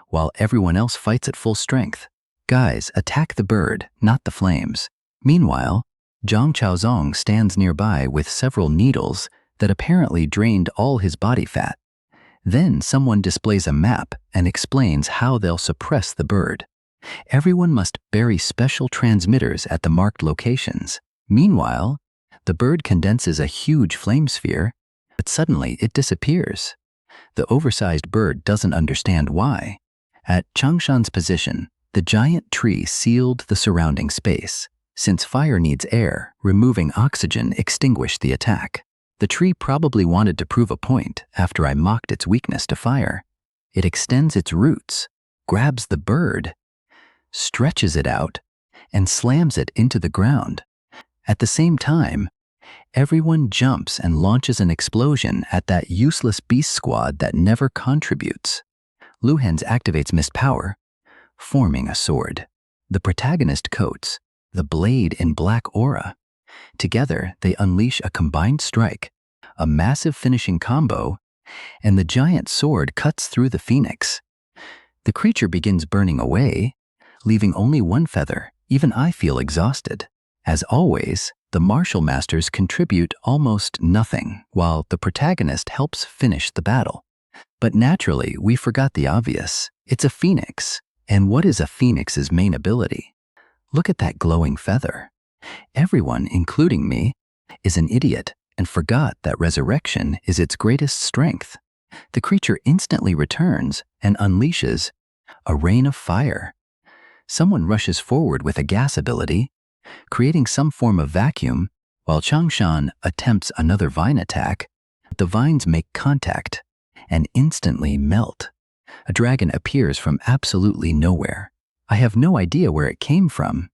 while everyone else fights at full strength. Guys, attack the bird, not the flames. Meanwhile, Zhang Chaozong stands nearby with several needles that apparently drained all his body fat. Then someone displays a map and explains how they'll suppress the bird. Everyone must bury special transmitters at the marked locations. Meanwhile, the bird condenses a huge flame sphere, but suddenly it disappears. The oversized bird doesn't understand why. At Changshan's position, the giant tree sealed the surrounding space. Since fire needs air, removing oxygen extinguished the attack. The tree probably wanted to prove a point after I mocked its weakness to fire. It extends its roots, grabs the bird, stretches it out, and slams it into the ground. At the same time, everyone jumps and launches an explosion at that useless beast squad that never contributes. Luhens activates mist power, forming a sword. The protagonist coats the blade in black aura. Together, they unleash a combined strike, a massive finishing combo, and the giant sword cuts through the phoenix. The creature begins burning away, leaving only one feather. Even I feel exhausted. As always, the martial masters contribute almost nothing, while the protagonist helps finish the battle. But naturally, we forgot the obvious. It's a phoenix. And what is a phoenix's main ability? Look at that glowing feather. Everyone, including me, is an idiot and forgot that resurrection is its greatest strength. The creature instantly returns and unleashes a rain of fire. Someone rushes forward with a gas ability, creating some form of vacuum, while Changshan attempts another vine attack. The vines make contact and instantly melt. A dragon appears from absolutely nowhere. I have no idea where it came from,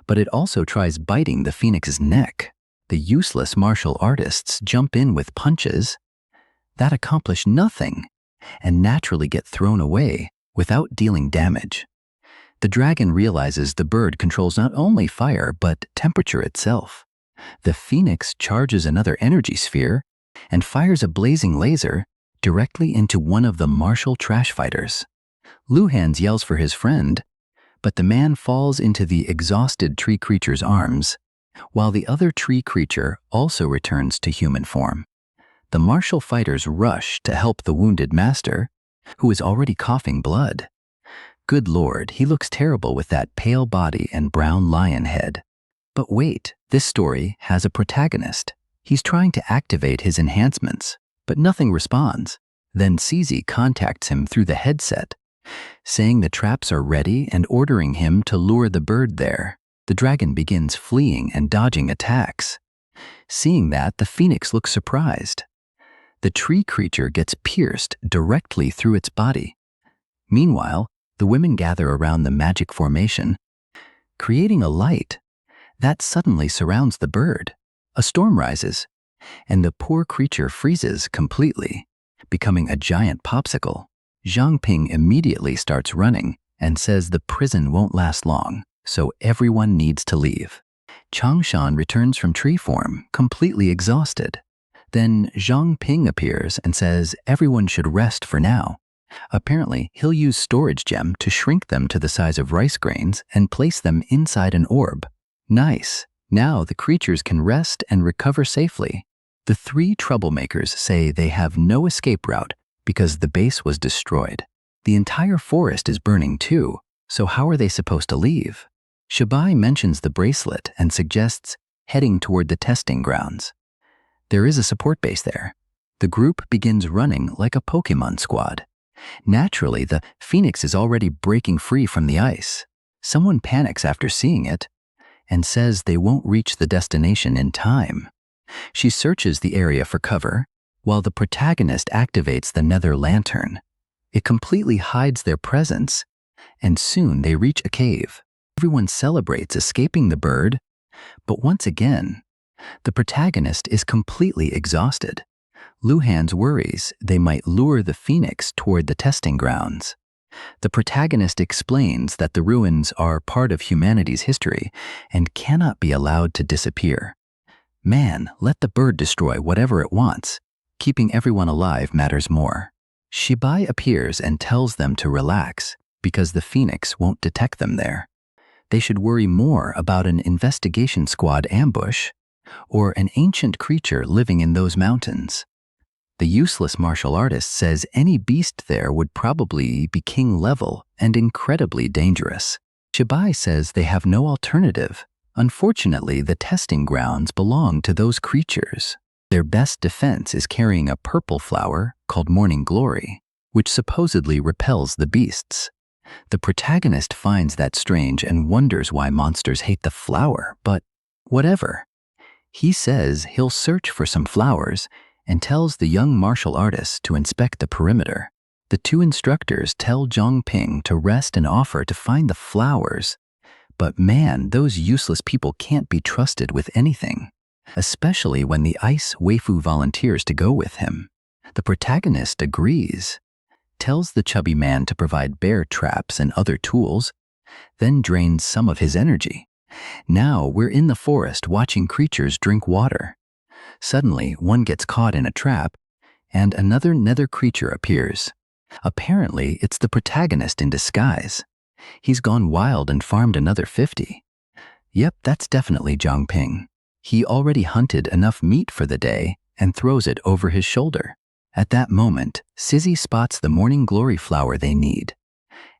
but it also tries biting the phoenix's neck. The useless martial artists jump in with punches that accomplish nothing and naturally get thrown away without dealing damage. The dragon realizes the bird controls not only fire but temperature itself. The phoenix charges another energy sphere and fires a blazing laser directly into one of the martial trash fighters. Luhans yells for his friend, but the man falls into the exhausted tree creature's arms, while the other tree creature also returns to human form. The martial fighters rush to help the wounded master, who is already coughing blood. Good lord, he looks terrible with that pale body and brown lion head. But wait, this story has a protagonist. He's trying to activate his enhancements, but nothing responds. Then Zizi contacts him through the headset, saying the traps are ready and ordering him to lure the bird there. The dragon begins fleeing and dodging attacks. Seeing that, the phoenix looks surprised. The tree creature gets pierced directly through its body. Meanwhile, the women gather around the magic formation, creating a light that suddenly surrounds the bird. A storm rises, and the poor creature freezes completely, becoming a giant popsicle. Zhang Ping immediately starts running and says the prison won't last long, so everyone needs to leave. Changshan returns from tree form, completely exhausted. Then Zhang Ping appears and says everyone should rest for now. Apparently, he'll use storage gem to shrink them to the size of rice grains and place them inside an orb. Nice. Now the creatures can rest and recover safely. The three troublemakers say they have no escape route because the base was destroyed. The entire forest is burning too, so how are they supposed to leave? Shibai mentions the bracelet and suggests heading toward the testing grounds. There is a support base there. The group begins running like a Pokemon squad. Naturally, the phoenix is already breaking free from the ice. Someone panics after seeing it and says they won't reach the destination in time. She searches the area for cover while the protagonist activates the nether lantern. It completely hides their presence, and soon they reach a cave. Everyone celebrates escaping the bird, but once again, the protagonist is completely exhausted. Luhan's worries they might lure the phoenix toward the testing grounds. The protagonist explains that the ruins are part of humanity's history and cannot be allowed to disappear. Man, let the bird destroy whatever it wants. Keeping everyone alive matters more. Shibai appears and tells them to relax because the phoenix won't detect them there. They should worry more about an investigation squad ambush or an ancient creature living in those mountains. The useless martial artist says any beast there would probably be king level and incredibly dangerous. Shibai says they have no alternative. Unfortunately, the testing grounds belong to those creatures. Their best defense is carrying a purple flower called Morning Glory, which supposedly repels the beasts. The protagonist finds that strange and wonders why monsters hate the flower, but whatever. He says he'll search for some flowers and tells the young martial artist to inspect the perimeter. The two instructors tell Zhang Ping to rest and offer to find the flowers. But man, those useless people can't be trusted with anything, especially when the ice waifu volunteers to go with him. The protagonist agrees, tells the chubby man to provide bear traps and other tools, then drains some of his energy. Now we're in the forest watching creatures drink water. Suddenly, one gets caught in a trap, and another nether creature appears. Apparently, it's the protagonist in disguise. He's gone wild and farmed another 50. Yep, that's definitely Zhang Ping. He already hunted enough meat for the day and throws it over his shoulder. At that moment, Sizzy spots the Morning Glory flower they need,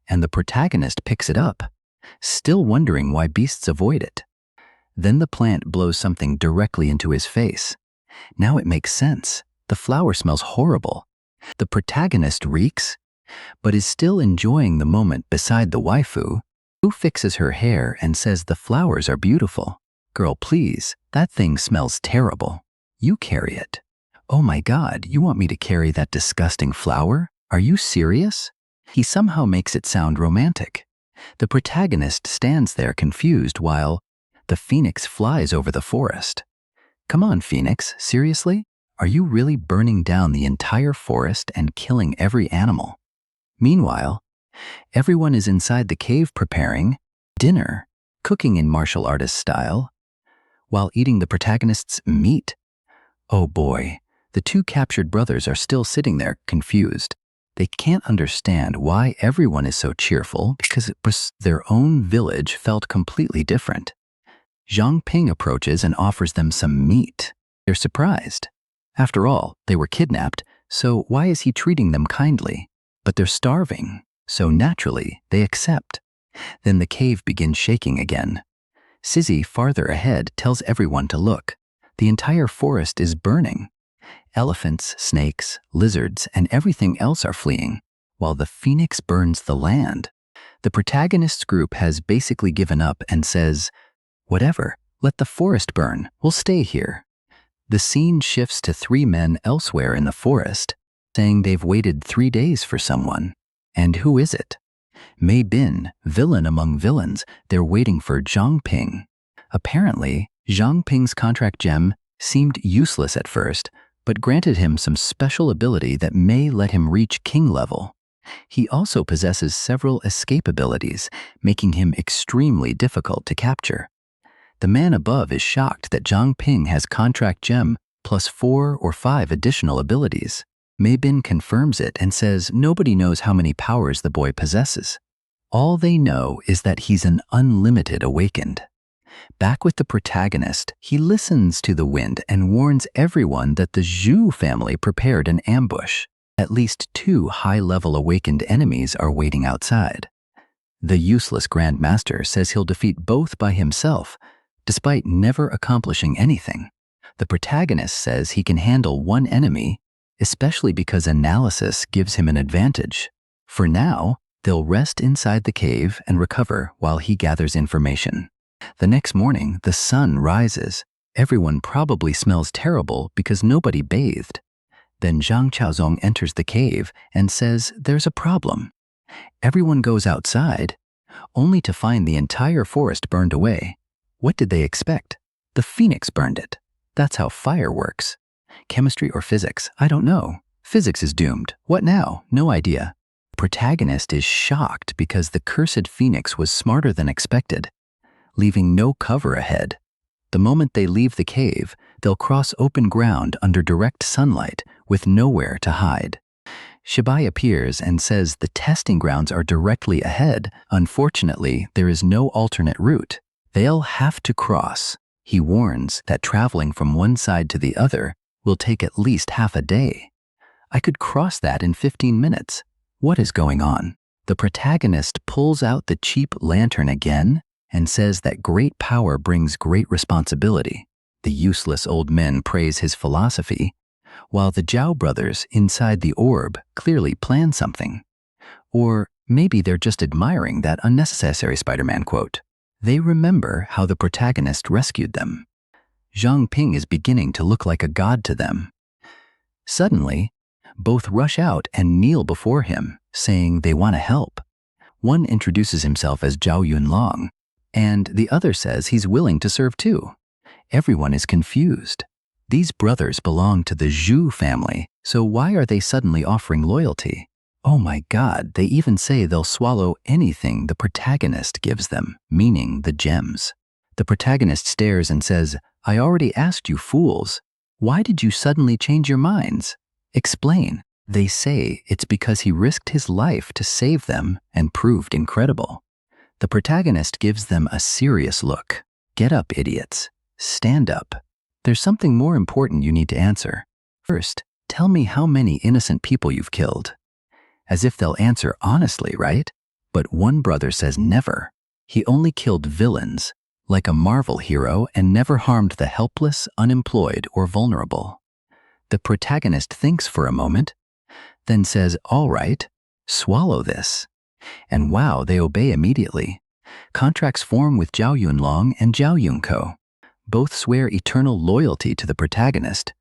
and the protagonist picks it up, still wondering why beasts avoid it. Then the plant blows something directly into his face. Now it makes sense. The flower smells horrible. The protagonist reeks, but is still enjoying the moment beside the waifu, who fixes her hair and says the flowers are beautiful. Girl, please, that thing smells terrible. You carry it. Oh my God, you want me to carry that disgusting flower? Are you serious? He somehow makes it sound romantic. The protagonist stands there confused while the phoenix flies over the forest. Come on, Phoenix, seriously? Are you really burning down the entire forest and killing every animal? Meanwhile, everyone is inside the cave preparing dinner, cooking in martial artist style, while eating the protagonist's meat. Oh boy, the two captured brothers are still sitting there confused. They can't understand why everyone is so cheerful because their own village felt completely different. Zhang Ping approaches and offers them some meat. They're surprised. After all, they were kidnapped, so why is he treating them kindly? But they're starving, so naturally they accept. Then the cave begins shaking again. Sizzy, farther ahead, tells everyone to look. The entire forest is burning. Elephants, snakes, lizards, and everything else are fleeing, while the phoenix burns the land. The protagonist's group has basically given up and says, "Whatever, let the forest burn, we'll stay here." The scene shifts to three men elsewhere in the forest, saying they've waited 3 days for someone. And who is it? Mei Bin, villain among villains. They're waiting for Zhang Ping. Apparently, Zhang Ping's contract gem seemed useless at first, but granted him some special ability that may let him reach king level. He also possesses several escape abilities, making him extremely difficult to capture. The man above is shocked that Zhang Ping has contract gem plus 4 or 5 additional abilities. Maybin confirms it and says nobody knows how many powers the boy possesses. All they know is that he's an unlimited awakened. Back with the protagonist, he listens to the wind and warns everyone that the Zhu family prepared an ambush. At least 2 high-level awakened enemies are waiting outside. The useless Grandmaster says he'll defeat both by himself, despite never accomplishing anything. The protagonist says he can handle one enemy, especially because analysis gives him an advantage. For now, they'll rest inside the cave and recover while he gathers information. The next morning, the sun rises. Everyone probably smells terrible because nobody bathed. Then Zhang Chaozong enters the cave and says there's a problem. Everyone goes outside, only to find the entire forest burned away. What did they expect? The phoenix burned it. That's how fire works. Chemistry or physics? I don't know. Physics is doomed. What now? No idea. The protagonist is shocked because the cursed phoenix was smarter than expected, leaving no cover ahead. The moment they leave the cave, they'll cross open ground under direct sunlight with nowhere to hide. Shibai appears and says the testing grounds are directly ahead. Unfortunately, there is no alternate route. They'll have to cross. He warns that traveling from one side to the other will take at least half a day. I could cross that in 15 minutes. What is going on? The protagonist pulls out the cheap lantern again and says that great power brings great responsibility. The useless old men praise his philosophy, while the Zhao brothers inside the orb clearly plan something. Or maybe they're just admiring that unnecessary Spider-Man quote. They remember how the protagonist rescued them. Zhang Ping is beginning to look like a god to them. Suddenly, both rush out and kneel before him, saying they want to help. One introduces himself as Zhao Yunlong, and the other says he's willing to serve too. Everyone is confused. These brothers belong to the Zhu family, so why are they suddenly offering loyalty? Oh my God, they even say they'll swallow anything the protagonist gives them, meaning the gems. The protagonist stares and says, I already asked you fools. Why did you suddenly change your minds? Explain. They say it's because he risked his life to save them and proved incredible. The protagonist gives them a serious look. Get up, idiots. Stand up. There's something more important you need to answer. First, tell me how many innocent people you've killed. As if they'll answer honestly, right? But one brother says never. He only killed villains, like a Marvel hero, and never harmed the helpless, unemployed, or vulnerable. The protagonist thinks for a moment, then says, all right, swallow this. And wow, they obey immediately. Contracts form with Zhao Yunlong and Zhao Yunko. Both swear eternal loyalty to the protagonist,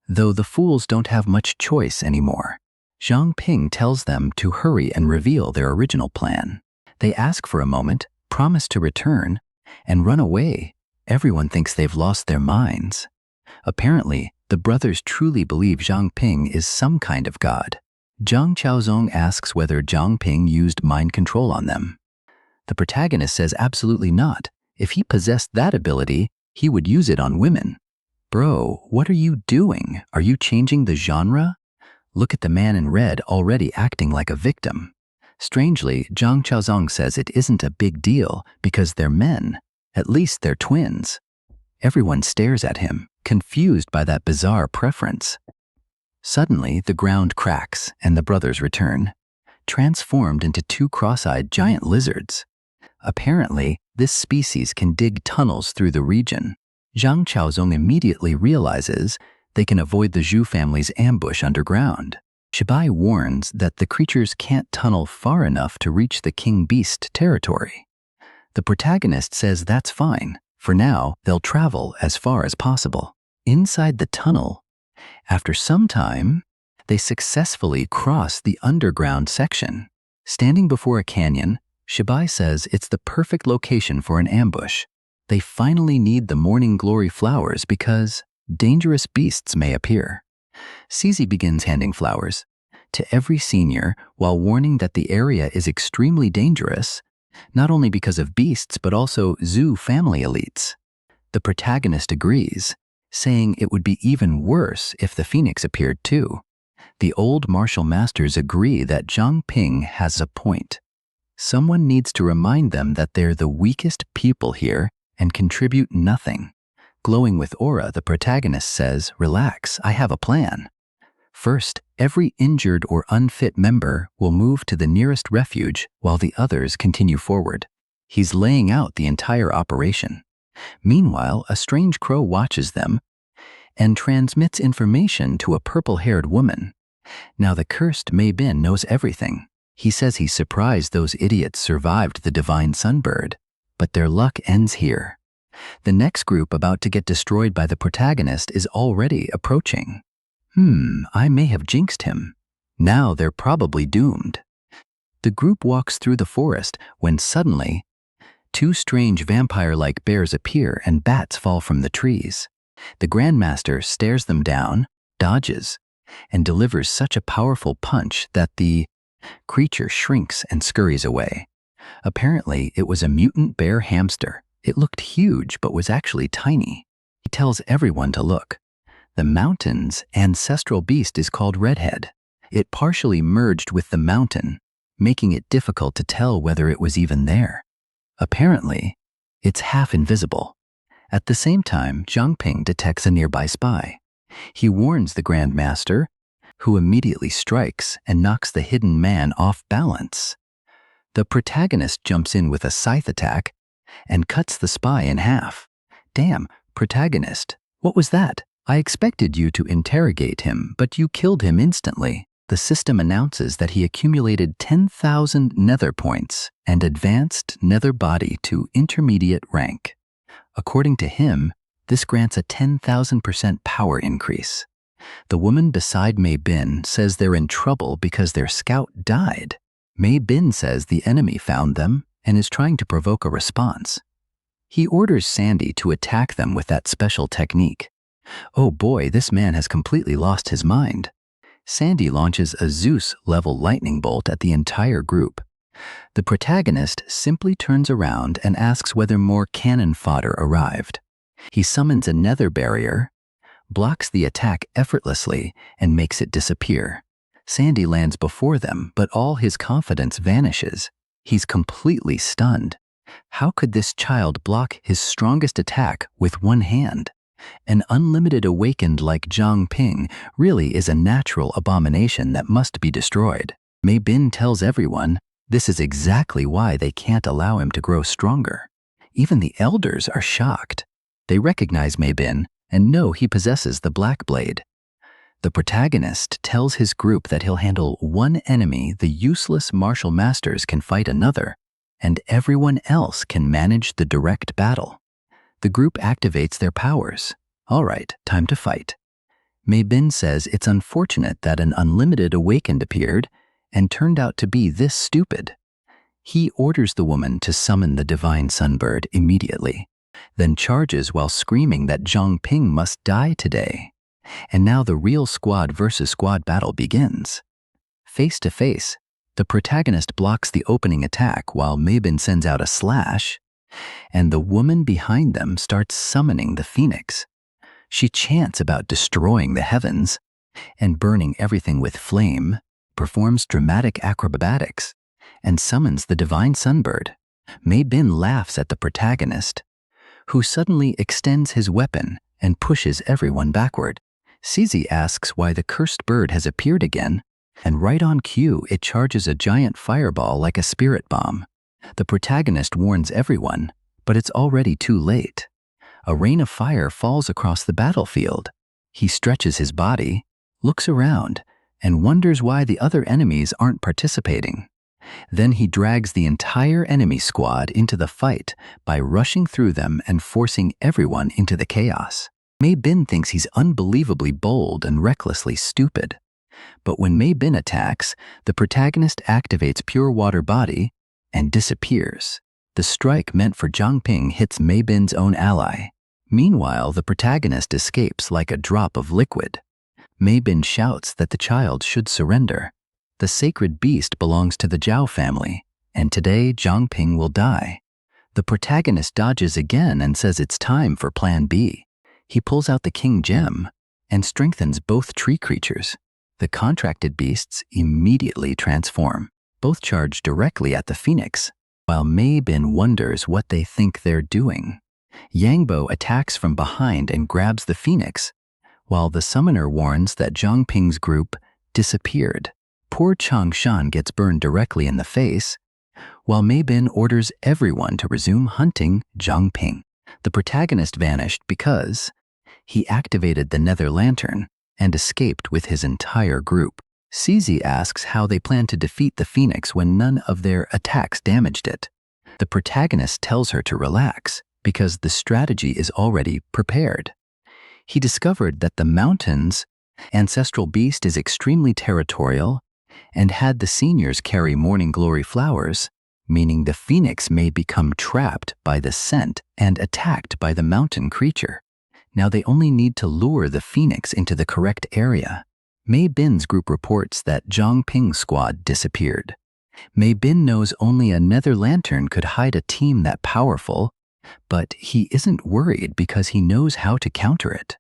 though the fools don't have much choice anymore. Zhang Ping tells them to hurry and reveal their original plan. They ask for a moment, promise to return, and run away. Everyone thinks they've lost their minds. Apparently, the brothers truly believe Zhang Ping is some kind of god. Zhang Chaozong asks whether Zhang Ping used mind control on them. The protagonist says absolutely not. If he possessed that ability, he would use it on women. Bro, what are you doing? Are you changing the genre? Look at the man in red already acting like a victim. Strangely, Zhang Chaozong says it isn't a big deal because they're men. At least they're twins. Everyone stares at him, confused by that bizarre preference. Suddenly, the ground cracks and the brothers return, transformed into 2 cross-eyed giant lizards. Apparently, this species can dig tunnels through the region. Zhang Chaozong immediately realizes they can avoid the Zhu family's ambush underground. Shibai warns that the creatures can't tunnel far enough to reach the king beast territory. The protagonist says that's fine. For now, they'll travel as far as possible. Inside the tunnel, after some time, they successfully cross the underground section. Standing before a canyon, Shibai says it's the perfect location for an ambush. They finally need the morning glory flowers because dangerous beasts may appear. Cizi begins handing flowers to every senior while warning that the area is extremely dangerous, not only because of beasts but also Zhu family elites. The protagonist agrees. saying it would be even worse if the phoenix appeared too. The old martial masters agree that Zhang Ping has a point. Someone needs to remind them that they're the weakest people here and contribute nothing. Glowing with aura, the protagonist says, "Relax, I have a plan." First, every injured or unfit member will move to the nearest refuge while the others continue forward. He's laying out the entire operation. Meanwhile, a strange crow watches them and transmits information to a purple-haired woman. Now the cursed Mei Bin knows everything. He says he's surprised those idiots survived the divine sunbird, but their luck ends here. The next group about to get destroyed by the protagonist is already approaching. I may have jinxed him. Now they're probably doomed. The group walks through the forest when suddenly, two strange vampire-like bears appear and bats fall from the trees. The Grandmaster stares them down, dodges, and delivers such a powerful punch that the creature shrinks and scurries away. Apparently, it was a mutant bear hamster. It looked huge but was actually tiny. He tells everyone to look. The mountain's ancestral beast is called Redhead. It partially merged with the mountain, making it difficult to tell whether it was even there. Apparently, it's half invisible. At the same time, Zhang Ping detects a nearby spy. He warns the Grandmaster, who immediately strikes and knocks the hidden man off balance. The protagonist jumps in with a scythe attack and cuts the spy in half. Damn, protagonist, what was that? I expected you to interrogate him, but you killed him instantly. The system announces that he accumulated 10,000 nether points and advanced nether body to intermediate rank. According to him, this grants a 10,000% power increase. The woman beside Mei Bin says they're in trouble because their scout died. Mei Bin says the enemy found them and is trying to provoke a response. He orders Sandy to attack them with that special technique. Oh boy, this man has completely lost his mind. Sandy launches a Zeus-level lightning bolt at the entire group. The protagonist simply turns around and asks whether more cannon fodder arrived. He summons a nether barrier, blocks the attack effortlessly, and makes it disappear. Sandy lands before them, but all his confidence vanishes. He's completely stunned. How could this child block his strongest attack with one hand? An unlimited awakened like Zhang Ping really is a natural abomination that must be destroyed. Mei Bin tells everyone this is exactly why they can't allow him to grow stronger. Even the elders are shocked. They recognize Mei Bin and know he possesses the Black Blade. The protagonist tells his group that he'll handle one enemy, the useless martial masters can fight another, and everyone else can manage the direct battle. The group activates their powers. All right, time to fight. Mei Bin says it's unfortunate that an unlimited awakened appeared and turned out to be this stupid. He orders the woman to summon the divine sunbird immediately, then charges while screaming that Zhang Ping must die today. And now the real squad versus squad battle begins. Face to face, the protagonist blocks the opening attack while Mei Bin sends out a slash, and the woman behind them starts summoning the phoenix. She chants about destroying the heavens and burning everything with flame, performs dramatic acrobatics, and summons the divine sunbird. Mei Bin laughs at the protagonist, who suddenly extends his weapon and pushes everyone backward. Cizi asks why the cursed bird has appeared again, and right on cue it charges a giant fireball like a spirit bomb. The protagonist warns everyone, but it's already too late. A rain of fire falls across the battlefield. He stretches his body, looks around, and wonders why the other enemies aren't participating. Then he drags the entire enemy squad into the fight by rushing through them and forcing everyone into the chaos. Mei Bin thinks he's unbelievably bold and recklessly stupid. But when Mei Bin attacks, the protagonist activates Pure Water Body and disappears. The strike meant for Zhang Ping hits Mei Bin's own ally. Meanwhile, the protagonist escapes like a drop of liquid. Mei Bin shouts that the child should surrender. The sacred beast belongs to the Zhao family, and today Zhang Ping will die. The protagonist dodges again and says it's time for Plan B. He pulls out the king gem and strengthens both tree creatures. The contracted beasts immediately transform. Both charge directly at the phoenix, while Mei Bin wonders what they think they're doing. Yangbo attacks from behind and grabs the phoenix, while the summoner warns that Zhang Ping's group disappeared. Poor Chang Shan gets burned directly in the face, while Mei Bin orders everyone to resume hunting Zhang Ping. The protagonist vanished because he activated the Nether Lantern and escaped with his entire group. CZ asks how they plan to defeat the phoenix when none of their attacks damaged it. The protagonist tells her to relax because the strategy is already prepared. He discovered that the mountain's ancestral beast is extremely territorial and had the seniors carry morning glory flowers, meaning the phoenix may become trapped by the scent and attacked by the mountain creature. Now they only need to lure the phoenix into the correct area. Mei Bin's group reports that Zhang Ping's squad disappeared. Mei Bin knows only a Nether Lantern could hide a team that powerful, but he isn't worried because he knows how to counter it.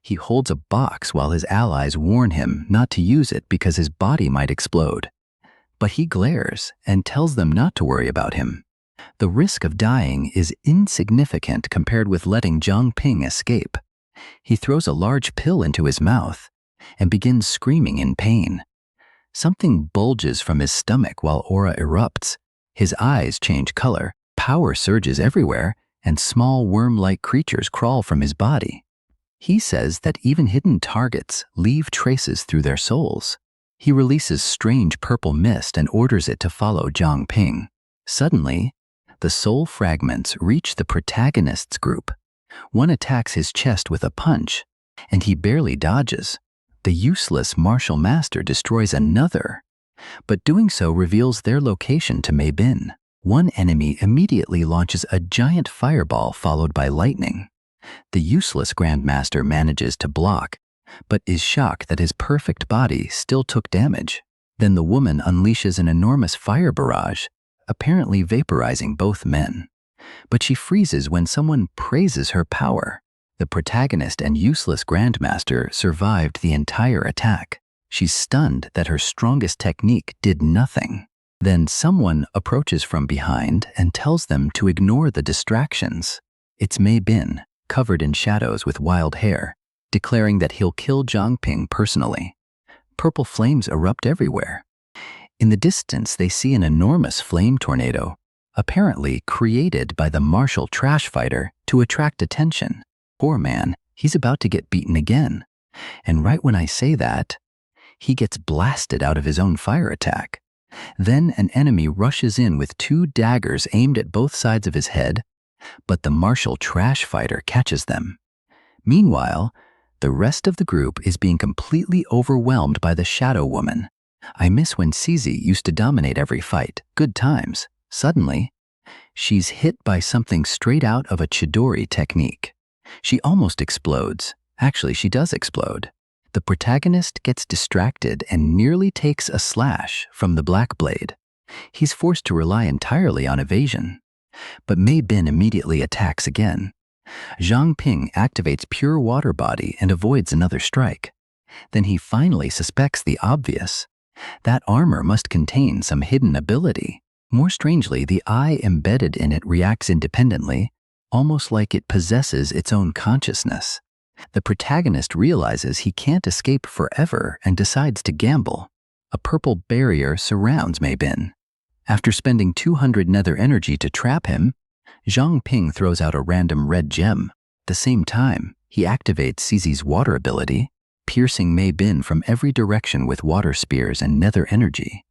He holds a box while his allies warn him not to use it because his body might explode. But he glares and tells them not to worry about him. The risk of dying is insignificant compared with letting Zhang Ping escape. He throws a large pill into his mouth and begins screaming in pain. Something bulges from his stomach while aura erupts. His eyes change color, power surges everywhere, and small worm-like creatures crawl from his body. He says that even hidden targets leave traces through their souls. He releases strange purple mist and orders it to follow Zhang Ping. Suddenly, the soul fragments reach the protagonist's group. One attacks his chest with a punch, and he barely dodges. The useless martial master destroys another, but doing so reveals their location to Mei Bin. One enemy immediately launches a giant fireball followed by lightning. The useless Grandmaster manages to block, but is shocked that his perfect body still took damage. Then the woman unleashes an enormous fire barrage, apparently vaporizing both men. But she freezes when someone praises her power. The protagonist and useless Grandmaster survived the entire attack. She's stunned that her strongest technique did nothing. Then someone approaches from behind and tells them to ignore the distractions. It's Mei Bin, covered in shadows with wild hair, declaring that he'll kill Zhang Ping personally. Purple flames erupt everywhere. In the distance, they see an enormous flame tornado, apparently created by the martial trash fighter to attract attention. Poor man, he's about to get beaten again. And right when I say that, he gets blasted out of his own fire attack. Then an enemy rushes in with 2 daggers aimed at both sides of his head, but the martial trash fighter catches them. Meanwhile, the rest of the group is being completely overwhelmed by the Shadow Woman. I miss when CZ used to dominate every fight. Good times. Suddenly, she's hit by something straight out of a Chidori technique. She almost explodes. Actually, she does explode. The protagonist gets distracted and nearly takes a slash from the Black Blade. He's forced to rely entirely on evasion. But Mei Bin immediately attacks again. Zhang Ping activates Pure Water Body and avoids another strike. Then he finally suspects the obvious. That armor must contain some hidden ability. More strangely, the eye embedded in it reacts independently, almost like it possesses its own consciousness. The protagonist realizes he can't escape forever and decides to gamble. A purple barrier surrounds Mei Bin. After spending 200 nether energy to trap him, Zhang Ping throws out a random red gem. At the same time, he activates CZ's water ability, piercing Mei Bin from every direction with water spears and nether energy.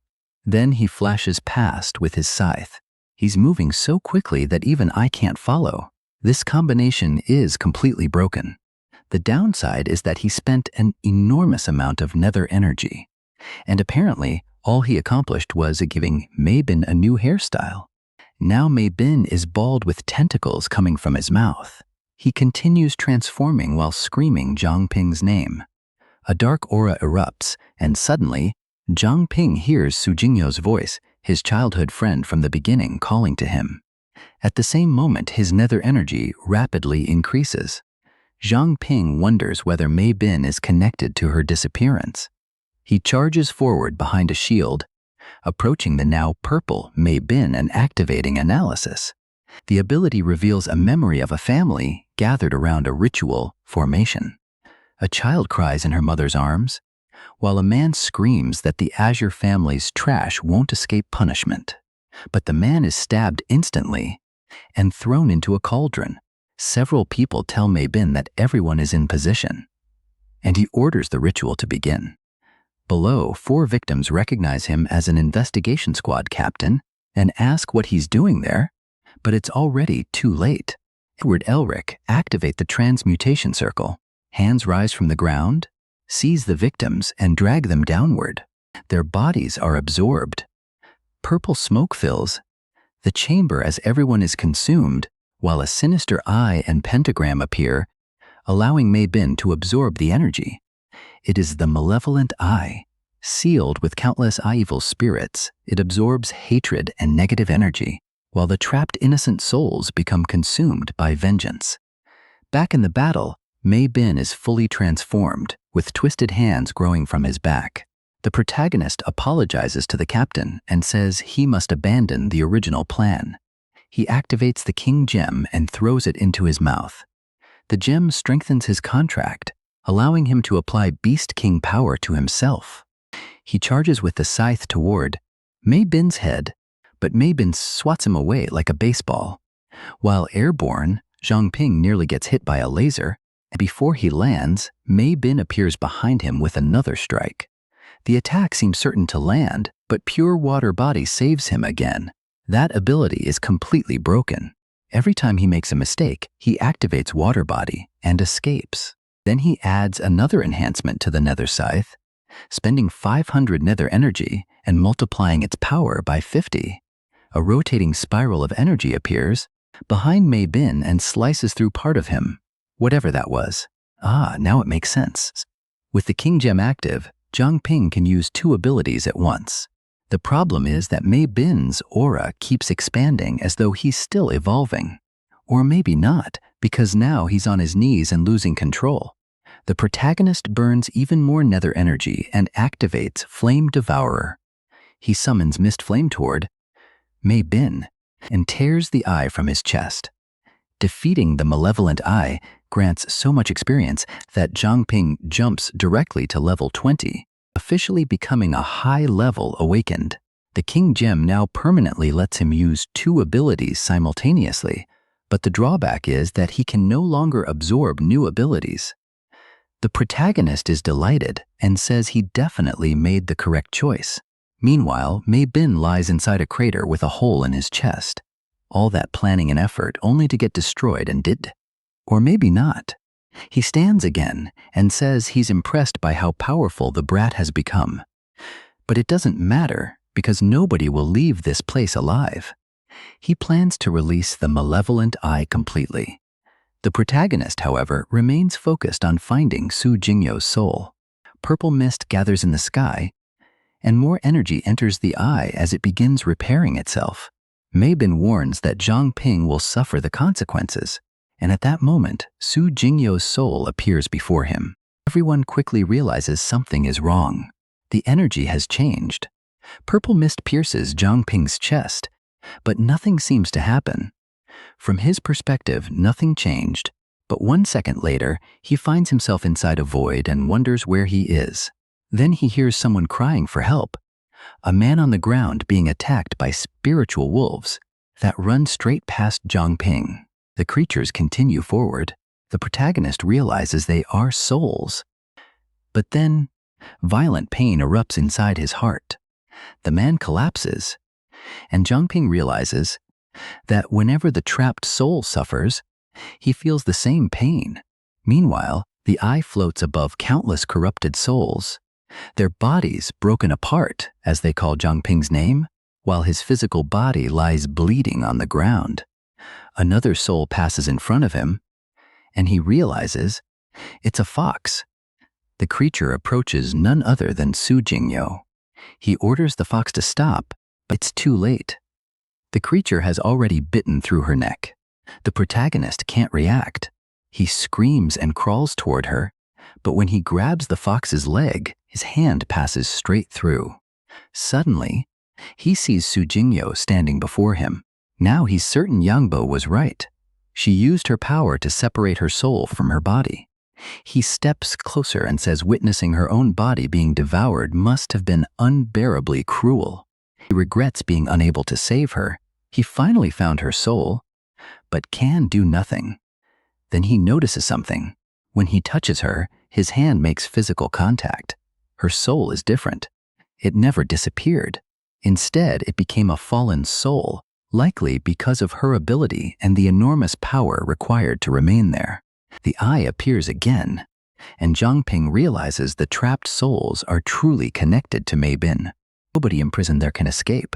Then he flashes past with his scythe. He's moving so quickly that even I can't follow. This combination is completely broken. The downside is that he spent an enormous amount of nether energy, and apparently all he accomplished was giving Mei Bin a new hairstyle. Now Mei Bin is bald with tentacles coming from his mouth. He continues transforming while screaming Zhang Ping's name. A dark aura erupts, and suddenly, Zhang Ping hears Su Jingyo's voice, his childhood friend from the beginning, calling to him. At the same moment, his nether energy rapidly increases. Zhang Ping wonders whether Mei Bin is connected to her disappearance. He charges forward behind a shield, approaching the now purple Mei Bin and activating analysis. The ability reveals a memory of a family gathered around a ritual formation. A child cries in her mother's arms, while a man screams that the Azure family's trash won't escape punishment. But the man is stabbed instantly and thrown into a cauldron. Several people tell Mei Bin that everyone is in position, and he orders the ritual to begin. Below, 4 victims recognize him as an investigation squad captain and ask what he's doing there, but it's already too late. Edward Elric activate the transmutation circle. Hands rise from the ground, seize the victims, and drag them downward. Their bodies are absorbed. Purple smoke fills the chamber as everyone is consumed, while a sinister eye and pentagram appear, allowing Mei Bin to absorb the energy. It is the malevolent eye. Sealed with countless evil spirits, it absorbs hatred and negative energy, while the trapped innocent souls become consumed by vengeance. Back in the battle, Mei Bin is fully transformed, with twisted hands growing from his back. The protagonist apologizes to the captain and says he must abandon the original plan. He activates the King Gem and throws it into his mouth. The gem strengthens his contract, allowing him to apply Beast King power to himself. He charges with the scythe toward Mei Bin's head, but Mei Bin swats him away like a baseball. While airborne, Zhang Ping nearly gets hit by a laser, and before he lands, Mei Bin appears behind him with another strike. The attack seems certain to land, but Pure Water Body saves him again. That ability is completely broken. Every time he makes a mistake, he activates Water Body and escapes. Then he adds another enhancement to the Nether Scythe, spending 500 Nether energy and multiplying its power by 50. A rotating spiral of energy appears behind Mei Bin and slices through part of him, whatever that was. Now it makes sense. With the King Gem active, Zhang Ping can use 2 abilities at once. The problem is that Mei Bin's aura keeps expanding as though he's still evolving. Or maybe not, because now he's on his knees and losing control. The protagonist burns even more nether energy and activates Flame Devourer. He summons Mist Flame toward Mei Bin and tears the eye from his chest. Defeating the malevolent eye grants so much experience that Zhang Ping jumps directly to level 20, officially becoming a high-level awakened. The King Gem now permanently lets him use 2 abilities simultaneously, but the drawback is that he can no longer absorb new abilities. The protagonist is delighted and says he definitely made the correct choice. Meanwhile, Mei Bin lies inside a crater with a hole in his chest. All that planning and effort only to get destroyed and did. Or maybe not. He stands again and says he's impressed by how powerful the brat has become. But it doesn't matter because nobody will leave this place alive. He plans to release the malevolent eye completely. The protagonist, however, remains focused on finding Su Jingyo's soul. Purple mist gathers in the sky, and more energy enters the eye as it begins repairing itself. Mei Bin warns that Zhang Ping will suffer the consequences, and at that moment, Su Jingyo's soul appears before him. Everyone quickly realizes something is wrong. The energy has changed. Purple mist pierces Zhang Ping's chest, but nothing seems to happen. From his perspective, nothing changed, but 1 second later, he finds himself inside a void and wonders where he is. Then he hears someone crying for help. A man on the ground being attacked by spiritual wolves that run straight past Zhang Ping. The creatures continue forward. The protagonist realizes they are souls. But then, violent pain erupts inside his heart. The man collapses, and Zhang Ping realizes that whenever the trapped soul suffers, he feels the same pain. Meanwhile, the eye floats above countless corrupted souls, their bodies broken apart as they call Zhang Ping's name, while his physical body lies bleeding on the ground. Another soul passes in front of him, and he realizes it's a fox. The creature approaches none other than Su Jingyo. He orders the fox to stop, but it's too late. The creature has already bitten through her neck. The protagonist can't react. He screams and crawls toward her, but when he grabs the fox's leg, his hand passes straight through. Suddenly, he sees Su Jingyo standing before him. Now he's certain Yangbo was right. She used her power to separate her soul from her body. He steps closer and says witnessing her own body being devoured must have been unbearably cruel. He regrets being unable to save her. He finally found her soul, but can do nothing. Then he notices something. When he touches her, his hand makes physical contact. Her soul is different. It never disappeared. Instead, it became a fallen soul, likely because of her ability and the enormous power required to remain there. The eye appears again, and Zhangping realizes the trapped souls are truly connected to Mei Bin. Nobody imprisoned there can escape.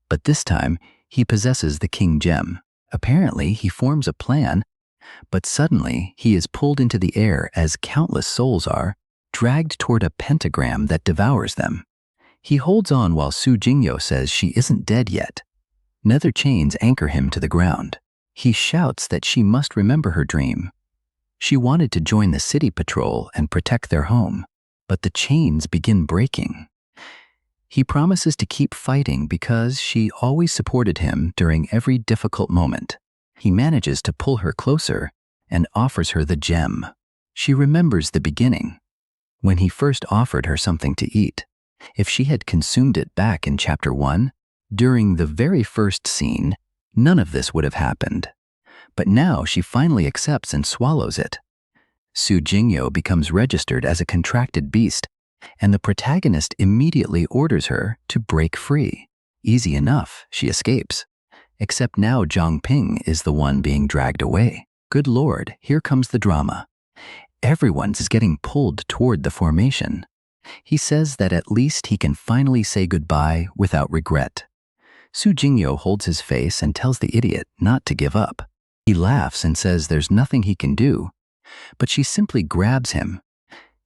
But this time, he possesses the King Gem. Apparently, he forms a plan, but suddenly he is pulled into the air as countless souls are, dragged toward a pentagram that devours them. He holds on while Su Jingyo says she isn't dead yet. Nether chains anchor him to the ground. He shouts that she must remember her dream. She wanted to join the city patrol and protect their home, but the chains begin breaking. He promises to keep fighting because she always supported him during every difficult moment. He manages to pull her closer and offers her the gem. She remembers the beginning, when he first offered her something to eat. If she had consumed it back in Chapter 1, during the very first scene, none of this would have happened. But now she finally accepts and swallows it. Su Jingyo becomes registered as a contracted beast, and the protagonist immediately orders her to break free. Easy enough, she escapes. Except now Zhangping is the one being dragged away. Good Lord, here comes the drama. Everyone's getting pulled toward the formation. He says that at least he can finally say goodbye without regret. Su Jingyo holds his face and tells the idiot not to give up. He laughs and says there's nothing he can do, but she simply grabs him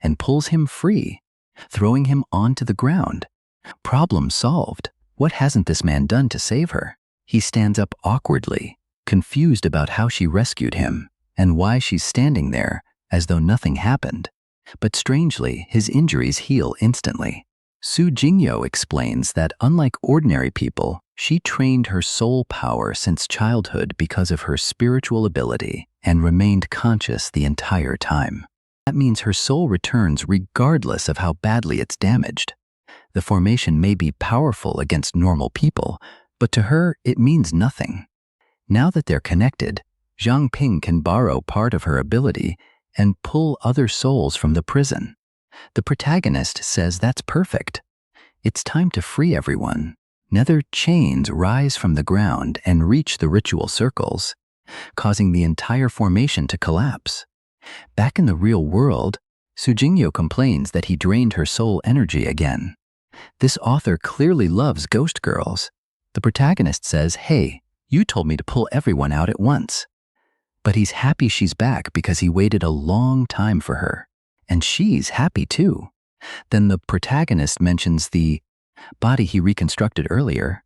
and pulls him free, throwing him onto the ground. Problem solved. What hasn't this man done to save her? He stands up awkwardly, confused about how she rescued him and why she's standing there as though nothing happened. But strangely, his injuries heal instantly. Su Jingyo explains that unlike ordinary people, she trained her soul power since childhood because of her spiritual ability and remained conscious the entire time. That means her soul returns regardless of how badly it's damaged. The formation may be powerful against normal people, but to her it means nothing. Now that they're connected, Zhangping can borrow part of her ability and pull other souls from the prison. The protagonist says that's perfect. It's time to free everyone. Nether chains rise from the ground and reach the ritual circles, causing the entire formation to collapse. Back in the real world, Su Jingyo complains that he drained her soul energy again. This author clearly loves ghost girls. The protagonist says, "Hey, you told me to pull everyone out at once." But he's happy she's back because he waited a long time for her. And she's happy too. Then the protagonist mentions the body he reconstructed earlier.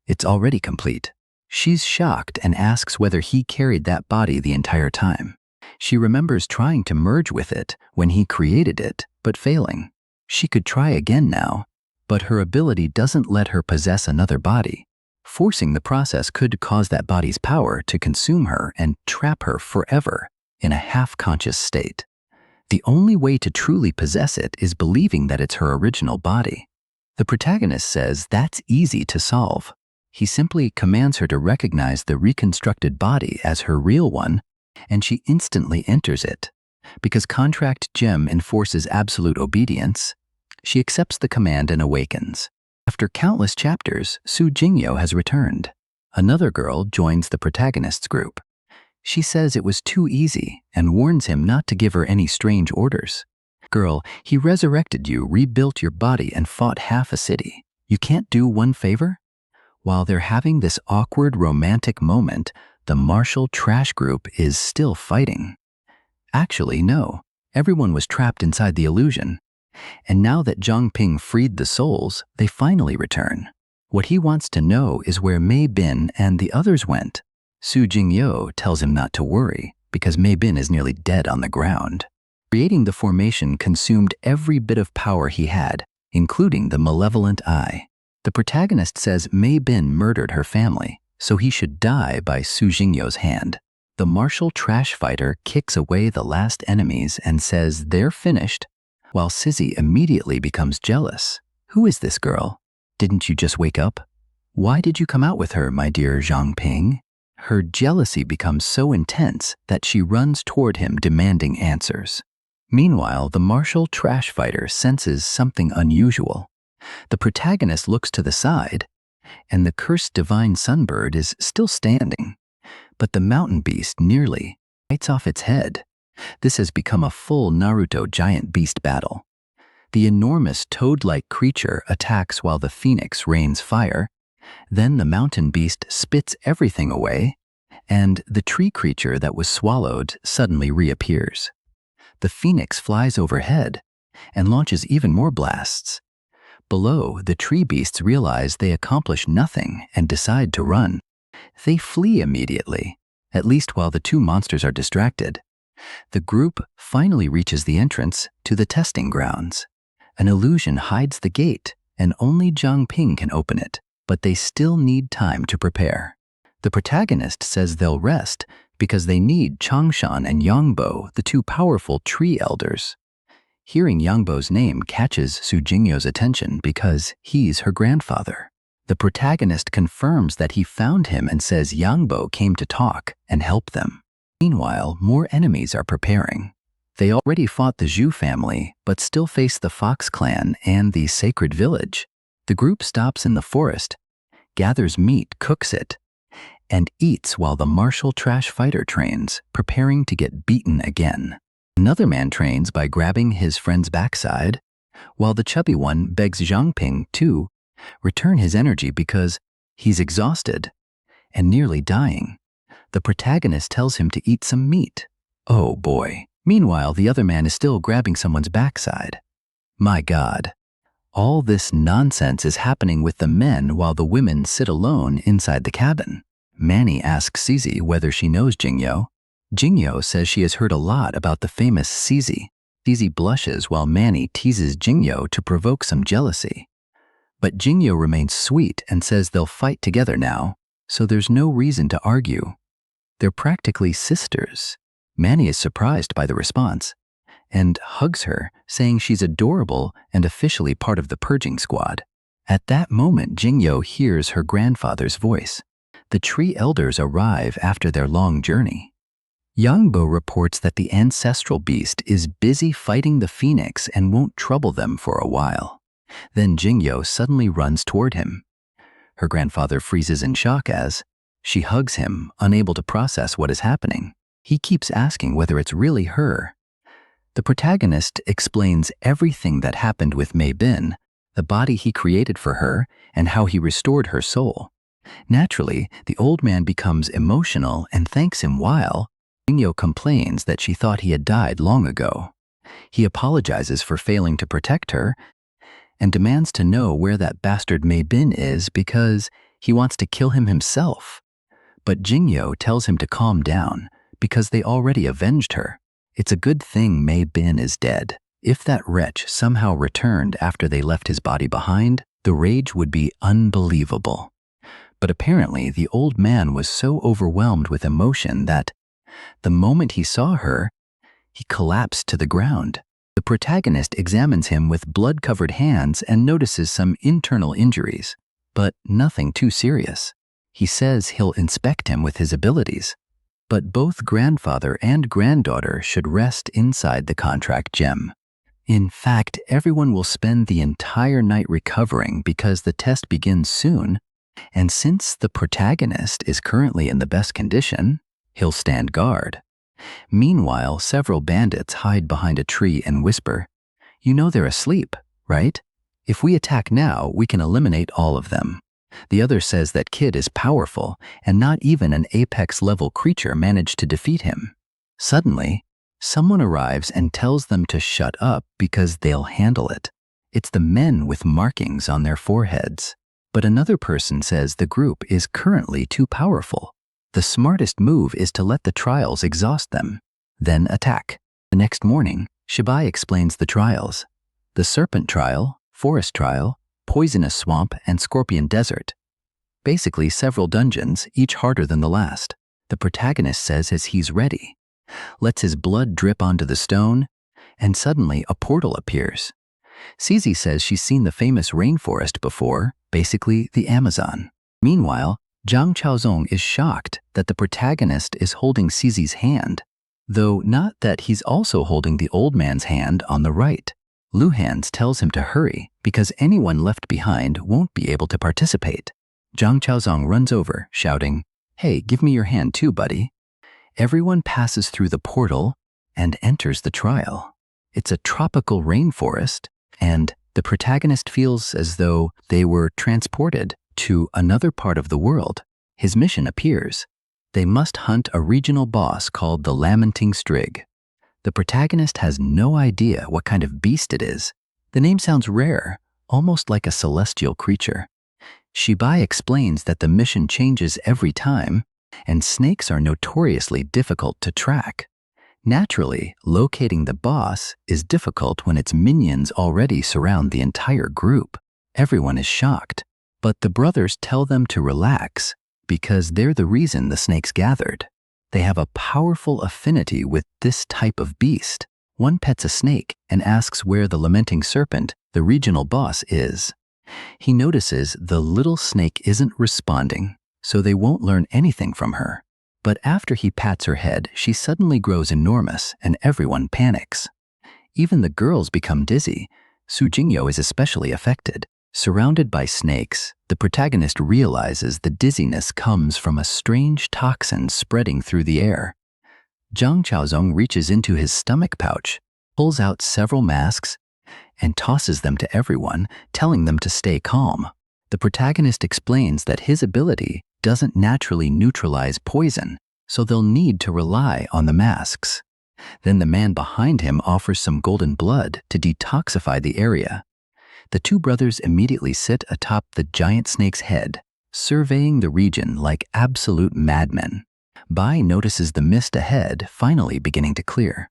It's already complete. She's shocked and asks whether he carried that body the entire time. She remembers trying to merge with it when he created it, but failing. She could try again now, but her ability doesn't let her possess another body. Forcing the process could cause that body's power to consume her and trap her forever in a half-conscious state. The only way to truly possess it is believing that it's her original body. The protagonist says that's easy to solve. He simply commands her to recognize the reconstructed body as her real one, and she instantly enters it. Because Contract Gem enforces absolute obedience, she accepts the command and awakens. After countless chapters, Su Jingyo has returned. Another girl joins the protagonist's group. She says it was too easy and warns him not to give her any strange orders. "Girl, he resurrected you, rebuilt your body, and fought half a city. You can't do one favor?" While they're having this awkward romantic moment, the martial trash group is still fighting. Actually, no. Everyone was trapped inside the illusion. And now that Zhangping freed the souls, they finally return. What he wants to know is where Mei Bin and the others went. Su Jingyo tells him not to worry. because Mei Bin is nearly dead on the ground. Creating the formation consumed every bit of power he had, including the malevolent eye. The protagonist says Mei Bin murdered her family, so he should die by Su Jingyo's hand. The martial trash fighter kicks away the last enemies and says they're finished, while Sizzy immediately becomes jealous. Who is this girl? Didn't you just wake up? Why did you come out with her, my dear Zhang Ping? Her jealousy becomes so intense that she runs toward him demanding answers. Meanwhile, the martial trash fighter senses something unusual. The protagonist looks to the side, and the cursed divine sunbird is still standing, but the mountain beast nearly bites off its head. This has become a full Naruto giant beast battle. The enormous toad-like creature attacks while the phoenix rains fire. Then the mountain beast spits everything away, and the tree creature that was swallowed suddenly reappears. The phoenix flies overhead and launches even more blasts. Below, the tree beasts realize they accomplish nothing and decide to run. They flee immediately, at least while the two monsters are distracted. The group finally reaches the entrance to the testing grounds. An illusion hides the gate, and only Zhang Ping can open it, but they still need time to prepare. The protagonist says they'll rest because they need Changshan and Yangbo, the two powerful tree elders. Hearing Yangbo's name catches Su Jingyo's attention because he's her grandfather. The protagonist confirms that he found him and says Yangbo came to talk and help them. Meanwhile, more enemies are preparing. They already fought the Zhu family, but still face the Fox clan and the Sacred Village. The group stops in the forest, gathers meat, cooks it, and eats while the martial trash fighter trains, preparing to get beaten again. Another man trains by grabbing his friend's backside, while the chubby one begs Zhang Ping to return his energy because he's exhausted and nearly dying. The protagonist tells him to eat some meat. Oh boy. Meanwhile, the other man is still grabbing someone's backside. My God. All this nonsense is happening with the men while the women sit alone inside the cabin. Manny asks Sizzy whether she knows Jingyo. Jingyo says she has heard a lot about the famous Sizzy. Sizzy blushes while Manny teases Jingyo to provoke some jealousy. But Jingyo remains sweet and says they'll fight together now, so there's no reason to argue. They're practically sisters. Manny is surprised by the response and hugs her, saying she's adorable and officially part of the purging squad. At that moment, Jingyo hears her grandfather's voice. The tree elders arrive after their long journey. Yangbo reports that the ancestral beast is busy fighting the phoenix and won't trouble them for a while. Then Jingyo suddenly runs toward him. Her grandfather freezes in shock as she hugs him, unable to process what is happening. He keeps asking whether it's really her. The protagonist explains everything that happened with Mei Bin, the body he created for her, and how he restored her soul. Naturally, the old man becomes emotional and thanks him while Jingyo complains that she thought he had died long ago. He apologizes for failing to protect her and demands to know where that bastard Mei Bin is because he wants to kill him himself. But Jingyo tells him to calm down because they already avenged her. It's a good thing Mei Bin is dead. If that wretch somehow returned after they left his body behind, the rage would be unbelievable. But apparently the old man was so overwhelmed with emotion that the moment he saw her, he collapsed to the ground. The protagonist examines him with blood-covered hands and notices some internal injuries, but nothing too serious. He says he'll inspect him with his abilities, but both grandfather and granddaughter should rest inside the contract gem. In fact, everyone will spend the entire night recovering because the test begins soon, and since the protagonist is currently in the best condition, he'll stand guard. Meanwhile, several bandits hide behind a tree and whisper, "You know they're asleep, right? If we attack now, we can eliminate all of them." The other says that Kid is powerful, and not even an apex-level creature managed to defeat him. Suddenly, someone arrives and tells them to shut up because they'll handle it. It's the men with markings on their foreheads. But another person says the group is currently too powerful. The smartest move is to let the trials exhaust them, then attack. The next morning, Shibai explains the trials: the serpent trial, forest trial, poisonous swamp, and scorpion desert. Basically several dungeons, each harder than the last. The protagonist says as he's ready, lets his blood drip onto the stone, and suddenly a portal appears. Cici says she's seen the famous rainforest before, basically the Amazon. Meanwhile, Zhang Chaozong is shocked that the protagonist is holding Cici's hand, though not that he's also holding the old man's hand on the right. Lu Han's tells him to hurry because anyone left behind won't be able to participate. Zhang Chaozong runs over, shouting, "Hey, give me your hand too, buddy." Everyone passes through the portal and enters the trial. It's a tropical rainforest, and the protagonist feels as though they were transported to another part of the world. His mission appears. They must hunt a regional boss called the Lamenting Strig. The protagonist has no idea what kind of beast it is. The name sounds rare, almost like a celestial creature. Shibai explains that the mission changes every time, and snakes are notoriously difficult to track. Naturally, locating the boss is difficult when its minions already surround the entire group. Everyone is shocked, but the brothers tell them to relax because they're the reason the snakes gathered. They have a powerful affinity with this type of beast. One pets a snake and asks where the lamenting serpent, the regional boss, is. He notices the little snake isn't responding, so they won't learn anything from her. But after he pats her head, she suddenly grows enormous and everyone panics. Even the girls become dizzy. Su Jingyo is especially affected. Surrounded by snakes, the protagonist realizes the dizziness comes from a strange toxin spreading through the air. Zhang Chaozong reaches into his stomach pouch, pulls out several masks, and tosses them to everyone, telling them to stay calm. The protagonist explains that his ability doesn't naturally neutralize poison, so they'll need to rely on the masks. Then the man behind him offers some golden blood to detoxify the area. The two brothers immediately sit atop the giant snake's head, surveying the region like absolute madmen. Bai notices the mist ahead finally beginning to clear.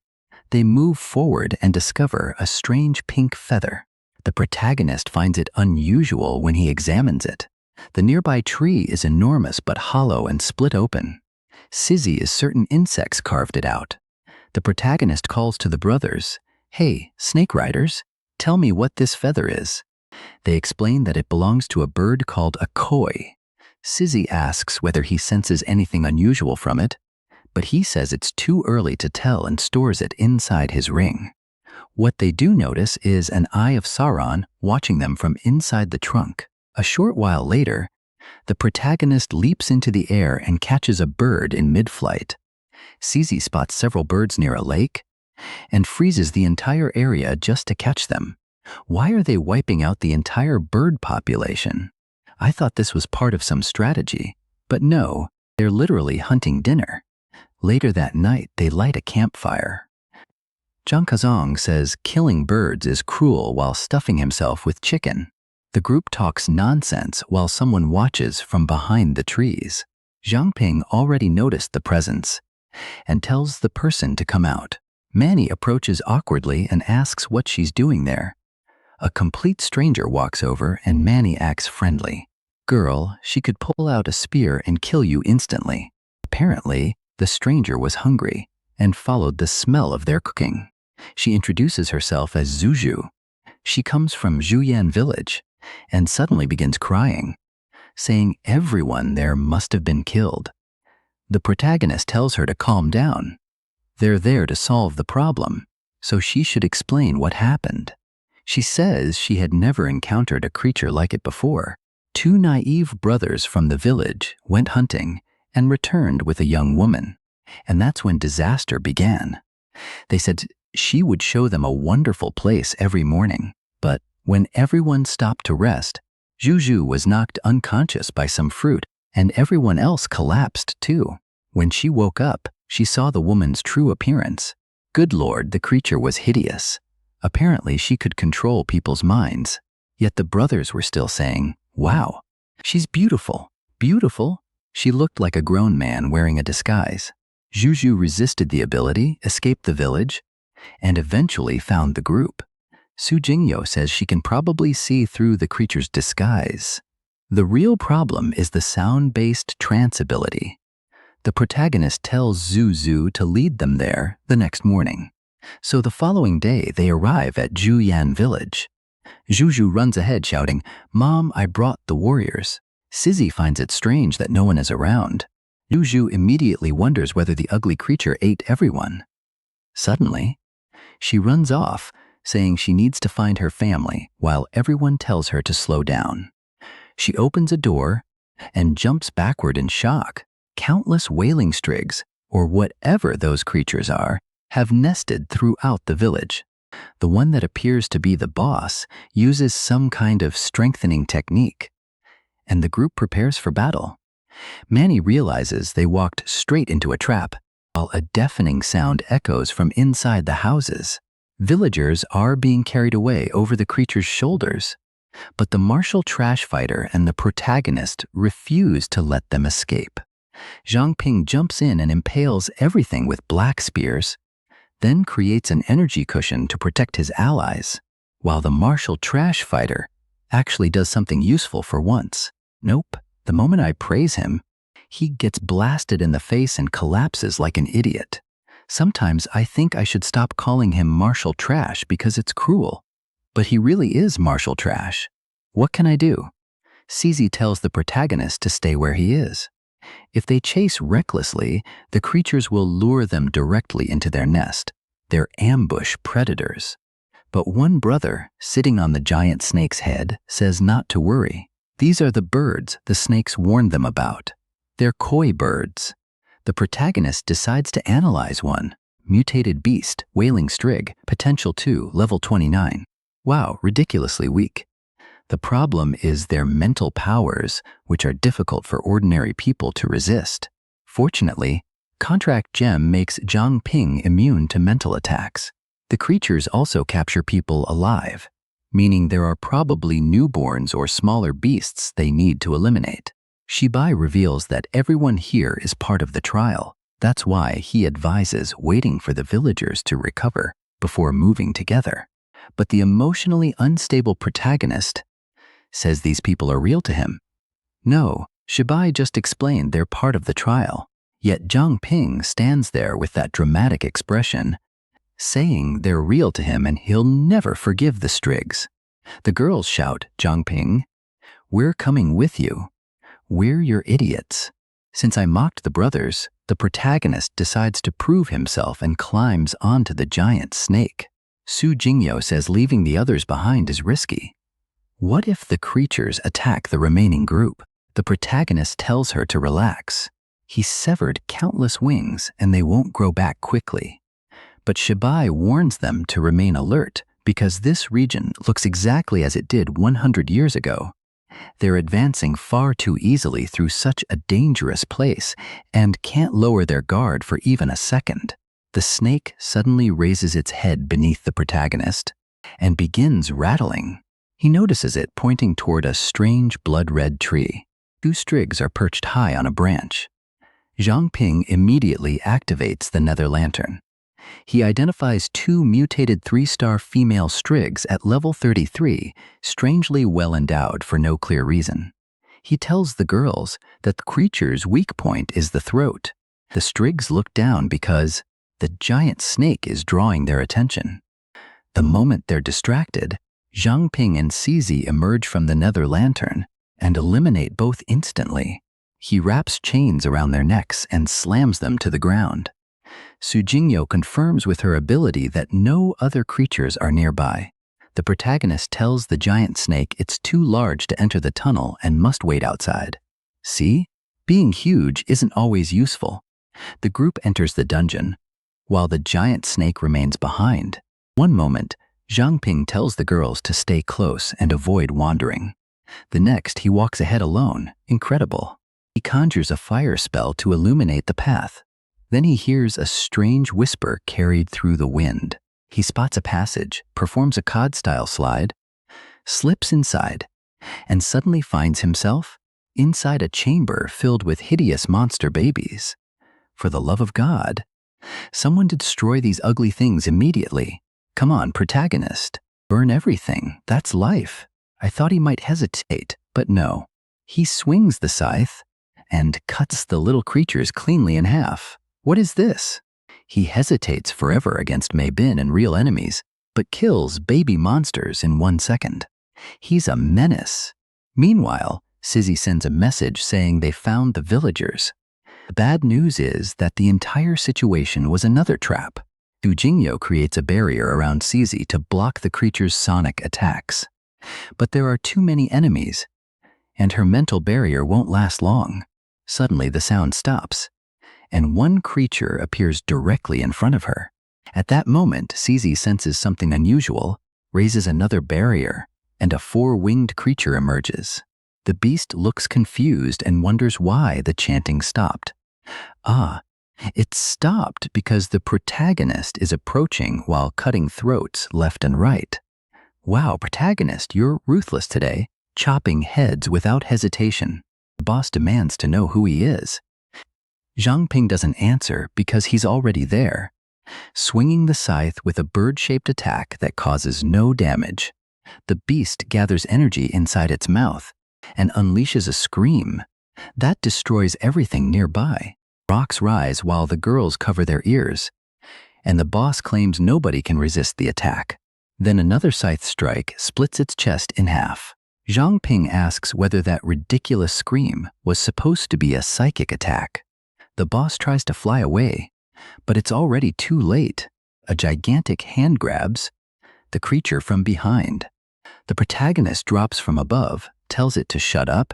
They move forward and discover a strange pink feather. The protagonist finds it unusual when he examines it. The nearby tree is enormous but hollow and split open. Cici is certain insects carved it out. The protagonist calls to the brothers, "Hey, snake riders, tell me what this feather is." They explain that it belongs to a bird called a koi. Cici asks whether he senses anything unusual from it, but he says it's too early to tell and stores it inside his ring. What they do notice is an eye of Sauron watching them from inside the trunk. A short while later, the protagonist leaps into the air and catches a bird in mid-flight. Cici spots several birds near a lake and freezes the entire area just to catch them. Why are they wiping out the entire bird population? I thought this was part of some strategy, but no, they're literally hunting dinner. Later that night, they light a campfire. Zhang Chaozong says killing birds is cruel while stuffing himself with chicken. The group talks nonsense while someone watches from behind the trees. Zhang Ping already noticed the presence and tells the person to come out. Manny approaches awkwardly and asks what she's doing there. A complete stranger walks over and Manny acts friendly. "Girl, she could pull out a spear and kill you instantly." Apparently, the stranger was hungry and followed the smell of their cooking. She introduces herself as Zuju. She comes from Zhuyan village and suddenly begins crying, saying everyone there must have been killed. The protagonist tells her to calm down. They're there to solve the problem, so she should explain what happened. She says she had never encountered a creature like it before. Two naive brothers from the village went hunting and returned with a young woman, and that's when disaster began. They said she would show them a wonderful place every morning, but when everyone stopped to rest, Juju was knocked unconscious by some fruit, and everyone else collapsed too. When she woke up, she saw the woman's true appearance. Good Lord, the creature was hideous. Apparently, she could control people's minds. Yet the brothers were still saying, "Wow, she's beautiful, beautiful, She looked like a grown man wearing a disguise. Juju resisted the ability, escaped the village, and eventually found the group. Su Jingyo says she can probably see through the creature's disguise. The real problem is the sound-based trance ability. The protagonist tells Zuzu to lead them there the next morning. So the following day, they arrive at Juyan village. Juju runs ahead shouting, "Mom, I brought the warriors." Sizzy finds it strange that no one is around. Juju immediately wonders whether the ugly creature ate everyone. Suddenly, she runs off, saying she needs to find her family while everyone tells her to slow down. She opens a door and jumps backward in shock. Countless wailing strigs, or whatever those creatures are, have nested throughout the village. The one that appears to be the boss uses some kind of strengthening technique, and the group prepares for battle. Manny realizes they walked straight into a trap, while a deafening sound echoes from inside the houses. Villagers are being carried away over the creature's shoulders, but the martial trash fighter and the protagonist refuse to let them escape. Zhang Ping jumps in and impales everything with black spears, then creates an energy cushion to protect his allies, while the martial trash fighter actually does something useful for once. Nope, the moment I praise him, he gets blasted in the face and collapses like an idiot. Sometimes I think I should stop calling him martial trash because it's cruel. But he really is martial trash. What can I do? CZ tells the protagonist to stay where he is. If they chase recklessly, the creatures will lure them directly into their nest. They're ambush predators. But one brother, sitting on the giant snake's head, says not to worry. These are the birds the snakes warned them about. They're koi birds. The protagonist decides to analyze one. Mutated beast, wailing strig, potential 2, level 29. Wow, ridiculously weak. The problem is their mental powers, which are difficult for ordinary people to resist. Fortunately, Contract Gem makes Zhang Ping immune to mental attacks. The creatures also capture people alive, meaning there are probably newborns or smaller beasts they need to eliminate. Shibai reveals that everyone here is part of the trial. That's why he advises waiting for the villagers to recover before moving together. But the emotionally unstable protagonist says these people are real to him. No, Shibai just explained they're part of the trial. Yet Zhang Ping stands there with that dramatic expression, saying they're real to him and he'll never forgive the Strigs. The girls shout, "Zhang Ping, we're coming with you. We're your idiots." Since I mocked the brothers, the protagonist decides to prove himself and climbs onto the giant snake. Su Jingyo says leaving the others behind is risky. What if the creatures attack the remaining group? The protagonist tells her to relax. He severed countless wings and they won't grow back quickly. But Shibai warns them to remain alert because this region looks exactly as it did 100 years ago. They're advancing far too easily through such a dangerous place and can't lower their guard for even a second. The snake suddenly raises its head beneath the protagonist and begins rattling. He notices it pointing toward a strange blood-red tree. 2 strigs are perched high on a branch. Zhang Ping immediately activates the nether lantern. He identifies 2 mutated 3-star female strigs at level 33, strangely well endowed for no clear reason. He tells the girls that the creature's weak point is the throat. The strigs look down because the giant snake is drawing their attention. The moment they're distracted, Zhang Ping and CZ emerge from the nether lantern and eliminate both instantly. He wraps chains around their necks and slams them to the ground. Su Jingyo confirms with her ability that no other creatures are nearby. The protagonist tells the giant snake it's too large to enter the tunnel and must wait outside. See? Being huge isn't always useful. The group enters the dungeon, while the giant snake remains behind. One moment, Zhang Ping tells the girls to stay close and avoid wandering. The next, he walks ahead alone. Incredible. He conjures a fire spell to illuminate the path. Then he hears a strange whisper carried through the wind. He spots a passage, performs a COD-style slide, slips inside, and suddenly finds himself inside a chamber filled with hideous monster babies. For the love of God, someone to destroy these ugly things immediately. Come on, protagonist. Burn everything. That's life. I thought he might hesitate, but no. He swings the scythe and cuts the little creatures cleanly in half. What is this? He hesitates forever against Mei Bin and real enemies, but kills baby monsters in 1 second. He's a menace. Meanwhile, Sizzy sends a message saying they found the villagers. The bad news is that the entire situation was another trap. Su Jingyo creates a barrier around Sizzy to block the creature's sonic attacks. But there are too many enemies, and her mental barrier won't last long. Suddenly the sound stops, and one creature appears directly in front of her. At that moment, Sizzy senses something unusual, raises another barrier, and a 4-winged creature emerges. The beast looks confused and wonders why the chanting stopped. It stopped because the protagonist is approaching while cutting throats left and right. Wow, protagonist, you're ruthless today, chopping heads without hesitation. The boss demands to know who he is. Zhang Ping doesn't answer because he's already there, swinging the scythe with a bird-shaped attack that causes no damage. The beast gathers energy inside its mouth and unleashes a scream that destroys everything nearby. Rocks rise while the girls cover their ears, and the boss claims nobody can resist the attack. Then another scythe strike splits its chest in half. Zhang Ping asks whether that ridiculous scream was supposed to be a psychic attack. The boss tries to fly away, but it's already too late. A gigantic hand grabs the creature from behind. The protagonist drops from above, tells it to shut up,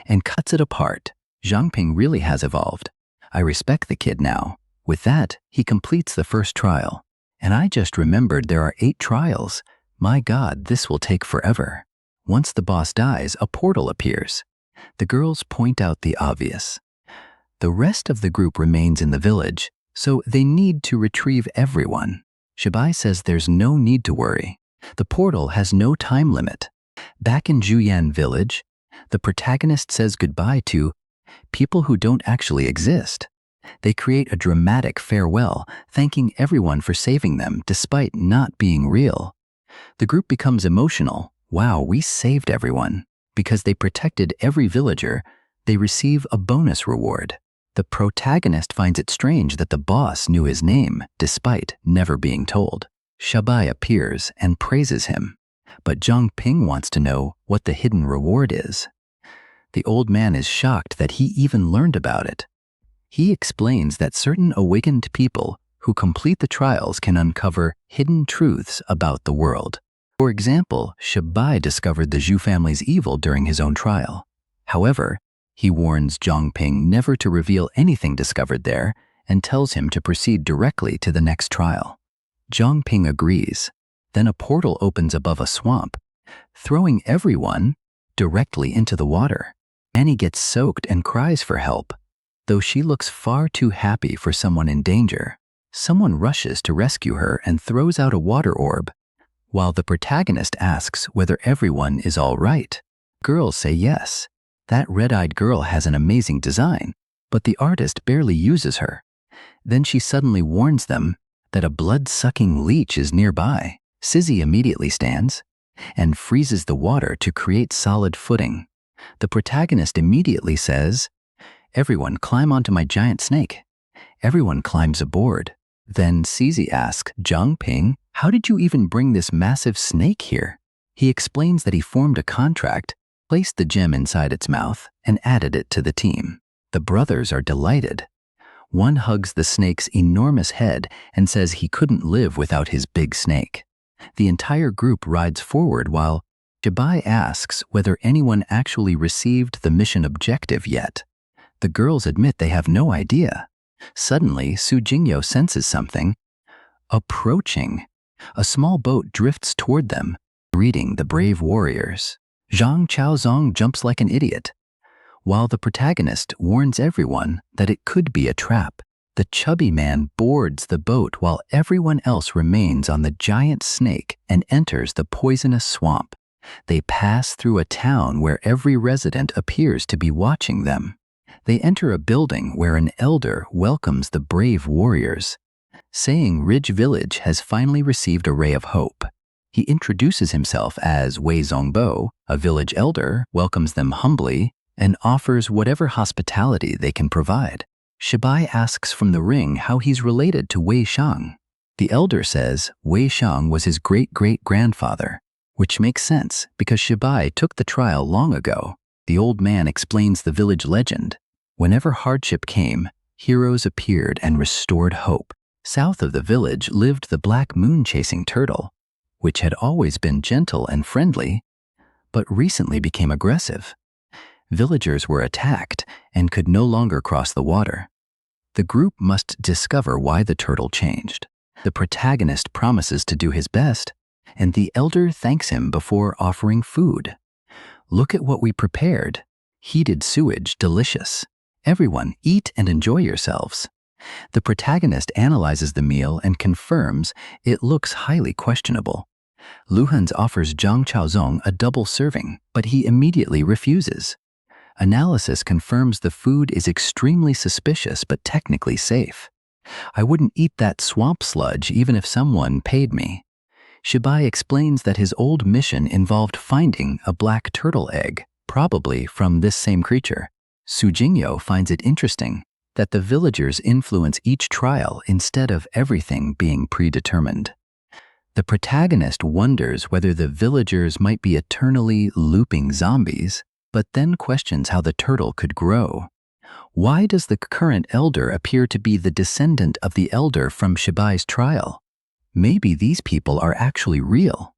and cuts it apart. Zhang Ping really has evolved. I respect the kid now. With that, he completes the first trial. And I just remembered there are 8 trials. My God, this will take forever. Once the boss dies, a portal appears. The girls point out the obvious. The rest of the group remains in the village, so they need to retrieve everyone. Shibai says there's no need to worry. The portal has no time limit. Back in Juyan village, the protagonist says goodbye to people who don't actually exist. They create a dramatic farewell, thanking everyone for saving them despite not being real. The group becomes emotional. Wow, we saved everyone. Because they protected every villager, they receive a bonus reward. The protagonist finds it strange that the boss knew his name, despite never being told. Shabai appears and praises him, but Zhang Ping wants to know what the hidden reward is. The old man is shocked that he even learned about it. He explains that certain awakened people who complete the trials can uncover hidden truths about the world. For example, Shabai discovered the Zhu family's evil during his own trial. However, he warns Zhang Ping never to reveal anything discovered there and tells him to proceed directly to the next trial. Zhang Ping agrees. Then a portal opens above a swamp, throwing everyone directly into the water. Annie gets soaked and cries for help. Though she looks far too happy for someone in danger, someone rushes to rescue her and throws out a water orb, while the protagonist asks whether everyone is all right. Girls say yes. That red-eyed girl has an amazing design, but the artist barely uses her. Then she suddenly warns them that a blood-sucking leech is nearby. Sizzy immediately stands and freezes the water to create solid footing. The protagonist immediately says, "Everyone climb onto my giant snake." Everyone climbs aboard. Then Sizzy asks Zhang Ping, "How did you even bring this massive snake here?" He explains that he formed a contract, placed the gem inside its mouth, and added it to the team. The brothers are delighted. One hugs the snake's enormous head and says he couldn't live without his big snake. The entire group rides forward while Shibai asks whether anyone actually received the mission objective yet. The girls admit they have no idea. Suddenly, Su Jingyo senses something approaching. A small boat drifts toward them, greeting the brave warriors. Zhang Chaozong jumps like an idiot, while the protagonist warns everyone that it could be a trap. The chubby man boards the boat while everyone else remains on the giant snake and enters the poisonous swamp. They pass through a town where every resident appears to be watching them. They enter a building where an elder welcomes the brave warriors, saying Ridge Village has finally received a ray of hope. He introduces himself as Wei Zongbo, a village elder, welcomes them humbly, and offers whatever hospitality they can provide. Shibai asks from the ring how he's related to Wei Shang. The elder says Wei Shang was his great-great-grandfather, which makes sense because Shibai took the trial long ago. The old man explains the village legend. Whenever hardship came, heroes appeared and restored hope. South of the village lived the black moon-chasing turtle, which had always been gentle and friendly, but recently became aggressive. Villagers were attacked and could no longer cross the water. The group must discover why the turtle changed. The protagonist promises to do his best, and the elder thanks him before offering food. Look at what we prepared. Heated sewage, delicious. Everyone, eat and enjoy yourselves. The protagonist analyzes the meal and confirms it looks highly questionable. Luhans offers Zhang Chaozong a double serving, but he immediately refuses. Analysis confirms the food is extremely suspicious but technically safe. I wouldn't eat that swamp sludge even if someone paid me. Shibai explains that his old mission involved finding a black turtle egg, probably from this same creature. Su Jingyo finds it interesting that the villagers influence each trial instead of everything being predetermined. The protagonist wonders whether the villagers might be eternally looping zombies, but then questions how the turtle could grow. Why does the current elder appear to be the descendant of the elder from Shibai's trial? Maybe these people are actually real.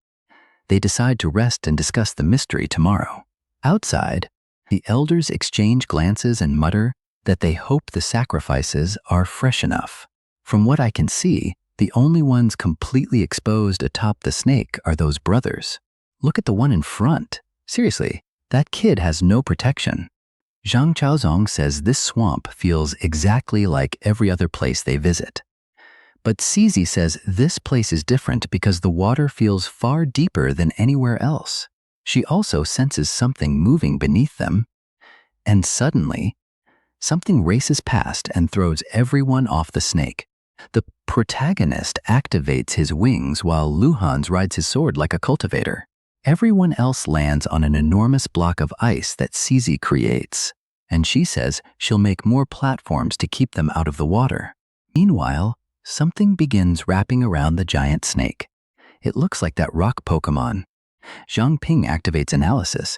They decide to rest and discuss the mystery tomorrow. Outside, the elders exchange glances and mutter that they hope the sacrifices are fresh enough. From what I can see, the only ones completely exposed atop the snake are those brothers. Look at the one in front. Seriously, that kid has no protection. Zhang Chaozong says this swamp feels exactly like every other place they visit. But Cizi says this place is different because the water feels far deeper than anywhere else. She also senses something moving beneath them. And suddenly, something races past and throws everyone off the snake. The protagonist activates his wings while Luhans rides his sword like a cultivator. Everyone else lands on an enormous block of ice that Cizi creates, and she says she'll make more platforms to keep them out of the water. Meanwhile, something begins wrapping around the giant snake. It looks like that rock Pokemon. Zhang Ping activates analysis,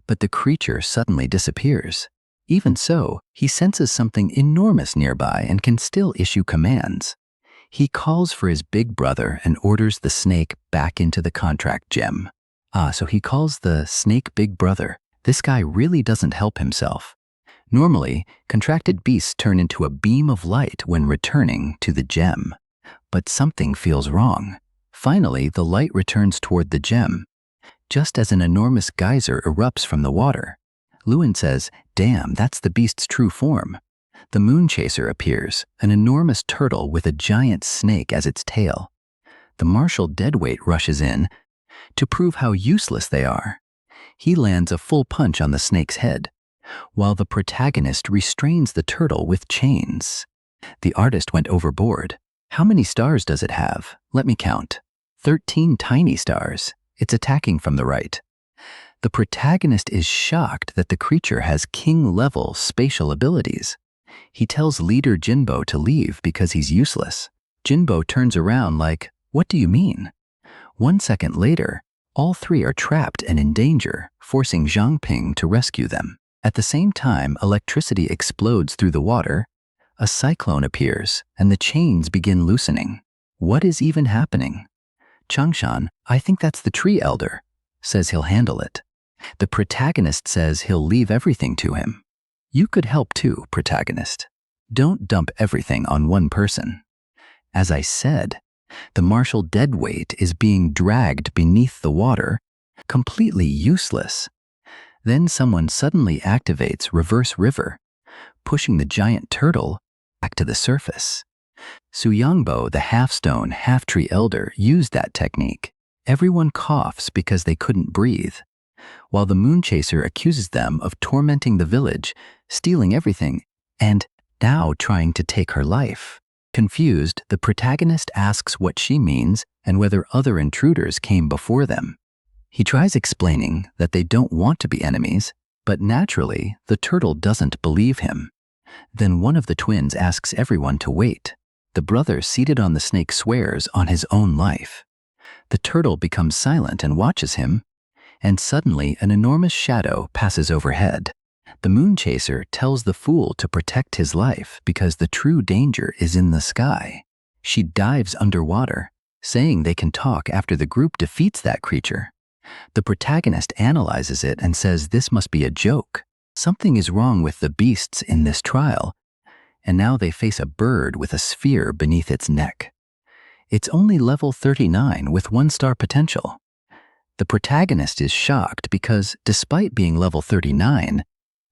but the creature suddenly disappears. Even so, he senses something enormous nearby and can still issue commands. He calls for his big brother and orders the snake back into the contract gem. So he calls the snake big brother. This guy really doesn't help himself. Normally, contracted beasts turn into a beam of light when returning to the gem. But something feels wrong. Finally, the light returns toward the gem, just as an enormous geyser erupts from the water. Luan says, "Damn, that's the beast's true form." The moon chaser appears, an enormous turtle with a giant snake as its tail. The martial deadweight rushes in to prove how useless they are. He lands a full punch on the snake's head, while the protagonist restrains the turtle with chains. The artist went overboard. How many stars does it have? Let me count. 13 tiny stars. It's attacking from the right. The protagonist is shocked that the creature has king-level spatial abilities. He tells leader Jinbo to leave because he's useless. Jinbo turns around like, "What do you mean?" 1 second later, all three are trapped and in danger, forcing Zhang Ping to rescue them. At the same time, electricity explodes through the water, a cyclone appears, and the chains begin loosening. What is even happening? Changshan, "I think that's the tree elder," says he'll handle it. The protagonist says he'll leave everything to him. You could help too, protagonist. Don't dump everything on one person. As I said, the martial deadweight is being dragged beneath the water, completely useless. Then someone suddenly activates Reverse River, pushing the giant turtle back to the surface. Su Yangbo, the half-stone, half-tree elder, used that technique. Everyone coughs because they couldn't breathe, while the moon chaser accuses them of tormenting the village, stealing everything, and now trying to take her life. Confused, the protagonist asks what she means and whether other intruders came before them. He tries explaining that they don't want to be enemies, but naturally, the turtle doesn't believe him. Then one of the twins asks everyone to wait. The brother seated on the snake swears on his own life. The turtle becomes silent and watches him, and suddenly an enormous shadow passes overhead. The moon chaser tells the fool to protect his life because the true danger is in the sky. She dives underwater, saying they can talk after the group defeats that creature. The protagonist analyzes it and says this must be a joke. Something is wrong with the beasts in this trial, and now they face a bird with a sphere beneath its neck. It's only level 39 with 1-star potential. The protagonist is shocked because, despite being level 39,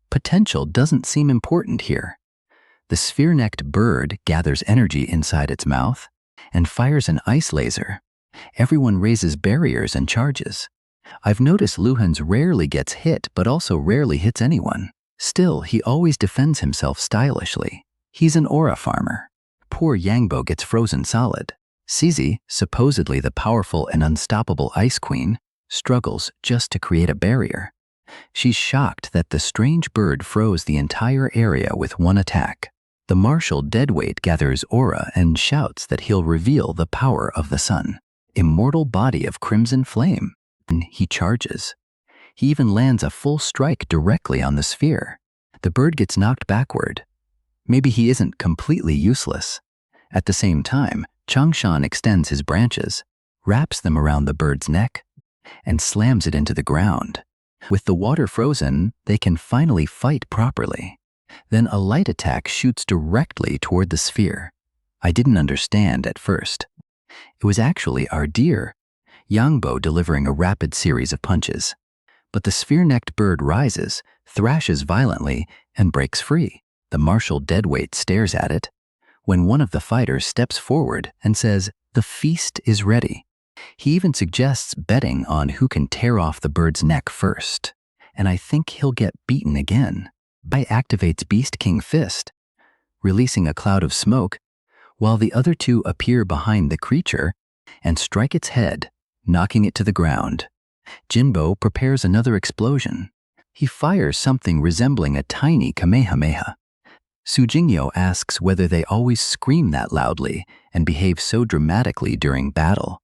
potential doesn't seem important here. The sphere-necked bird gathers energy inside its mouth and fires an ice laser. Everyone raises barriers and charges. I've noticed Luhan's rarely gets hit but also rarely hits anyone. Still, he always defends himself stylishly. He's an aura farmer. Poor Yangbo gets frozen solid. Cizi, supposedly the powerful and unstoppable Ice Queen, struggles just to create a barrier. She's shocked that the strange bird froze the entire area with one attack. The marshal Deadweight gathers aura and shouts that he'll reveal the power of the sun. Immortal body of crimson flame. He charges. He even lands a full strike directly on the sphere. The bird gets knocked backward. Maybe he isn't completely useless. At the same time, Changshan extends his branches, wraps them around the bird's neck, and slams it into the ground. With the water frozen, they can finally fight properly. Then a light attack shoots directly toward the sphere. I didn't understand at first. It was actually our dear Yangbo delivering a rapid series of punches. But the sphere-necked bird rises, thrashes violently, and breaks free. The marshal Deadweight stares at it, when one of the fighters steps forward and says, "The feast is ready." He even suggests betting on who can tear off the bird's neck first, and I think he'll get beaten again. Bai activates Beast King Fist, releasing a cloud of smoke, while the other two appear behind the creature and strike its head, knocking it to the ground. Jinbo prepares another explosion. He fires something resembling a tiny Kamehameha. Su Jingyo asks whether they always scream that loudly and behave so dramatically during battle.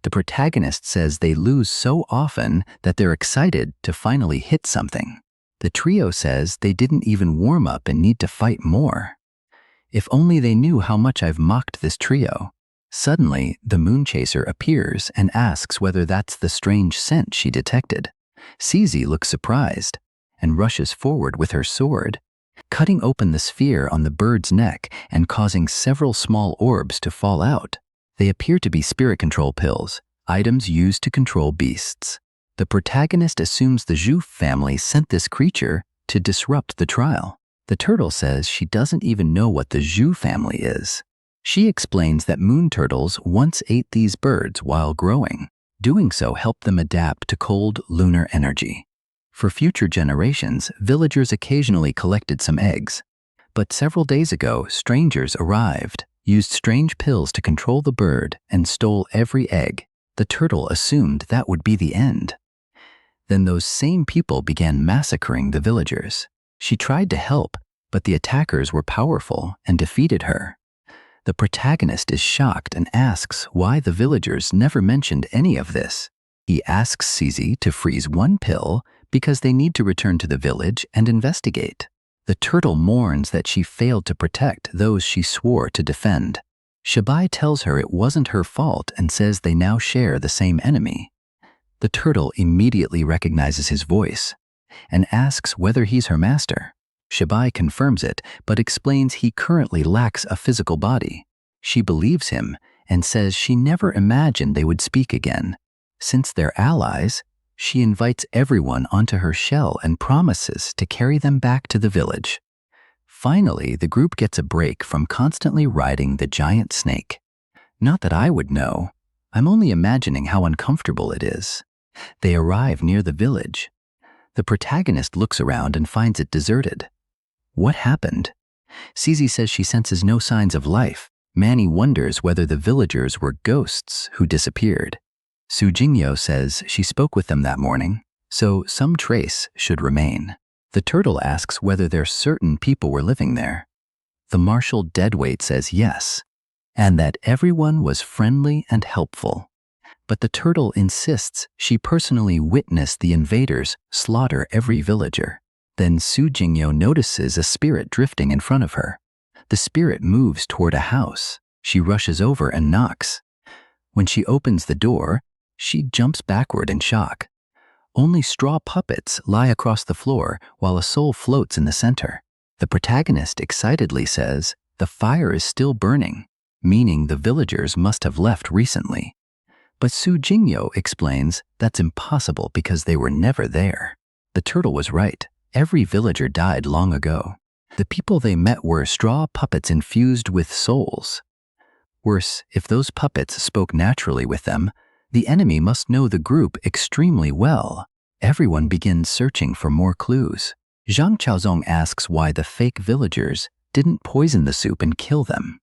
The protagonist says they lose so often that they're excited to finally hit something. The trio says they didn't even warm up and need to fight more. If only they knew how much I've mocked this trio. Suddenly, the moon chaser appears and asks whether that's the strange scent she detected. Cizi looks surprised and rushes forward with her sword, cutting open the sphere on the bird's neck and causing several small orbs to fall out. They appear to be spirit control pills, items used to control beasts. The protagonist assumes the Zhu family sent this creature to disrupt the trial. The turtle says she doesn't even know what the Zhu family is. She explains that moon turtles once ate these birds while growing. Doing so helped them adapt to cold lunar energy. For future generations, villagers occasionally collected some eggs. But several days ago, strangers arrived, used strange pills to control the bird, and stole every egg. The turtle assumed that would be the end. Then those same people began massacring the villagers. She tried to help, but the attackers were powerful and defeated her. The protagonist is shocked and asks why the villagers never mentioned any of this. He asks Cizi to freeze one pill because they need to return to the village and investigate. The turtle mourns that she failed to protect those she swore to defend. Shibai tells her it wasn't her fault and says they now share the same enemy. The turtle immediately recognizes his voice and asks whether he's her master. Shibai confirms it, but explains he currently lacks a physical body. She believes him and says she never imagined they would speak again. Since they're allies, she invites everyone onto her shell and promises to carry them back to the village. Finally, the group gets a break from constantly riding the giant snake. Not that I would know. I'm only imagining how uncomfortable it is. They arrive near the village. The protagonist looks around and finds it deserted. What happened? Cici says she senses no signs of life. Manny wonders whether the villagers were ghosts who disappeared. Su Jingyo says she spoke with them that morning, so some trace should remain. The turtle asks whether there's certain people were living there. The marshal deadweight says yes, and that everyone was friendly and helpful. But the turtle insists she personally witnessed the invaders slaughter every villager. Then Su Jingyo notices a spirit drifting in front of her. The spirit moves toward a house. She rushes over and knocks. When she opens the door, she jumps backward in shock. Only straw puppets lie across the floor while a soul floats in the center. The protagonist excitedly says the fire is still burning, meaning the villagers must have left recently. But Su Jingyo explains that's impossible because they were never there. The turtle was right. Every villager died long ago. The people they met were straw puppets infused with souls. Worse, if those puppets spoke naturally with them, the enemy must know the group extremely well. Everyone begins searching for more clues. Zhang Chaozong asks why the fake villagers didn't poison the soup and kill them.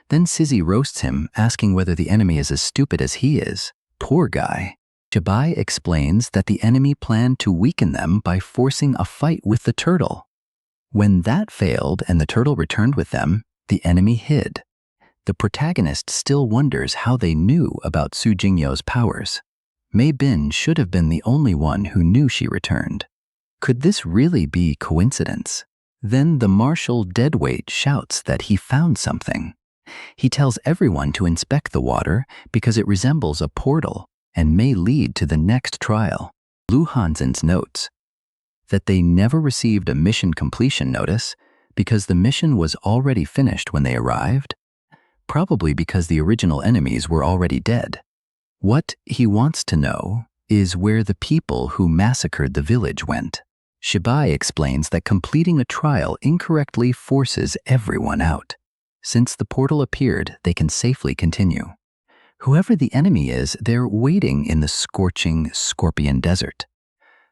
Then Cici roasts him, asking whether the enemy is as stupid as he is. Poor guy. Jabai explains that the enemy planned to weaken them by forcing a fight with the turtle. When that failed and the turtle returned with them, the enemy hid. The protagonist still wonders how they knew about Su Jingyo's powers. Mei Bin should have been the only one who knew she returned. Could this really be coincidence? Then the marshal deadweight shouts that he found something. He tells everyone to inspect the water because it resembles a portal and may lead to the next trial. Lu Hansen's notes that they never received a mission completion notice because the mission was already finished when they arrived, probably because the original enemies were already dead. What he wants to know is where the people who massacred the village went. Shibai explains that completing a trial incorrectly forces everyone out. Since the portal appeared, they can safely continue. Whoever the enemy is, they're waiting in the scorching Scorpion Desert.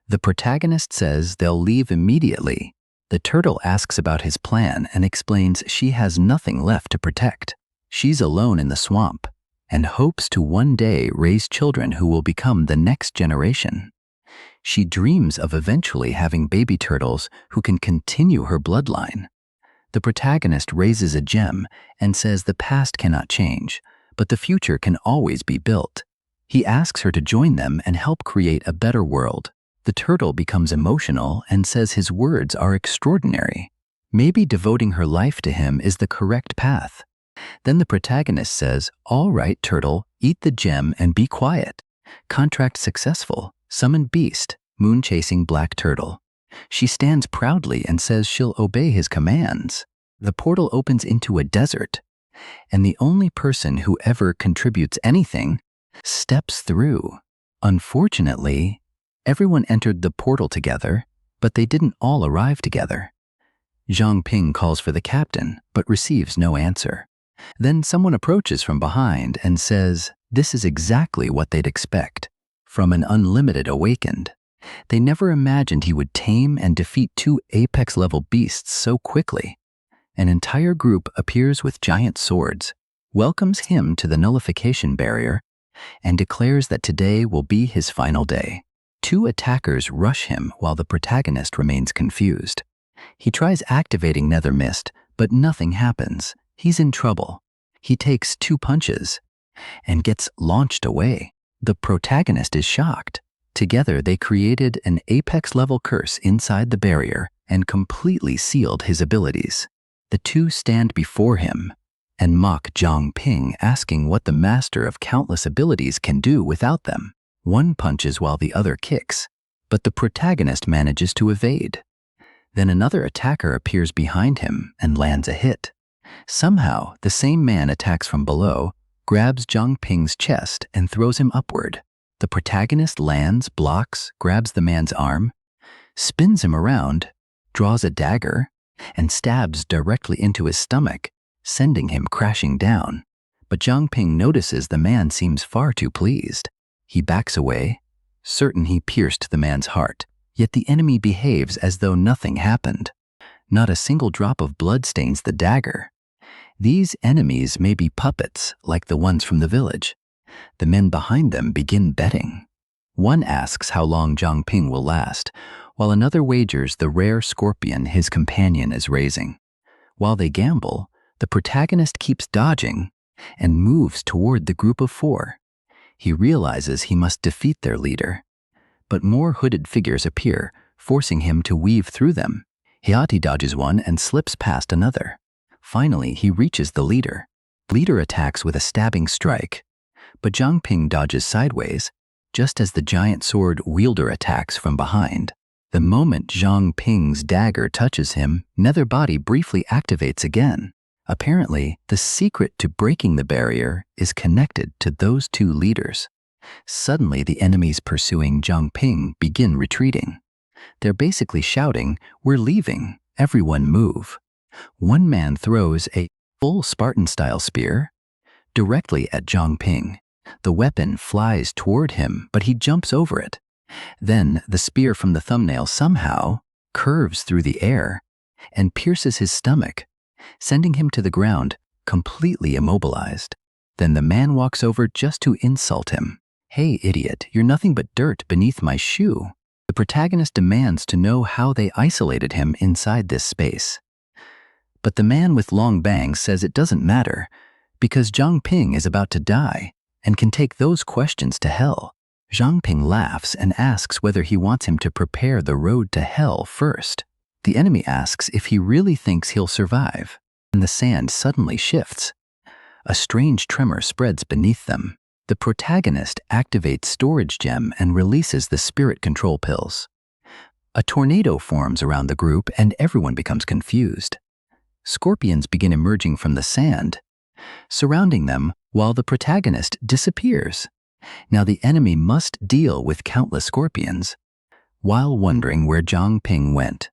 The protagonist says they'll leave immediately. The turtle asks about his plan and explains she has nothing left to protect. She's alone in the swamp and hopes to one day raise children who will become the next generation. She dreams of eventually having baby turtles who can continue her bloodline. The protagonist raises a gem and says the past cannot change, but the future can always be built. He asks her to join them and help create a better world. The turtle becomes emotional and says his words are extraordinary. Maybe devoting her life to him is the correct path. Then the protagonist says, "All right, turtle, eat the gem and be quiet." Contract successful. Summon beast, moon-chasing black turtle. She stands proudly and says she'll obey his commands. The portal opens into a desert, and the only person who ever contributes anything steps through. Unfortunately, everyone entered the portal together, but they didn't all arrive together. Zhang Ping calls for the captain, but receives no answer. Then someone approaches from behind and says this is exactly what they'd expect from an unlimited awakened. They never imagined he would tame and defeat 2 apex-level beasts so quickly. An entire group appears with giant swords, welcomes him to the nullification barrier, and declares that today will be his final day. 2 attackers rush him while the protagonist remains confused. He tries activating Nether Mist, but nothing happens. He's in trouble. He takes 2 punches and gets launched away. The protagonist is shocked. Together, they created an apex-level curse inside the barrier and completely sealed his abilities. The 2 stand before him and mock Zhang Ping, asking what the master of countless abilities can do without them. One punches while the other kicks, but the protagonist manages to evade. Then another attacker appears behind him and lands a hit. Somehow, the same man attacks from below, grabs Zhang Ping's chest and throws him upward. The protagonist lands, blocks, grabs the man's arm, spins him around, draws a dagger, and stabs directly into his stomach, sending him crashing down. But Zhang Ping notices the man seems far too pleased. He backs away, certain he pierced the man's heart, yet the enemy behaves as though nothing happened. Not a single drop of blood stains the dagger. These enemies may be puppets like the ones from the village. The men behind them begin betting. One asks how long Zhang Ping will last, while another wagers the rare scorpion his companion is raising. While they gamble, the protagonist keeps dodging and moves toward the group of 4. He realizes he must defeat their leader. But more hooded figures appear, forcing him to weave through them. Hayati dodges one and slips past another. Finally, he reaches the leader. Leader attacks with a stabbing strike, but Zhang Ping dodges sideways, just as the giant sword wielder attacks from behind. The moment Zhang Ping's dagger touches him, nether body briefly activates again. Apparently, the secret to breaking the barrier is connected to those 2 leaders. Suddenly, the enemies pursuing Zhang Ping begin retreating. They're basically shouting, "We're leaving, everyone move." One man throws a full Spartan-style spear directly at Zhang Ping. The weapon flies toward him, but he jumps over it. Then the spear from the thumbnail somehow curves through the air and pierces his stomach, sending him to the ground, completely immobilized. Then the man walks over just to insult him. "Hey, idiot, you're nothing but dirt beneath my shoe." The protagonist demands to know how they isolated him inside this space. But the man with long bangs says it doesn't matter, because Zhang Ping is about to die and can take those questions to hell. Zhang Ping laughs and asks whether he wants him to prepare the road to hell first. The enemy asks if he really thinks he'll survive, and the sand suddenly shifts. A strange tremor spreads beneath them. The protagonist activates storage gem and releases the spirit control pills. A tornado forms around the group and everyone becomes confused. Scorpions begin emerging from the sand, surrounding them while the protagonist disappears. Now the enemy must deal with countless scorpions. While wondering where Zhang Ping went,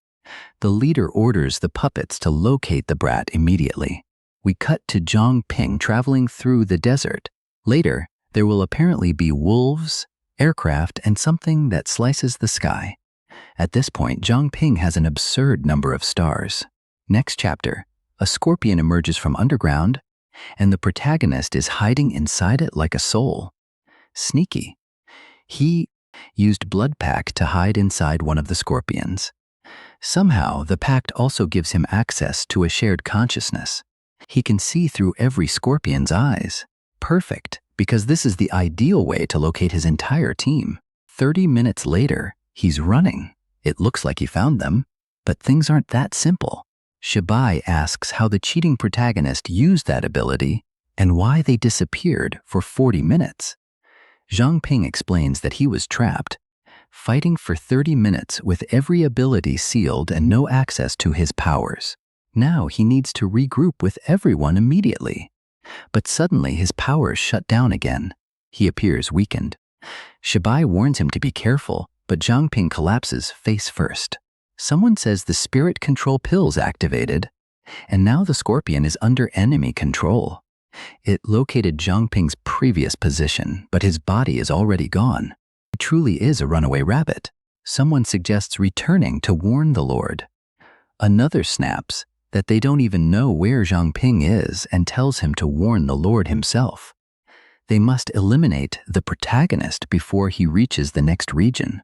the leader orders the puppets to locate the brat immediately. We cut to Zhang Ping traveling through the desert. Later, there will apparently be wolves, aircraft, and something that slices the sky. At this point, Zhang Ping has an absurd number of stars. Next chapter, a scorpion emerges from underground, and the protagonist is hiding inside it like a soul. Sneaky. He used blood pack to hide inside one of the scorpions. Somehow, the pact also gives him access to a shared consciousness. He can see through every scorpion's eyes. Perfect, because this is the ideal way to locate his entire team. 30 minutes later, he's running. It looks like he found them, but things aren't that simple. Shibai asks how the cheating protagonist used that ability and why they disappeared for 40 minutes. Zhang Ping explains that he was trapped, fighting for 30 minutes with every ability sealed and no access to his powers. Now he needs to regroup with everyone immediately. But suddenly his powers shut down again. He appears weakened. Shibai warns him to be careful, but Zhang Ping collapses face first. Someone says the spirit control pills activated, and now the scorpion is under enemy control. It located Zhang Ping's previous position, but his body is already gone. He truly is a runaway rabbit. Someone suggests returning to warn the Lord. Another snaps that they don't even know where Zhang Ping is and tells him to warn the Lord himself. They must eliminate the protagonist before he reaches the next region.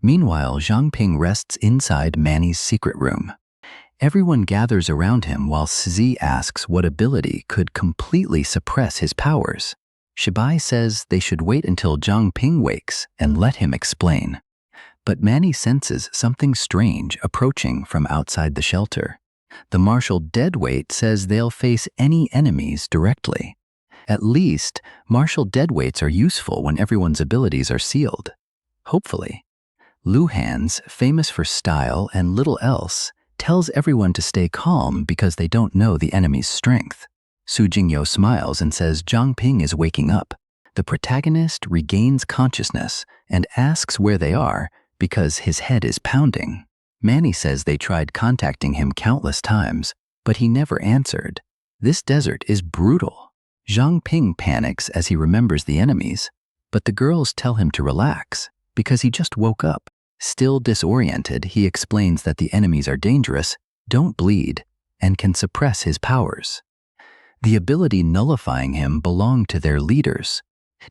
Meanwhile, Zhang Ping rests inside Manny's secret room. Everyone gathers around him while Czi asks what ability could completely suppress his powers. Shibai says they should wait until Zhang Ping wakes and let him explain. But Manny senses something strange approaching from outside the shelter. The Marshal Deadweight says they'll face any enemies directly. At least, Marshal Deadweights are useful when everyone's abilities are sealed. Hopefully. Luhan's, famous for style and little else, tells everyone to stay calm because they don't know the enemy's strength. Su Jingyo smiles and says Zhang Ping is waking up. The protagonist regains consciousness and asks where they are because his head is pounding. Manny says they tried contacting him countless times, but he never answered. This desert is brutal. Zhang Ping panics as he remembers the enemies, but the girls tell him to relax because he just woke up. Still disoriented, he explains that the enemies are dangerous, don't bleed, and can suppress his powers. The ability nullifying him belonged to their leaders.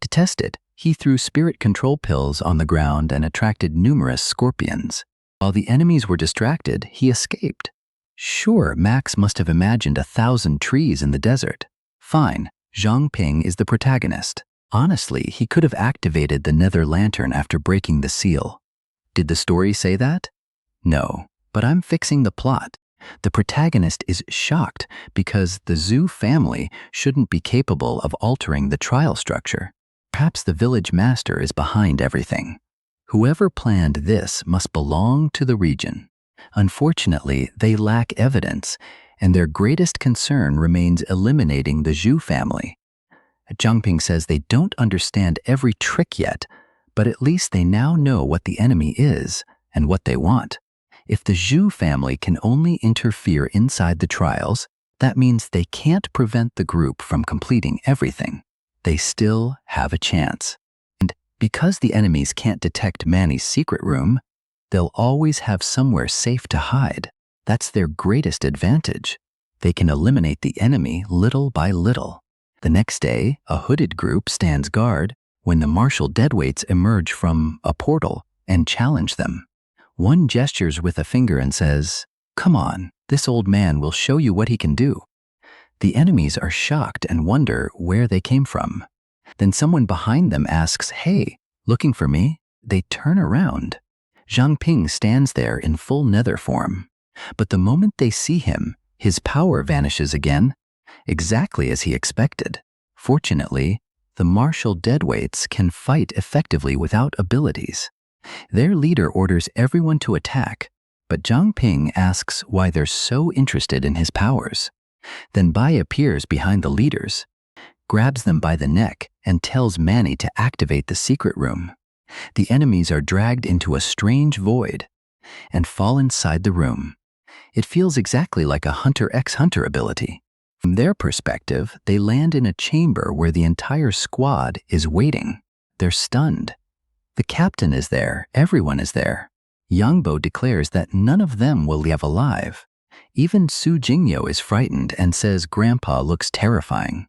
To test it, he threw spirit control pills on the ground and attracted numerous scorpions. While the enemies were distracted, he escaped. Sure, Max must have imagined 1,000 trees in the desert. Fine, Zhang Ping is the protagonist. Honestly, he could have activated the nether lantern after breaking the seal. Did the story say that? No, but I'm fixing the plot. The protagonist is shocked because the Zhu family shouldn't be capable of altering the trial structure. Perhaps the village master is behind everything. Whoever planned this must belong to the region. Unfortunately, they lack evidence, and their greatest concern remains eliminating the Zhu family. Zhang Ping says they don't understand every trick yet, but at least they now know what the enemy is and what they want. If the Zhu family can only interfere inside the trials, that means they can't prevent the group from completing everything. They still have a chance. And because the enemies can't detect Manny's secret room, they'll always have somewhere safe to hide. That's their greatest advantage. They can eliminate the enemy little by little. The next day, a hooded group stands guard when the martial deadweights emerge from a portal and challenge them. One gestures with a finger and says, "Come on, this old man will show you what he can do." The enemies are shocked and wonder where they came from. Then someone behind them asks, "Hey, looking for me?" They turn around. Zhang Ping stands there in full nether form. But the moment they see him, his power vanishes again, exactly as he expected. Fortunately, the martial deadweights can fight effectively without abilities. Their leader orders everyone to attack, but Zhang Ping asks why they're so interested in his powers. Then Bai appears behind the leaders, grabs them by the neck, and tells Manny to activate the secret room. The enemies are dragged into a strange void and fall inside the room. It feels exactly like a Hunter x Hunter ability. From their perspective, they land in a chamber where the entire squad is waiting. They're stunned. The captain is there, everyone is there. Yangbo declares that none of them will leave alive. Even Su Jingyo is frightened and says Grandpa looks terrifying.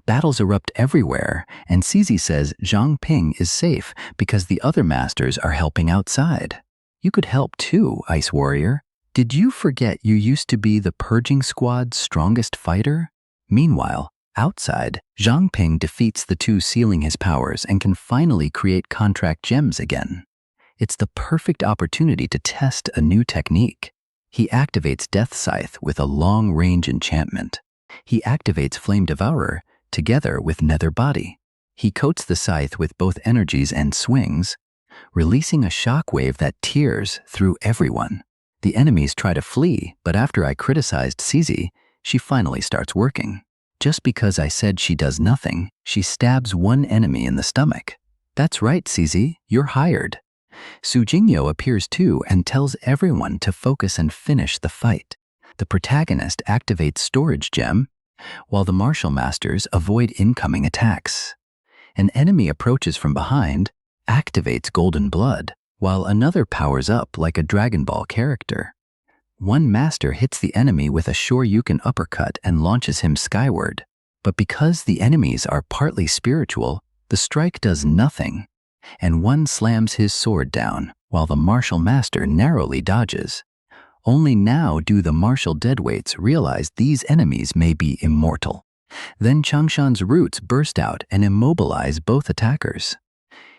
Battles erupt everywhere, and Cizi says Zhang Ping is safe because the other masters are helping outside. You could help too, Ice Warrior. Did you forget you used to be the purging squad's strongest fighter? Meanwhile, outside, Zhang Ping defeats the two sealing his powers and can finally create contract gems again. It's the perfect opportunity to test a new technique. He activates Death Scythe with a long-range enchantment. He activates Flame Devourer together with Nether Body. He coats the scythe with both energies and swings, releasing a shockwave that tears through everyone. The enemies try to flee, but after I criticized Cizi, she finally starts working. Just because I said she does nothing, she stabs one enemy in the stomach. That's right, Cizi, you're hired. Su Jingyo appears too and tells everyone to focus and finish the fight. The protagonist activates Storage Gem, while the martial masters avoid incoming attacks. An enemy approaches from behind, activates Golden Blood, while another powers up like a Dragon Ball character. One master hits the enemy with a Shoryuken uppercut and launches him skyward. But because the enemies are partly spiritual, the strike does nothing, and one slams his sword down, while the martial master narrowly dodges. Only now do the martial deadweights realize these enemies may be immortal. Then Changshan's roots burst out and immobilize both attackers.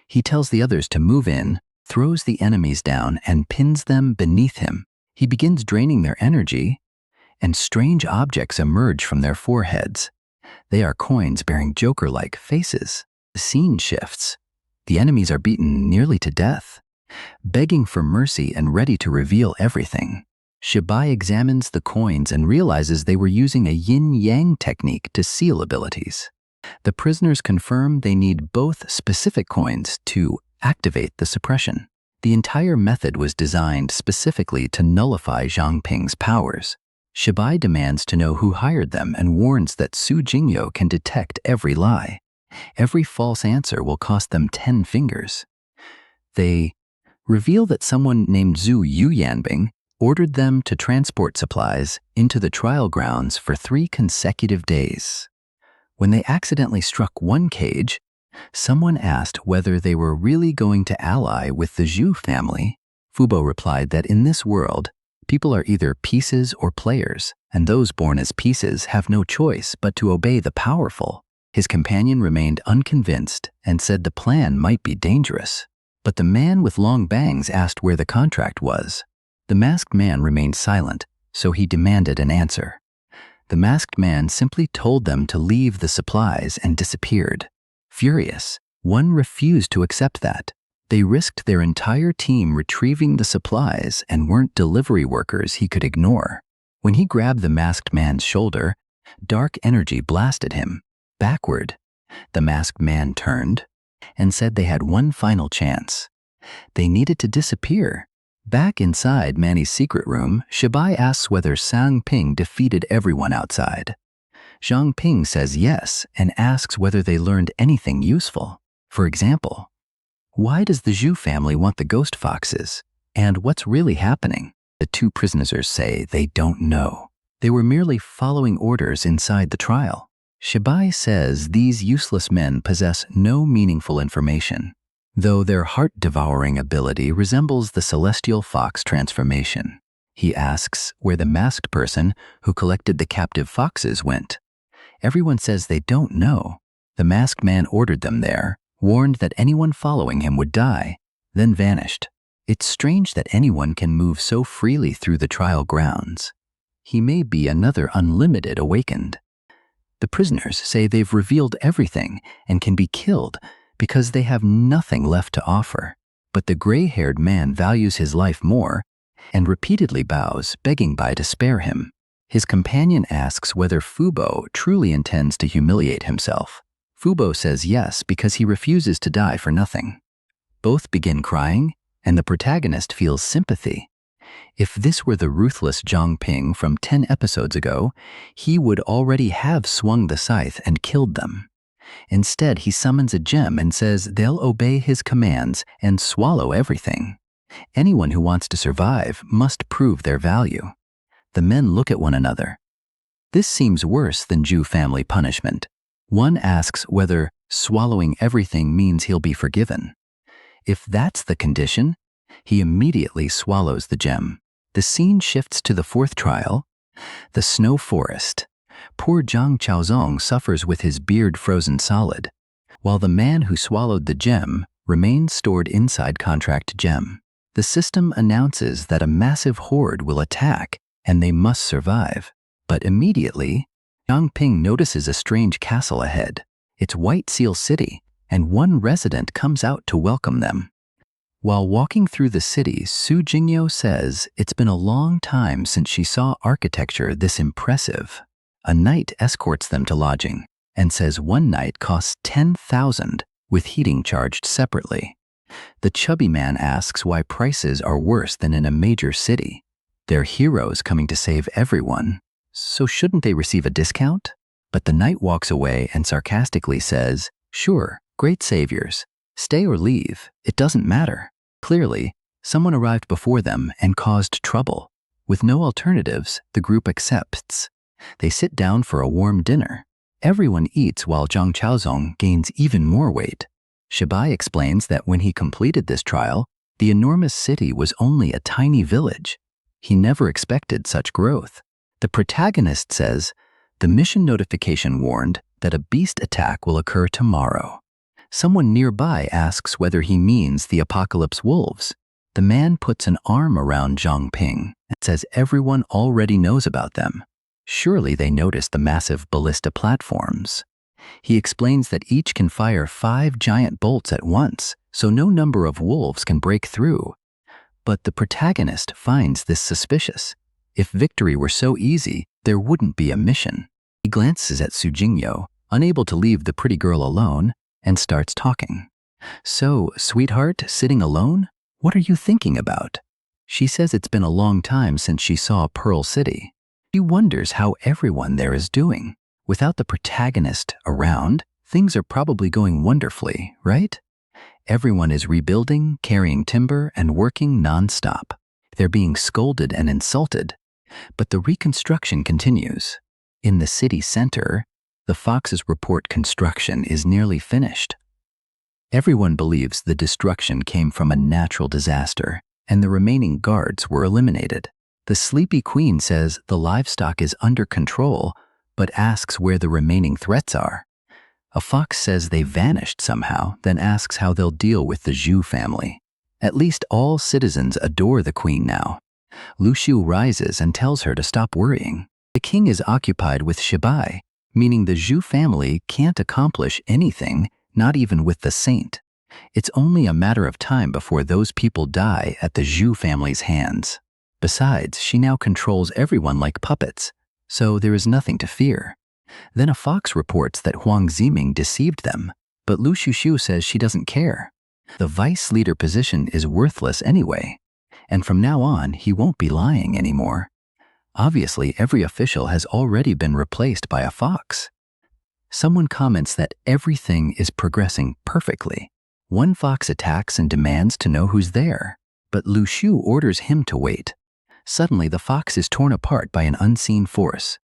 He tells the others to move in, throws the enemies down, and pins them beneath him. He begins draining their energy, and strange objects emerge from their foreheads. They are coins bearing Joker-like faces. The scene shifts. The enemies are beaten nearly to death, begging for mercy and ready to reveal everything. Shibai examines the coins and realizes they were using a yin-yang technique to seal abilities. The prisoners confirm they need both specific coins to activate the suppression. The entire method was designed specifically to nullify Zhang Ping's powers. Shibai demands to know who hired them and warns that Su Jingyo can detect every lie. Every false answer will cost them 10 fingers. They reveal that someone named Zhu Yuyanbing ordered them to transport supplies into the trial grounds for 3 consecutive days. When they accidentally struck one cage, someone asked whether they were really going to ally with the Zhu family. Fubo replied that in this world, people are either pieces or players, and those born as pieces have no choice but to obey the powerful. His companion remained unconvinced and said the plan might be dangerous. But the man with long bangs asked where the contract was. The masked man remained silent, so he demanded an answer. The masked man simply told them to leave the supplies and disappeared. Furious, one refused to accept that. They risked their entire team retrieving the supplies and weren't delivery workers he could ignore. When he grabbed the masked man's shoulder, dark energy blasted him. Backward, the masked man turned and said they had one final chance. They needed to disappear. Back inside Manny's secret room, Shibai asks whether Sang Ping defeated everyone outside. Zhang Ping says yes and asks whether they learned anything useful. For example, why does the Zhu family want the ghost foxes? And what's really happening? The 2 prisoners say they don't know. They were merely following orders inside the trial. Shibai says these useless men possess no meaningful information, though their heart-devouring ability resembles the celestial fox transformation. He asks where the masked person who collected the captive foxes went. Everyone says they don't know. The masked man ordered them there, warned that anyone following him would die, then vanished. It's strange that anyone can move so freely through the trial grounds. He may be another unlimited awakened. The prisoners say they've revealed everything and can be killed because they have nothing left to offer. But the gray-haired man values his life more and repeatedly bows, begging Bai to spare him. His companion asks whether Fubo truly intends to humiliate himself. Fubo says yes because he refuses to die for nothing. Both begin crying, and the protagonist feels sympathy. If this were the ruthless Zhang Ping from 10 episodes ago, he would already have swung the scythe and killed them. Instead, he summons a gem and says they'll obey his commands and swallow everything. Anyone who wants to survive must prove their value. The men look at one another. This seems worse than Zhu family punishment. One asks whether swallowing everything means he'll be forgiven. If that's the condition, he immediately swallows the gem. The scene shifts to the 4th trial, the snow forest. Poor Zhang Chaozong suffers with his beard frozen solid, while the man who swallowed the gem remains stored inside contract gem. The system announces that a massive horde will attack and they must survive. But immediately, Zhang Ping notices a strange castle ahead. It's White Seal City, and one resident comes out to welcome them. While walking through the city, Su Jingyo says it's been a long time since she saw architecture this impressive. A knight escorts them to lodging and says one night costs 10,000 with heating charged separately. The chubby man asks why prices are worse than in a major city. They're heroes coming to save everyone, so shouldn't they receive a discount? But the knight walks away and sarcastically says, "Sure, great saviors. Stay or leave, it doesn't matter." Clearly, someone arrived before them and caused trouble. With no alternatives, the group accepts. They sit down for a warm dinner. Everyone eats while Zhang Chaozong gains even more weight. Shibai explains that when he completed this trial, the enormous city was only a tiny village. He never expected such growth. The protagonist says, the mission notification warned that a beast attack will occur tomorrow. Someone nearby asks whether he means the apocalypse wolves. The man puts an arm around Zhang Ping and says everyone already knows about them. Surely they noticed the massive ballista platforms. He explains that each can fire 5 giant bolts at once, so no number of wolves can break through. But the protagonist finds this suspicious. If victory were so easy, there wouldn't be a mission. He glances at Su Jingyo, unable to leave the pretty girl alone, and starts talking. "So, sweetheart, sitting alone? What are you thinking about?" She says it's been a long time since she saw Pearl City. She wonders how everyone there is doing. Without the protagonist around, things are probably going wonderfully, right? Everyone is rebuilding, carrying timber, and working non-stop. They're being scolded and insulted, but the reconstruction continues. In the city center, the foxes report construction is nearly finished. Everyone believes the destruction came from a natural disaster, and the remaining guards were eliminated. The sleepy queen says the livestock is under control, but asks where the remaining threats are. A fox says they vanished somehow, then asks how they'll deal with the Zhu family. At least all citizens adore the queen now. Lu Xiu rises and tells her to stop worrying. The king is occupied with Shibai, meaning the Zhu family can't accomplish anything, not even with the saint. It's only a matter of time before those people die at the Zhu family's hands. Besides, she now controls everyone like puppets, so there is nothing to fear. Then a fox reports that Huang Ziming deceived them, but Lu Xiu says she doesn't care. The vice leader position is worthless anyway, and from now on he won't be lying anymore. Obviously, every official has already been replaced by a fox. Someone comments that everything is progressing perfectly. One fox attacks and demands to know who's there, but Lu Xiu orders him to wait. Suddenly, the fox is torn apart by an unseen force.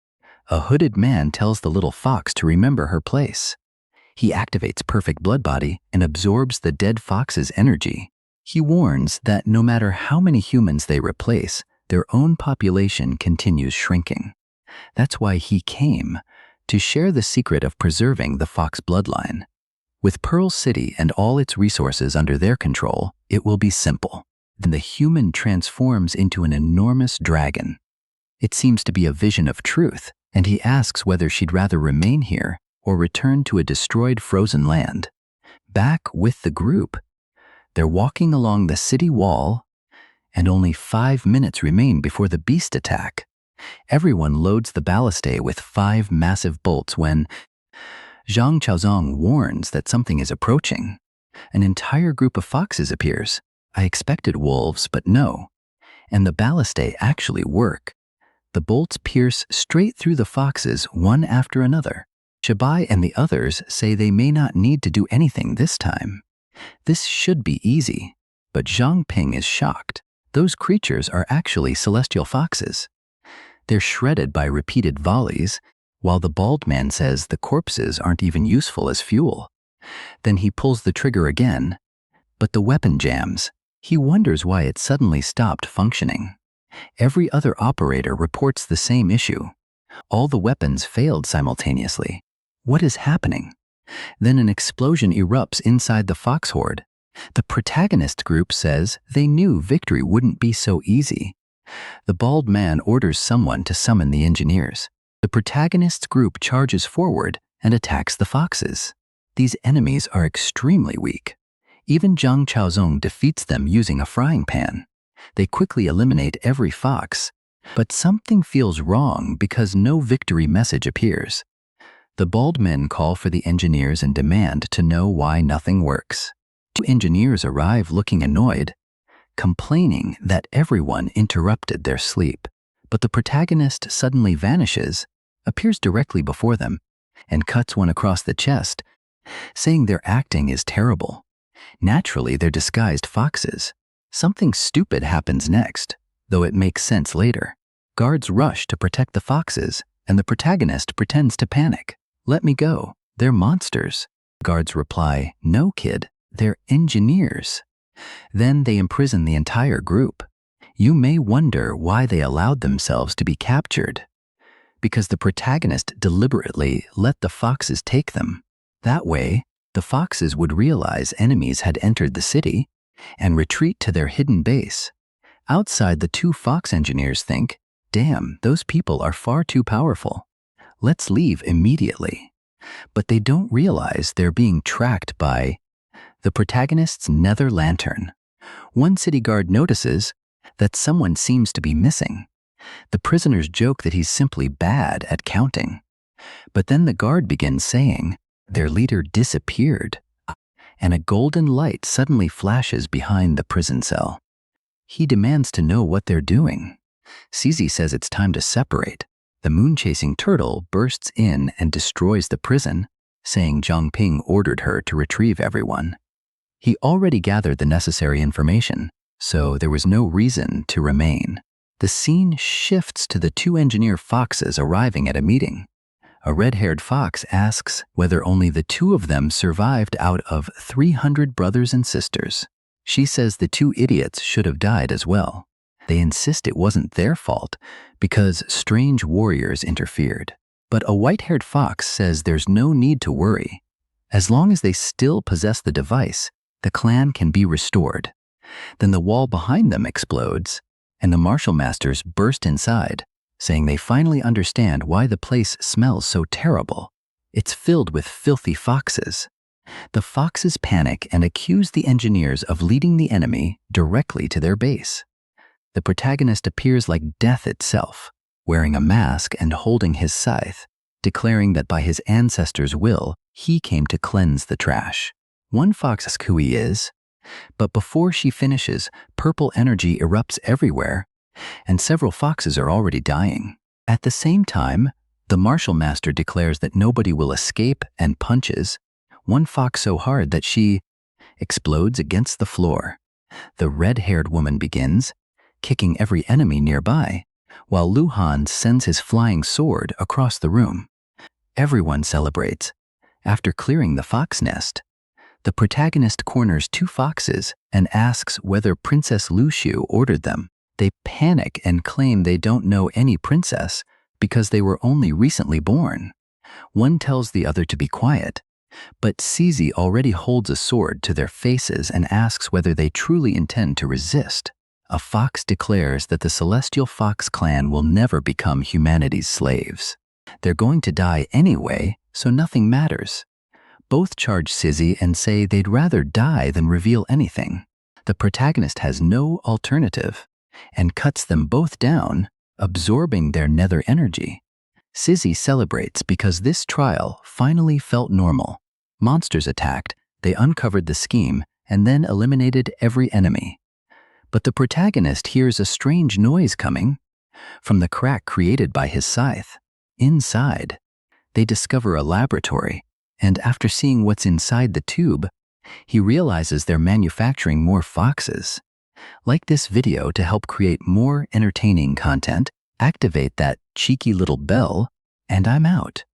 A hooded man tells the little fox to remember her place. He activates Perfect Blood Body and absorbs the dead fox's energy. He warns that no matter how many humans they replace, their own population continues shrinking. That's why he came, to share the secret of preserving the fox bloodline. With Pearl City and all its resources under their control, it will be simple. Then the human transforms into an enormous dragon. It seems to be a vision of truth, and he asks whether she'd rather remain here or return to a destroyed frozen land. Back with the group, they're walking along the city wall, and only 5 minutes remain before the beast attack. Everyone loads the ballistae with 5 massive bolts when Zhang Chaozong warns that something is approaching. An entire group of foxes appears. I expected wolves, but no. And the ballistae actually work. The bolts pierce straight through the foxes one after another. Shibai and the others say they may not need to do anything this time. This should be easy, but Zhang Ping is shocked. Those creatures are actually celestial foxes. They're shredded by repeated volleys, while the bald man says the corpses aren't even useful as fuel. Then he pulls the trigger again, but the weapon jams. He wonders why it suddenly stopped functioning. Every other operator reports the same issue. All the weapons failed simultaneously. What is happening? Then an explosion erupts inside the fox horde. The protagonist group says they knew victory wouldn't be so easy. The bald man orders someone to summon the engineers. The protagonist's group charges forward and attacks the foxes. These enemies are extremely weak. Even Zhang Chaozong defeats them using a frying pan. They quickly eliminate every fox, but something feels wrong because no victory message appears. The bald men call for the engineers and demand to know why nothing works. 2 engineers arrive looking annoyed, complaining that everyone interrupted their sleep. But the protagonist suddenly vanishes, appears directly before them, and cuts one across the chest, saying their acting is terrible. Naturally, they're disguised foxes. Something stupid happens next, though it makes sense later. Guards rush to protect the foxes, and the protagonist pretends to panic. "Let me go. They're monsters." Guards reply, "No, kid, they're engineers." Then they imprison the entire group. You may wonder why they allowed themselves to be captured. Because the protagonist deliberately let the foxes take them. That way, the foxes would realize enemies had entered the city and retreat to their hidden base. Outside, the 2 fox engineers think, "Damn, those people are far too powerful. Let's leave immediately." But they don't realize they're being tracked by the protagonist's nether lantern. One city guard notices that someone seems to be missing. The prisoners joke that he's simply bad at counting. But then the guard begins saying their leader disappeared, and a golden light suddenly flashes behind the prison cell. He demands to know what they're doing. Cizi says it's time to separate. The moon-chasing turtle bursts in and destroys the prison, saying Zhangping ordered her to retrieve everyone. He already gathered the necessary information, so there was no reason to remain. The scene shifts to the two engineer foxes arriving at a meeting. A red-haired fox asks whether only the two of them survived out of 300 brothers and sisters. She says the two idiots should have died as well. They insist it wasn't their fault because strange warriors interfered. But a white-haired fox says there's no need to worry. As long as they still possess the device, the clan can be restored. Then the wall behind them explodes, and the martial masters burst inside, saying they finally understand why the place smells so terrible. It's filled with filthy foxes. The foxes panic and accuse the engineers of leading the enemy directly to their base. The protagonist appears like death itself, wearing a mask and holding his scythe, declaring that by his ancestors' will, he came to cleanse the trash. One fox asks who he is, but before she finishes, purple energy erupts everywhere, and several foxes are already dying. At the same time, the martial master declares that nobody will escape and punches one fox so hard that she explodes against the floor. The red-haired woman begins, kicking every enemy nearby, while Luhan sends his flying sword across the room. Everyone celebrates. After clearing the fox nest, the protagonist corners two foxes and asks whether Princess Luxiu ordered them. They panic and claim they don't know any princess because they were only recently born. One tells the other to be quiet, but Cizi already holds a sword to their faces and asks whether they truly intend to resist. A fox declares that the Celestial Fox clan will never become humanity's slaves. They're going to die anyway, so nothing matters. Both charge Cizi and say they'd rather die than reveal anything. The protagonist has no alternative and cuts them both down, absorbing their nether energy. Cizi celebrates because this trial finally felt normal. Monsters attacked, they uncovered the scheme, and then eliminated every enemy. But the protagonist hears a strange noise coming from the crack created by his scythe. Inside, they discover a laboratory, and after seeing what's inside the tube, he realizes they're manufacturing more foxes. Like this video to help create more entertaining content, activate that cheeky little bell, and I'm out.